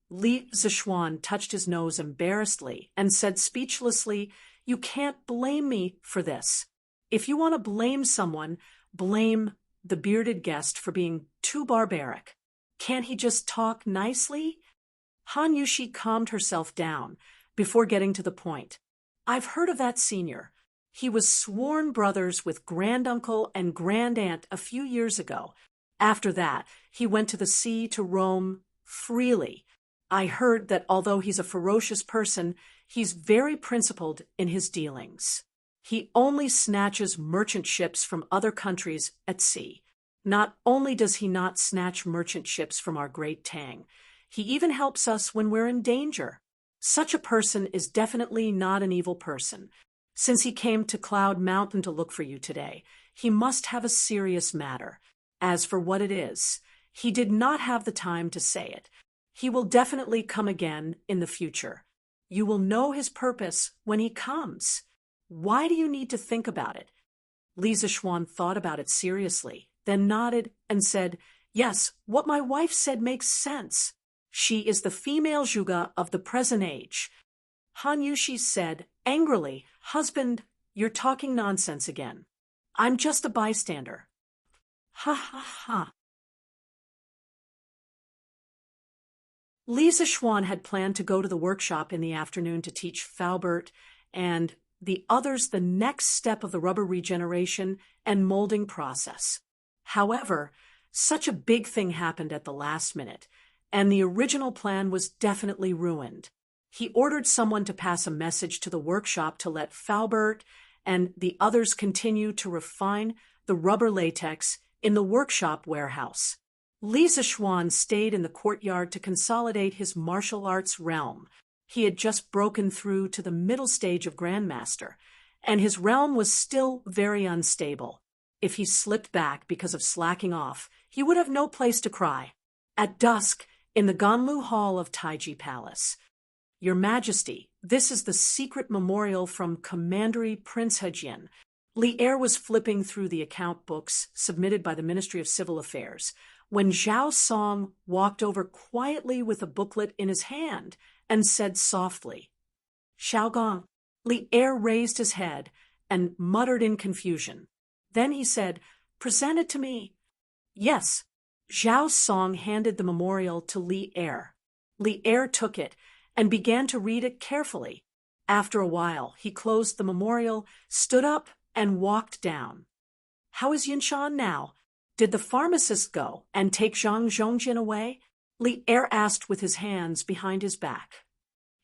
Li Zixuan touched his nose embarrassedly and said speechlessly, You can't blame me for this. If you want to blame someone, blame the bearded guest for being too barbaric. Can't he just talk nicely? Han Yushi calmed herself down before getting to the point. I've heard of that senior. He was sworn brothers with granduncle and grandaunt a few years ago. After that, he went to the sea to roam freely. I heard that although he's a ferocious person, he's very principled in his dealings. He only snatches merchant ships from other countries at sea. Not only does he not snatch merchant ships from our great Tang, he even helps us when we're in danger. Such a person is definitely not an evil person. Since he came to Cloud Mountain to look for you today, he must have a serious matter. As for what it is, he did not have the time to say it. He will definitely come again in the future. You will know his purpose when he comes. Why do you need to think about it? Li Zixuan thought about it seriously, then nodded and said, Yes, what my wife said makes sense. She is the female Zhuge of the present age. Han Yushi said, angrily, Husband, you're talking nonsense again. I'm just a bystander. Ha ha ha. Li Zixuan had planned to go to the workshop in the afternoon to teach Faubert and the others the next step of the rubber regeneration and molding process. However, such a big thing happened at the last minute, and the original plan was definitely ruined. He ordered someone to pass a message to the workshop to let Faubert and the others continue to refine the rubber latex in the workshop warehouse. Li Zixuan stayed in the courtyard to consolidate his martial arts realm. He had just broken through to the middle stage of Grandmaster, and his realm was still very unstable. If he slipped back because of slacking off, he would have no place to cry. At dusk, in the Ganlu Hall of Taiji Palace, Your Majesty, this is the secret memorial from Commandery Prince Hejian. Li Er was flipping through the account books submitted by the Ministry of Civil Affairs when Zhao Song walked over quietly with a booklet in his hand and said softly, Xiaogong. Li Er raised his head and muttered in confusion. Then he said, Present it to me. Yes. Zhao Song handed the memorial to Li Er. Li Er took it and began to read it carefully. After a while, he closed the memorial, stood up, and walked down. How is Yinshan now? Did the pharmacist go and take Zhang Zhongjin away? Li Er asked with his hands behind his back.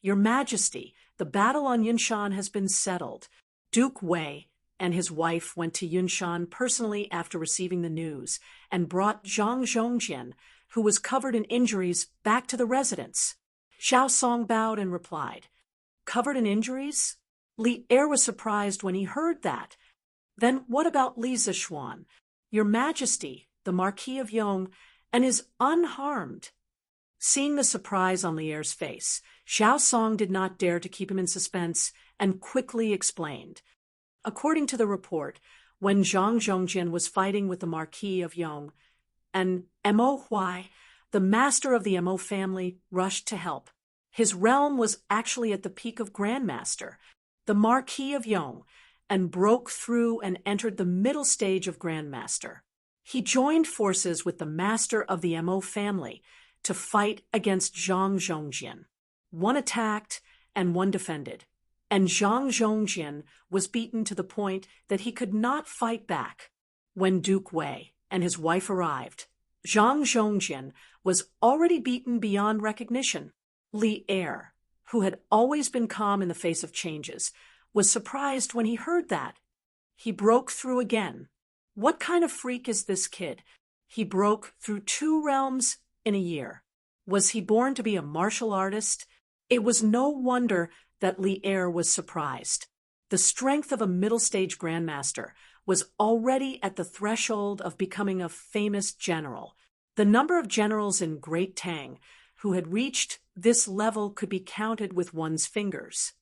Your Majesty, the battle on Yinshan has been settled. Duke Wei and his wife went to Yinshan personally after receiving the news and brought Zhang Zhongjin, who was covered in injuries, back to the residence. Zhao Song bowed and replied, Covered in injuries? Li Er was surprised when he heard that. Then what about Li Zixuan? Your Majesty, the Marquis of Yong, and is unharmed. Seeing the surprise on Li Er's face, Zhao Song did not dare to keep him in suspense and quickly explained. According to the report, when Zhang Zhongjin was fighting with the Marquis of Yong, and Mo Huai, the master of the Mo family, rushed to help. His realm was actually at the peak of Grandmaster, the Marquis of Yong, and broke through and entered the middle stage of Grandmaster. He joined forces with the master of the Mo family to fight against Zhang Zhongjin. One attacked and one defended, and Zhang Zhongjin was beaten to the point that he could not fight back. When Duke Wei and his wife arrived, Zhang Zhongjin was already beaten beyond recognition. Li Er, who had always been calm in the face of changes, was surprised when he heard that. He broke through again. What kind of freak is this kid? He broke through 2 realms in a year. Was he born to be a martial artist? It was no wonder that Li Er was surprised. The strength of a middle-stage grandmaster was already at the threshold of becoming a famous general. The number of generals in Great Tang who had reached this level could be counted with one's fingers.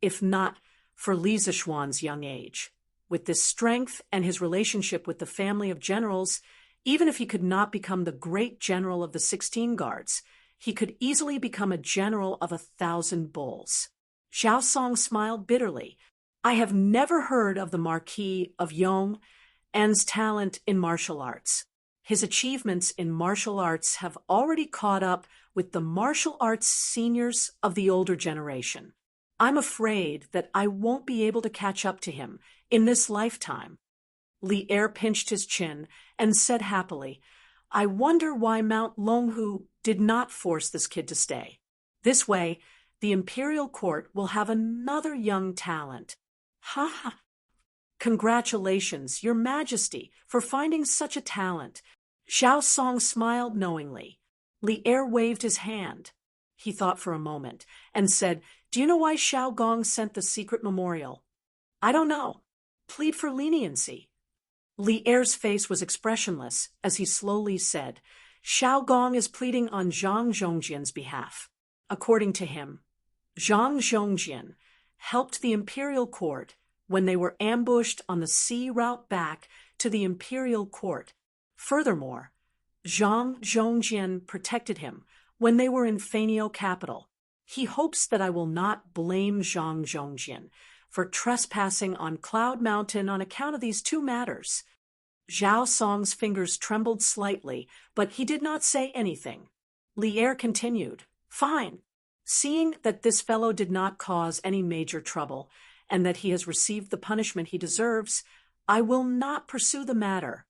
If not for Li Zixuan's young age. With this strength and his relationship with the family of generals, even if he could not become the great general of the 16 Guards, he could easily become a general of 1,000 bulls. Zhao Song smiled bitterly. I have never heard of the Marquis of Yong's talent in martial arts. His achievements in martial arts have already caught up with the martial arts seniors of the older generation. I'm afraid that I won't be able to catch up to him in this lifetime. Li Er pinched his chin and said happily, I wonder why Mount Longhu did not force this kid to stay. This way, the imperial court will have another young talent. Ha ha! Congratulations, Your Majesty, for finding such a talent. Zhao Song smiled knowingly. Li Er waved his hand. He thought for a moment and said, Do you know why Xiao Gong sent the secret memorial? I don't know. Plead for leniency. Li Er's face was expressionless as he slowly said, Xiao Gong is pleading on Zhang Zhongjian's behalf. According to him, Zhang Zhongjian helped the imperial court when they were ambushed on the sea route back to the imperial court. Furthermore, Zhang Zhongjian protected him when they were in Fanio capital. He hopes that I will not blame Zhang Zhongjian for trespassing on Cloud Mountain on account of these two matters. Zhao Song's fingers trembled slightly, but he did not say anything. Li Er continued, Fine. Seeing that this fellow did not cause any major trouble, and that he has received the punishment he deserves, I will not pursue the matter.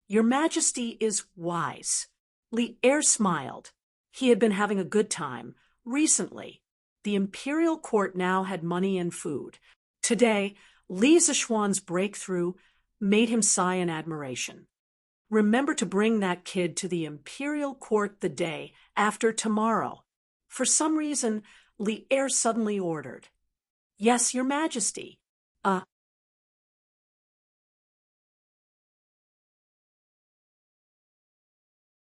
Your Majesty is wise. Li Er smiled. He had been having a good time. Recently, the imperial court now had money and food. Today, Li Zishuan's breakthrough made him sigh in admiration. Remember to bring that kid to the imperial court the day after tomorrow. For some reason, Li Er suddenly ordered. Yes, Your Majesty.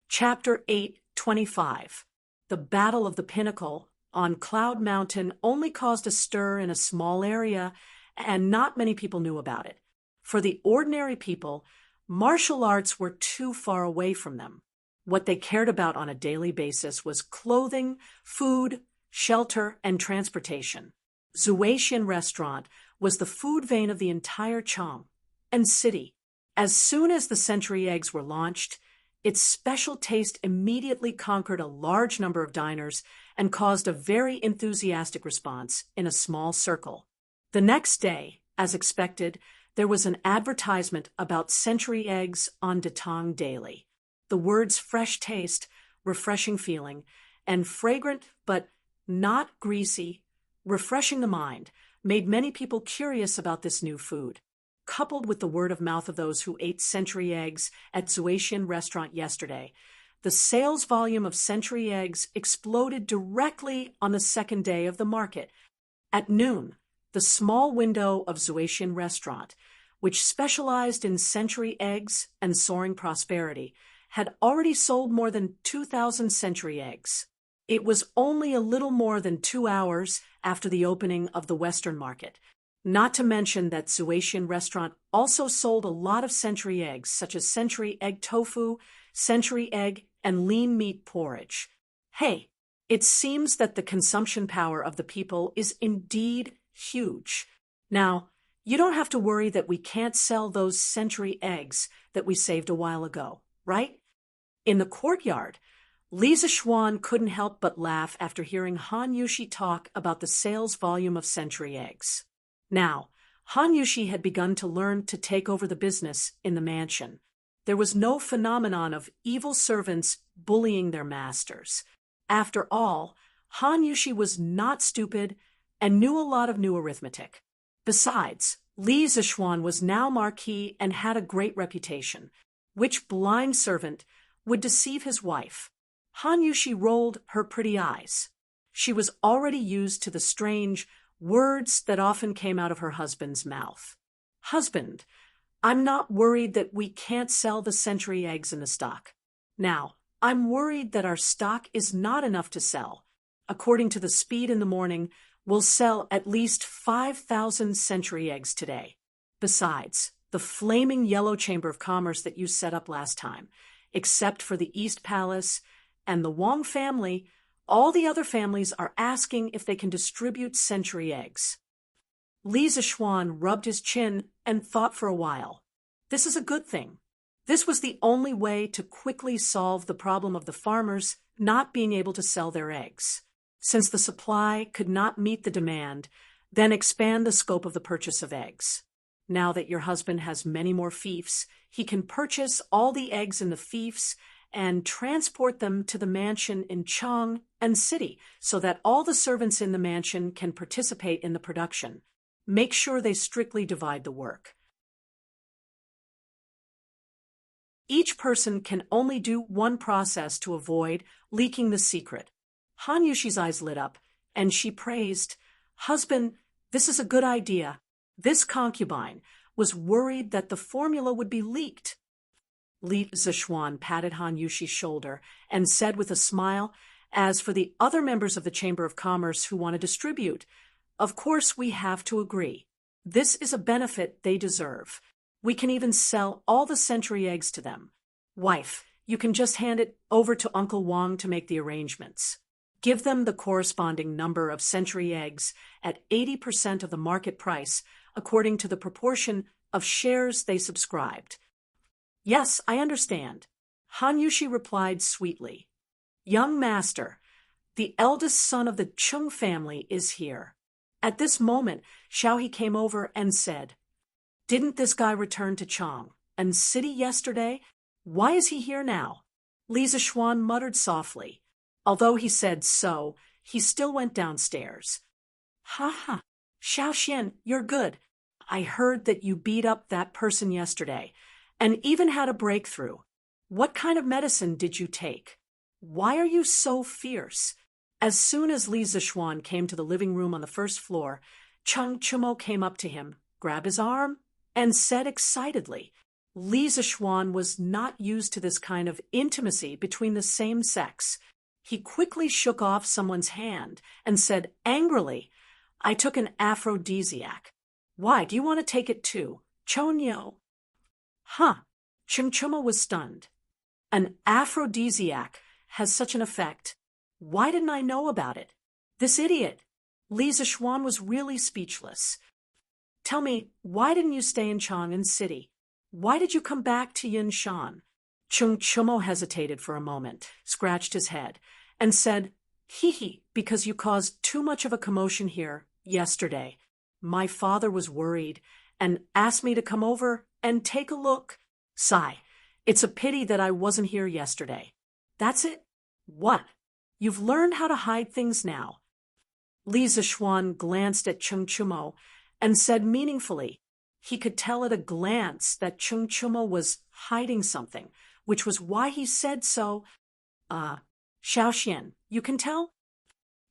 Chapter 8:25. The Battle of the Pinnacle on Cloud Mountain only caused a stir in a small area, and not many people knew about it. For the ordinary people, martial arts were too far away from them. What they cared about on a daily basis was clothing, food, shelter, and transportation. Zuaishan Restaurant was the food vein of the entire Chang and city. As soon as the century eggs were launched, its special taste immediately conquered a large number of diners and caused a very enthusiastic response in a small circle. The next day, as expected, there was an advertisement about century eggs on Tang Daily. The words fresh taste, refreshing feeling, and fragrant but not greasy, refreshing the mind, made many people curious about this new food. Coupled with the word of mouth of those who ate century eggs at Zuaishan Restaurant yesterday, the sales volume of century eggs exploded directly on the second day of the market. At noon, the small window of Zuaishan Restaurant, which specialized in century eggs and soaring prosperity, had already sold more than 2,000 century eggs. It was only a little more than 2 hours after the opening of the Western market. Not to mention that Zuaishan Restaurant also sold a lot of century eggs, such as century egg tofu, century egg, and lean meat porridge. Hey, it seems that the consumption power of the people is indeed huge. Now, you don't have to worry that we can't sell those century eggs that we saved a while ago, right? In the courtyard, Li Zishuan couldn't help but laugh after hearing Han Yushi talk about the sales volume of century eggs. Now, Han Yushi had begun to learn to take over the business in the mansion. There was no phenomenon of evil servants bullying their masters. After all, Han Yushi was not stupid and knew a lot of new arithmetic. Besides, Li Zishuan was now Marquis and had a great reputation. Which blind servant would deceive his wife? Han Yushi rolled her pretty eyes. She was already used to the strange words that often came out of her husband's mouth. Husband, I'm not worried that we can't sell the century eggs in the stock. Now, I'm worried that our stock is not enough to sell. According to the speed in the morning, we'll sell at least 5,000 century eggs today. Besides, the flaming yellow chamber of commerce that you set up last time, except for the East Palace and the Wang family, all the other families are asking if they can distribute century eggs. Li Zishuan rubbed his chin and thought for a while. This is a good thing. This was the only way to quickly solve the problem of the farmers not being able to sell their eggs. Since the supply could not meet the demand, then expand the scope of the purchase of eggs. Now that your husband has many more fiefs, he can purchase all the eggs in the fiefs and transport them to the mansion in Chang and city so that all the servants in the mansion can participate in the production. Make sure they strictly divide the work. Each person can only do one process to avoid leaking the secret. Han Yushi's eyes lit up, and she praised, "Husband, this is a good idea." This concubine was worried that the formula would be leaked. Li Zishuan patted Han Yushi's shoulder and said with a smile, "As for the other members of the Chamber of Commerce who want to distribute, of course we have to agree. This is a benefit they deserve. We can even sell all the century eggs to them. Wife, you can just hand it over to Uncle Wang to make the arrangements. Give them the corresponding number of century eggs at 80% of the market price according to the proportion of shares they subscribed." "Yes, I understand," Han Yushi replied sweetly. "Young master, the eldest son of the Chung family is here." At this moment, Xiaohe came over and said, "Didn't this guy return to Chang and city yesterday? Why is he here now?" Li Zishuan muttered softly. Although he said so, he still went downstairs. "Ha ha, Xiaoxian, you're good. I heard that you beat up that person yesterday, and even had a breakthrough. What kind of medicine did you take? Why are you so fierce?" As soon as Li Zishuan came to the living room on the first floor, Cheng Chumo came up to him, grabbed his arm, and said excitedly, Li Zishuan was not used to this kind of intimacy between the same sex. He quickly shook off someone's hand and said angrily, "I took an aphrodisiac. Why, do you want to take it too? Chonyo." Huh. Cheng Chumo was stunned. An aphrodisiac has such an effect. Why didn't I know about it? This idiot. Li Zishuan was really speechless. "Tell me, why didn't you stay in Chang'an City? Why did you come back to Yinshan?" Cheng Chumo hesitated for a moment, scratched his head, and said, "Hee, because you caused too much of a commotion here yesterday. My father was worried and asked me to come over and take a look. Sigh, it's a pity that I wasn't here yesterday." "That's it? What? You've learned how to hide things now." Li Zishuan glanced at Cheng Chumo and said meaningfully, he could tell at a glance that Cheng Chumo was hiding something, which was why he said so. Xiaoxian, you can tell?"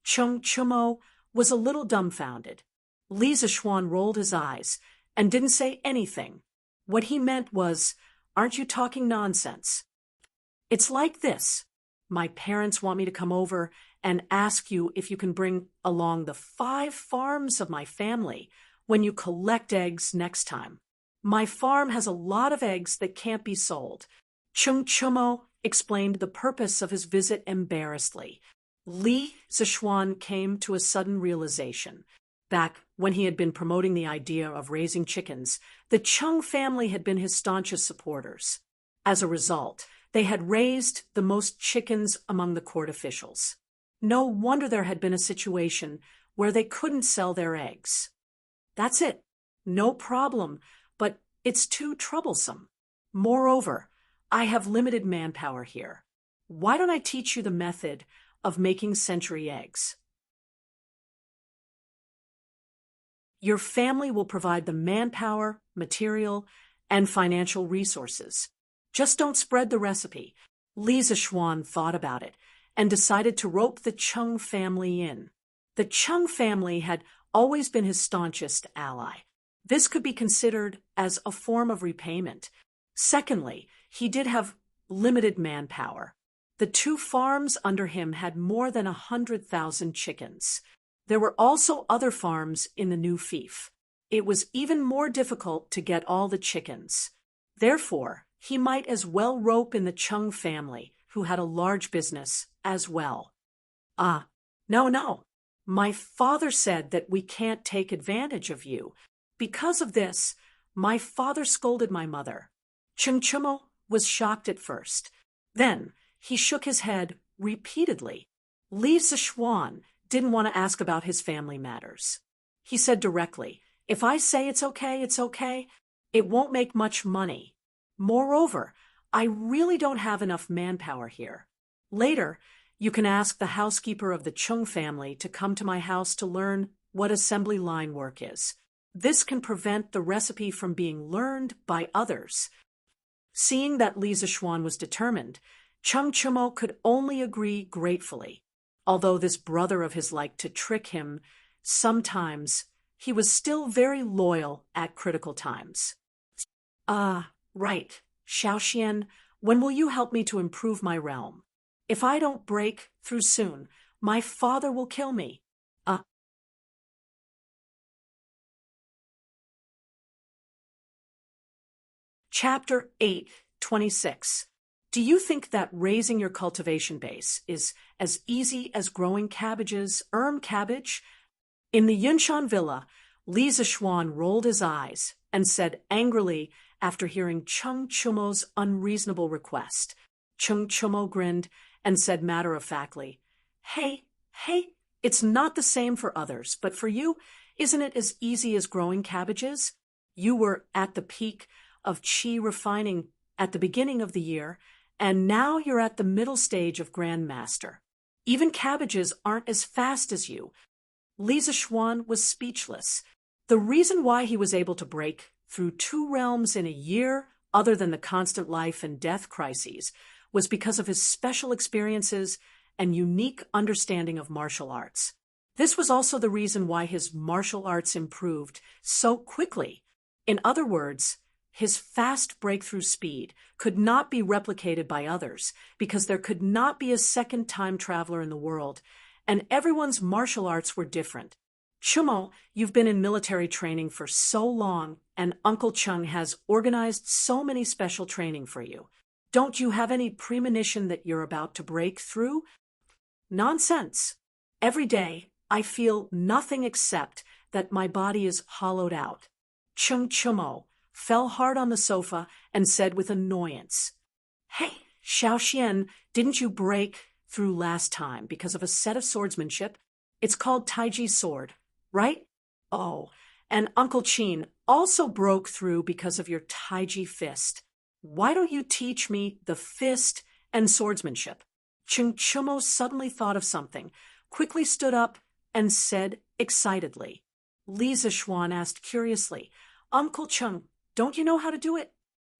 Cheng Chumo was a little dumbfounded. Li Zishuan rolled his eyes and didn't say anything. What he meant was, "Aren't you talking nonsense? It's like this. My parents want me to come over and ask you if you can bring along the 5 farms of my family when you collect eggs next time. My farm has a lot of eggs that can't be sold." Cheng Chumo explained the purpose of his visit embarrassedly. Li Zishuan came to a sudden realization. Back when he had been promoting the idea of raising chickens, the Chung family had been his staunchest supporters. As a result, they had raised the most chickens among the court officials. No wonder there had been a situation where they couldn't sell their eggs. "That's it. No problem, but it's too troublesome. Moreover, I have limited manpower here. Why don't I teach you the method of making century eggs? Your family will provide the manpower, material, and financial resources. Just don't spread the recipe." Li Zishuan thought about it and decided to rope the Chung family in. The Chung family had always been his staunchest ally. This could be considered as a form of repayment. Secondly, he did have limited manpower. The 2 farms under him had more than 100,000 chickens. There were also other farms in the new fief. It was even more difficult to get all the chickens. Therefore, he might as well rope in the Chung family, who had a large business as well. No. My father said that we can't take advantage of you. Because of this, my father scolded my mother. Cheng Chumo was shocked at first. Then he shook his head repeatedly. Li Zichuan didn't want to ask about his family matters. He said directly, "If I say it's okay, it's okay. It won't make much money. Moreover, I really don't have enough manpower here. Later, you can ask the housekeeper of the Chung family to come to my house to learn what assembly line work is. This can prevent the recipe from being learned by others." Seeing that Li Zichuan was determined, Cheng Chumo could only agree gratefully. Although this brother of his liked to trick him, sometimes he was still very loyal at critical times. Right, Xiaoxian, when will you help me to improve my realm? If I don't break through soon, my father will kill me. Chapter 8:26. Do you think that raising your cultivation base is as easy as growing cabbages, cabbage? In the Yunshan villa, Li Zichuan rolled his eyes and said angrily after hearing Cheng Chumo's unreasonable request. Cheng Chumo grinned and said matter-of-factly, Hey, it's not the same for others, but for you, isn't it as easy as growing cabbages? You were at the peak of qi refining at the beginning of the year, and now you're at the middle stage of Grandmaster. Even cabbages aren't as fast as you. Li Zichuan was speechless. The reason why he was able to break through 2 realms in a year, other than the constant life and death crises, was because of his special experiences and unique understanding of martial arts. This was also the reason why his martial arts improved so quickly. In other words, his fast breakthrough speed could not be replicated by others because there could not be a second time traveler in the world, and everyone's martial arts were different. Chumo, you've been in military training for so long, and Uncle Chung has organized so many special training for you. Don't you have any premonition that you're about to break through? Nonsense. Every day, I feel nothing except that my body is hollowed out. Cheng Chumo fell hard on the sofa and said with annoyance, Hey, Xiaoxian, didn't you break through last time because of a set of swordsmanship? It's called Taiji sword, right? Oh, and Uncle Qin also broke through because of your Taiji fist. Why don't you teach me the fist and swordsmanship? Cheng Chumo suddenly thought of something, quickly stood up, and said excitedly. Li Zichuan asked curiously, Uncle Chung, don't you know how to do it?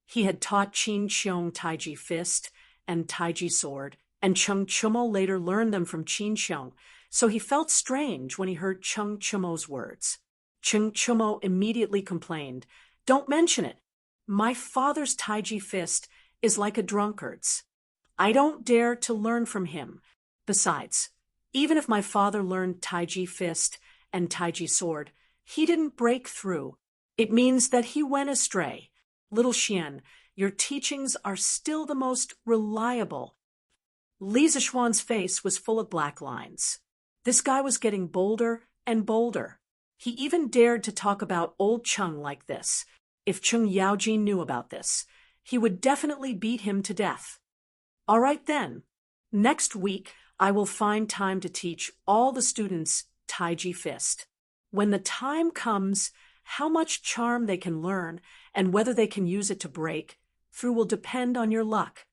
He had taught Qin Xiong Taiji fist and Taiji sword, and Cheng Chumo later learned them from Qin Xiong, so he felt strange when he heard Cheng Chumo's words. Cheng Chumo immediately complained, Don't mention it. My father's Taiji fist is like a drunkard's. I don't dare to learn from him. Besides, even if my father learned Taiji fist and Taiji sword, he didn't break through. It means that he went astray. Little Xian, your teachings are still the most reliable. Li Zichuan's face was full of black lines. This guy was getting bolder and bolder. He even dared to talk about old Chung like this. If Chung Yaojin knew about this, he would definitely beat him to death. All right then. Next week, I will find time to teach all the students Taiji fist. When the time comes, how much charm they can learn and whether they can use it to break through will depend on your luck.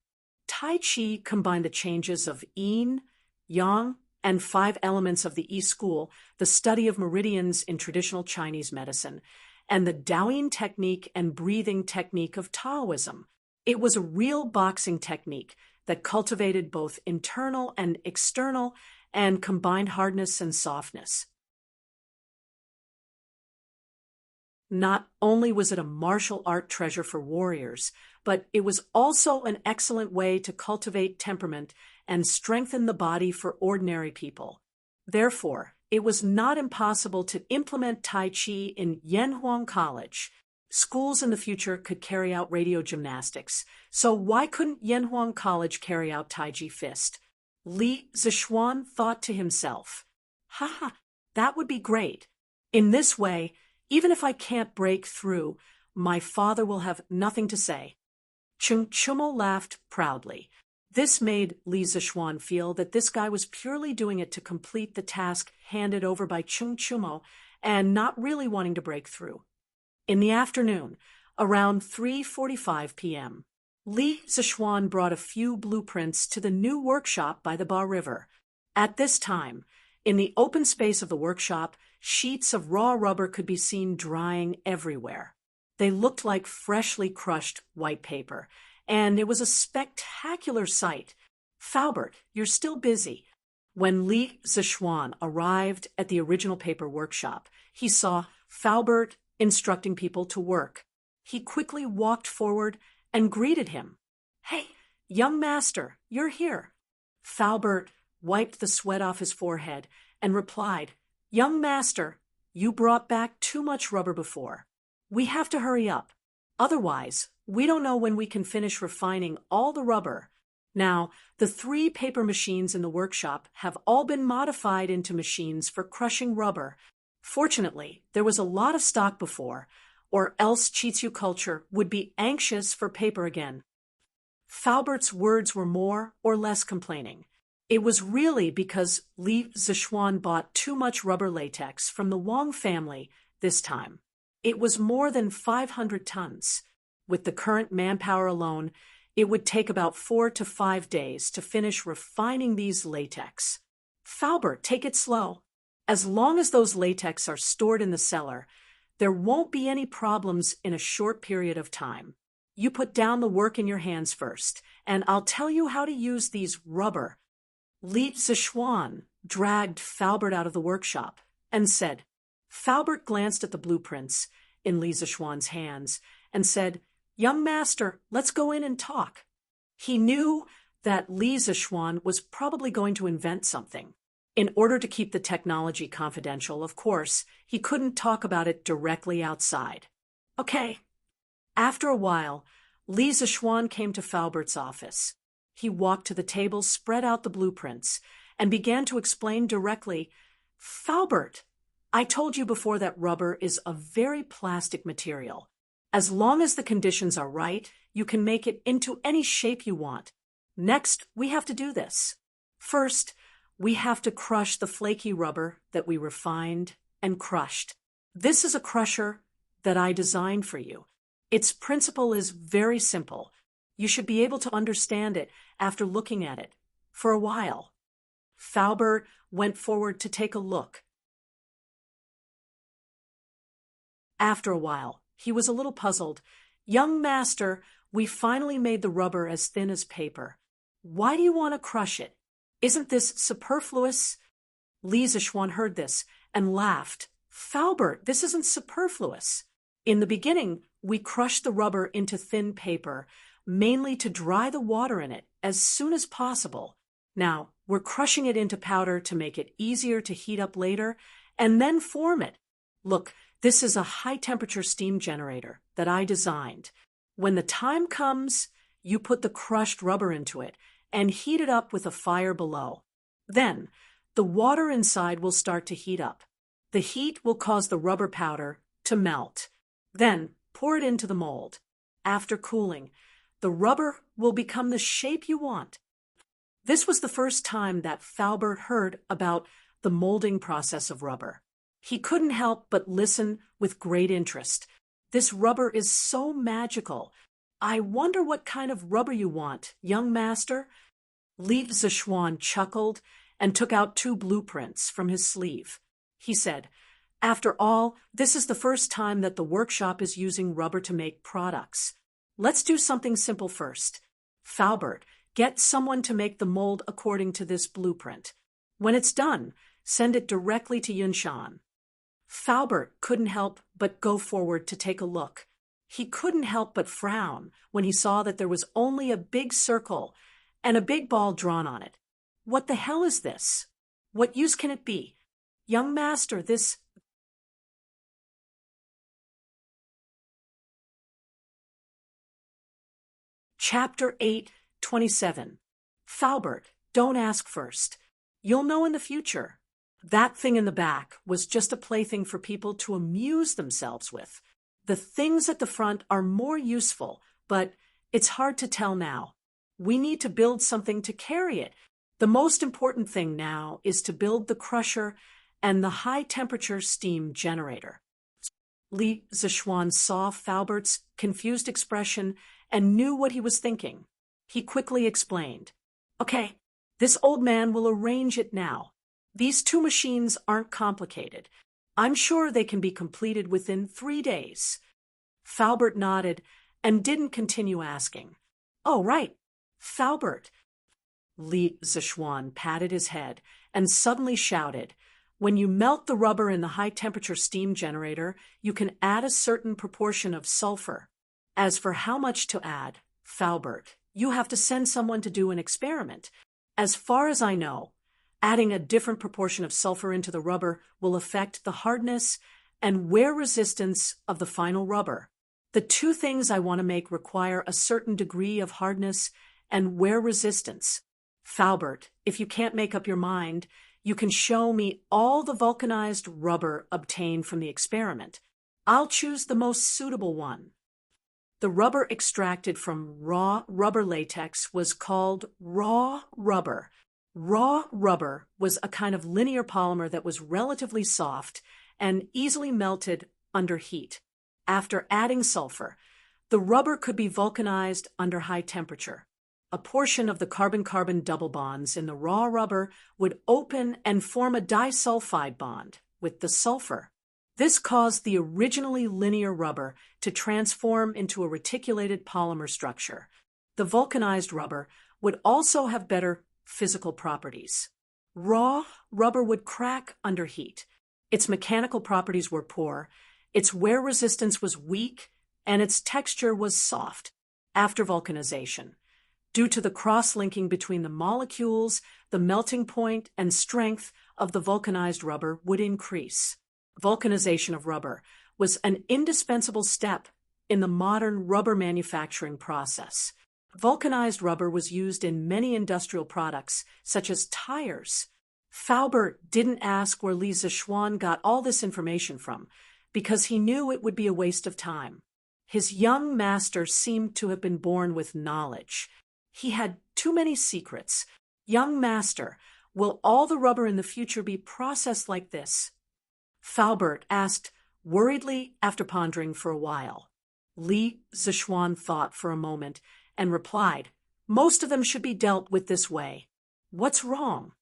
Tai Chi combined the changes of yin, yang, and 5 elements of the Yi school, the study of meridians in traditional Chinese medicine, and the Daoyin technique and breathing technique of Taoism. It was a real boxing technique that cultivated both internal and external and combined hardness and softness. Not only was it a martial art treasure for warriors, but it was also an excellent way to cultivate temperament and strengthen the body for ordinary people. Therefore, it was not impossible to implement Tai Chi in Yanhuang College. Schools in the future could carry out radio gymnastics, so why couldn't Yanhuang College carry out Taiji Fist? Li Zishuan thought to himself. Haha, that would be great. In this way, even if I can't break through, my father will have nothing to say. Chung Chumo laughed proudly. This made Li Zishuan feel that this guy was purely doing it to complete the task handed over by Chung Chumo and not really wanting to break through. In the afternoon, around 3:45 p.m., Li Zishuan brought a few blueprints to the new workshop by the Ba River. At this time, in the open space of the workshop, sheets of raw rubber could be seen drying everywhere. They looked like freshly crushed white paper, and it was a spectacular sight. Faubert, you're still busy. When Li Zishuan arrived at the original paper workshop, he saw Faubert instructing people to work. He quickly walked forward and greeted him. Hey, young master, you're here. Faubert wiped the sweat off his forehead and replied, Young master, you brought back too much rubber before. We have to hurry up. Otherwise, we don't know when we can finish refining all the rubber. Now, the 3 paper machines in the workshop have all been modified into machines for crushing rubber. Fortunately, there was a lot of stock before, or else Chitsu culture would be anxious for paper again. Faubert's words were more or less complaining. It was really because Li Zishuan bought too much rubber latex from the Wang family this time. It was more than 500 tons. With the current manpower alone, it would take about 4 to 5 days to finish refining these latex. Faubert, take it slow. As long as those latex are stored in the cellar, there won't be any problems in a short period of time. You put down the work in your hands first, and I'll tell you how to use these rubber. Li Zishuan dragged Faubert out of the workshop and said. Faubert glanced at the blueprints in Li Zishuan's hands and said, Young master, let's go in and talk. He knew that Li Zishuan was probably going to invent something. In order to keep the technology confidential, of course, he couldn't talk about it directly outside. Okay. After a while, Li Zishuan came to Faubert's office. He walked to the table, spread out the blueprints, and began to explain directly, Faubert, I told you before that rubber is a very plastic material. As long as the conditions are right, you can make it into any shape you want. Next, we have to do this. First, we have to crush the flaky rubber that we refined and crushed. This is a crusher that I designed for you. Its principle is very simple. You should be able to understand it after looking at it for a while. Faubert went forward to take a look. After a while, he was a little puzzled. Young master, we finally made the rubber as thin as paper. Why do you want to crush it? Isn't this superfluous? Li Zishuan heard this and laughed. Faubert, this isn't superfluous. In the beginning, we crushed the rubber into thin paper, mainly to dry the water in it as soon as possible. Now, we're crushing it into powder to make it easier to heat up later and then form it. Look, this is a high-temperature steam generator that I designed. When the time comes, you put the crushed rubber into it and heat it up with a fire below. Then, the water inside will start to heat up. The heat will cause the rubber powder to melt. Then, pour it into the mold. After cooling, the rubber will become the shape you want. This was the first time that Faubert heard about the molding process of rubber. He couldn't help but listen with great interest. This rubber is so magical. I wonder what kind of rubber you want, young master? Li Zishuan chuckled and took out 2 blueprints from his sleeve. He said, After all, this is the first time that the workshop is using rubber to make products. Let's do something simple first. Faubert, get someone to make the mold according to this blueprint. When it's done, send it directly to Yunshan. Faubert couldn't help but go forward to take a look. He couldn't help but frown when he saw that there was only a big circle and a big ball drawn on it. What the hell is this? What use can it be? Young master, this Chapter 8:27. Falbert, don't ask first. You'll know in the future. That thing in the back was just a plaything for people to amuse themselves with. The things at the front are more useful, but it's hard to tell now. We need to build something to carry it. The most important thing now is to build the crusher and the high-temperature steam generator. Li Zishuan saw Falbert's confused expression and knew what he was thinking. He quickly explained, "Okay, this old man will arrange it now. These two machines aren't complicated. I'm sure they can be completed within 3 days." Falbert nodded and didn't continue asking. "Oh, right, Falbert." Li Zishuan patted his head and suddenly shouted, "When you melt the rubber in the high-temperature steam generator, you can add a certain proportion of sulfur. As for how much to add, Falbert, you have to send someone to do an experiment. As far as I know, adding a different proportion of sulfur into the rubber will affect the hardness and wear resistance of the final rubber. The two things I want to make require a certain degree of hardness and wear resistance. Falbert, if you can't make up your mind, you can show me all the vulcanized rubber obtained from the experiment. I'll choose the most suitable one." The rubber extracted from raw rubber latex was called raw rubber. Raw rubber was a kind of linear polymer that was relatively soft and easily melted under heat. After adding sulfur, the rubber could be vulcanized under high temperature. A portion of the carbon-carbon double bonds in the raw rubber would open and form a disulfide bond with the sulfur. This caused the originally linear rubber to transform into a reticulated polymer structure. The vulcanized rubber would also have better physical properties. Raw rubber would crack under heat. Its mechanical properties were poor, its wear resistance was weak, and its texture was soft. After vulcanization, due to the cross-linking between the molecules, the melting point and strength of the vulcanized rubber would increase. Vulcanization of rubber was an indispensable step in the modern rubber manufacturing process. Vulcanized rubber was used in many industrial products, such as tires. Falbert didn't ask where Li Zishuan got all this information from, because he knew it would be a waste of time. His young master seemed to have been born with knowledge. He had too many secrets. "Young master, will all the rubber in the future be processed like this?" Falbert asked worriedly after pondering for a while. Li Zishuan thought for a moment and replied, "Most of them should be dealt with this way." "What's wrong?"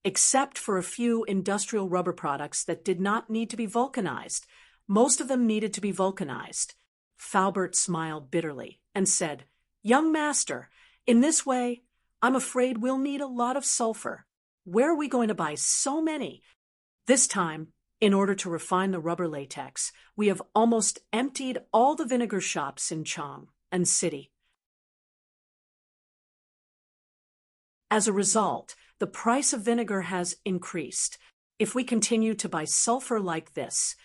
"Except for a few industrial rubber products that did not need to be vulcanized. Most of them needed to be vulcanized." Falbert smiled bitterly and said, "Young master, in this way, I'm afraid we'll need a lot of sulfur. Where are we going to buy so many? This time, in order to refine the rubber latex, we have almost emptied all the vinegar shops in Tang and city. As a result, the price of vinegar has increased. If we continue to buy sulfur like this,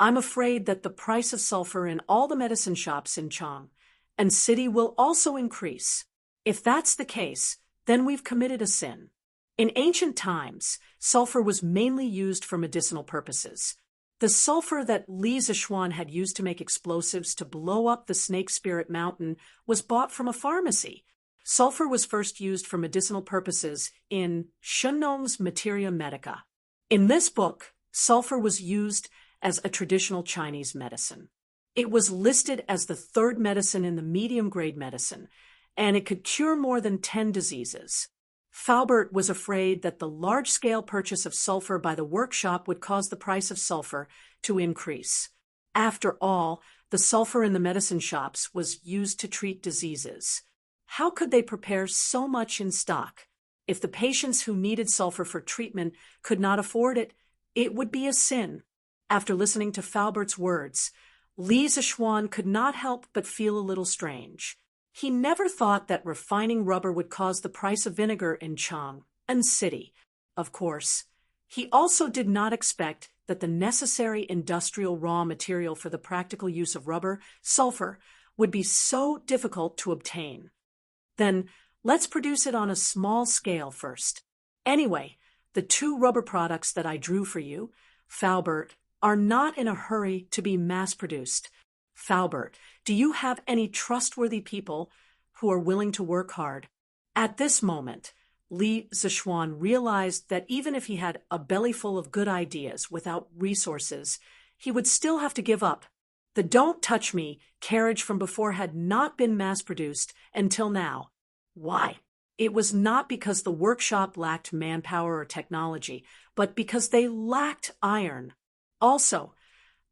I'm afraid that the price of sulfur in all the medicine shops in Tang and city will also increase. If that's the case, then we've committed a sin." In ancient times, sulfur was mainly used for medicinal purposes. The sulfur that Li Zishuan had used to make explosives to blow up the Snake Spirit Mountain was bought from a pharmacy. Sulfur was first used for medicinal purposes in Shennong's Materia Medica. In this book, sulfur was used as a traditional Chinese medicine. It was listed as the third medicine in the medium-grade medicine, and it could cure more than 10 diseases. Falbert was afraid that the large-scale purchase of sulfur by the workshop would cause the price of sulfur to increase. After all, the sulfur in the medicine shops was used to treat diseases. How could they prepare so much in stock? If the patients who needed sulfur for treatment could not afford it, it would be a sin. After listening to Falbert's words, Li Zishuan could not help but feel a little strange. He never thought that refining rubber would cause the price of vinegar in Tang and city. Of course, he also did not expect that the necessary industrial raw material for the practical use of rubber, sulfur, would be so difficult to obtain. Then let's produce it on a small scale first. Anyway, the 2 rubber products that I drew for you, Faubert, are not in a hurry to be mass-produced. Faubert, do you have any trustworthy people who are willing to work hard? At this moment, Li Zichuan realized that even if he had a bellyful of good ideas without resources, he would still have to give up. The "Don't Touch Me" carriage from before had not been mass-produced until now. Why? It was not because the workshop lacked manpower or technology, but because they lacked iron. Also,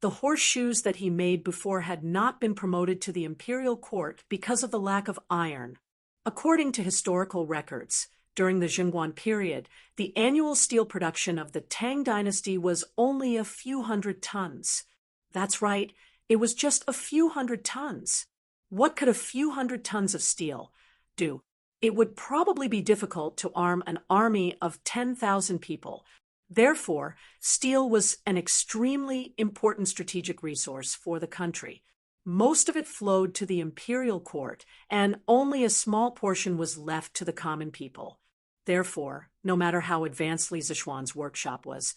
the horseshoes that he made before had not been promoted to the imperial court because of the lack of iron. According to historical records, during the Jingguan period, the annual steel production of the Tang Dynasty was only a few hundred tons. That's right, it was just a few hundred tons. What could a few hundred tons of steel do? It would probably be difficult to arm an army of 10,000 people. Therefore, steel was an extremely important strategic resource for the country. Most of it flowed to the imperial court, and only a small portion was left to the common people. Therefore, no matter how advanced Li Zichuan's workshop was,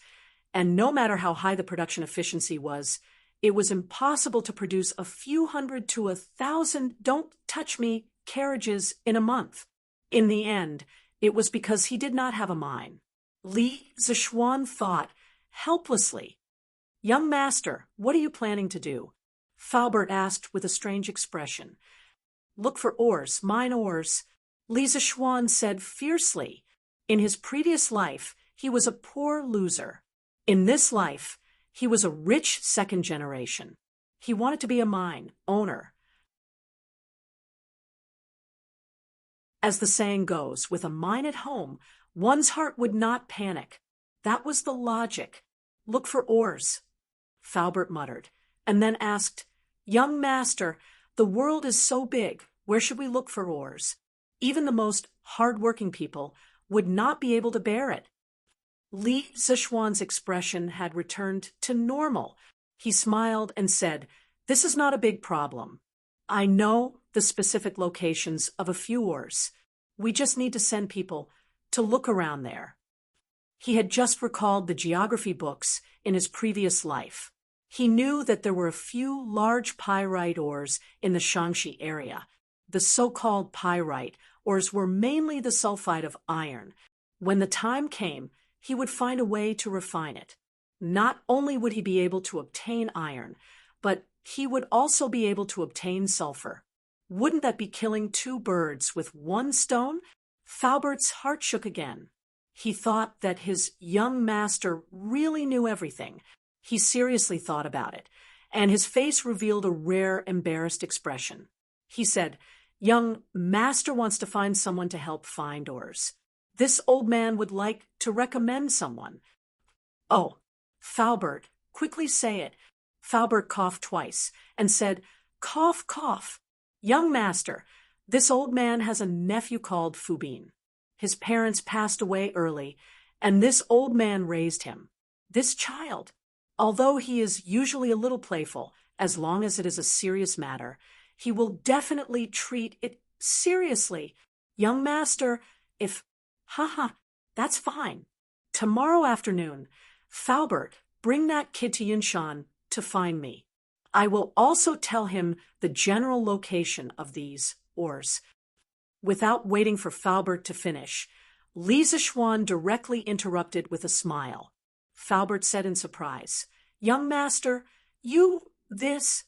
and no matter how high the production efficiency was, it was impossible to produce a few hundred to 1,000 "Don't Touch Me" carriages in a month. In the end, it was because he did not have a mine. Li Zichuan thought helplessly. "Young master, what are you planning to do?" Faubert asked with a strange expression. "Look for ores, mine ores," Li Zichuan said fiercely. In his previous life, he was a poor loser. In this life, he was a rich second generation. He wanted to be a mine owner. As the saying goes, with a mine at home, one's heart would not panic. That was the logic. "Look for ores," Faubert muttered, and then asked, "Young master, the world is so big, where should we look for ores? Even the most hard-working people would not be able to bear it." Li Zichuan's expression had returned to normal. He smiled and said, "This is not a big problem. I know the specific locations of a few ores. We just need to send people to look around there." He had just recalled the geography books in his previous life. He knew that there were a few large pyrite ores in the Shaanxi area. The so-called pyrite ores were mainly the sulfide of iron. When the time came, he would find a way to refine it. Not only would he be able to obtain iron, but he would also be able to obtain sulfur. Wouldn't that be killing 2 birds with 1 stone? Faubert's heart shook again. He thought that his young master really knew everything. He seriously thought about it, and his face revealed a rare, embarrassed expression. He said, "Young master wants to find someone to help find ores. This old man would like to recommend someone." "Oh, Faubert, quickly say it." Faubert coughed twice and said, "Cough, cough. Young master, this old man has a nephew called Fubin. His parents passed away early, and this old man raised him. This child, although he is usually a little playful, as long as it is a serious matter, he will definitely treat it seriously. Young master, if— that's fine. Tomorrow afternoon, Faubert, bring that kid to Yinshan to find me. I will also tell him the general location of these ores." Without waiting for Faubert to finish, Li Zichuan directly interrupted with a smile. Faubert said in surprise, "Young master, this—"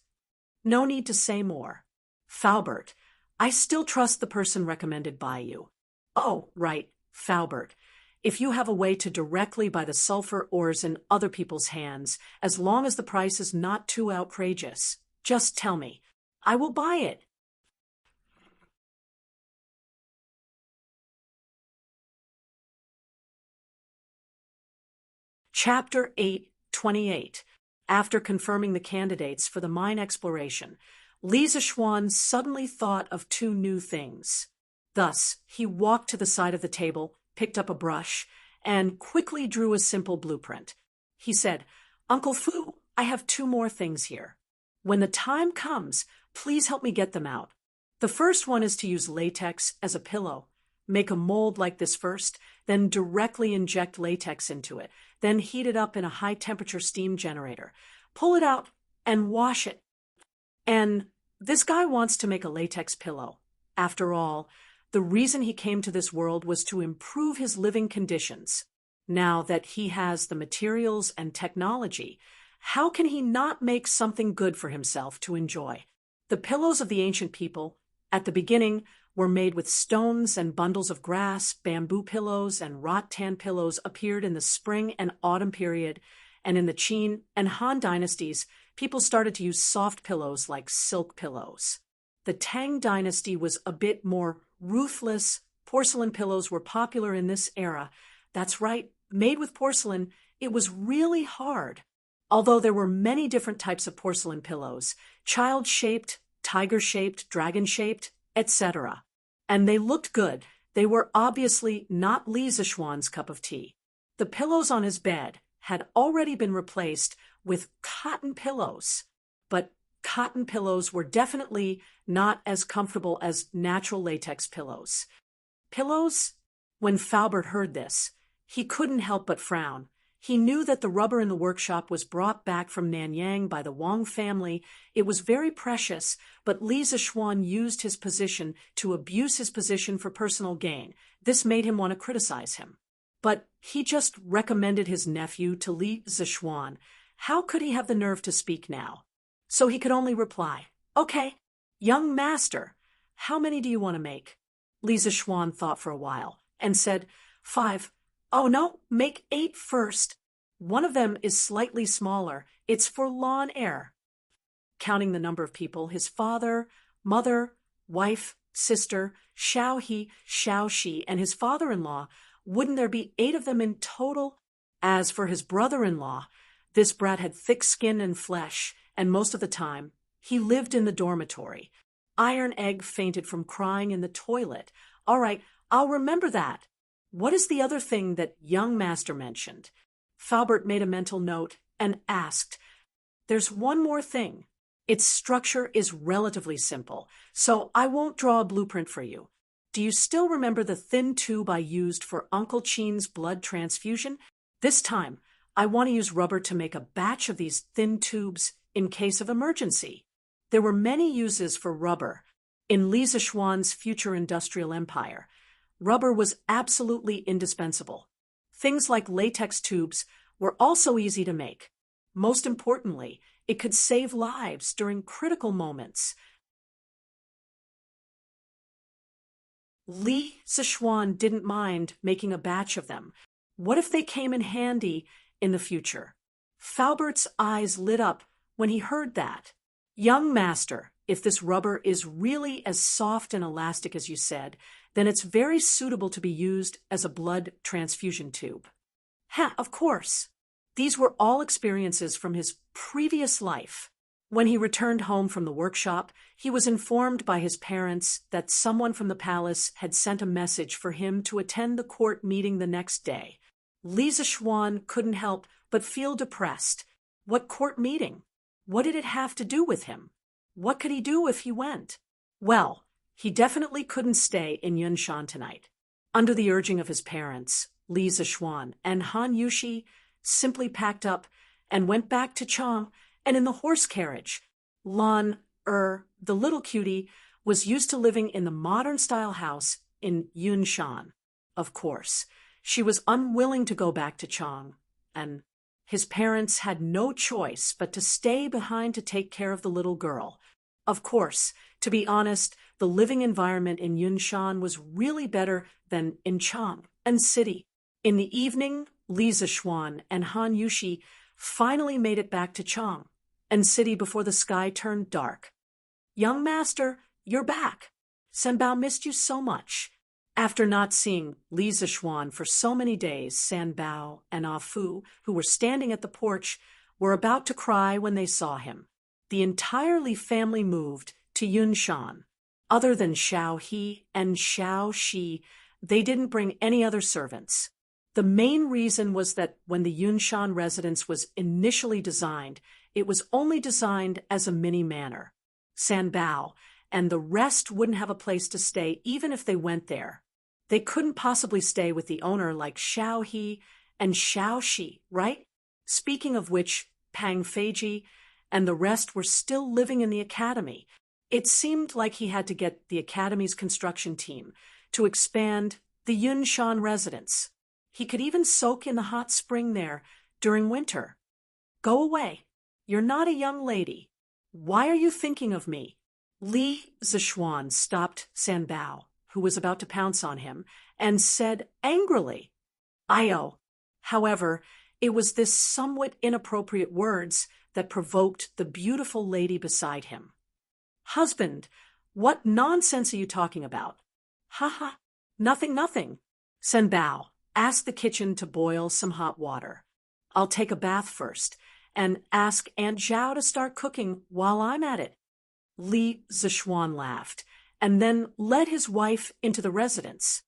"No need to say more. Faubert, I still trust the person recommended by you." "Oh, right, Faubert. If you have a way to directly buy the sulfur ores in other people's hands, as long as the price is not too outrageous, just tell me. I will buy it." Chapter 8:28. After confirming the candidates for the mine exploration, Li Zichuan suddenly thought of 2 new things. Thus, he walked to the side of the table, picked up a brush, and quickly drew a simple blueprint. He said, "Uncle Fu, I have 2 more things here. When the time comes, please help me get them out." The first one is to use latex as a pillow. Make a mold like this first, then directly inject latex into it, then heat it up in a high-temperature steam generator. Pull it out and wash it. And this guy wants to make a latex pillow. After all, the reason he came to this world was to improve his living conditions. Now that he has the materials and technology, how can he not make something good for himself to enjoy? The pillows of the ancient people, at the beginning, were made with stones and bundles of grass. Bamboo pillows and rattan pillows appeared in the spring and autumn period, and in the Qin and Han dynasties, people started to use soft pillows like silk pillows. The Tang dynasty was a bit more ruthless. Porcelain pillows were popular in this era. That's right, made with porcelain, it was really hard. Although there were many different types of porcelain pillows, child-shaped, tiger-shaped, dragon-shaped, etc. And they looked good. They were obviously not Li Zixuan's cup of tea. The pillows on his bed had already been replaced with cotton pillows, but cotton pillows were definitely not as comfortable as natural latex pillows. When Faubert heard this, he couldn't help but frown. He knew that the rubber in the workshop was brought back from Nanyang by the Wang family. It was very precious, but Li Zixuan used his position to abuse his position for personal gain. This made him want to criticize him. But he just recommended his nephew to Li Zixuan. How could he have the nerve to speak now? So he could only reply, "Okay, young master, how many do you want to make?" Li Zixuan thought for a while and said, 5. "Oh no, make 8 first. One of them is slightly smaller. It's for lawn air." Counting the number of people, his father, mother, wife, sister, Xiao He, Xiao Shi, and his father-in-law, wouldn't there be 8 of them in total? As for his brother-in-law, this brat had thick skin and flesh, and most of the time, he lived in the dormitory. Iron Egg fainted from crying in the toilet. All right, I'll remember that. What is the other thing that young master mentioned? Faubert made a mental note and asked, "There's one more thing. Its structure is relatively simple, so I won't draw a blueprint for you. Do you still remember the thin tube I used for Uncle Chin's blood transfusion? This time, I want to use rubber to make a batch of these thin tubes in case of emergency." There were many uses for rubber in Li Zixuan's future industrial empire. Rubber was absolutely indispensable. Things like latex tubes were also easy to make. Most importantly, it could save lives during critical moments. Li Zixuan didn't mind making a batch of them. What if they came in handy in the future? Faubert's eyes lit up when he heard that. "Young master, if this rubber is really as soft and elastic as you said, then it's very suitable to be used as a blood transfusion tube." Of course. These were all experiences from his previous life. When he returned home from the workshop, he was informed by his parents that someone from the palace had sent a message for him to attend the court meeting the next day. Li Zixuan couldn't help but feel depressed. What court meeting? What did it have to do with him? What could he do if he went? Well, he definitely couldn't stay in Yunshan tonight. Under the urging of his parents, Li Zixuan and Han Yushi simply packed up and went back to Chang, and in the horse carriage. Lan the little cutie, was used to living in the modern-style house in Yunshan. Of course, she was unwilling to go back to Chang, and his parents had no choice but to stay behind to take care of the little girl. Of course, to be honest, the living environment in Yunshan was really better than in Chang and city. In the evening, Li Zixuan and Han Yushi finally made it back to Chang and city before the sky turned dark. "Young master, you're back. Sanbao missed you so much." After not seeing Li Zixuan for so many days, Sanbao and Ah Fu, who were standing at the porch, were about to cry when they saw him. The entire Li family moved to Yunshan. Other than Xiao He and Xiao Shi, they didn't bring any other servants. The main reason was that when the Yunshan residence was initially designed, it was only designed as a mini manor. Sanbao and the rest wouldn't have a place to stay even if they went there. They couldn't possibly stay with the owner like Xiao He and Xiao Shi, right? Speaking of which, Pang Feiji and the rest were still living in the academy. It seemed like he had to get the academy's construction team to expand the Yunshan residence. He could even soak in the hot spring there during winter. Go away. You're not a young lady. Why are you thinking of me? Li Zishuan stopped Sanbao, who was about to pounce on him, and said angrily, "Io." However, it was this somewhat inappropriate words that provoked the beautiful lady beside him. "Husband, what nonsense are you talking about?" "Ha ha, nothing. Sanbao, ask the kitchen to boil some hot water. I'll take a bath first, and ask Aunt Zhao to start cooking while I'm at it." Li Zishuan laughed, and then led his wife into the residence.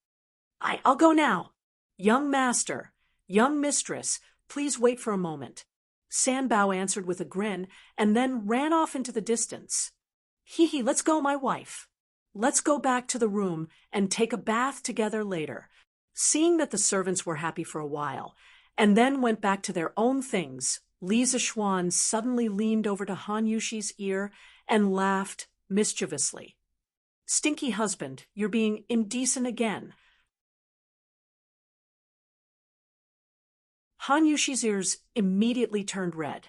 I'll go now. Young master, young mistress, please wait for a moment." Sanbao answered with a grin, and then ran off into the distance. Hee, let's go, my wife. Let's go back to the room and take a bath together later." Seeing that the servants were happy for a while, and then went back to their own things, Li Zishuan suddenly leaned over to Han Yushi's ear and laughed mischievously. "Stinky husband, you're being indecent again." Han Yushi's ears immediately turned red.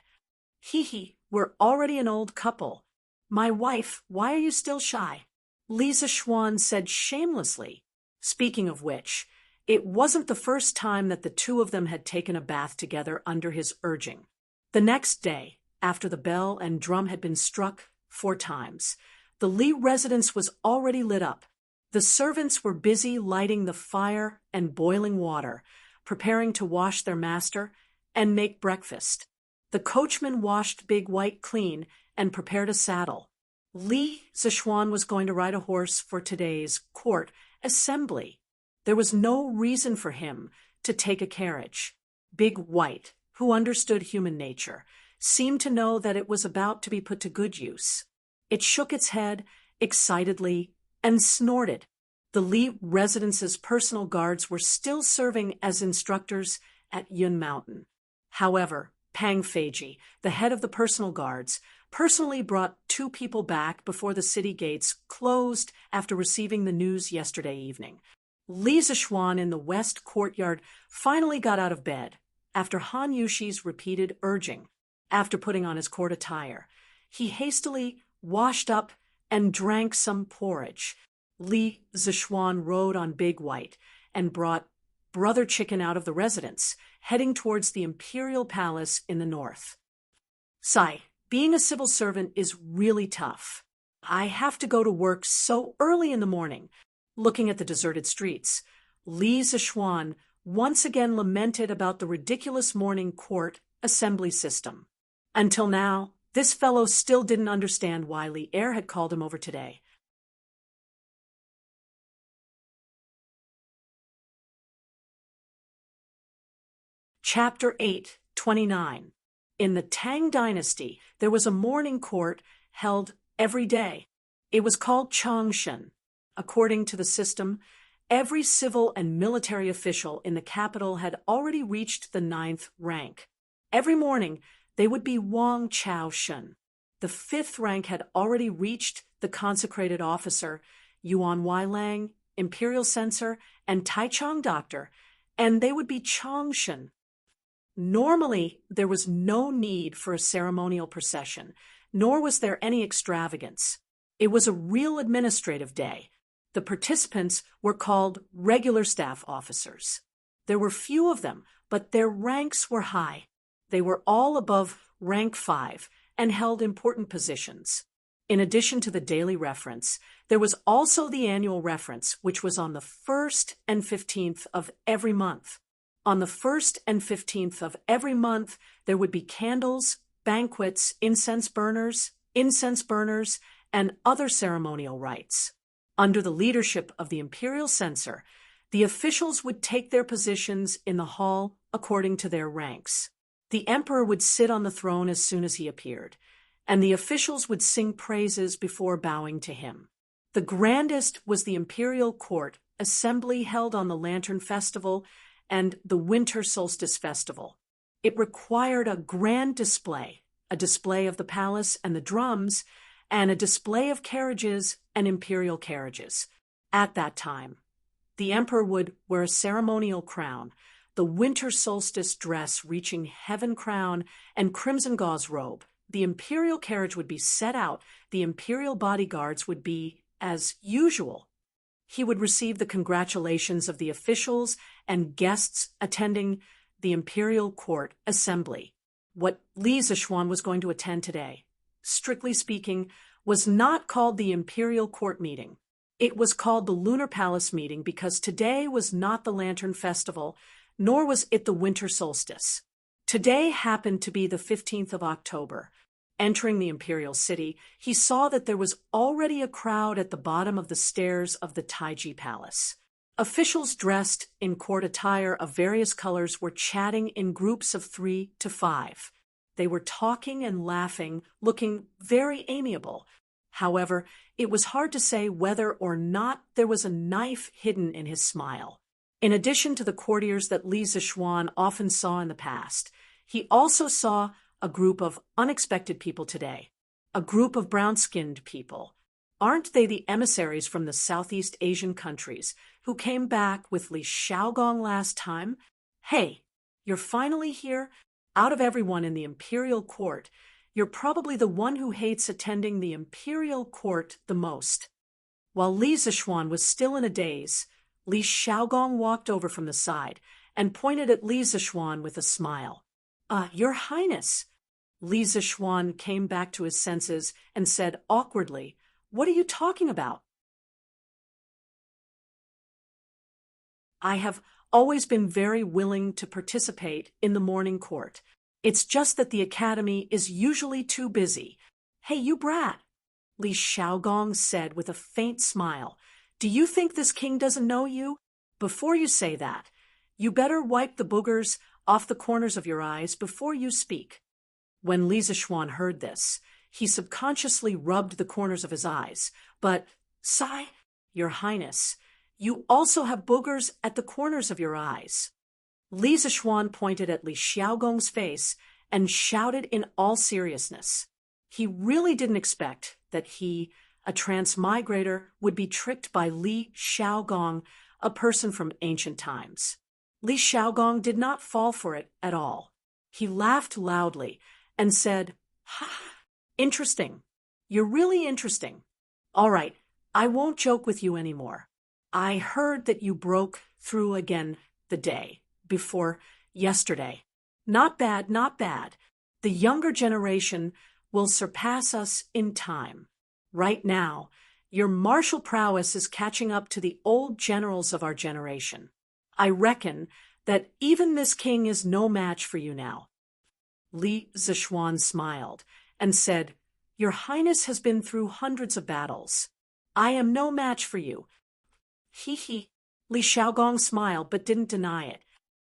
Hee, we're already an old couple. My wife, why are you still shy?" Li Zishuan said shamelessly. Speaking of which, it wasn't the first time that the two of them had taken a bath together under his urging. The next day, after the bell and drum had been struck 4 times, the Li residence was already lit up. The servants were busy lighting the fire and boiling water, preparing to wash their master and make breakfast. The coachman washed Big White clean and prepared a saddle. Li Zishuan was going to ride a horse for today's court assembly. There was no reason for him to take a carriage. Big White, who understood human nature, seemed to know that it was about to be put to good use. It shook its head excitedly and snorted. The Li residence's personal guards were still serving as instructors at Yun Mountain. However, Pang Feiji, the head of the personal guards, personally brought 2 people back before the city gates closed after receiving the news yesterday evening. Li Zishuan in the west courtyard finally got out of bed after Han Yushi's repeated urging. After putting on his court attire, he hastily washed up and drank some porridge. Li Zishuan rode on Big White and brought Brother Chicken out of the residence, heading towards the Imperial Palace in the north. "Sai, being a civil servant is really tough. I have to go to work so early in the morning." Looking at the deserted streets, Li Zishuan once again lamented about the ridiculous morning court assembly system. Until now, this fellow still didn't understand why Li Er had called him over today. Chapter 8:29. In the Tang Dynasty, there was a morning court held every day. It was called Changshen. According to the system, every civil and military official in the capital had already reached the 9th rank. Every morning, they would be Wang Chao Shun. The 5th rank had already reached the consecrated officer, Yuan Weilang, Imperial Censor, and Taichung Doctor, and they would be Changshen. Normally, there was no need for a ceremonial procession, nor was there any extravagance. It was a real administrative day. The participants were called regular staff officers. There were few of them, but their ranks were high. They were all above rank 5 and held important positions. In addition to the daily reference, there was also the annual reference, which was on the 1st and 15th of every month. On the 1st and 15th of every month, there would be candles, banquets, incense burners, and other ceremonial rites. Under the leadership of the Imperial Censor, the officials would take their positions in the hall according to their ranks. The emperor would sit on the throne as soon as he appeared, and the officials would sing praises before bowing to him. The grandest was the imperial court assembly held on the Lantern Festival and the Winter Solstice Festival. It required a grand display, a display of the palace and the drums, and a display of carriages and imperial carriages. At that time, the emperor would wear a ceremonial crown, the winter solstice dress reaching heaven crown, and crimson gauze robe. The imperial carriage would be set out. The imperial bodyguards would be as usual. He would receive the congratulations of the officials and guests attending the imperial court assembly. What Li Zixuan was going to attend today, strictly speaking, was not called the imperial court meeting. It was called the Lunar Palace meeting because today was not the Lantern Festival, nor was it the winter solstice. Today happened to be the 15th of October. Entering the imperial city, he saw that there was already a crowd at the bottom of the stairs of the Taiji Palace. Officials dressed in court attire of various colors were chatting in groups of 3 to 5. They were talking and laughing, looking very amiable. However, it was hard to say whether or not there was a knife hidden in his smile. In addition to the courtiers that Li Zixuan often saw in the past, he also saw a group of unexpected people today, a group of brown-skinned people. Aren't they the emissaries from the Southeast Asian countries who came back with Li Xiaogong last time? Hey, you're finally here? Out of everyone in the imperial court, you're probably the one who hates attending the imperial court the most. While Li Zixuan was still in a daze, Li Xiaogong walked over from the side and pointed at Li Zixuan with a smile. Your Highness. Li Zixuan came back to his senses and said awkwardly, "What are you talking about?" "I have always been very willing to participate in the morning court. It's just that the academy is usually too busy." "Hey, you brat," Li Xiaogong said with a faint smile. "Do you think this king doesn't know you? Before you say that, you better wipe the boogers off the corners of your eyes before you speak." When Li Zixuan heard this, he subconsciously rubbed the corners of his eyes. "But, Your Highness, you also have boogers at the corners of your eyes." Li Zixuan pointed at Li Xiaogong's face and shouted in all seriousness. He really didn't expect that he, a transmigrator, would be tricked by Li Xiaogong, a person from ancient times. Li Xiaogong did not fall for it at all. He laughed loudly and said, "Ha, interesting. You're really interesting. All right, I won't joke with you anymore. I heard that you broke through again the day before yesterday. Not bad, not bad. The younger generation will surpass us in time. Right now, your martial prowess is catching up to the old generals of our generation. I reckon that even this king is no match for you now." Li Zixuan smiled and said, "Your Highness has been through hundreds of battles. I am no match for you." He. Li Xiaogong smiled but didn't deny it.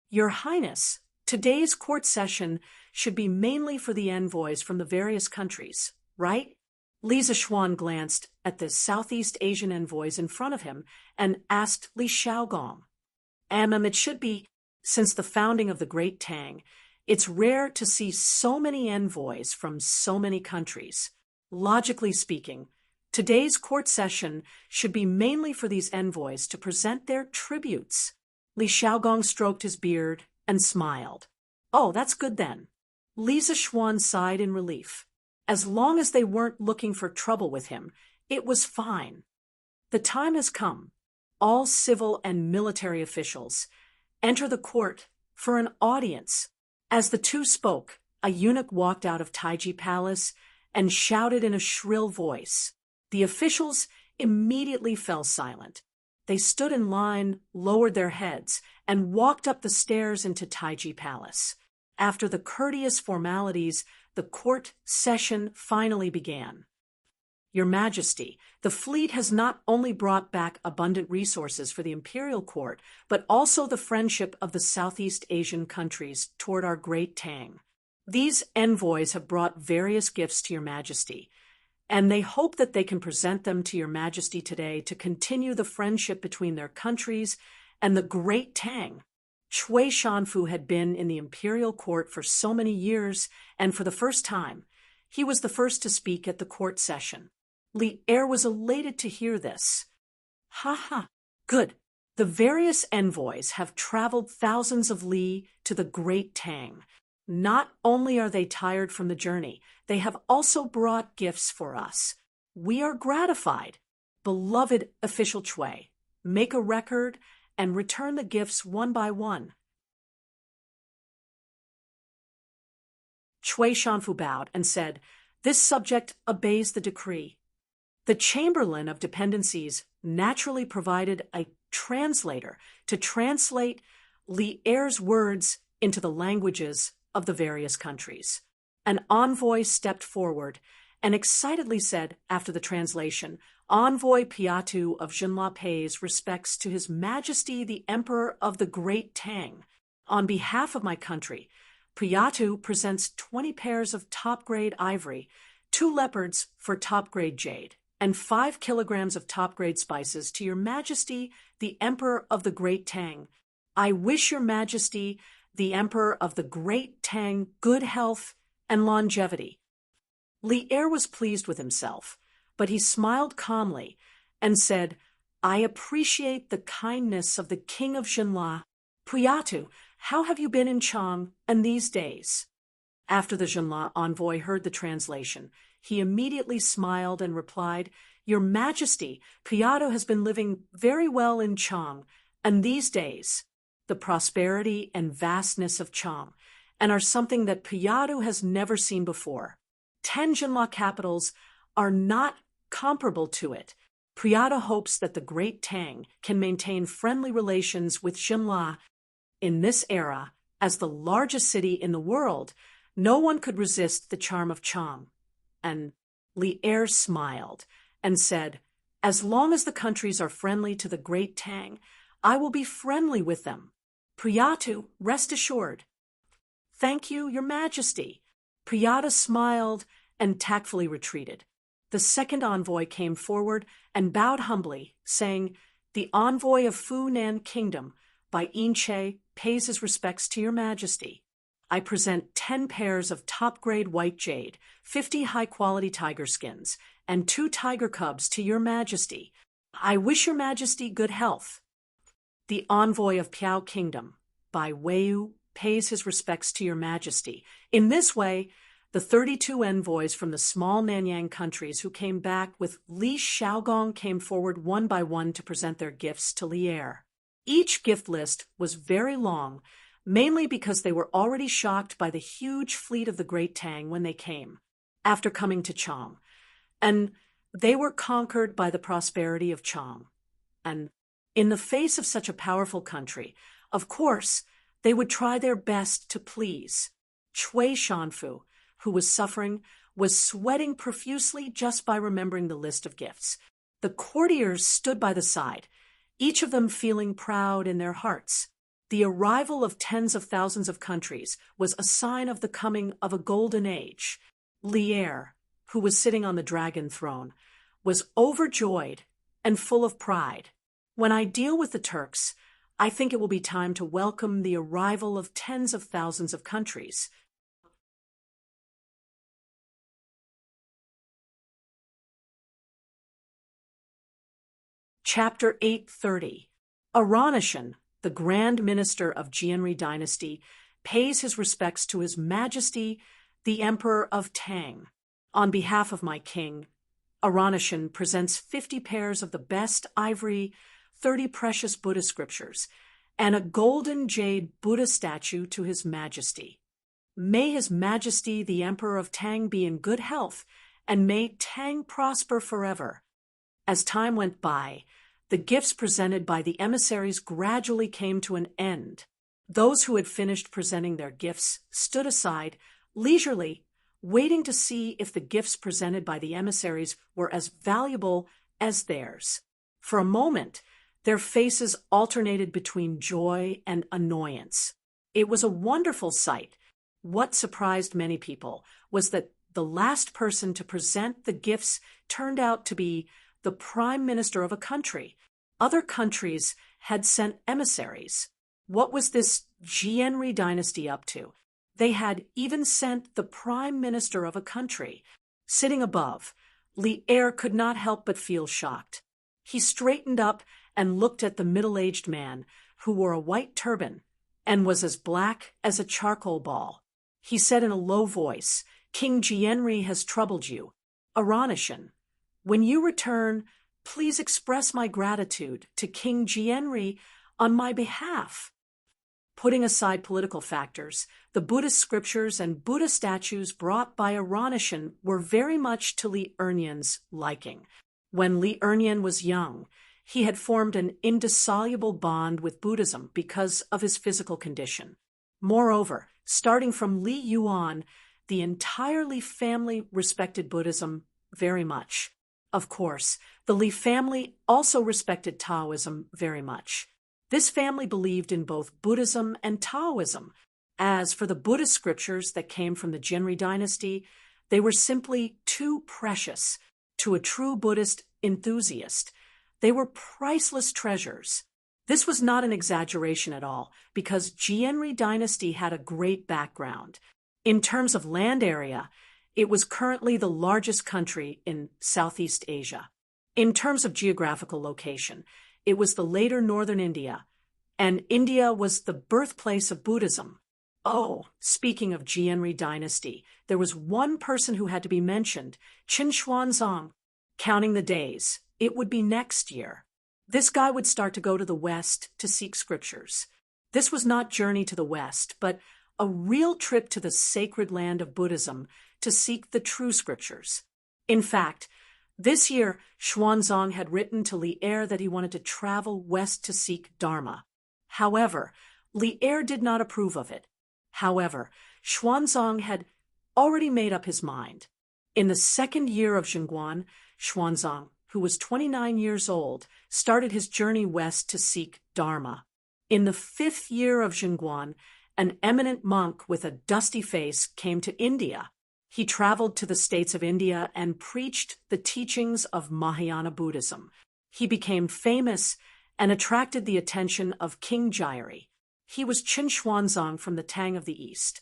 "Your Highness, today's court session should be mainly for the envoys from the various countries, right?" Li Zixuan glanced at the Southeast Asian envoys in front of him and asked Li Xiaogong. It should be. Since the founding of the great Tang, it's rare to see so many envoys from so many countries. Logically speaking, today's court session should be mainly for these envoys to present their tributes." Li Xiaogong stroked his beard and smiled. "Oh, that's good then." Li Zixuan sighed in relief. As long as they weren't looking for trouble with him, it was fine. The time has come. All civil and military officials enter the court for an audience. As the two spoke, a eunuch walked out of Taiji Palace and shouted in a shrill voice. The officials immediately fell silent. They stood in line, lowered their heads, and walked up the stairs into Taiji Palace. After the courteous formalities, the court session finally began. "Your Majesty, the fleet has not only brought back abundant resources for the imperial court, but also the friendship of the Southeast Asian countries toward our great Tang. These envoys have brought various gifts to your majesty, and they hope that they can present them to your majesty today to continue the friendship between their countries and the great Tang. Shui Shanfu had been in the imperial court for so many years, and for the first time, he was the first to speak at the court session. Li Er was elated to hear this. Ha ha, good. The various envoys have traveled thousands of li to the great Tang. Not only are they tired from the journey, they have also brought gifts for us. We are gratified. Beloved official Chui, make a record and return the gifts one by one. Shui Shanfu bowed and said, "This subject obeys the decree." The Chamberlain of Dependencies naturally provided a translator to translate Li Er's words into the languages of the various countries. An envoy stepped forward and excitedly said, after the translation, "Envoy Piatu of Jinla pays respects to His Majesty the Emperor of the Great Tang. On behalf of my country, Piatu presents 20 pairs of top-grade ivory, 2 leopards for top-grade jade, and 5 kilograms of top-grade spices to your Majesty the Emperor of the Great Tang. I wish your Majesty the Emperor of the Great Tang good health and longevity." Li Er was pleased with himself, but he smiled calmly and said, "I appreciate the kindness of the King of Jinla. Piatu, how have you been in Chang and these days?" After the Jinla envoy heard the translation, he immediately smiled and replied, "Your Majesty, Piatu has been living very well in Chang, and these days, the prosperity and vastness of Chang, and are something that Piatu has never seen before. 10 Jinla capitals are not comparable to it. Piatu hopes that the Great Tang can maintain friendly relations with Jinla. In this era, as the largest city in the world, no one could resist the charm of Chang." And Li Er smiled and said, "As long as the countries are friendly to the Great Tang, I will be friendly with them. Piatu, rest assured." "Thank you, Your Majesty." Piatu smiled and tactfully retreated. The second envoy came forward and bowed humbly, saying, "The envoy of Funan Kingdom, by Inche, pays his respects to Your Majesty. I present 10 pairs of top-grade white jade, 50 high-quality tiger skins, and 2 tiger cubs to Your Majesty. I wish Your Majesty good health." The envoy of Piao Kingdom, by Weiyu, pays his respects to Your Majesty. In this way, the 32 envoys from the small Nanyang countries who came back with Li Xiaogong came forward one by one to present their gifts to Li Er. Each gift list was very long, mainly because they were already shocked by the huge fleet of the Great Tang when they came, after coming to Chang, and they were conquered by the prosperity of Chang. And in the face of such a powerful country, of course, they would try their best to please. Shui Shanfu, who was suffering, was sweating profusely just by remembering the list of gifts. The courtiers stood by the side, each of them feeling proud in their hearts. The arrival of tens of thousands of countries was a sign of the coming of a golden age. Li Er, who was sitting on the dragon throne, was overjoyed and full of pride. "When I deal with the Turks, I think it will be time to welcome the arrival of tens of thousands of countries." Chapter 830. Aranishan, the Grand Minister of Jianri Dynasty, pays his respects to His Majesty, the Emperor of Tang. On behalf of my king, Aranishan presents 50 pairs of the best ivory, 30 precious Buddha scriptures, and a golden jade Buddha statue to His Majesty. May His Majesty the Emperor of Tang be in good health, and may Tang prosper forever. As time went by, the gifts presented by the emissaries gradually came to an end. Those who had finished presenting their gifts stood aside, leisurely, waiting to see if the gifts presented by the emissaries were as valuable as theirs. For a moment, their faces alternated between joy and annoyance. It was a wonderful sight. What surprised many people was that the last person to present the gifts turned out to be the prime minister of a country. Other countries had sent emissaries. What was this Jianri dynasty up to? They had even sent the prime minister of a country. Sitting above, Li Er could not help but feel shocked. He straightened up and looked at the middle-aged man, who wore a white turban and was as black as a charcoal ball. He said in a low voice, "King Jianri has troubled you. Aranishan, when you return, please express my gratitude to King Jianri on my behalf." Putting aside political factors, the Buddhist scriptures and Buddha statues brought by Aranishan were very much to Li Ernyan's liking. When Li Ernyan was young, he had formed an indissoluble bond with Buddhism because of his physical condition. Moreover, starting from Li Yuan, the entire Li family respected Buddhism very much. Of course, the Li family also respected Taoism very much. This family believed in both Buddhism and Taoism. As for the Buddhist scriptures that came from the Jianri dynasty, they were simply too precious to a true Buddhist enthusiast. They were priceless treasures. This was not an exaggeration at all, because Jianri dynasty had a great background. In terms of land area, it was currently the largest country in Southeast Asia. In terms of geographical location, it was the later northern India, and India was the birthplace of Buddhism. Oh, speaking of Jianri dynasty, there was one person who had to be mentioned, Qin Xuanzang. Counting the days, it would be next year. This guy would start to go to the west to seek scriptures. This was not journey to the west, but a real trip to the sacred land of Buddhism to seek the true scriptures. In fact, this year, Xuanzang had written to Li Er that he wanted to travel west to seek Dharma. However, Li Er did not approve of it. However, Xuanzang had already made up his mind. In the second year of Zhengguan, Xuanzang, who was 29 years old, started his journey west to seek Dharma. In the 5th year of Zhengguan, an eminent monk with a dusty face came to India. He traveled to the states of India and preached the teachings of Mahayana Buddhism. He became famous and attracted the attention of King Jianri. He was Qin Xuanzang from the Tang of the East.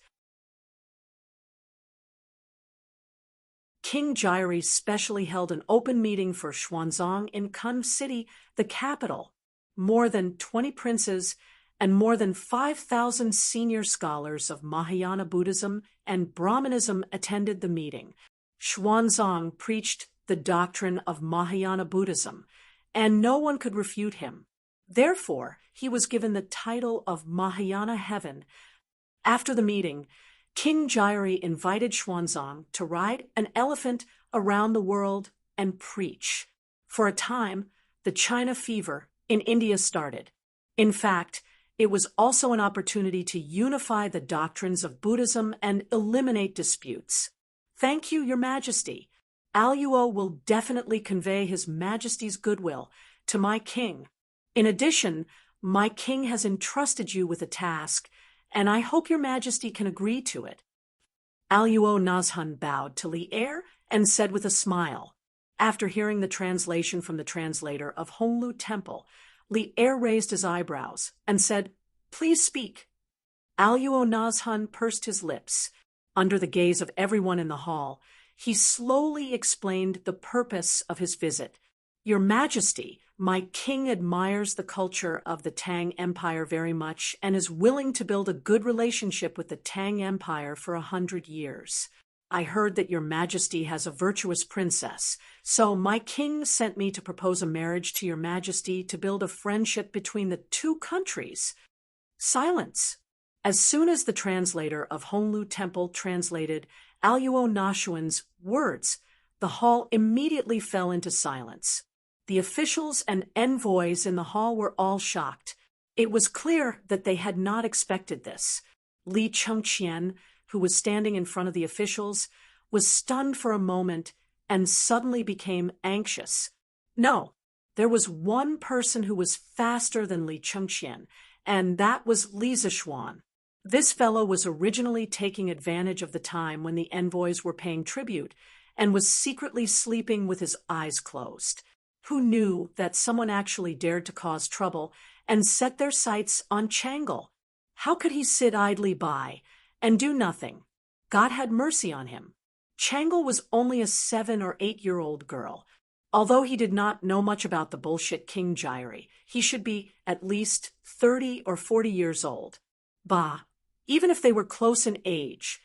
King Jianri specially held an open meeting for Xuanzang in Kun City, the capital. More than 20 princes and more than 5,000 senior scholars of Mahayana Buddhism and Brahmanism attended the meeting. Xuanzang preached the doctrine of Mahayana Buddhism, and no one could refute him. Therefore, he was given the title of Mahayana Heaven. After the meeting, King Jianri invited Xuanzang to ride an elephant around the world and preach. For a time, the China fever in India started. In fact, it was also an opportunity to unify the doctrines of Buddhism and eliminate disputes. Thank you, Your Majesty. Aluo will definitely convey His Majesty's goodwill to my king. In addition, my king has entrusted you with a task, and I hope Your Majesty can agree to it. Aluo Nazhun bowed to Li Er and said with a smile. After hearing the translation from the translator of Honglu Temple, Li Er raised his eyebrows and said, "Please speak." Aluo Nazhun pursed his lips. Under the gaze of everyone in the hall, he slowly explained the purpose of his visit. "Your Majesty, my king admires the culture of the Tang Empire very much and is willing to build a good relationship with the Tang Empire for 100 years. I heard that Your Majesty has a virtuous princess, so my king sent me to propose a marriage to Your Majesty to build a friendship between the two countries." Silence. As soon as the translator of Honglu Temple translated Aluo Nashuan's words, the hall immediately fell into silence. The officials and envoys in the hall were all shocked. It was clear that they had not expected this. Li Chengqian, who was standing in front of the officials, was stunned for a moment and suddenly became anxious. No, there was one person who was faster than Li Chengqian, and that was Li Zishuan. This fellow was originally taking advantage of the time when the envoys were paying tribute and was secretly sleeping with his eyes closed. Who knew that someone actually dared to cause trouble and set their sights on Changle? How could he sit idly by and do nothing? God had mercy on him. Changle was only a 7 or 8-year-old girl. Although he did not know much about the bullshit King Gyri, he should be at least 30 or 40 years old. Bah, even if they were close in age,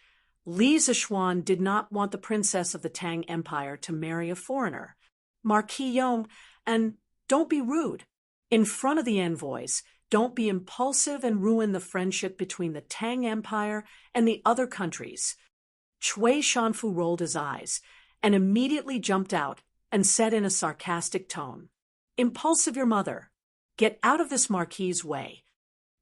Li Zishuan did not want the princess of the Tang Empire to marry a foreigner. Marquis Yong, and don't be rude. In front of the envoys, don't be impulsive and ruin the friendship between the Tang Empire and the other countries. Cui Shanfu rolled his eyes and immediately jumped out and said in a sarcastic tone, "Impulsive your mother. Get out of this marquis's way."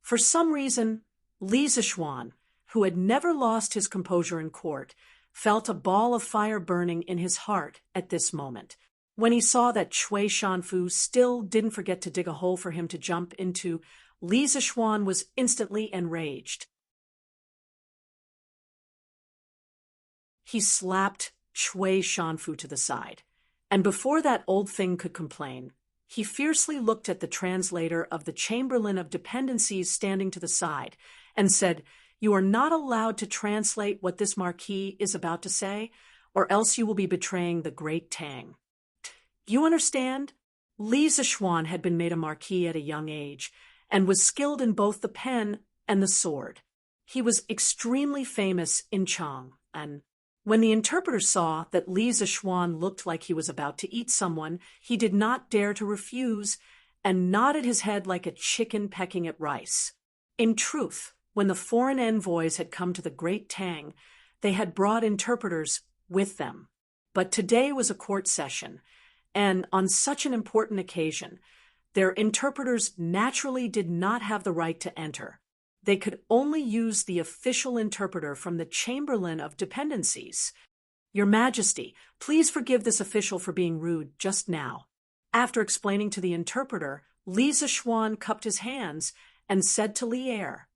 For some reason, Li Zishuan, who had never lost his composure in court, felt a ball of fire burning in his heart at this moment. When he saw that Cui Shanfu still didn't forget to dig a hole for him to jump into, Li Zishuan was instantly enraged. He slapped Cui Shanfu to the side, and before that old thing could complain, he fiercely looked at the translator of the Chamberlain of Dependencies standing to the side and said, "You are not allowed to translate what this marquis is about to say, or else you will be betraying the great Tang." You understand? Li Zishuan had been made a marquis at a young age and was skilled in both the pen and the sword. He was extremely famous in Chang, and when the interpreter saw that Li Zishuan looked like he was about to eat someone, he did not dare to refuse and nodded his head like a chicken pecking at rice. In truth, when the foreign envoys had come to the Great Tang, they had brought interpreters with them. But today was a court session, and on such an important occasion, their interpreters naturally did not have the right to enter. They could only use the official interpreter from the Chamberlain of Dependencies. "Your Majesty, please forgive this official for being rude just now." After explaining to the interpreter, Li Zishuan cupped his hands and said to Li Er,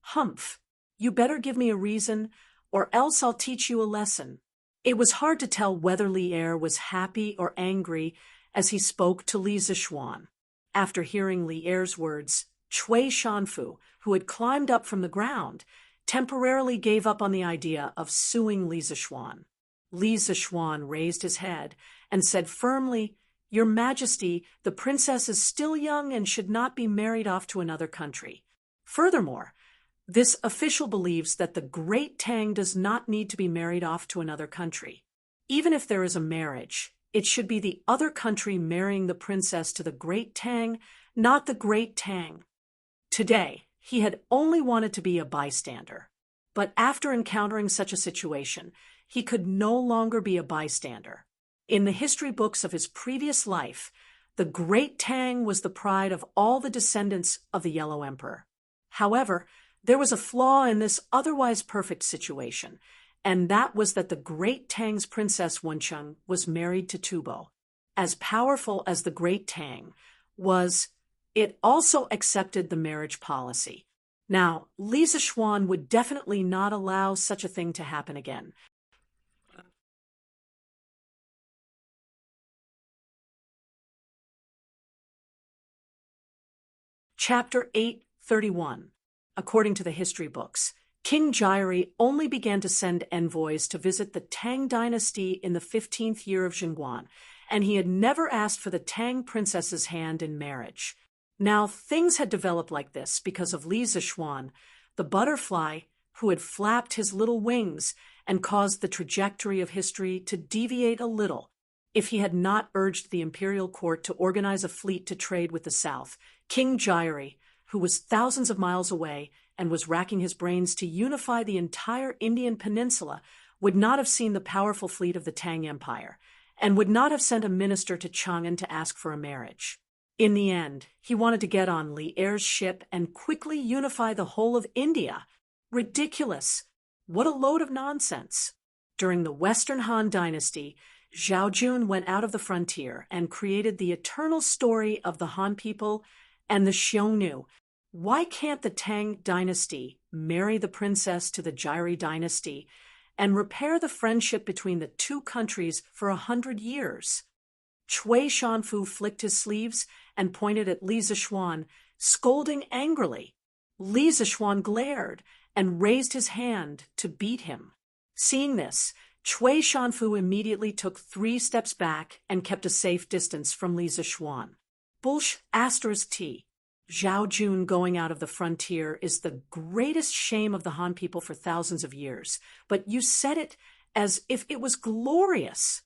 "Humph, you better give me a reason, or else I'll teach you a lesson." It was hard to tell whether Li Er was happy or angry as he spoke to Li Zishuan. After hearing Li Er's words, Cui Shanfu, who had climbed up from the ground, temporarily gave up on the idea of suing Li Zishuan. Li Zishuan raised his head and said firmly, "Your Majesty, the princess is still young and should not be married off to another country. Furthermore, this official believes that the Great Tang does not need to be married off to another country. Even if there is a marriage, it should be the other country marrying the princess to the Great Tang, not the Great Tang." Today, he had only wanted to be a bystander. But after encountering such a situation, he could no longer be a bystander. In the history books of his previous life, the Great Tang was the pride of all the descendants of the Yellow Emperor. However, there was a flaw in this otherwise perfect situation, and that was that the Great Tang's princess Wencheng was married to Tubo. As powerful as the Great Tang was, it also accepted the marriage policy. Now, Li Zishuan would definitely not allow such a thing to happen again. Chapter 831. According to the history books, King Gyri only began to send envoys to visit the Tang Dynasty in the 15th year of Jingguan, and he had never asked for the Tang princess's hand in marriage. Now, things had developed like this because of Li Zishuan, the butterfly who had flapped his little wings and caused the trajectory of history to deviate a little. If he had not urged the imperial court to organize a fleet to trade with the south, King Gyri, who was thousands of miles away and was racking his brains to unify the entire Indian peninsula, would not have seen the powerful fleet of the Tang Empire, and would not have sent a minister to Chang'an to ask for a marriage. In the end, he wanted to get on Li Er's ship and quickly unify the whole of India. Ridiculous! What a load of nonsense! During the Western Han Dynasty, Zhao Jun went out of the frontier and created the eternal story of the Han people and the Xiongnu. Why can't the Tang Dynasty marry the princess to the Jairi dynasty, and repair the friendship between the two countries for 100 years. Cui Shanfu flicked his sleeves and pointed at Li Zixuan, scolding angrily. Li Zixuan glared and raised his hand to beat him. Seeing this, Cui Shanfu immediately took 3 steps back and kept a safe distance from Li Zixuan. *T. Zhao Jun going out of the frontier is the greatest shame of the Han people for thousands of years, but you said it as if it was glorious.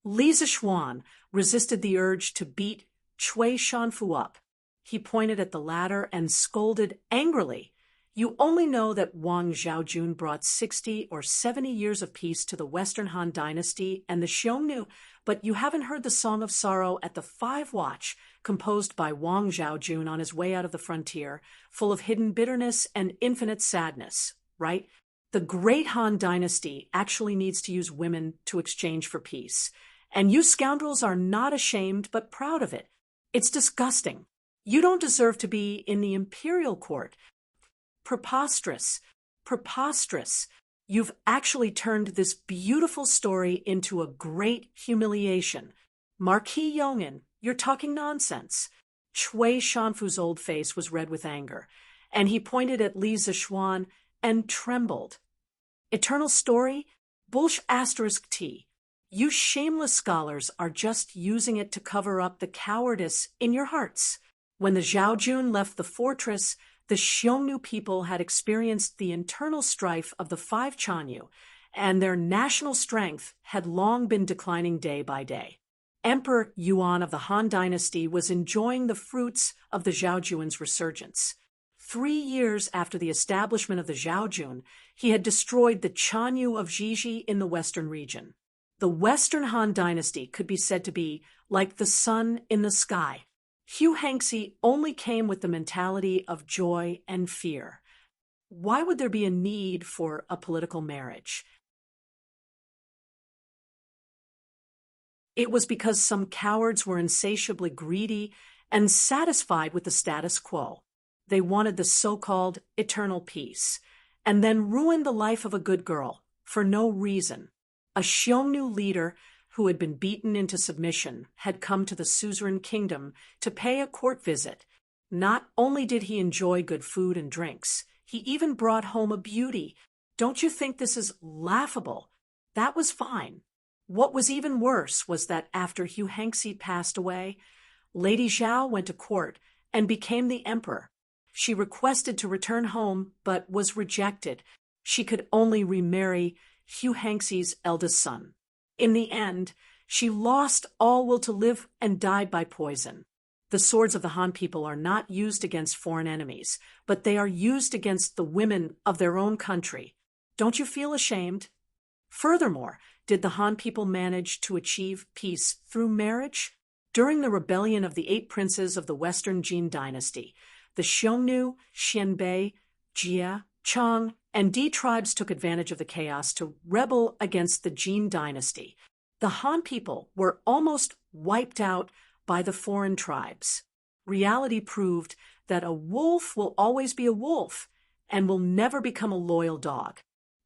Li Zixuan resisted the urge to beat Cui Shanfu up. He pointed at the latter and scolded angrily. You only know that Wang Zhaojun brought 60 or 70 years of peace to the Western Han Dynasty and the Xiongnu, but you haven't heard the Song of Sorrow at the 5 Watch, composed by Wang Zhaojun on his way out of the frontier, full of hidden bitterness and infinite sadness, right? The great Han Dynasty actually needs to use women to exchange for peace. And you scoundrels are not ashamed but proud of it. It's disgusting. You don't deserve to be in the imperial court. Preposterous. Preposterous. You've actually turned this beautiful story into a great humiliation. Marquis Yongin, you're talking nonsense. Cui Shanfu's old face was red with anger, and he pointed at Li Zixuan and trembled. Eternal story? *T. You shameless scholars are just using it to cover up the cowardice in your hearts. When the Zhaojun left the fortress, the Xiongnu people had experienced the internal strife of the 5 Chanyu, and their national strength had long been declining day by day. Emperor Yuan of the Han Dynasty was enjoying the fruits of the Zhaojun's resurgence. 3 years after the establishment of the Zhaojun, he had destroyed the Chanyu of Jiji in the western region. The Western Han Dynasty could be said to be like the sun in the sky. Hugh Hanksy only came with the mentality of joy and fear. Why would there be a need for a political marriage? It was because some cowards were insatiably greedy and satisfied with the status quo. They wanted the so-called eternal peace, and then ruined the life of a good girl for no reason. A Xiongnu leader who had been beaten into submission had come to the suzerain kingdom to pay a court visit. Not only did he enjoy good food and drinks, he even brought home a beauty. Don't you think this is laughable? That was fine. What was even worse was that after Hugh Hanksy passed away, Lady Zhao went to court and became the emperor. She requested to return home, but was rejected. She could only remarry Hugh Hanksy's eldest son. In the end, she lost all will to live and died by poison. The swords of the Han people are not used against foreign enemies, but they are used against the women of their own country. Don't you feel ashamed? Furthermore, did the Han people manage to achieve peace through marriage? During the rebellion of the 8 princes of the Western Jin dynasty, the Xiongnu, Xianbei, Jia, Chang, and Di tribes took advantage of the chaos to rebel against the Jin dynasty. The Han people were almost wiped out by the foreign tribes. Reality proved that a wolf will always be a wolf and will never become a loyal dog.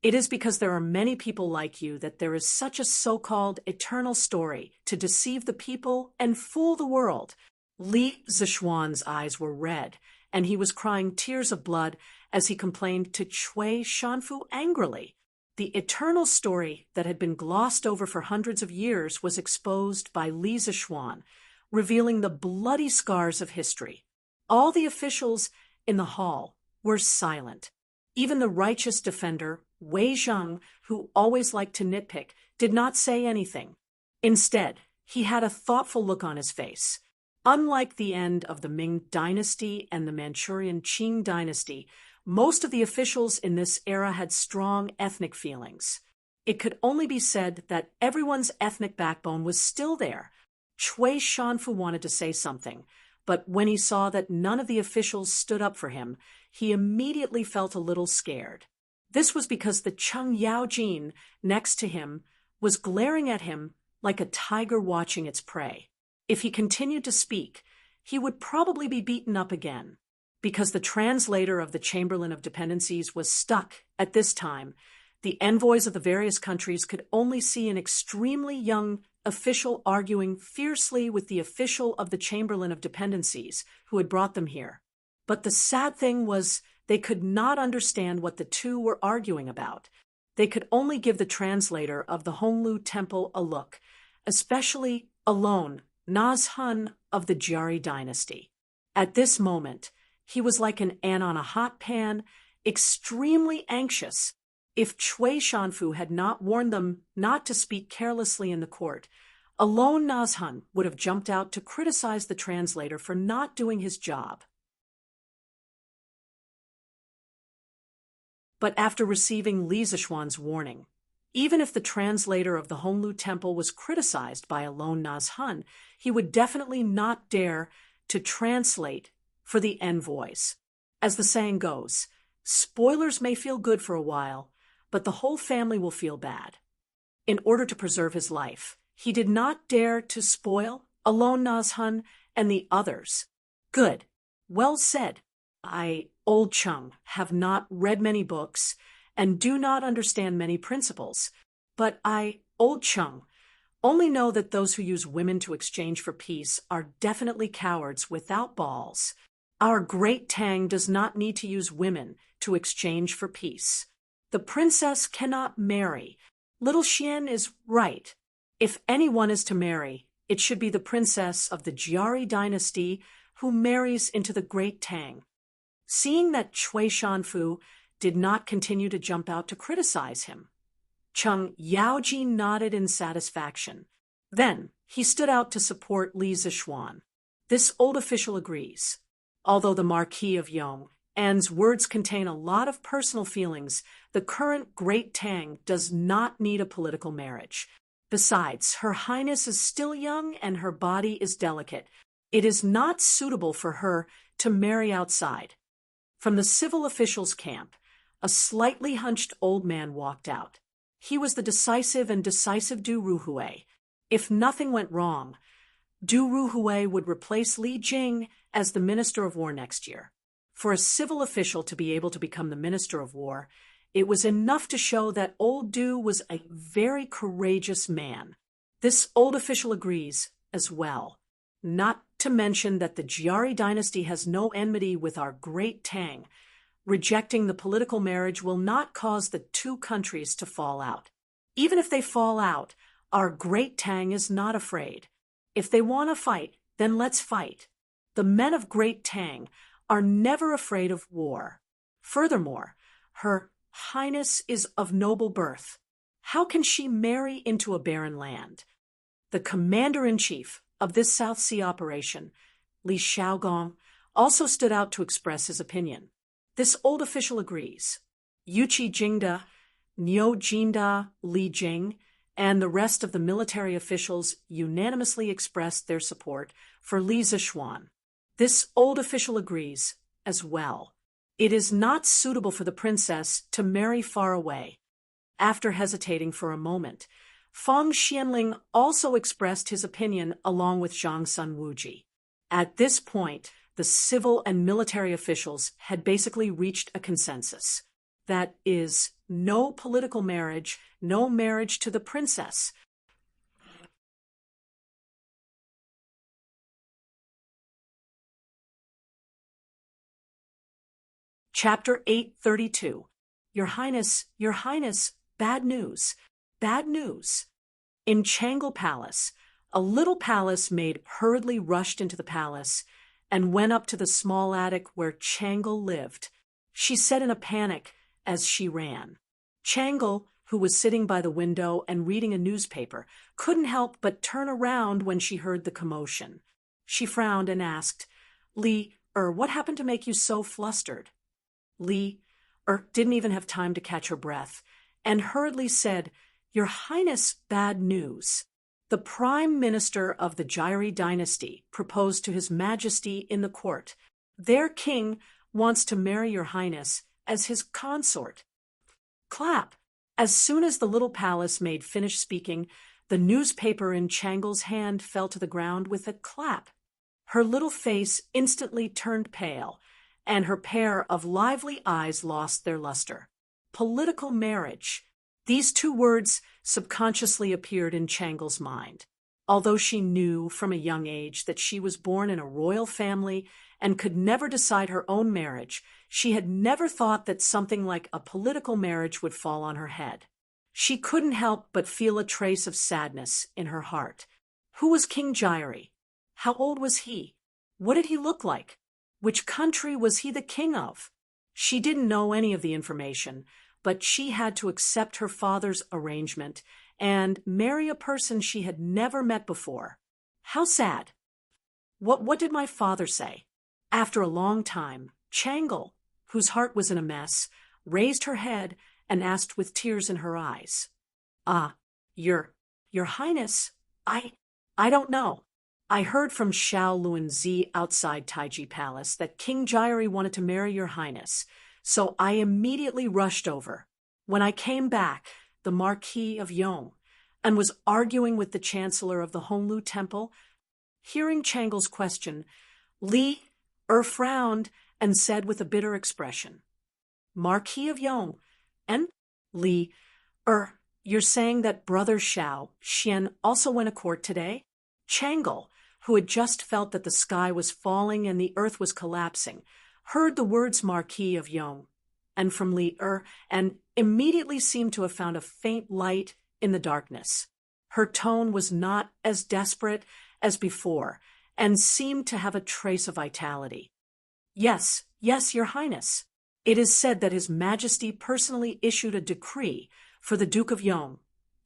It is because there are many people like you that there is such a so-called eternal story to deceive the people and fool the world. Li Zixuan's eyes were red, and he was crying tears of blood as he complained to Cui Shanfu angrily. The eternal story that had been glossed over for hundreds of years was exposed by Li Zixuan, revealing the bloody scars of history. All the officials in the hall were silent. Even the righteous defender, Wei Zheng, who always liked to nitpick, did not say anything. Instead, he had a thoughtful look on his face. Unlike the end of the Ming Dynasty and the Manchurian Qing Dynasty, most of the officials in this era had strong ethnic feelings. It could only be said that everyone's ethnic backbone was still there. Cui Shanfu wanted to say something, but when he saw that none of the officials stood up for him, he immediately felt a little scared. This was because the Cheng Yao Jin next to him was glaring at him like a tiger watching its prey. If he continued to speak, he would probably be beaten up again. Because the translator of the Chamberlain of Dependencies was stuck at this time, the envoys of the various countries could only see an extremely young official arguing fiercely with the official of the Chamberlain of Dependencies who had brought them here. But the sad thing was they could not understand what the two were arguing about. They could only give the translator of the Honglu Temple a look, especially alone Nazhun of the Jiari dynasty. At this moment, he was like an ant on a hot pan, extremely anxious. If Cui Shanfu had not warned them not to speak carelessly in the court, alone Nazhun would have jumped out to criticize the translator for not doing his job. But after receiving Li Zishuan's warning, even if the translator of the Honglu Temple was criticized by alone Nazhun, he would definitely not dare to translate for the envoys. As the saying goes, spoilers may feel good for a while, but the whole family will feel bad. In order to preserve his life, he did not dare to spoil alone Nazhun and the others. Good. Well said. I, Old Chung, have not read many books and do not understand many principles, but I, Old Chung, only know that those who use women to exchange for peace are definitely cowards without balls. Our great Tang does not need to use women to exchange for peace. The princess cannot marry. Little Xian is right. If anyone is to marry, it should be the princess of the Jiari dynasty who marries into the great Tang. Seeing that Cui Shanfu did not continue to jump out to criticize him, Chung Yaoji nodded in satisfaction. Then he stood out to support Li Zishuan. This old official agrees. Although the Marquis of Yong An's words contain a lot of personal feelings, the current Great Tang does not need a political marriage. Besides, Her Highness is still young and her body is delicate. It is not suitable for her to marry outside. From the civil officials' camp, a slightly hunched old man walked out. He was the decisive Du Ruhui. If nothing went wrong, Du Ruhui would replace Li Jing as the Minister of War next year. For a civil official to be able to become the Minister of War, it was enough to show that old Du was a very courageous man. This old official agrees as well. Not to mention that the Jiari dynasty has no enmity with our great Tang. Rejecting the political marriage will not cause the two countries to fall out. Even if they fall out, our great Tang is not afraid. If they want to fight, then let's fight. The men of Great Tang are never afraid of war. Furthermore, Her Highness is of noble birth. How can she marry into a barren land? The commander-in-chief of this South Sea operation, Li Xiaogong, also stood out to express his opinion. This old official agrees. Yuqi Jingda, Niu Jinda, Li Jing, and the rest of the military officials unanimously expressed their support for Li Zishuan. This old official agrees as well. It is not suitable for the princess to marry far away. After hesitating for a moment, Feng Xianling also expressed his opinion along with Zhang Sun Wuji. At this point, the civil and military officials had basically reached a consensus. That is, no political marriage, no marriage to the princess. Chapter 832. Your Highness, bad news, bad news. In Changle Palace, a little palace maid hurriedly rushed into the palace and went up to the small attic where Changle lived. She said in a panic as she ran. Changle, who was sitting by the window and reading a newspaper, couldn't help but turn around when she heard the commotion. She frowned and asked, Li, what happened to make you so flustered? Li, didn't even have time to catch her breath, and hurriedly said, Your Highness, bad news. The Prime Minister of the Jiari dynasty proposed to His Majesty in the court. Their king wants to marry Your Highness as his consort. Clap! As soon as the little palace maid finished speaking, the newspaper in Changle's hand fell to the ground with a clap. Her little face instantly turned pale, and her pair of lively eyes lost their luster. Political marriage. These two words subconsciously appeared in Changle's mind. Although she knew from a young age that she was born in a royal family and could never decide her own marriage, she had never thought that something like a political marriage would fall on her head. She couldn't help but feel a trace of sadness in her heart. Who was King Jairi? How old was he? What did he look like? Which country was he the king of? She didn't know any of the information, but she had to accept her father's arrangement and marry a person she had never met before. How sad. What did my father say? After a long time, Changle, whose heart was in a mess, raised her head and asked with tears in her eyes. Your Highness, I don't know. I heard from Xiao Luanzi outside Taiji Palace that King Jairi wanted to marry your Highness, so I immediately rushed over. When I came back, the Marquis of Yong, and was arguing with the Chancellor of the Honglu Temple. Hearing Changle's question, Li frowned and said with a bitter expression, Marquis of Yong, and Li, you're saying that Brother Xian also went to court today? Changle, who had just felt that the sky was falling and the earth was collapsing, heard the words Marquis of Yong, and from Li and immediately seemed to have found a faint light in the darkness. Her tone was not as desperate as before, and seemed to have a trace of vitality. Yes, your Highness. It is said that His Majesty personally issued a decree for the Duke of Yong,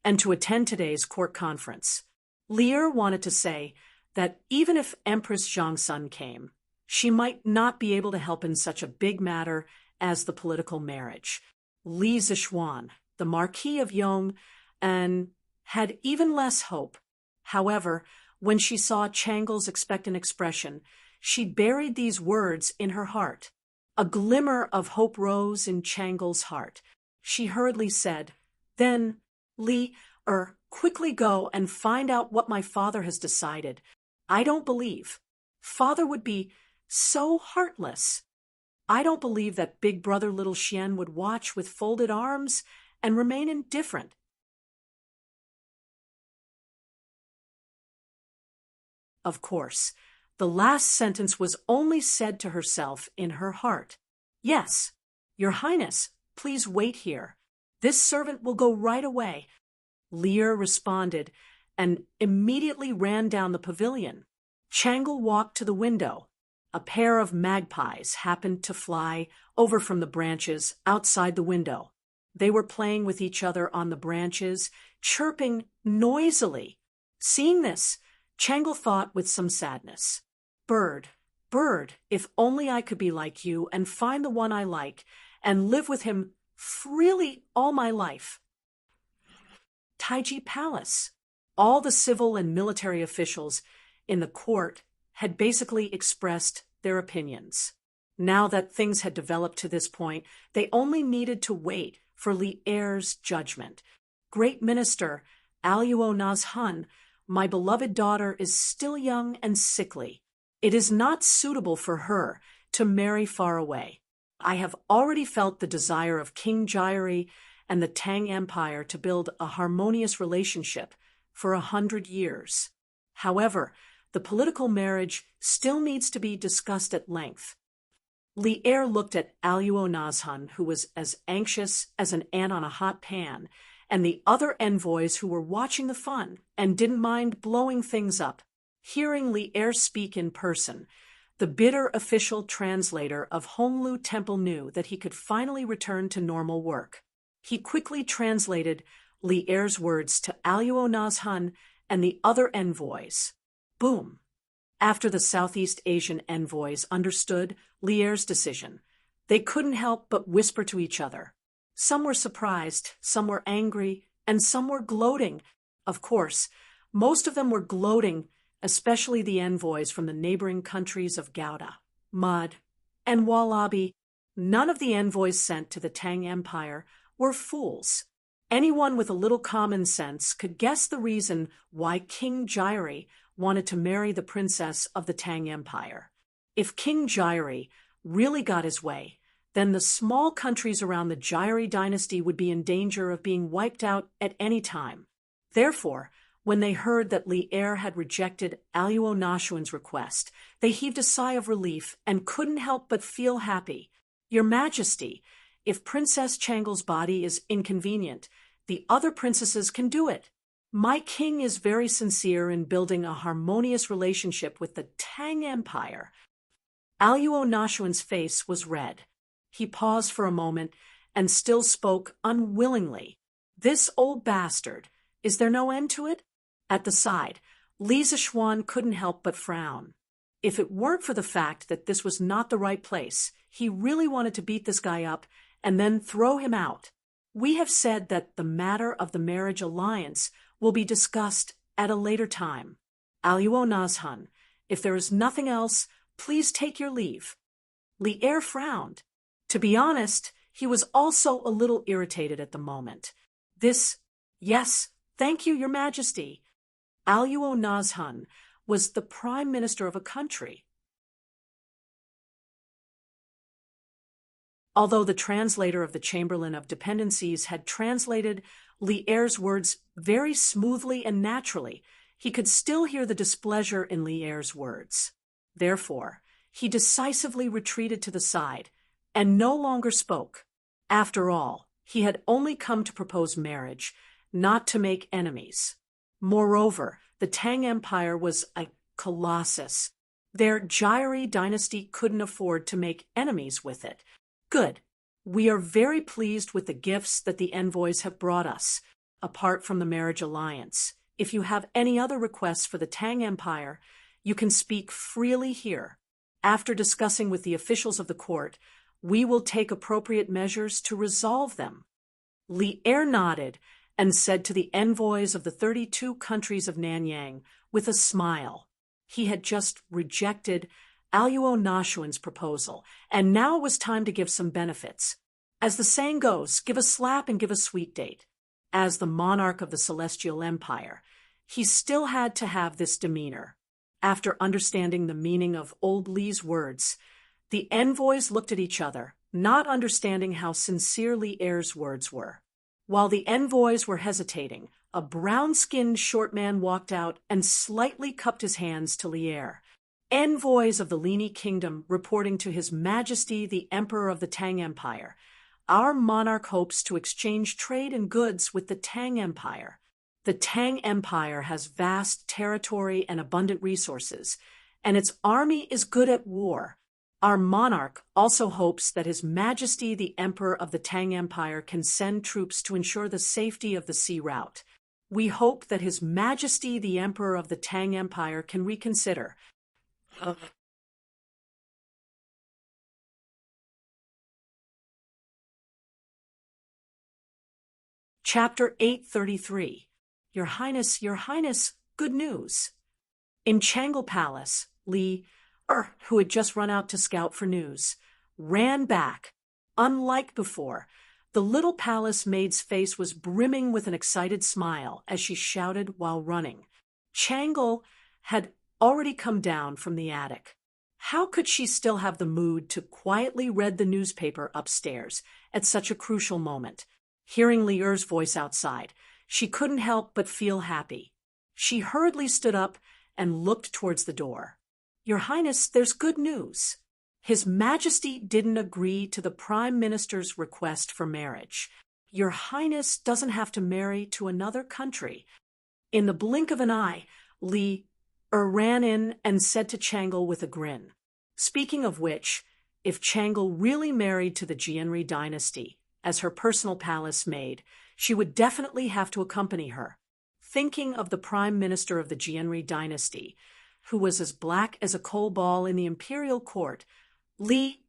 and to attend today's court conference. Lier wanted to say that even if Empress Zhongsun came, she might not be able to help in such a big matter as the political marriage. Li Zishuan, the Marquis of Yong, and had even less hope. However, when she saw Changle's expectant expression, she buried these words in her heart. A glimmer of hope rose in Changle's heart. She hurriedly said, Then, Li, quickly go and find out what my father has decided. I don't believe. Father would be so heartless. I don't believe that big brother little Xian would watch with folded arms and remain indifferent. Of course, the last sentence was only said to herself in her heart. Yes, Your Highness, please wait here. This servant will go right away. Lear responded and immediately ran down the pavilion. Changle walked to the window. A pair of magpies happened to fly over from the branches outside the window. They were playing with each other on the branches, chirping noisily. Seeing this, Changle thought with some sadness, Bird, if only I could be like you and find the one I like and live with him freely all my life. Taiji Palace. All the civil and military officials in the court had basically expressed their opinions. Now that things had developed to this point, they only needed to wait for Li Er's judgment. Great Minister Aluo Nazhun, my beloved daughter is still young and sickly. It is not suitable for her to marry far away. I have already felt the desire of King Jairi and the Tang Empire to build a harmonious relationship for 100 years. However, the political marriage still needs to be discussed at length. Li Er looked at Aluo Nazhun, who was as anxious as an ant on a hot pan, and the other envoys who were watching the fun and didn't mind blowing things up. Hearing Li Er speak in person, the bitter official translator of Honglu Temple knew that he could finally return to normal work. He quickly translated Li Er's words to Aluo Nazhun and the other envoys. Boom! After the Southeast Asian envoys understood Li Er's decision, they couldn't help but whisper to each other. Some were surprised, some were angry, and some were gloating. Of course, most of them were gloating, especially the envoys from the neighboring countries of Gouda, Mud, and Wallabi. None of the envoys sent to the Tang Empire were fools. Anyone with a little common sense could guess the reason why King Jairi wanted to marry the princess of the Tang Empire. If King Jairi really got his way, then the small countries around the Gyri dynasty would be in danger of being wiped out at any time. Therefore, when they heard that Li'er had rejected Aluonashuan's request, they heaved a sigh of relief and couldn't help but feel happy. Your Majesty, if Princess Changle's body is inconvenient, the other princesses can do it. My king is very sincere in building a harmonious relationship with the Tang Empire. Aluonashuan's face was red. He paused for a moment and still spoke unwillingly. This old bastard, is there no end to it? At the side, Li Zishuan couldn't help but frown. If it weren't for the fact that this was not the right place, he really wanted to beat this guy up and then throw him out. We have said that the matter of the marriage alliance will be discussed at a later time. Aluonashun, if there is nothing else, please take your leave. Li'er frowned. To be honest, he was also a little irritated at the moment. Yes, thank you, Your Majesty. Aluonashun was the prime minister of a country. Although the translator of the Chamberlain of Dependencies had translated Li'er's words very smoothly and naturally, he could still hear the displeasure in Li'er's words. Therefore, he decisively retreated to the side and no longer spoke. After all, he had only come to propose marriage, not to make enemies. Moreover, the Tang Empire was a colossus. Their Gyri dynasty couldn't afford to make enemies with it. Good. We are very pleased with the gifts that the envoys have brought us, apart from the marriage alliance. If you have any other requests for the Tang Empire, you can speak freely here. After discussing with the officials of the court, we will take appropriate measures to resolve them. Li'er nodded and said to the envoys of the 32 countries of Nanyang with a smile. He had just rejected Aluonashuan's proposal, and now it was time to give some benefits. As the saying goes, give a slap and give a sweet date. As the monarch of the Celestial Empire, he still had to have this demeanor. After understanding the meaning of old Li's words, the envoys looked at each other, not understanding how sincere Li'er's words were. While the envoys were hesitating, a brown-skinned short man walked out and slightly cupped his hands to Li'er. Envoys of the Lini Kingdom reporting to His Majesty the Emperor of the Tang Empire. Our monarch hopes to exchange trade and goods with the Tang Empire. The Tang Empire has vast territory and abundant resources, and its army is good at war. Our monarch also hopes that His Majesty the Emperor of the Tang Empire can send troops to ensure the safety of the sea route. We hope that His Majesty the Emperor of the Tang Empire can reconsider. Chapter 833. Your Highness, good news. In Changle Palace, Li, who had just run out to scout for news, ran back. Unlike before, the little palace maid's face was brimming with an excited smile as she shouted while running. Changle had already come down from the attic. How could she still have the mood to quietly read the newspaper upstairs at such a crucial moment? Hearing Li'er's voice outside, she couldn't help but feel happy. She hurriedly stood up and looked towards the door. Your Highness, there's good news. His Majesty didn't agree to the Prime Minister's request for marriage. Your Highness doesn't have to marry to another country. In the blink of an eye, Li ran in and said to Changle with a grin. Speaking of which, if Changle really married to the Jianri dynasty as her personal palace maid, she would definitely have to accompany her. Thinking of the Prime Minister of the Jianri dynasty, who was as black as a coal ball in the imperial court, Li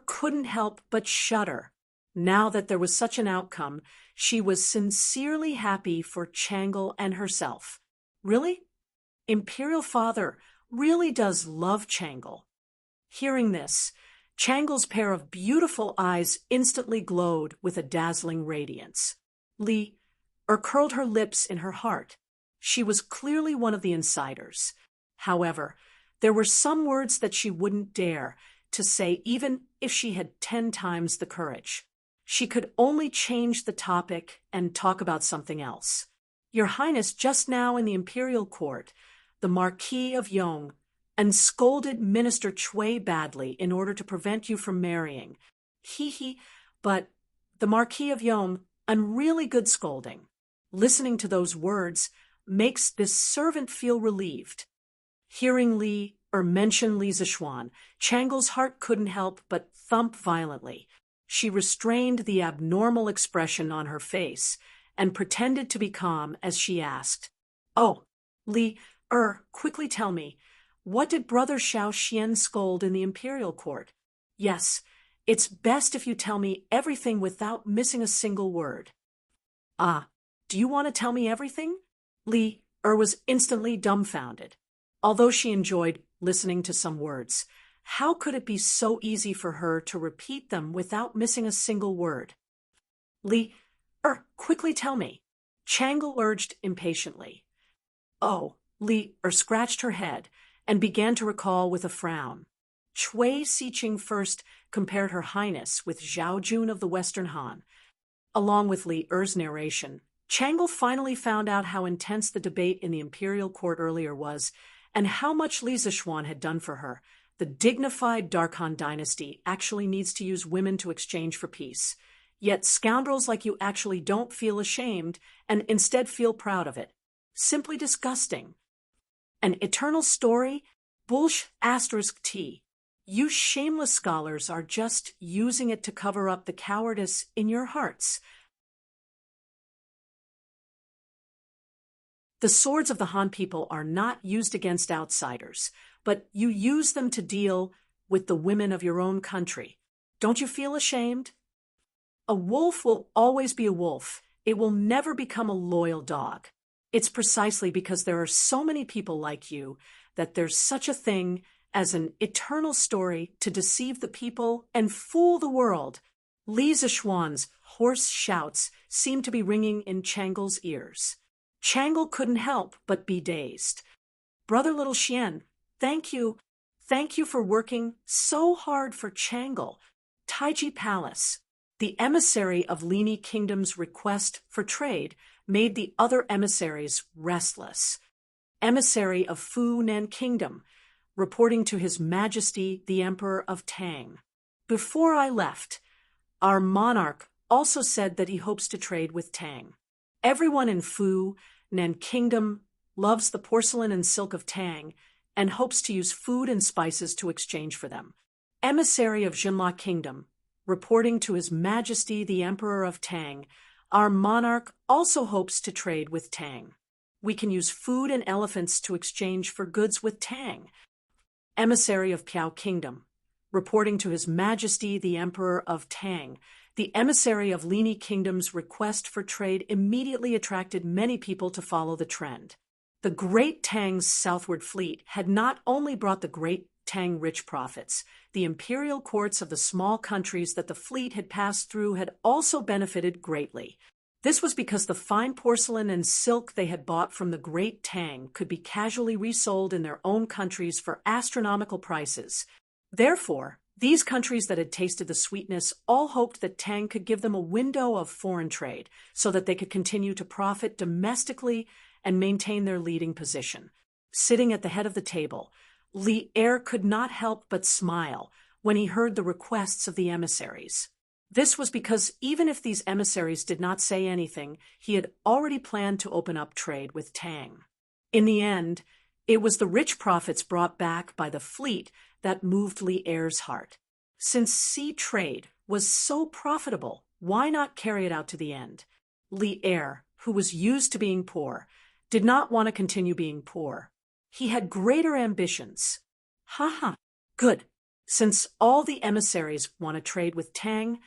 couldn't help but shudder. Now that there was such an outcome, she was sincerely happy for Changle and herself. Really? Imperial Father really does love Changle. Hearing this, Changle's pair of beautiful eyes instantly glowed with a dazzling radiance. Li curled her lips in her heart. She was clearly one of the insiders. However, there were some words that she wouldn't dare to say even if she had 10 times the courage. She could only change the topic and talk about something else. Your Highness, just now in the imperial court, the Marquis of Yong and scolded Minister Chui badly in order to prevent you from marrying. But the Marquis of Yong, and really good scolding. Listening to those words makes this servant feel relieved. Hearing mention Li Zixuan, Changle's heart couldn't help but thump violently. She restrained the abnormal expression on her face and pretended to be calm as she asked, "Oh, Li, quickly tell me, what did Brother Xiao Xian scold in the imperial court? Yes, it's best if you tell me everything without missing a single word." "Ah, do you want to tell me everything?" Li was instantly dumbfounded. Although she enjoyed listening to some words, how could it be so easy for her to repeat them without missing a single word? "Li, quickly tell me," Changle urged impatiently. "Oh," Li scratched her head and began to recall with a frown. Chui Siqing first compared Her Highness with Zhao Jun of the Western Han. Along with Li Er's narration, Changle finally found out how intense the debate in the imperial court earlier was, and how much Li Zixuan had done for her. The dignified Darkhan dynasty actually needs to use women to exchange for peace. Yet scoundrels like you actually don't feel ashamed and instead feel proud of it. Simply disgusting. An eternal story? T. You shameless scholars are just using it to cover up the cowardice in your hearts. The swords of the Han people are not used against outsiders, but you use them to deal with the women of your own country. Don't you feel ashamed? A wolf will always be a wolf. It will never become a loyal dog. It's precisely because there are so many people like you that there's such a thing as an eternal story to deceive the people and fool the world. Li Zixuan's hoarse shouts seemed to be ringing in Changle's ears. Changle couldn't help but be dazed. "Brother Little Xian, thank you. Thank you for working so hard for Changle." Taiji Palace. The emissary of Lini Kingdom's request for trade made the other emissaries restless. Emissary of Fu Nan Kingdom, reporting to His Majesty the Emperor of Tang. "Before I left, our monarch also said that he hopes to trade with Tang. Everyone in Fu Nan Kingdom loves the porcelain and silk of Tang and hopes to use food and spices to exchange for them." Emissary of Jinla Kingdom, reporting to His Majesty the Emperor of Tang, "Our monarch also hopes to trade with Tang. We can use food and elephants to exchange for goods with Tang." Emissary of Piao Kingdom, reporting to His Majesty the Emperor of Tang, the emissary of Lini Kingdom's request for trade immediately attracted many people to follow the trend. The Great Tang's southward fleet had not only brought the Great Tang rich profits, the imperial courts of the small countries that the fleet had passed through had also benefited greatly. This was because the fine porcelain and silk they had bought from the Great Tang could be casually resold in their own countries for astronomical prices. Therefore, these countries that had tasted the sweetness all hoped that Tang could give them a window of foreign trade so that they could continue to profit domestically and maintain their leading position. Sitting at the head of the table, Li could not help but smile when he heard the requests of the emissaries. This was because even if these emissaries did not say anything, he had already planned to open up trade with Tang. In the end, it was the rich profits brought back by the fleet that moved Li Er's heart. Since sea trade was so profitable, why not carry it out to the end? Li Er, who was used to being poor, did not want to continue being poor. He had greater ambitions. Good. Since all the emissaries want to trade with Tang,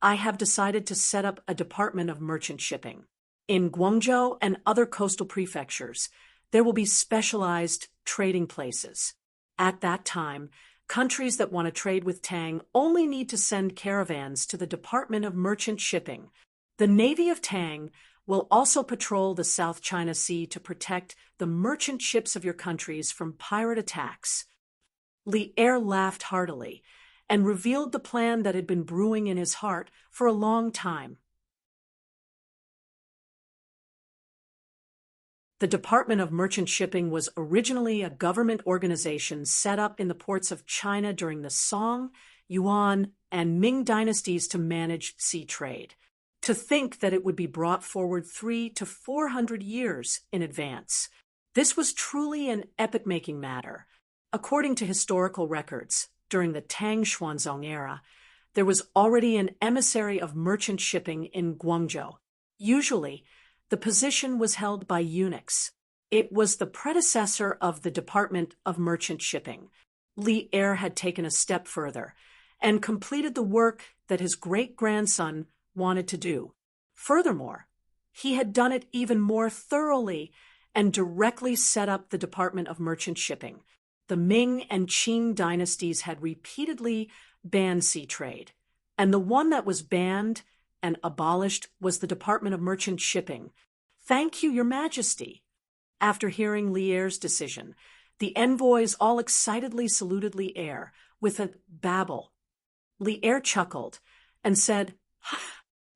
I have decided to set up a department of merchant shipping. In Guangzhou and other coastal prefectures, there will be specialized trading places. At that time, countries that want to trade with Tang only need to send caravans to the Department of Merchant Shipping. The Navy of Tang will also patrol the South China Sea to protect the merchant ships of your countries from pirate attacks. Li Er laughed heartily, and revealed the plan that had been brewing in his heart for a long time. The Department of Merchant Shipping was originally a government organization set up in the ports of China during the Song, Yuan, and Ming dynasties to manage sea trade. To think that it would be brought forward 300 to 400 years in advance. This was truly an epoch-making matter. According to historical records, during the Tang Xuanzong era, there was already an emissary of merchant shipping in Guangzhou. Usually, the position was held by eunuchs. It was the predecessor of the Department of Merchant Shipping. Li Er had taken a step further and completed the work that his great-grandson wanted to do. Furthermore, he had done it even more thoroughly and directly set up the Department of Merchant Shipping. The Ming and Qing dynasties had repeatedly banned sea trade, and the one that was banned and abolished was the Department of Merchant Shipping. "Thank you, Your Majesty." After hearing Li Er's decision, the envoys all excitedly saluted Li Er with a babble. Li Er chuckled and said,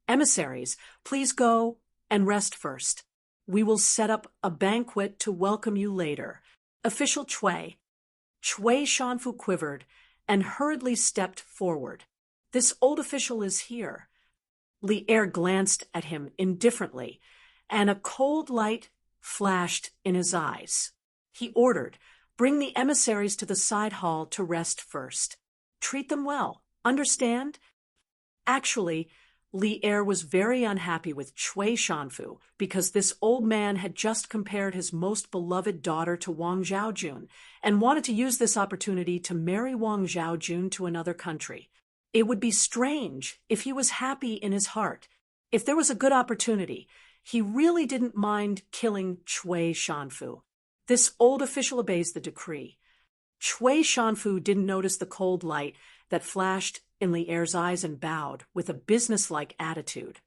"Emissaries, please go and rest first. We will set up a banquet to welcome you later." Official Chui Shanfu quivered and hurriedly stepped forward. "This old official is here." Li Er glanced at him indifferently, and a cold light flashed in his eyes. He ordered, "Bring the emissaries to the side hall to rest first. Treat them well, understand?" Actually, Li Er was very unhappy with Chui Shanfu because this old man had just compared his most beloved daughter to Wang Zhaojun and wanted to use this opportunity to marry Wang Zhaojun to another country. It would be strange if he was happy in his heart. If there was a good opportunity, he really didn't mind killing Chui Shanfu. This old official obeys the decree. Chui Shanfu didn't notice the cold light that flashed in Li Er's eyes and bowed with a businesslike attitude.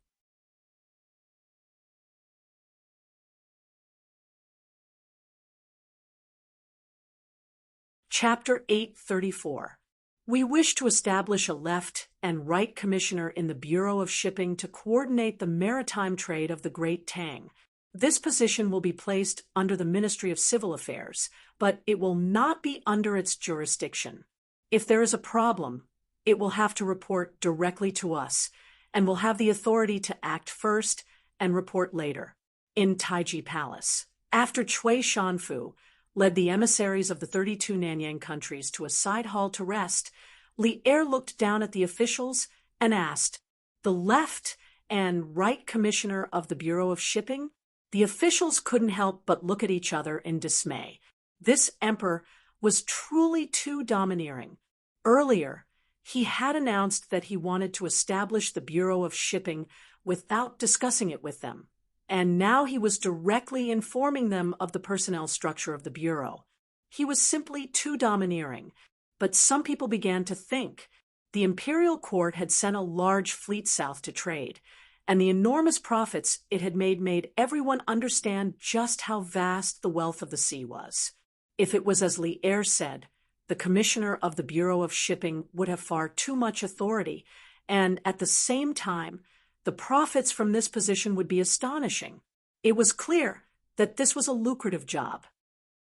Chapter 834. We wish to establish a left and right commissioner in the Bureau of Shipping to coordinate the maritime trade of the Great Tang. This position will be placed under the Ministry of Civil Affairs, but it will not be under its jurisdiction. If there is a problem, it will have to report directly to us, and will have the authority to act first and report later. In Taiji Palace, after Chui Shanfu led the emissaries of the 32 Nanyang countries to a side hall to rest, Li Er looked down at the officials and asked, "The left and right commissioner of the Bureau of Shipping?" The officials couldn't help but look at each other in dismay. This emperor was truly too domineering. Earlier, he had announced that he wanted to establish the Bureau of Shipping without discussing it with them, and now he was directly informing them of the personnel structure of the Bureau. He was simply too domineering, but some people began to think the imperial court had sent a large fleet south to trade, and the enormous profits it had made everyone understand just how vast the wealth of the sea was. If it was as Li Er said, the commissioner of the Bureau of Shipping would have far too much authority, and at the same time, the profits from this position would be astonishing. It was clear that this was a lucrative job.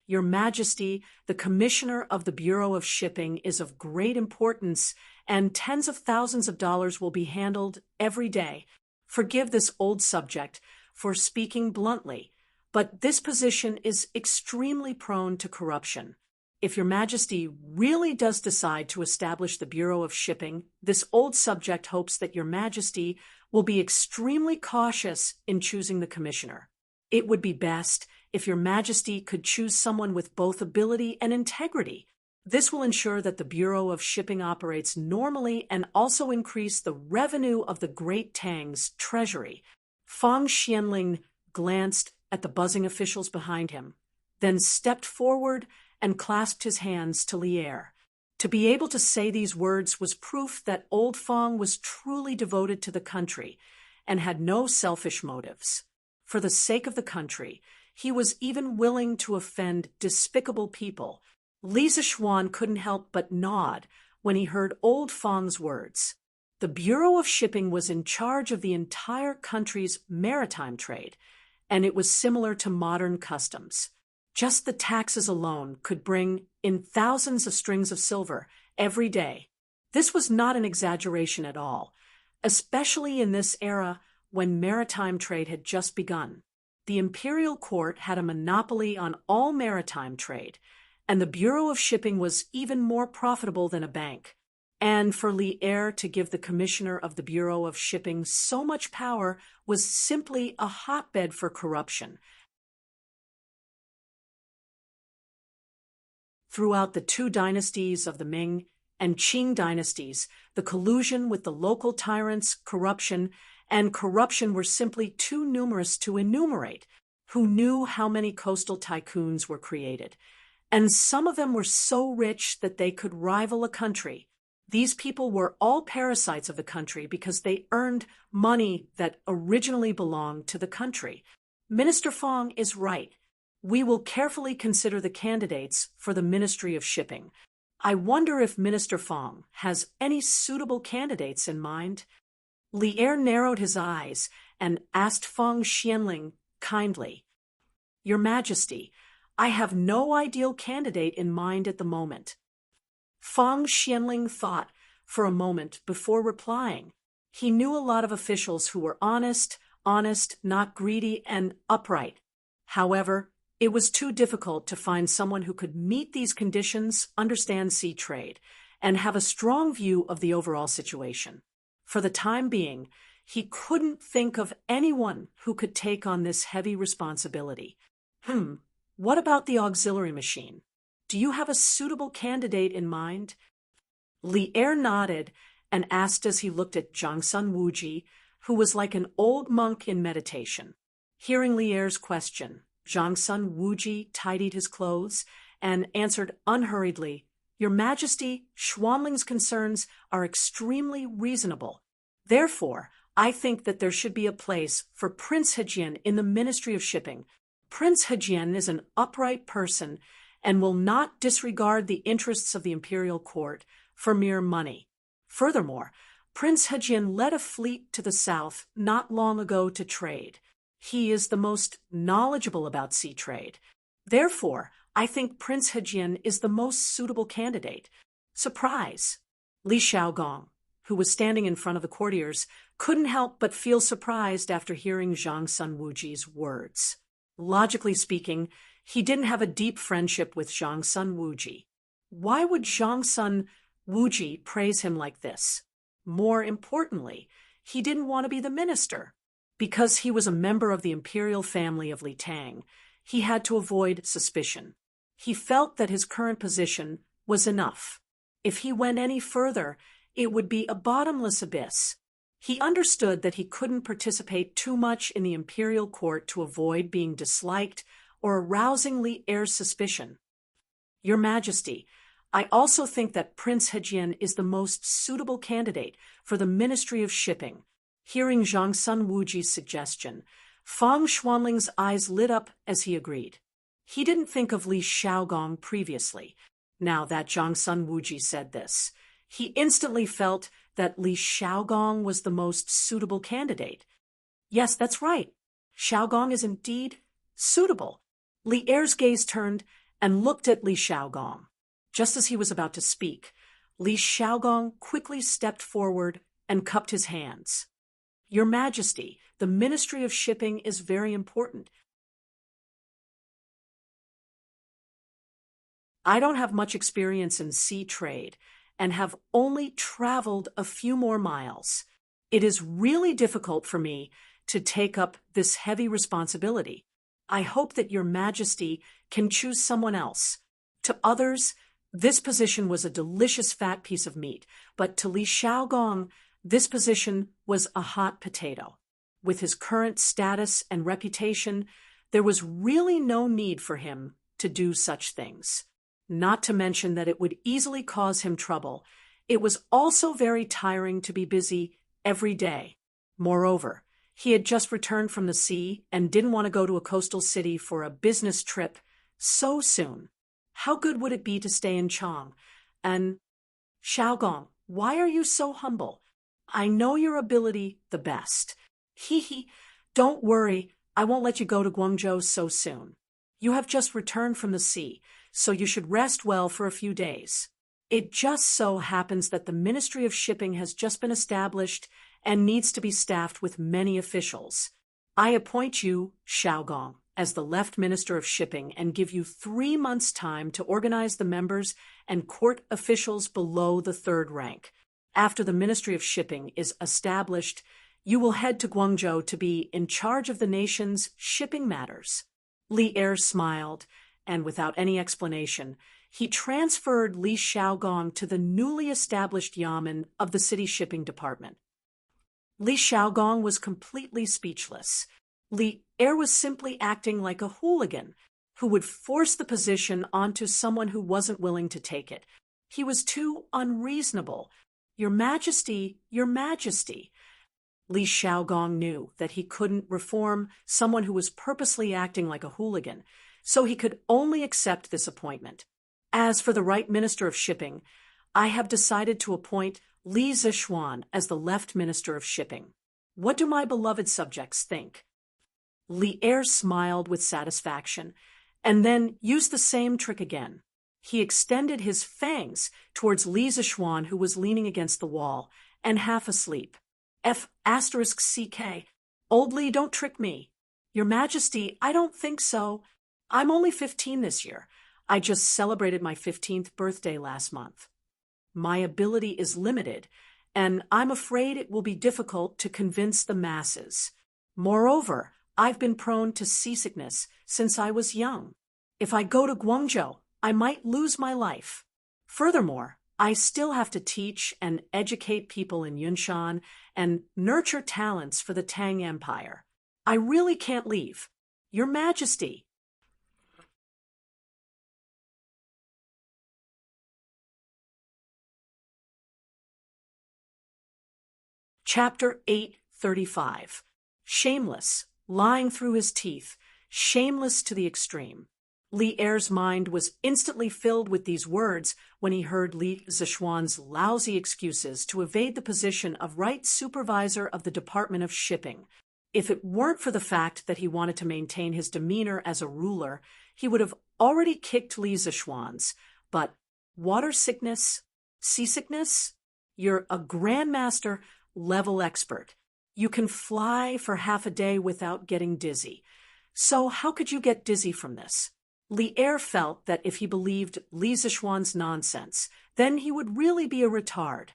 "Your Majesty, the commissioner of the Bureau of Shipping is of great importance, and tens of thousands of dollars will be handled every day. Forgive this old subject for speaking bluntly, but this position is extremely prone to corruption. If Your Majesty really does decide to establish the Bureau of Shipping, this old subject hopes that Your Majesty will be extremely cautious in choosing the commissioner. It would be best if Your Majesty could choose someone with both ability and integrity. This will ensure that the Bureau of Shipping operates normally and also increase the revenue of the Great Tang's treasury." Fang Xianling glanced at the buzzing officials behind him, then stepped forward and clasped his hands to Li Er. To be able to say these words was proof that old Fang was truly devoted to the country and had no selfish motives. For the sake of the country, he was even willing to offend despicable people. Li Zishuan couldn't help but nod when he heard old Fang's words. The Bureau of Shipping was in charge of the entire country's maritime trade, and it was similar to modern customs. Just the taxes alone could bring in thousands of strings of silver every day. This was not an exaggeration at all, especially in this era when maritime trade had just begun. The imperial court had a monopoly on all maritime trade, and the Bureau of Shipping was even more profitable than a bank. And for Li Er to give the commissioner of the Bureau of Shipping so much power was simply a hotbed for corruption. Throughout the two dynasties of the Ming and Qing dynasties, the collusion with the local tyrants, corruption were simply too numerous to enumerate. Who knew how many coastal tycoons were created? And some of them were so rich that they could rival a country. These people were all parasites of the country because they earned money that originally belonged to the country. Minister Fang is right. We will carefully consider the candidates for the Ministry of Shipping. I wonder if Minister Fang has any suitable candidates in mind. Li Er narrowed his eyes and asked Fang Xianling kindly, "Your Majesty, I have no ideal candidate in mind at the moment." Fang Xianling thought for a moment before replying. He knew a lot of officials who were honest, not greedy, and upright. However, it was too difficult to find someone who could meet these conditions, understand sea trade, and have a strong view of the overall situation. For the time being, he couldn't think of anyone who could take on this heavy responsibility. What about the auxiliary machine? Do you have a suitable candidate in mind? Li Er nodded and asked as he looked at Zhangsun Wuji, who was like an old monk in meditation. Hearing Li Er's question, Zhangsun Wuji tidied his clothes and answered unhurriedly, "Your Majesty, Xuanling's concerns are extremely reasonable. Therefore, I think that there should be a place for Prince Hejian in the Ministry of Shipping. Prince Hejian is an upright person and will not disregard the interests of the imperial court for mere money. Furthermore, Prince Hejian led a fleet to the south not long ago to trade. He is the most knowledgeable about sea trade. Therefore, I think Prince Hejian is the most suitable candidate." Surprise! Li Xiaogong, who was standing in front of the courtiers, couldn't help but feel surprised after hearing Zhangsun Wuji's words. Logically speaking, he didn't have a deep friendship with Zhangsun Wuji. Why would Zhangsun Wuji praise him like this? More importantly, he didn't want to be the minister. Because he was a member of the imperial family of Li Tang, he had to avoid suspicion. He felt that his current position was enough. If he went any further, it would be a bottomless abyss. He understood that he couldn't participate too much in the imperial court to avoid being disliked or arousing Li Er's suspicion. "Your Majesty, I also think that Prince Hejian is the most suitable candidate for the Ministry of Shipping." Hearing Zhangsun Wuji's suggestion, Fang Xuanling's eyes lit up as he agreed. He didn't think of Li Xiaogong previously. Now that Zhangsun Wuji said this, he instantly felt that Li Xiaogong was the most suitable candidate. Yes, that's right. Xiaogong is indeed suitable. Li Er's gaze turned and looked at Li Xiaogong. Just as he was about to speak, Li Xiaogong quickly stepped forward and cupped his hands. "Your Majesty, the Ministry of Shipping is very important. I don't have much experience in sea trade and have only traveled a few more miles. It is really difficult for me to take up this heavy responsibility. I hope that Your Majesty can choose someone else." To others, this position was a delicious fat piece of meat, but to Li Xiaogong, this position was a hot potato. With his current status and reputation, there was really no need for him to do such things. Not to mention that it would easily cause him trouble. It was also very tiring to be busy every day. Moreover, he had just returned from the sea and didn't want to go to a coastal city for a business trip so soon. How good would it be to stay in Chang and Xiaogong, why are you so humble? I know your ability the best. Hee hee, don't worry, I won't let you go to Guangzhou so soon. You have just returned from the sea, so you should rest well for a few days. It just so happens that the Ministry of Shipping has just been established and needs to be staffed with many officials. I appoint you, Xiaogong, as the Left Minister of Shipping and give you 3 months' time to organize the members and court officials below the 3rd rank. After the Ministry of Shipping is established, you will head to Guangzhou to be in charge of the nation's shipping matters. Li Er smiled, and without any explanation, he transferred Li Xiaogong to the newly established yamen of the city shipping department. Li Xiaogong was completely speechless. Li Er was simply acting like a hooligan who would force the position onto someone who wasn't willing to take it. He was too unreasonable. Your Majesty, Your Majesty. Li Xiaogong knew that he couldn't reform someone who was purposely acting like a hooligan, so he could only accept this appointment. As for the right Minister of Shipping, I have decided to appoint Li Zishuan as the Left Minister of Shipping. What do my beloved subjects think? Li Er smiled with satisfaction, and then used the same trick again. He extended his fangs towards Li Zishuan, who was leaning against the wall and half asleep. F***CK. Old Li, don't trick me. Your Majesty, I don't think so. I'm only 15 this year. I just celebrated my 15th birthday last month. My ability is limited, and I'm afraid it will be difficult to convince the masses. Moreover, I've been prone to seasickness since I was young. If I go to Guangzhou, I might lose my life. Furthermore, I still have to teach and educate people in Yunshan and nurture talents for the Tang Empire. I really can't leave. Your Majesty. Chapter 835. Shameless, lying through his teeth, shameless to the extreme. Li Er's mind was instantly filled with these words when he heard Li Zishuan's lousy excuses to evade the position of right supervisor of the Department of Shipping. If it weren't for the fact that he wanted to maintain his demeanor as a ruler, he would have already kicked Li Zishuan's. But water sickness? Seasickness? You're a grandmaster level expert. You can fly for half a day without getting dizzy. So how could you get dizzy from this? Li Er felt that if he believed Li Zishuan's nonsense, then he would really be a retard.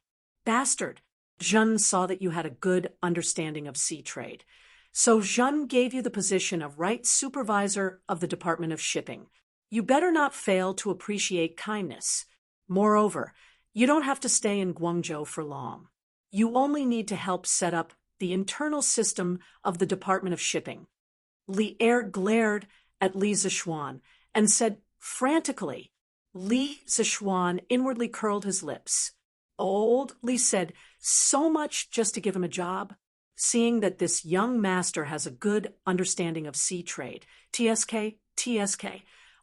Bastard. Zhen saw that you had a good understanding of sea trade. So Zhen gave you the position of right supervisor of the Department of Shipping. You better not fail to appreciate kindness. Moreover, you don't have to stay in Guangzhou for long. You only need to help set up the internal system of the Department of Shipping. Li Er glared at Li Zishuan and said frantically. Li Zishuan inwardly curled his lips. Old Li said, so much just to give him a job? Seeing that this young master has a good understanding of sea trade. TSK, TSK.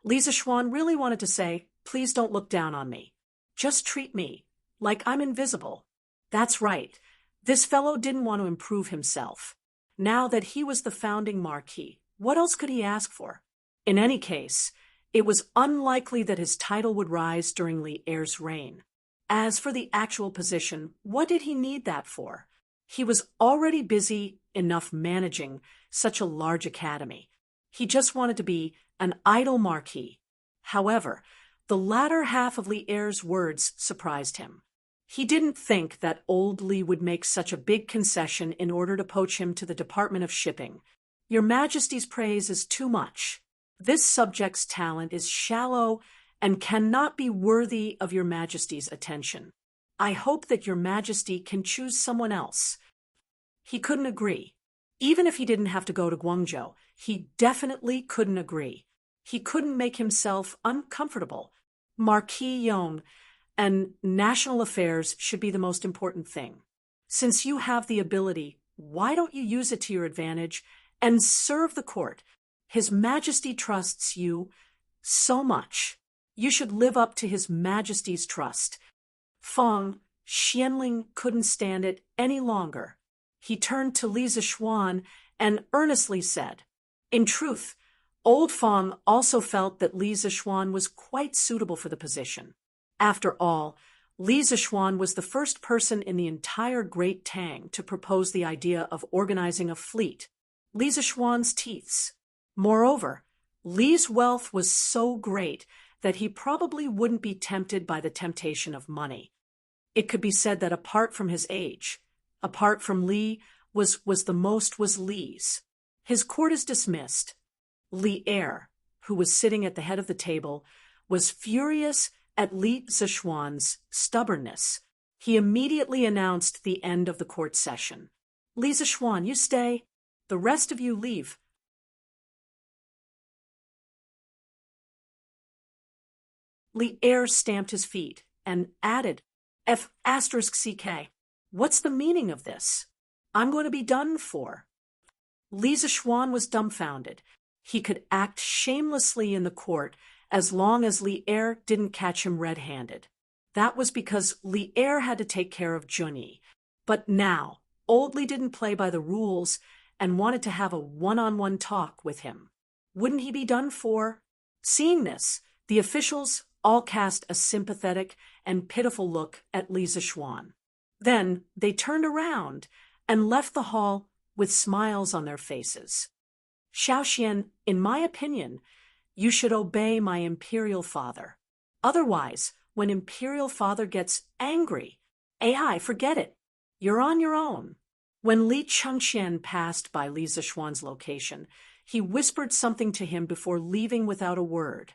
Li Zishuan really wanted to say, please don't look down on me. Just treat me like I'm invisible. That's right. This fellow didn't want to improve himself. Now that he was the founding marquis, what else could he ask for? In any case, it was unlikely that his title would rise during Li Er's reign. As for the actual position, what did he need that for? He was already busy enough managing such a large academy. He just wanted to be an idle marquis. However, the latter half of Li Er's words surprised him. He didn't think that old Li would make such a big concession in order to poach him to the Department of Shipping. Your Majesty's praise is too much. This subject's talent is shallow and cannot be worthy of Your Majesty's attention. I hope that Your Majesty can choose someone else. He couldn't agree. Even if he didn't have to go to Guangzhou, he definitely couldn't agree. He couldn't make himself uncomfortable. Marquis Yong and national affairs should be the most important thing. Since you have the ability, why don't you use it to your advantage and serve the court? His Majesty trusts you so much. You should live up to His Majesty's trust. Feng Xianling couldn't stand it any longer. He turned to Li Zixuan and earnestly said, "In truth, old Feng also felt that Li Zixuan was quite suitable for the position. After all, Li Zixuan was the first person in the entire Great Tang to propose the idea of organizing a fleet. Li Zixuan's teeths. Moreover, Li's wealth was so great that he probably wouldn't be tempted by the temptation of money. It could be said that apart from his age, apart from Li, was Li's. His court is dismissed." Li Er, who was sitting at the head of the table, was furious at Li Zixuan's stubbornness. He immediately announced the end of the court session. "Li Zixuan, you stay. The rest of you leave." Li Er stamped his feet and added, F***CK. What's the meaning of this? I'm going to be done for. Li Zixuan was dumbfounded. He could act shamelessly in the court as long as Li Er didn't catch him red-handed. That was because Li Er had to take care of Junyi. But now, old Li didn't play by the rules and wanted to have a one-on-one talk with him. Wouldn't he be done for? Seeing this, the officials all cast a sympathetic and pitiful look at Li Zixuan. Then they turned around and left the hall with smiles on their faces. "Xiaoxian, in my opinion, you should obey my imperial father. Otherwise, when imperial father gets angry, AI, forget it. You're on your own." When Li Chengxian passed by Li Zixuan's location, he whispered something to him before leaving without a word.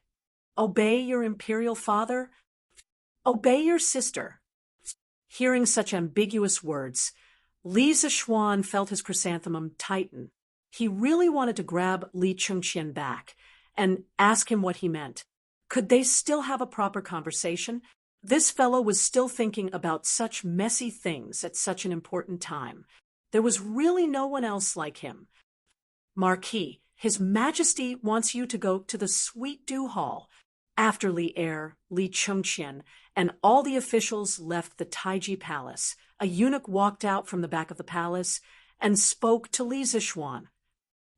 "Obey your imperial father? Obey your sister." Hearing such ambiguous words, Li Zixuan felt his chrysanthemum tighten. He really wanted to grab Li Chengxian back and ask him what he meant. Could they still have a proper conversation? This fellow was still thinking about such messy things at such an important time. There was really no one else like him. "Marquis, His Majesty wants you to go to the Sweet Dew Hall." After Li Er, Li Chengxian, and all the officials left the Taiji Palace, a eunuch walked out from the back of the palace and spoke to Li Zixuan.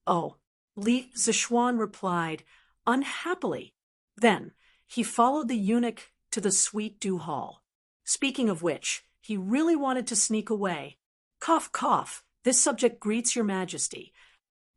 "Oh," Li Zixuan replied, unhappily. Then he followed the eunuch to the Sweet Dew Hall. Speaking of which, he really wanted to sneak away. "Cough, cough, this subject greets your Majesty."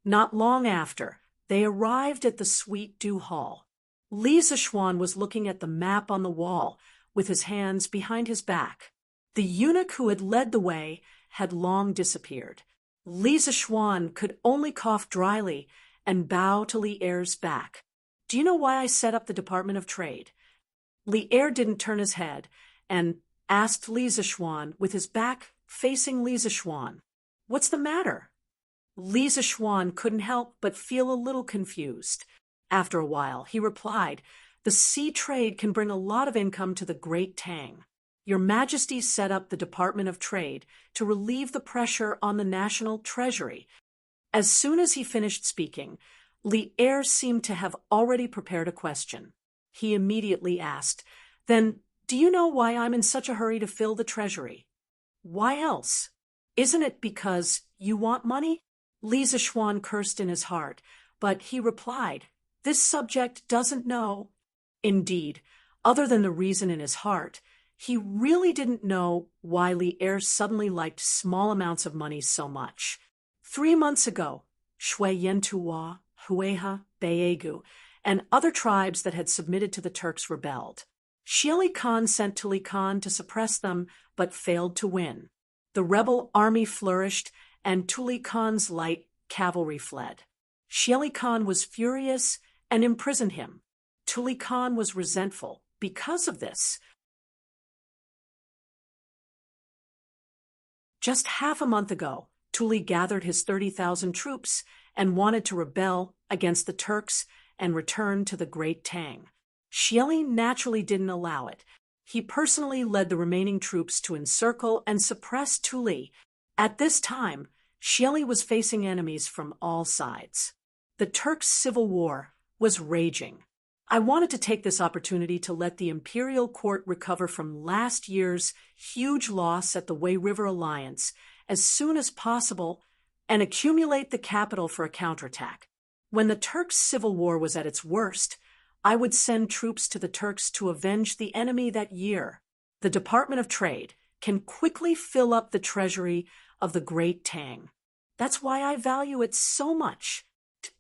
Not long after, they arrived at the Sweet Dew Hall. Li Zixuan was looking at the map on the wall, with his hands behind his back. The eunuch who had led the way had long disappeared. Li Zixuan could only cough dryly and bow to Li Er's back. "Do you know why I set up the Department of Trade?" Li Er didn't turn his head and asked Li Zixuan with his back facing Li Zixuan. "What's the matter?" Li Zixuan couldn't help but feel a little confused. After a while, he replied, "The sea trade can bring a lot of income to the Great Tang. Your Majesty set up the Department of Trade to relieve the pressure on the national treasury." As soon as he finished speaking, Li Er seemed to have already prepared a question. He immediately asked, "Then, do you know why I'm in such a hurry to fill the treasury?" "Why else? Isn't it because you want money?" Li Zixuan cursed in his heart, but he replied, "This subject doesn't know." Indeed, other than the reason in his heart, he really didn't know why Li Er suddenly liked small amounts of money so much. 3 months ago, Shui Yentuwa, Hueha, Baegu, and other tribes that had submitted to the Turks rebelled. Xieli Khan sent Tuli Khan to suppress them, but failed to win. The rebel army flourished, and Tuli Khan's light cavalry fled. Xieli Khan was furious and imprisoned him. Tuli Khan was resentful because of this. Just half a month ago, Tuli gathered his 30,000 troops and wanted to rebel against the Turks and return to the Great Tang. Xieli naturally didn't allow it. He personally led the remaining troops to encircle and suppress Tuli. At this time, Xieli was facing enemies from all sides. The Turks' civil war was raging. I wanted to take this opportunity to let the imperial court recover from last year's huge loss at the Wei River Alliance as soon as possible and accumulate the capital for a counterattack. When the Turks' civil war was at its worst, I would send troops to the Turks to avenge the enemy that year. The Department of Trade can quickly fill up the treasury of the great Tang. That's why I value it so much.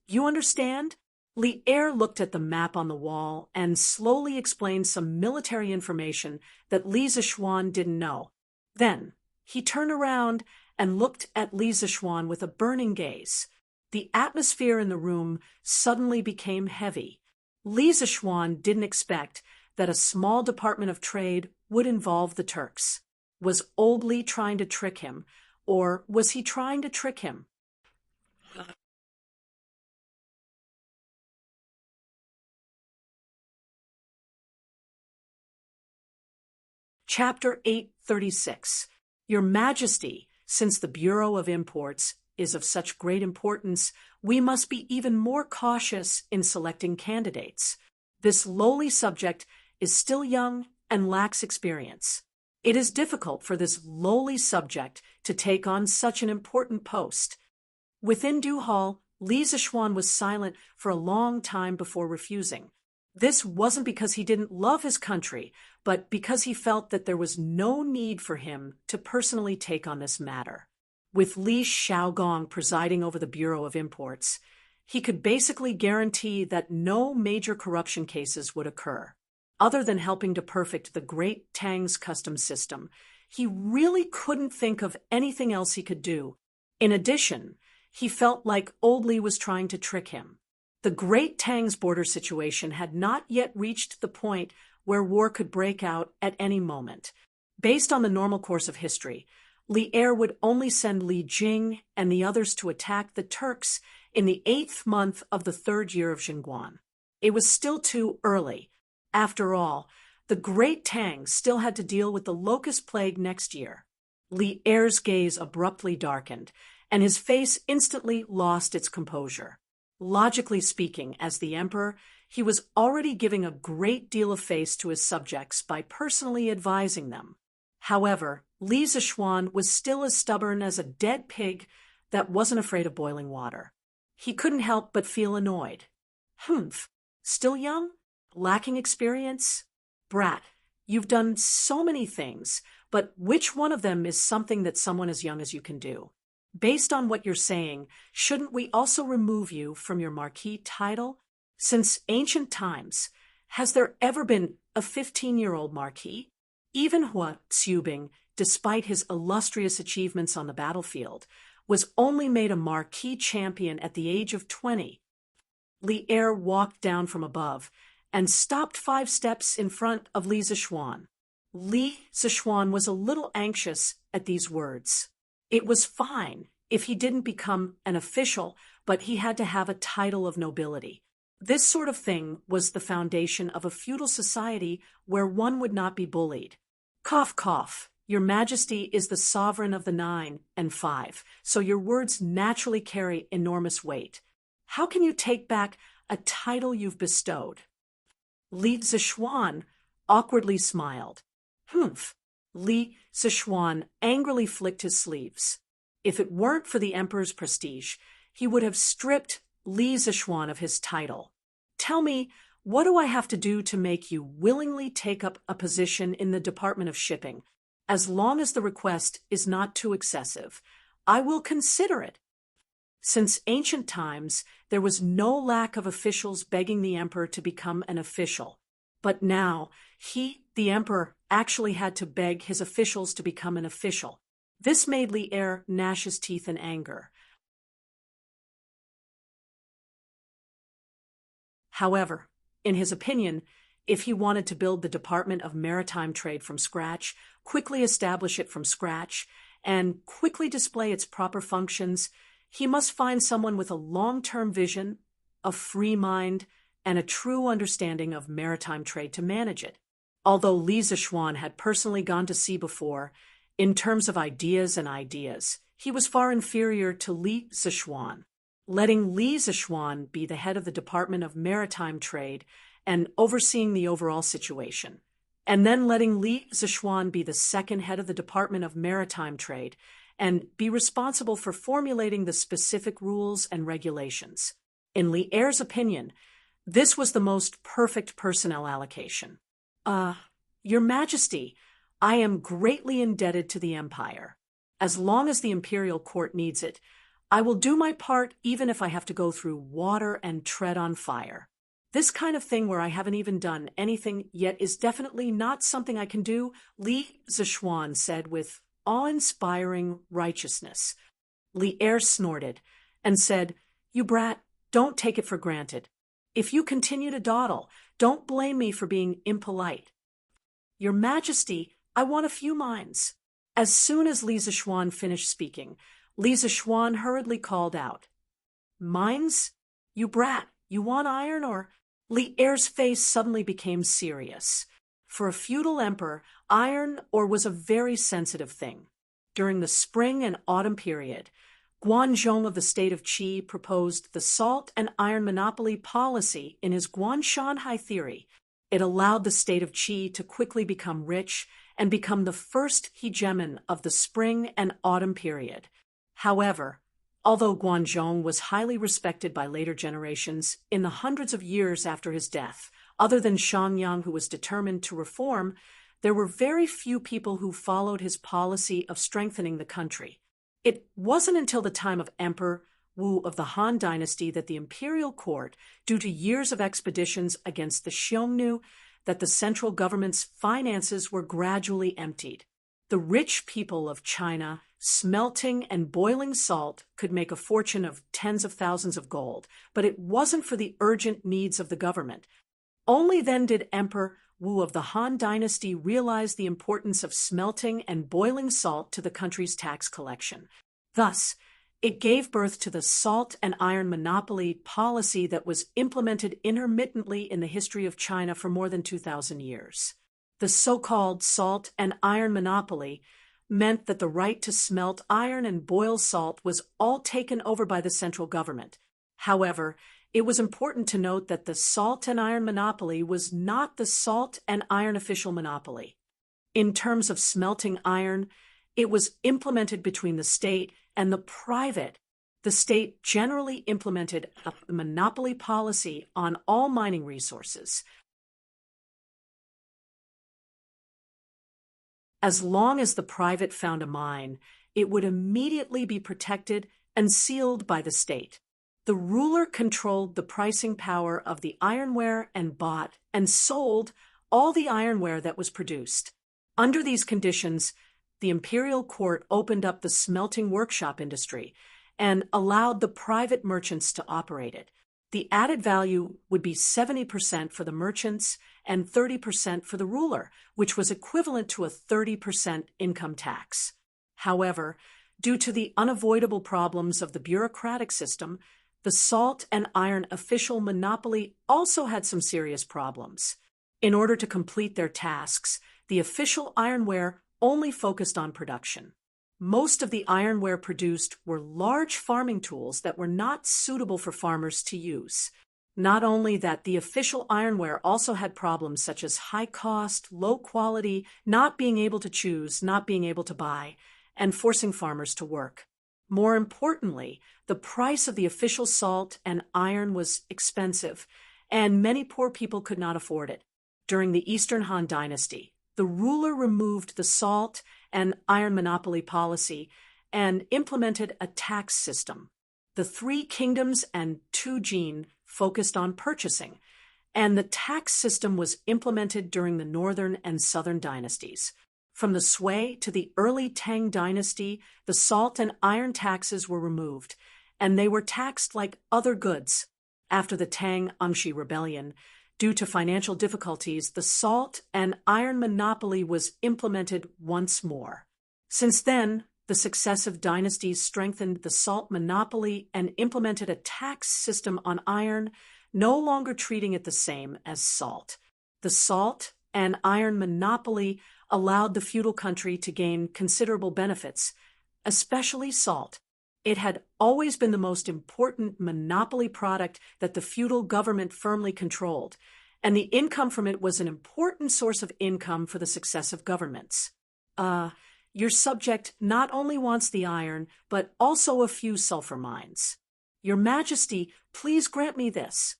You understand? Li Er looked at the map on the wall and slowly explained some military information that Li Zishuan didn't know. Then, he turned around and looked at Li Zishuan with a burning gaze. The atmosphere in the room suddenly became heavy. Li Zishuan didn't expect that a small department of trade would involve the Turks. Was old Li trying to trick him, or was he trying to trick him? Chapter 836. Your Majesty, since the Bureau of Imports is of such great importance, we must be even more cautious in selecting candidates. This lowly subject is still young and lacks experience. It is difficult for this lowly subject to take on such an important post. Within Du Hall, Li Zishuan was silent for a long time before refusing. This wasn't because he didn't love his country, but because he felt that there was no need for him to personally take on this matter. With Li Xiaogong presiding over the Bureau of Imports, he could basically guarantee that no major corruption cases would occur. Other than helping to perfect the great Tang's customs system, he really couldn't think of anything else he could do. In addition, he felt like old Li was trying to trick him. The great Tang's border situation had not yet reached the point where war could break out at any moment. Based on the normal course of history, Li Er would only send Li Jing and the others to attack the Turks in the 8th month of the 3rd year of Jingguan. It was still too early. After all, the great Tang still had to deal with the locust plague next year. Li Er's gaze abruptly darkened, and his face instantly lost its composure. Logically speaking, as the emperor, he was already giving a great deal of face to his subjects by personally advising them. However, Li Zishuan was still as stubborn as a dead pig that wasn't afraid of boiling water. He couldn't help but feel annoyed. Still young? Lacking experience? Brat, you've done so many things, but which one of them is something that someone as young as you can do? Based on what you're saying, shouldn't we also remove you from your marquis title? Since ancient times, has there ever been a 15-year-old marquis? Even Hua Xiubing, despite his illustrious achievements on the battlefield, was only made a marquis champion at the age of 20. Li Er walked down from above and stopped 5 steps in front of Li Zishuan. Li Zishuan was a little anxious at these words. It was fine if he didn't become an official, but he had to have a title of nobility. This sort of thing was the foundation of a feudal society where one would not be bullied. Cough, cough. Your Majesty is the sovereign of the 9 and 5, so your words naturally carry enormous weight. How can you take back a title you've bestowed? Li Zishuan awkwardly smiled. Li Zishuan angrily flicked his sleeves. If it weren't for the emperor's prestige, he would have stripped Li Zishuan of his title. Tell me, what do I have to do to make you willingly take up a position in the Department of Shipping? As long as the request is not too excessive, I will consider it. Since ancient times, there was no lack of officials begging the emperor to become an official. But now, he, the emperor, actually had to beg his officials to become an official. This made Li Er gnash his teeth in anger. However, in his opinion, if he wanted to build the Department of Maritime Trade from scratch, quickly establish it from scratch, and quickly display its proper functions, he must find someone with a long-term vision, a free mind, and a true understanding of maritime trade to manage it. Although Li Zishuan had personally gone to sea before, in terms of ideas, he was far inferior to Li Zishuan. Letting Li Zishuan be the head of the Department of Maritime Trade and overseeing the overall situation, and then letting Li Zishuan be the second head of the Department of Maritime Trade and be responsible for formulating the specific rules and regulations. In Li Er's opinion, this was the most perfect personnel allocation. Your Majesty, I am greatly indebted to the Empire. As long as the Imperial Court needs it, I will do my part even if I have to go through water and tread on fire. This kind of thing where I haven't even done anything yet is definitely not something I can do, Li Zishuan said with awe-inspiring righteousness. Li Er snorted and said, "You brat, don't take it for granted. If you continue to dawdle, don't blame me for being impolite." Your Majesty, I want a few mines. As soon as Li Zishuan finished speaking, Li Zishuan hurriedly called out, "Mines? You brat, you want iron or—" Li Er's face suddenly became serious. For a feudal emperor, iron ore was a very sensitive thing. During the spring and autumn period, Guanzhong of the state of Qi proposed the salt and iron monopoly policy in his Guanshanhai theory. It allowed the state of Qi to quickly become rich and become the first hegemon of the spring and autumn period. However, although Guanzhong was highly respected by later generations, in the hundreds of years after his death, other than Xiangyang, who was determined to reform, there were very few people who followed his policy of strengthening the country. It wasn't until the time of Emperor Wu of the Han Dynasty that the imperial court, due to years of expeditions against the Xiongnu, that the central government's finances were gradually emptied. The rich people of China, smelting and boiling salt, could make a fortune of tens of thousands of gold, but it wasn't for the urgent needs of the government. Only then did Emperor Wu of the Han Dynasty realize the importance of smelting and boiling salt to the country's tax collection. Thus, it gave birth to the salt and iron monopoly policy that was implemented intermittently in the history of China for more than 2,000 years. The so-called salt and iron monopoly meant that the right to smelt iron and boil salt was all taken over by the central government. However, it was important to note that the salt and iron monopoly was not the salt and iron official monopoly. In terms of smelting iron, it was implemented between the state and the private. The state generally implemented a monopoly policy on all mining resources. As long as the private found a mine, it would immediately be protected and sealed by the state. The ruler controlled the pricing power of the ironware and bought and sold all the ironware that was produced. Under these conditions, the imperial court opened up the smelting workshop industry and allowed the private merchants to operate it. The added value would be 70% for the merchants and 30% for the ruler, which was equivalent to a 30% income tax. However, due to the unavoidable problems of the bureaucratic system, the salt and iron official monopoly also had some serious problems. In order to complete their tasks, the official ironware only focused on production. Most of the ironware produced were large farming tools that were not suitable for farmers to use. Not only that, the official ironware also had problems such as high cost, low quality, not being able to choose, not being able to buy, and forcing farmers to work. More importantly, the price of the official salt and iron was expensive, and many poor people could not afford it. During the Eastern Han Dynasty, the ruler removed the salt and iron monopoly policy and implemented a tax system. The three kingdoms and two Jin focused on purchasing, and the tax system was implemented during the northern and southern dynasties. From the Sui to the early Tang dynasty, the salt and iron taxes were removed, and they were taxed like other goods. After the Tang Amshi rebellion, due to financial difficulties, the salt and iron monopoly was implemented once more. Since then, the successive dynasties strengthened the salt monopoly and implemented a tax system on iron, no longer treating it the same as salt. The salt and iron monopoly allowed the feudal country to gain considerable benefits, especially salt. It had always been the most important monopoly product that the feudal government firmly controlled, and the income from it was an important source of income for the successive governments. Your subject not only wants the iron, but also a few sulfur mines. Your Majesty, please grant me this."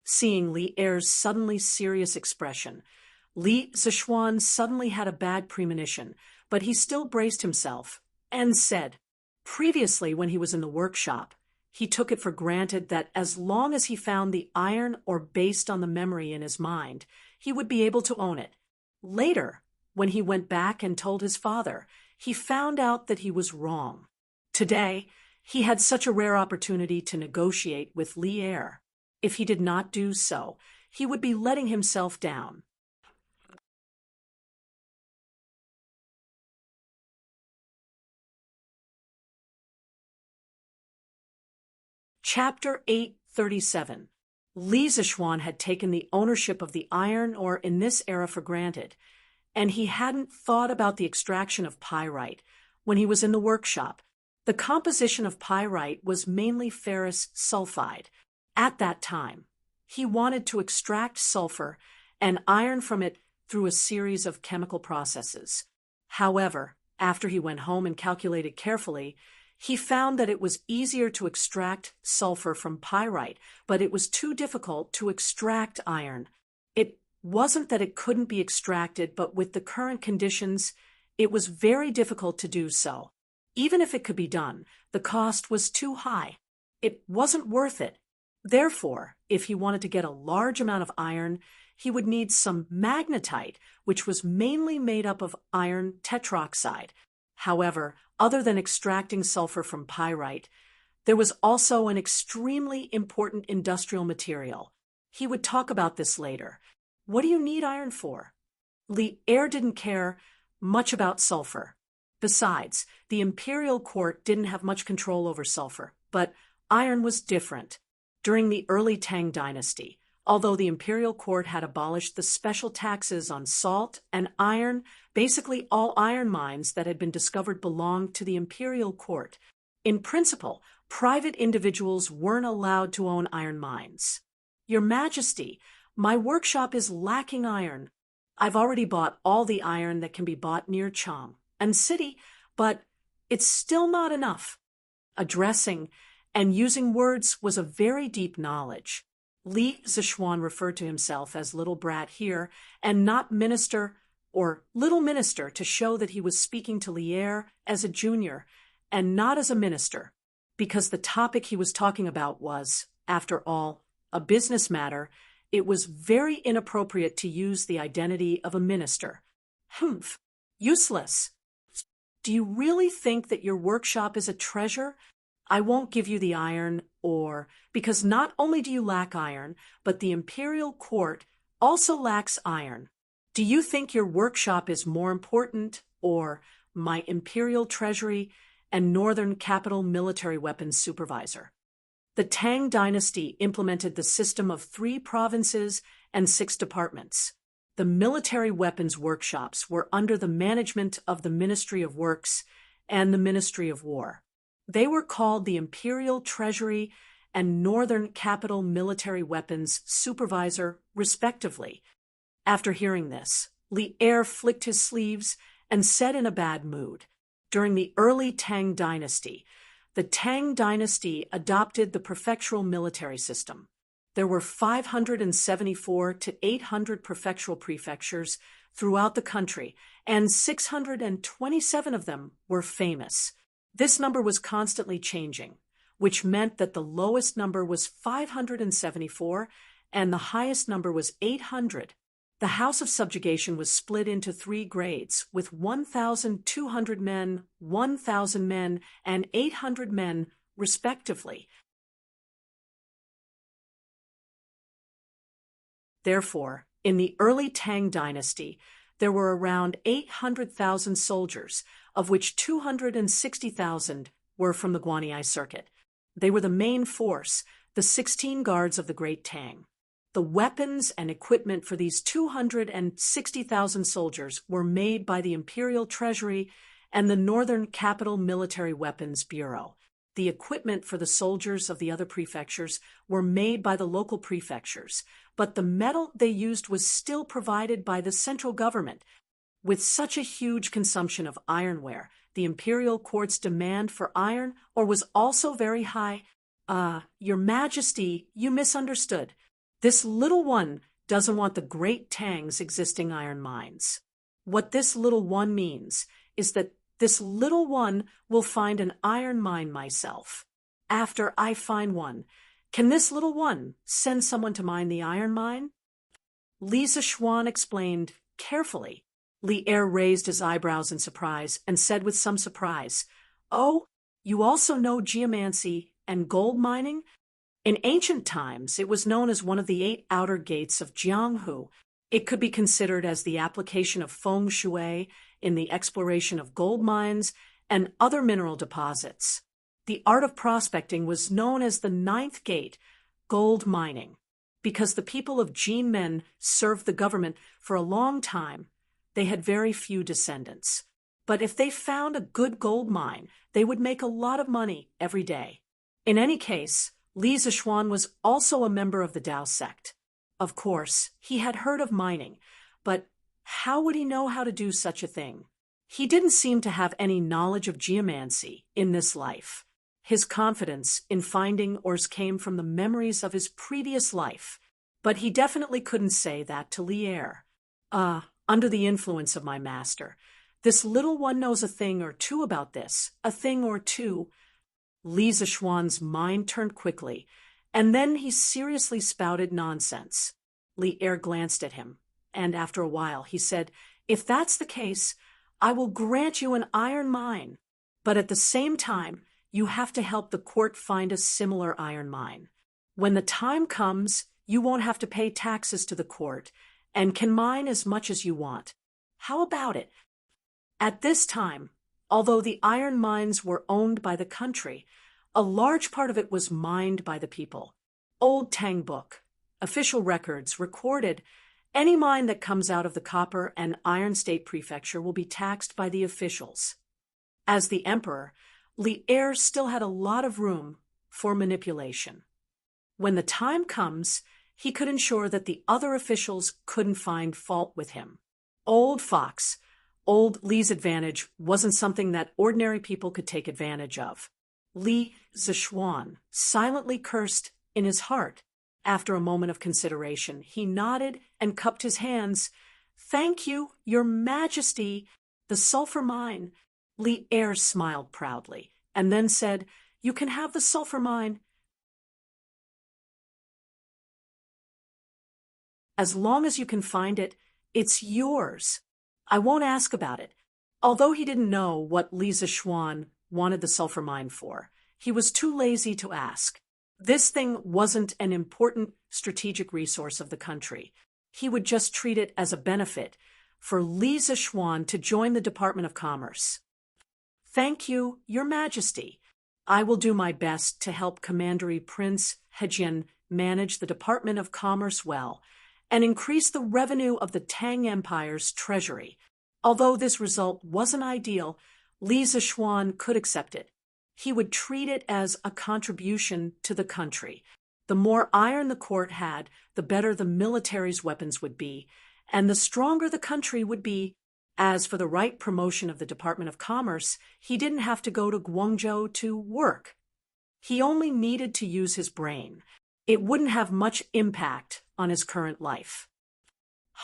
Seeing Li Er's suddenly serious expression, Li Zichuan suddenly had a bad premonition, but he still braced himself and said, previously when he was in the workshop, he took it for granted that as long as he found the iron or based on the memory in his mind, he would be able to own it. Later, when he went back and told his father, he found out that he was wrong. Today, he had such a rare opportunity to negotiate with Li Er. If he did not do so, he would be letting himself down. Chapter 837. Li Zichuan had taken the ownership of the iron ore in this era for granted, and he hadn't thought about the extraction of pyrite when he was in the workshop. The composition of pyrite was mainly ferrous sulfide. At that time, he wanted to extract sulfur and iron from it through a series of chemical processes. However, after he went home and calculated carefully, he found that it was easier to extract sulfur from pyrite, but it was too difficult to extract iron. It wasn't that it couldn't be extracted, but with the current conditions, it was very difficult to do so. Even if it could be done, the cost was too high. It wasn't worth it. Therefore, if he wanted to get a large amount of iron, he would need some magnetite, which was mainly made up of iron tetroxide. However, other than extracting sulfur from pyrite, there was also an extremely important industrial material. He would talk about this later. What do you need iron for? Li Er didn't care much about sulfur. Besides, the imperial court didn't have much control over sulfur, but iron was different. During the early Tang Dynasty, although the imperial court had abolished the special taxes on salt and iron, basically all iron mines that had been discovered belonged to the imperial court. In principle, private individuals weren't allowed to own iron mines. Your Majesty, my workshop is lacking iron. I've already bought all the iron that can be bought near Chang and City, but it's still not enough. Addressing and using words was a very deep knowledge. Li Zichuan referred to himself as little brat here, and not minister or little minister, to show that he was speaking to Li Er as a junior and not as a minister, because the topic he was talking about was, after all, a business matter. It was very inappropriate to use the identity of a minister. Humph, useless. Do you really think that your workshop is a treasure? I won't give you the iron ore, because not only do you lack iron, but the imperial court also lacks iron. Do you think your workshop is more important, or my imperial treasury and northern capital military weapons supervisor? The Tang Dynasty implemented the system of 3 provinces and 6 departments. The military weapons workshops were under the management of the Ministry of Works and the Ministry of War. They were called the Imperial Treasury and Northern Capital Military Weapons Supervisor, respectively. After hearing this, Li Er flicked his sleeves and said in a bad mood, during the early Tang Dynasty, the Tang Dynasty adopted the prefectural military system. There were 574 to 800 prefectural prefectures throughout the country, and 627 of them were famous. This number was constantly changing, which meant that the lowest number was 574 and the highest number was 800. The House of Subjugation was split into 3 grades, with 1,200 men, 1,000 men, and 800 men, respectively. Therefore, in the early Tang Dynasty, there were around 800,000 soldiers, of which 260,000 were from the Guanyi Circuit. They were the main force, the 16 guards of the Great Tang. The weapons and equipment for these 260,000 soldiers were made by the Imperial Treasury and the Northern Capital Military Weapons Bureau. the equipment for the soldiers of the other prefectures were made by the local prefectures, but the metal they used was still provided by the central government. With such a huge consumption of ironware, the imperial court's demand for iron ore was also very high. Your Majesty, you misunderstood. This little one doesn't want the great Tang's existing iron mines. What this little one means is that this little one will find an iron mine myself. After I find one, can this little one send someone to mine the iron mine? Li Zishuan explained carefully. Li Er raised his eyebrows in surprise and said with some surprise, "Oh, you also know geomancy and gold mining?" In ancient times, it was known as one of the 8 outer gates of Jianghu. It could be considered as the application of feng shui in the exploration of gold mines and other mineral deposits. The art of prospecting was known as the 9th gate, gold mining, because the people of Jinmen served the government for a long time. They had very few descendants. But if they found a good gold mine, they would make a lot of money every day. In any case, Li Zishuan was also a member of the Dao sect. Of course, he had heard of mining, but how would he know how to do such a thing? He didn't seem to have any knowledge of geomancy in this life. His confidence in finding ores came from the memories of his previous life, but he definitely couldn't say that to Li Er. Under the influence of my master, this little one knows a thing or two about this, a thing or two. Li Zishuan's mind turned quickly, and then he seriously spouted nonsense. Li Er glanced at him, and after a while he said, "If that's the case, I will grant you an iron mine. But at the same time, you have to help the court find a similar iron mine. When the time comes, you won't have to pay taxes to the court, and can mine as much as you want. How about it?" At this time, although the iron mines were owned by the country, a large part of it was mined by the people. Old Tang book, official records recorded, any mine that comes out of the copper and iron state prefecture will be taxed by the officials. As the emperor, Li Er still had a lot of room for manipulation. When the time comes, he could ensure that the other officials couldn't find fault with him. Old Fox, old Li's advantage wasn't something that ordinary people could take advantage of. Li Zishuan silently cursed in his heart. After a moment of consideration, he nodded and cupped his hands. "Thank you, Your Majesty. The sulfur mine." Li Er smiled proudly and then said, "You can have the sulfur mine as long as you can find it. It's yours. I won't ask about it." Although he didn't know what Li Zishuan wanted the sulfur mine for, he was too lazy to ask. This thing wasn't an important strategic resource of the country. He would just treat it as a benefit for Li Zishuan to join the Department of Commerce. "Thank you, Your Majesty. I will do my best to help Commandery Prince Hejian manage the Department of Commerce well and increase the revenue of the Tang Empire's treasury." Although this result wasn't ideal, Li Zishuan could accept it. He would treat it as a contribution to the country. The more iron the court had, the better the military's weapons would be, and the stronger the country would be. As for the right promotion of the Department of Commerce, he didn't have to go to Guangzhou to work. He only needed to use his brain. It wouldn't have much impact on his current life.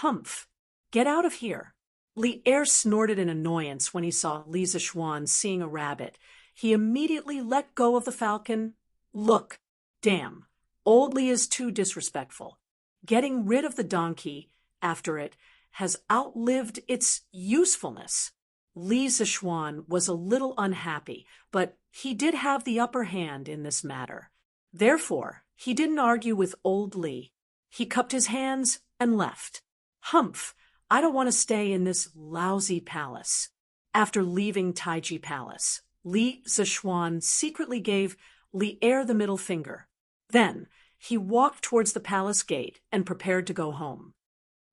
"Humph! Get out of here!" Li Er snorted in annoyance when he saw Li Zishuan seeing a rabbit. He immediately let go of the falcon. "Look, damn, old Li is too disrespectful. Getting rid of the donkey after it has outlived its usefulness." Li Zishuan was a little unhappy, but he did have the upper hand in this matter. Therefore, he didn't argue with old Li. He cupped his hands and left. "Humph! I don't want to stay in this lousy palace." After leaving Taiji Palace, Li Zishuan secretly gave Li Er the middle finger. Then he walked towards the palace gate and prepared to go home.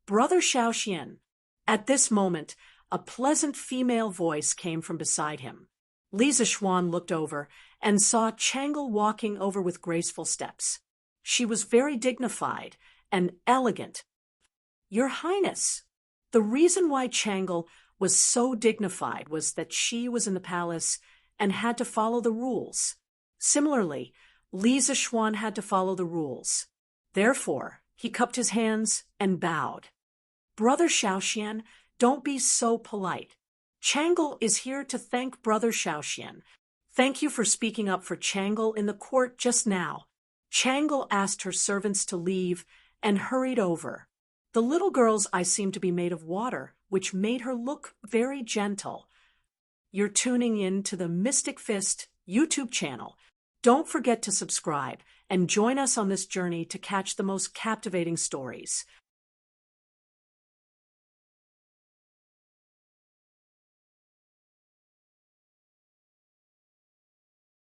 "Brother Xiaoxian." At this moment, a pleasant female voice came from beside him. Li Zixuan looked over and saw Changle walking over with graceful steps. She was very dignified and elegant. Your Highness, the reason why Changle was so dignified was that she was in the palace and had to follow the rules. Similarly, Li Zixuan had to follow the rules. Therefore, he cupped his hands and bowed. Brother Xiaoxian, don't be so polite. Changle is here to thank Brother Xiaoxian. Thank you for speaking up for Changle in the court just now. Changle asked her servants to leave and hurried over. The little girl's eyes seemed to be made of water, which made her look very gentle. You're tuning in to the Mystic Fist YouTube channel. Don't forget to subscribe and join us on this journey to catch the most captivating stories.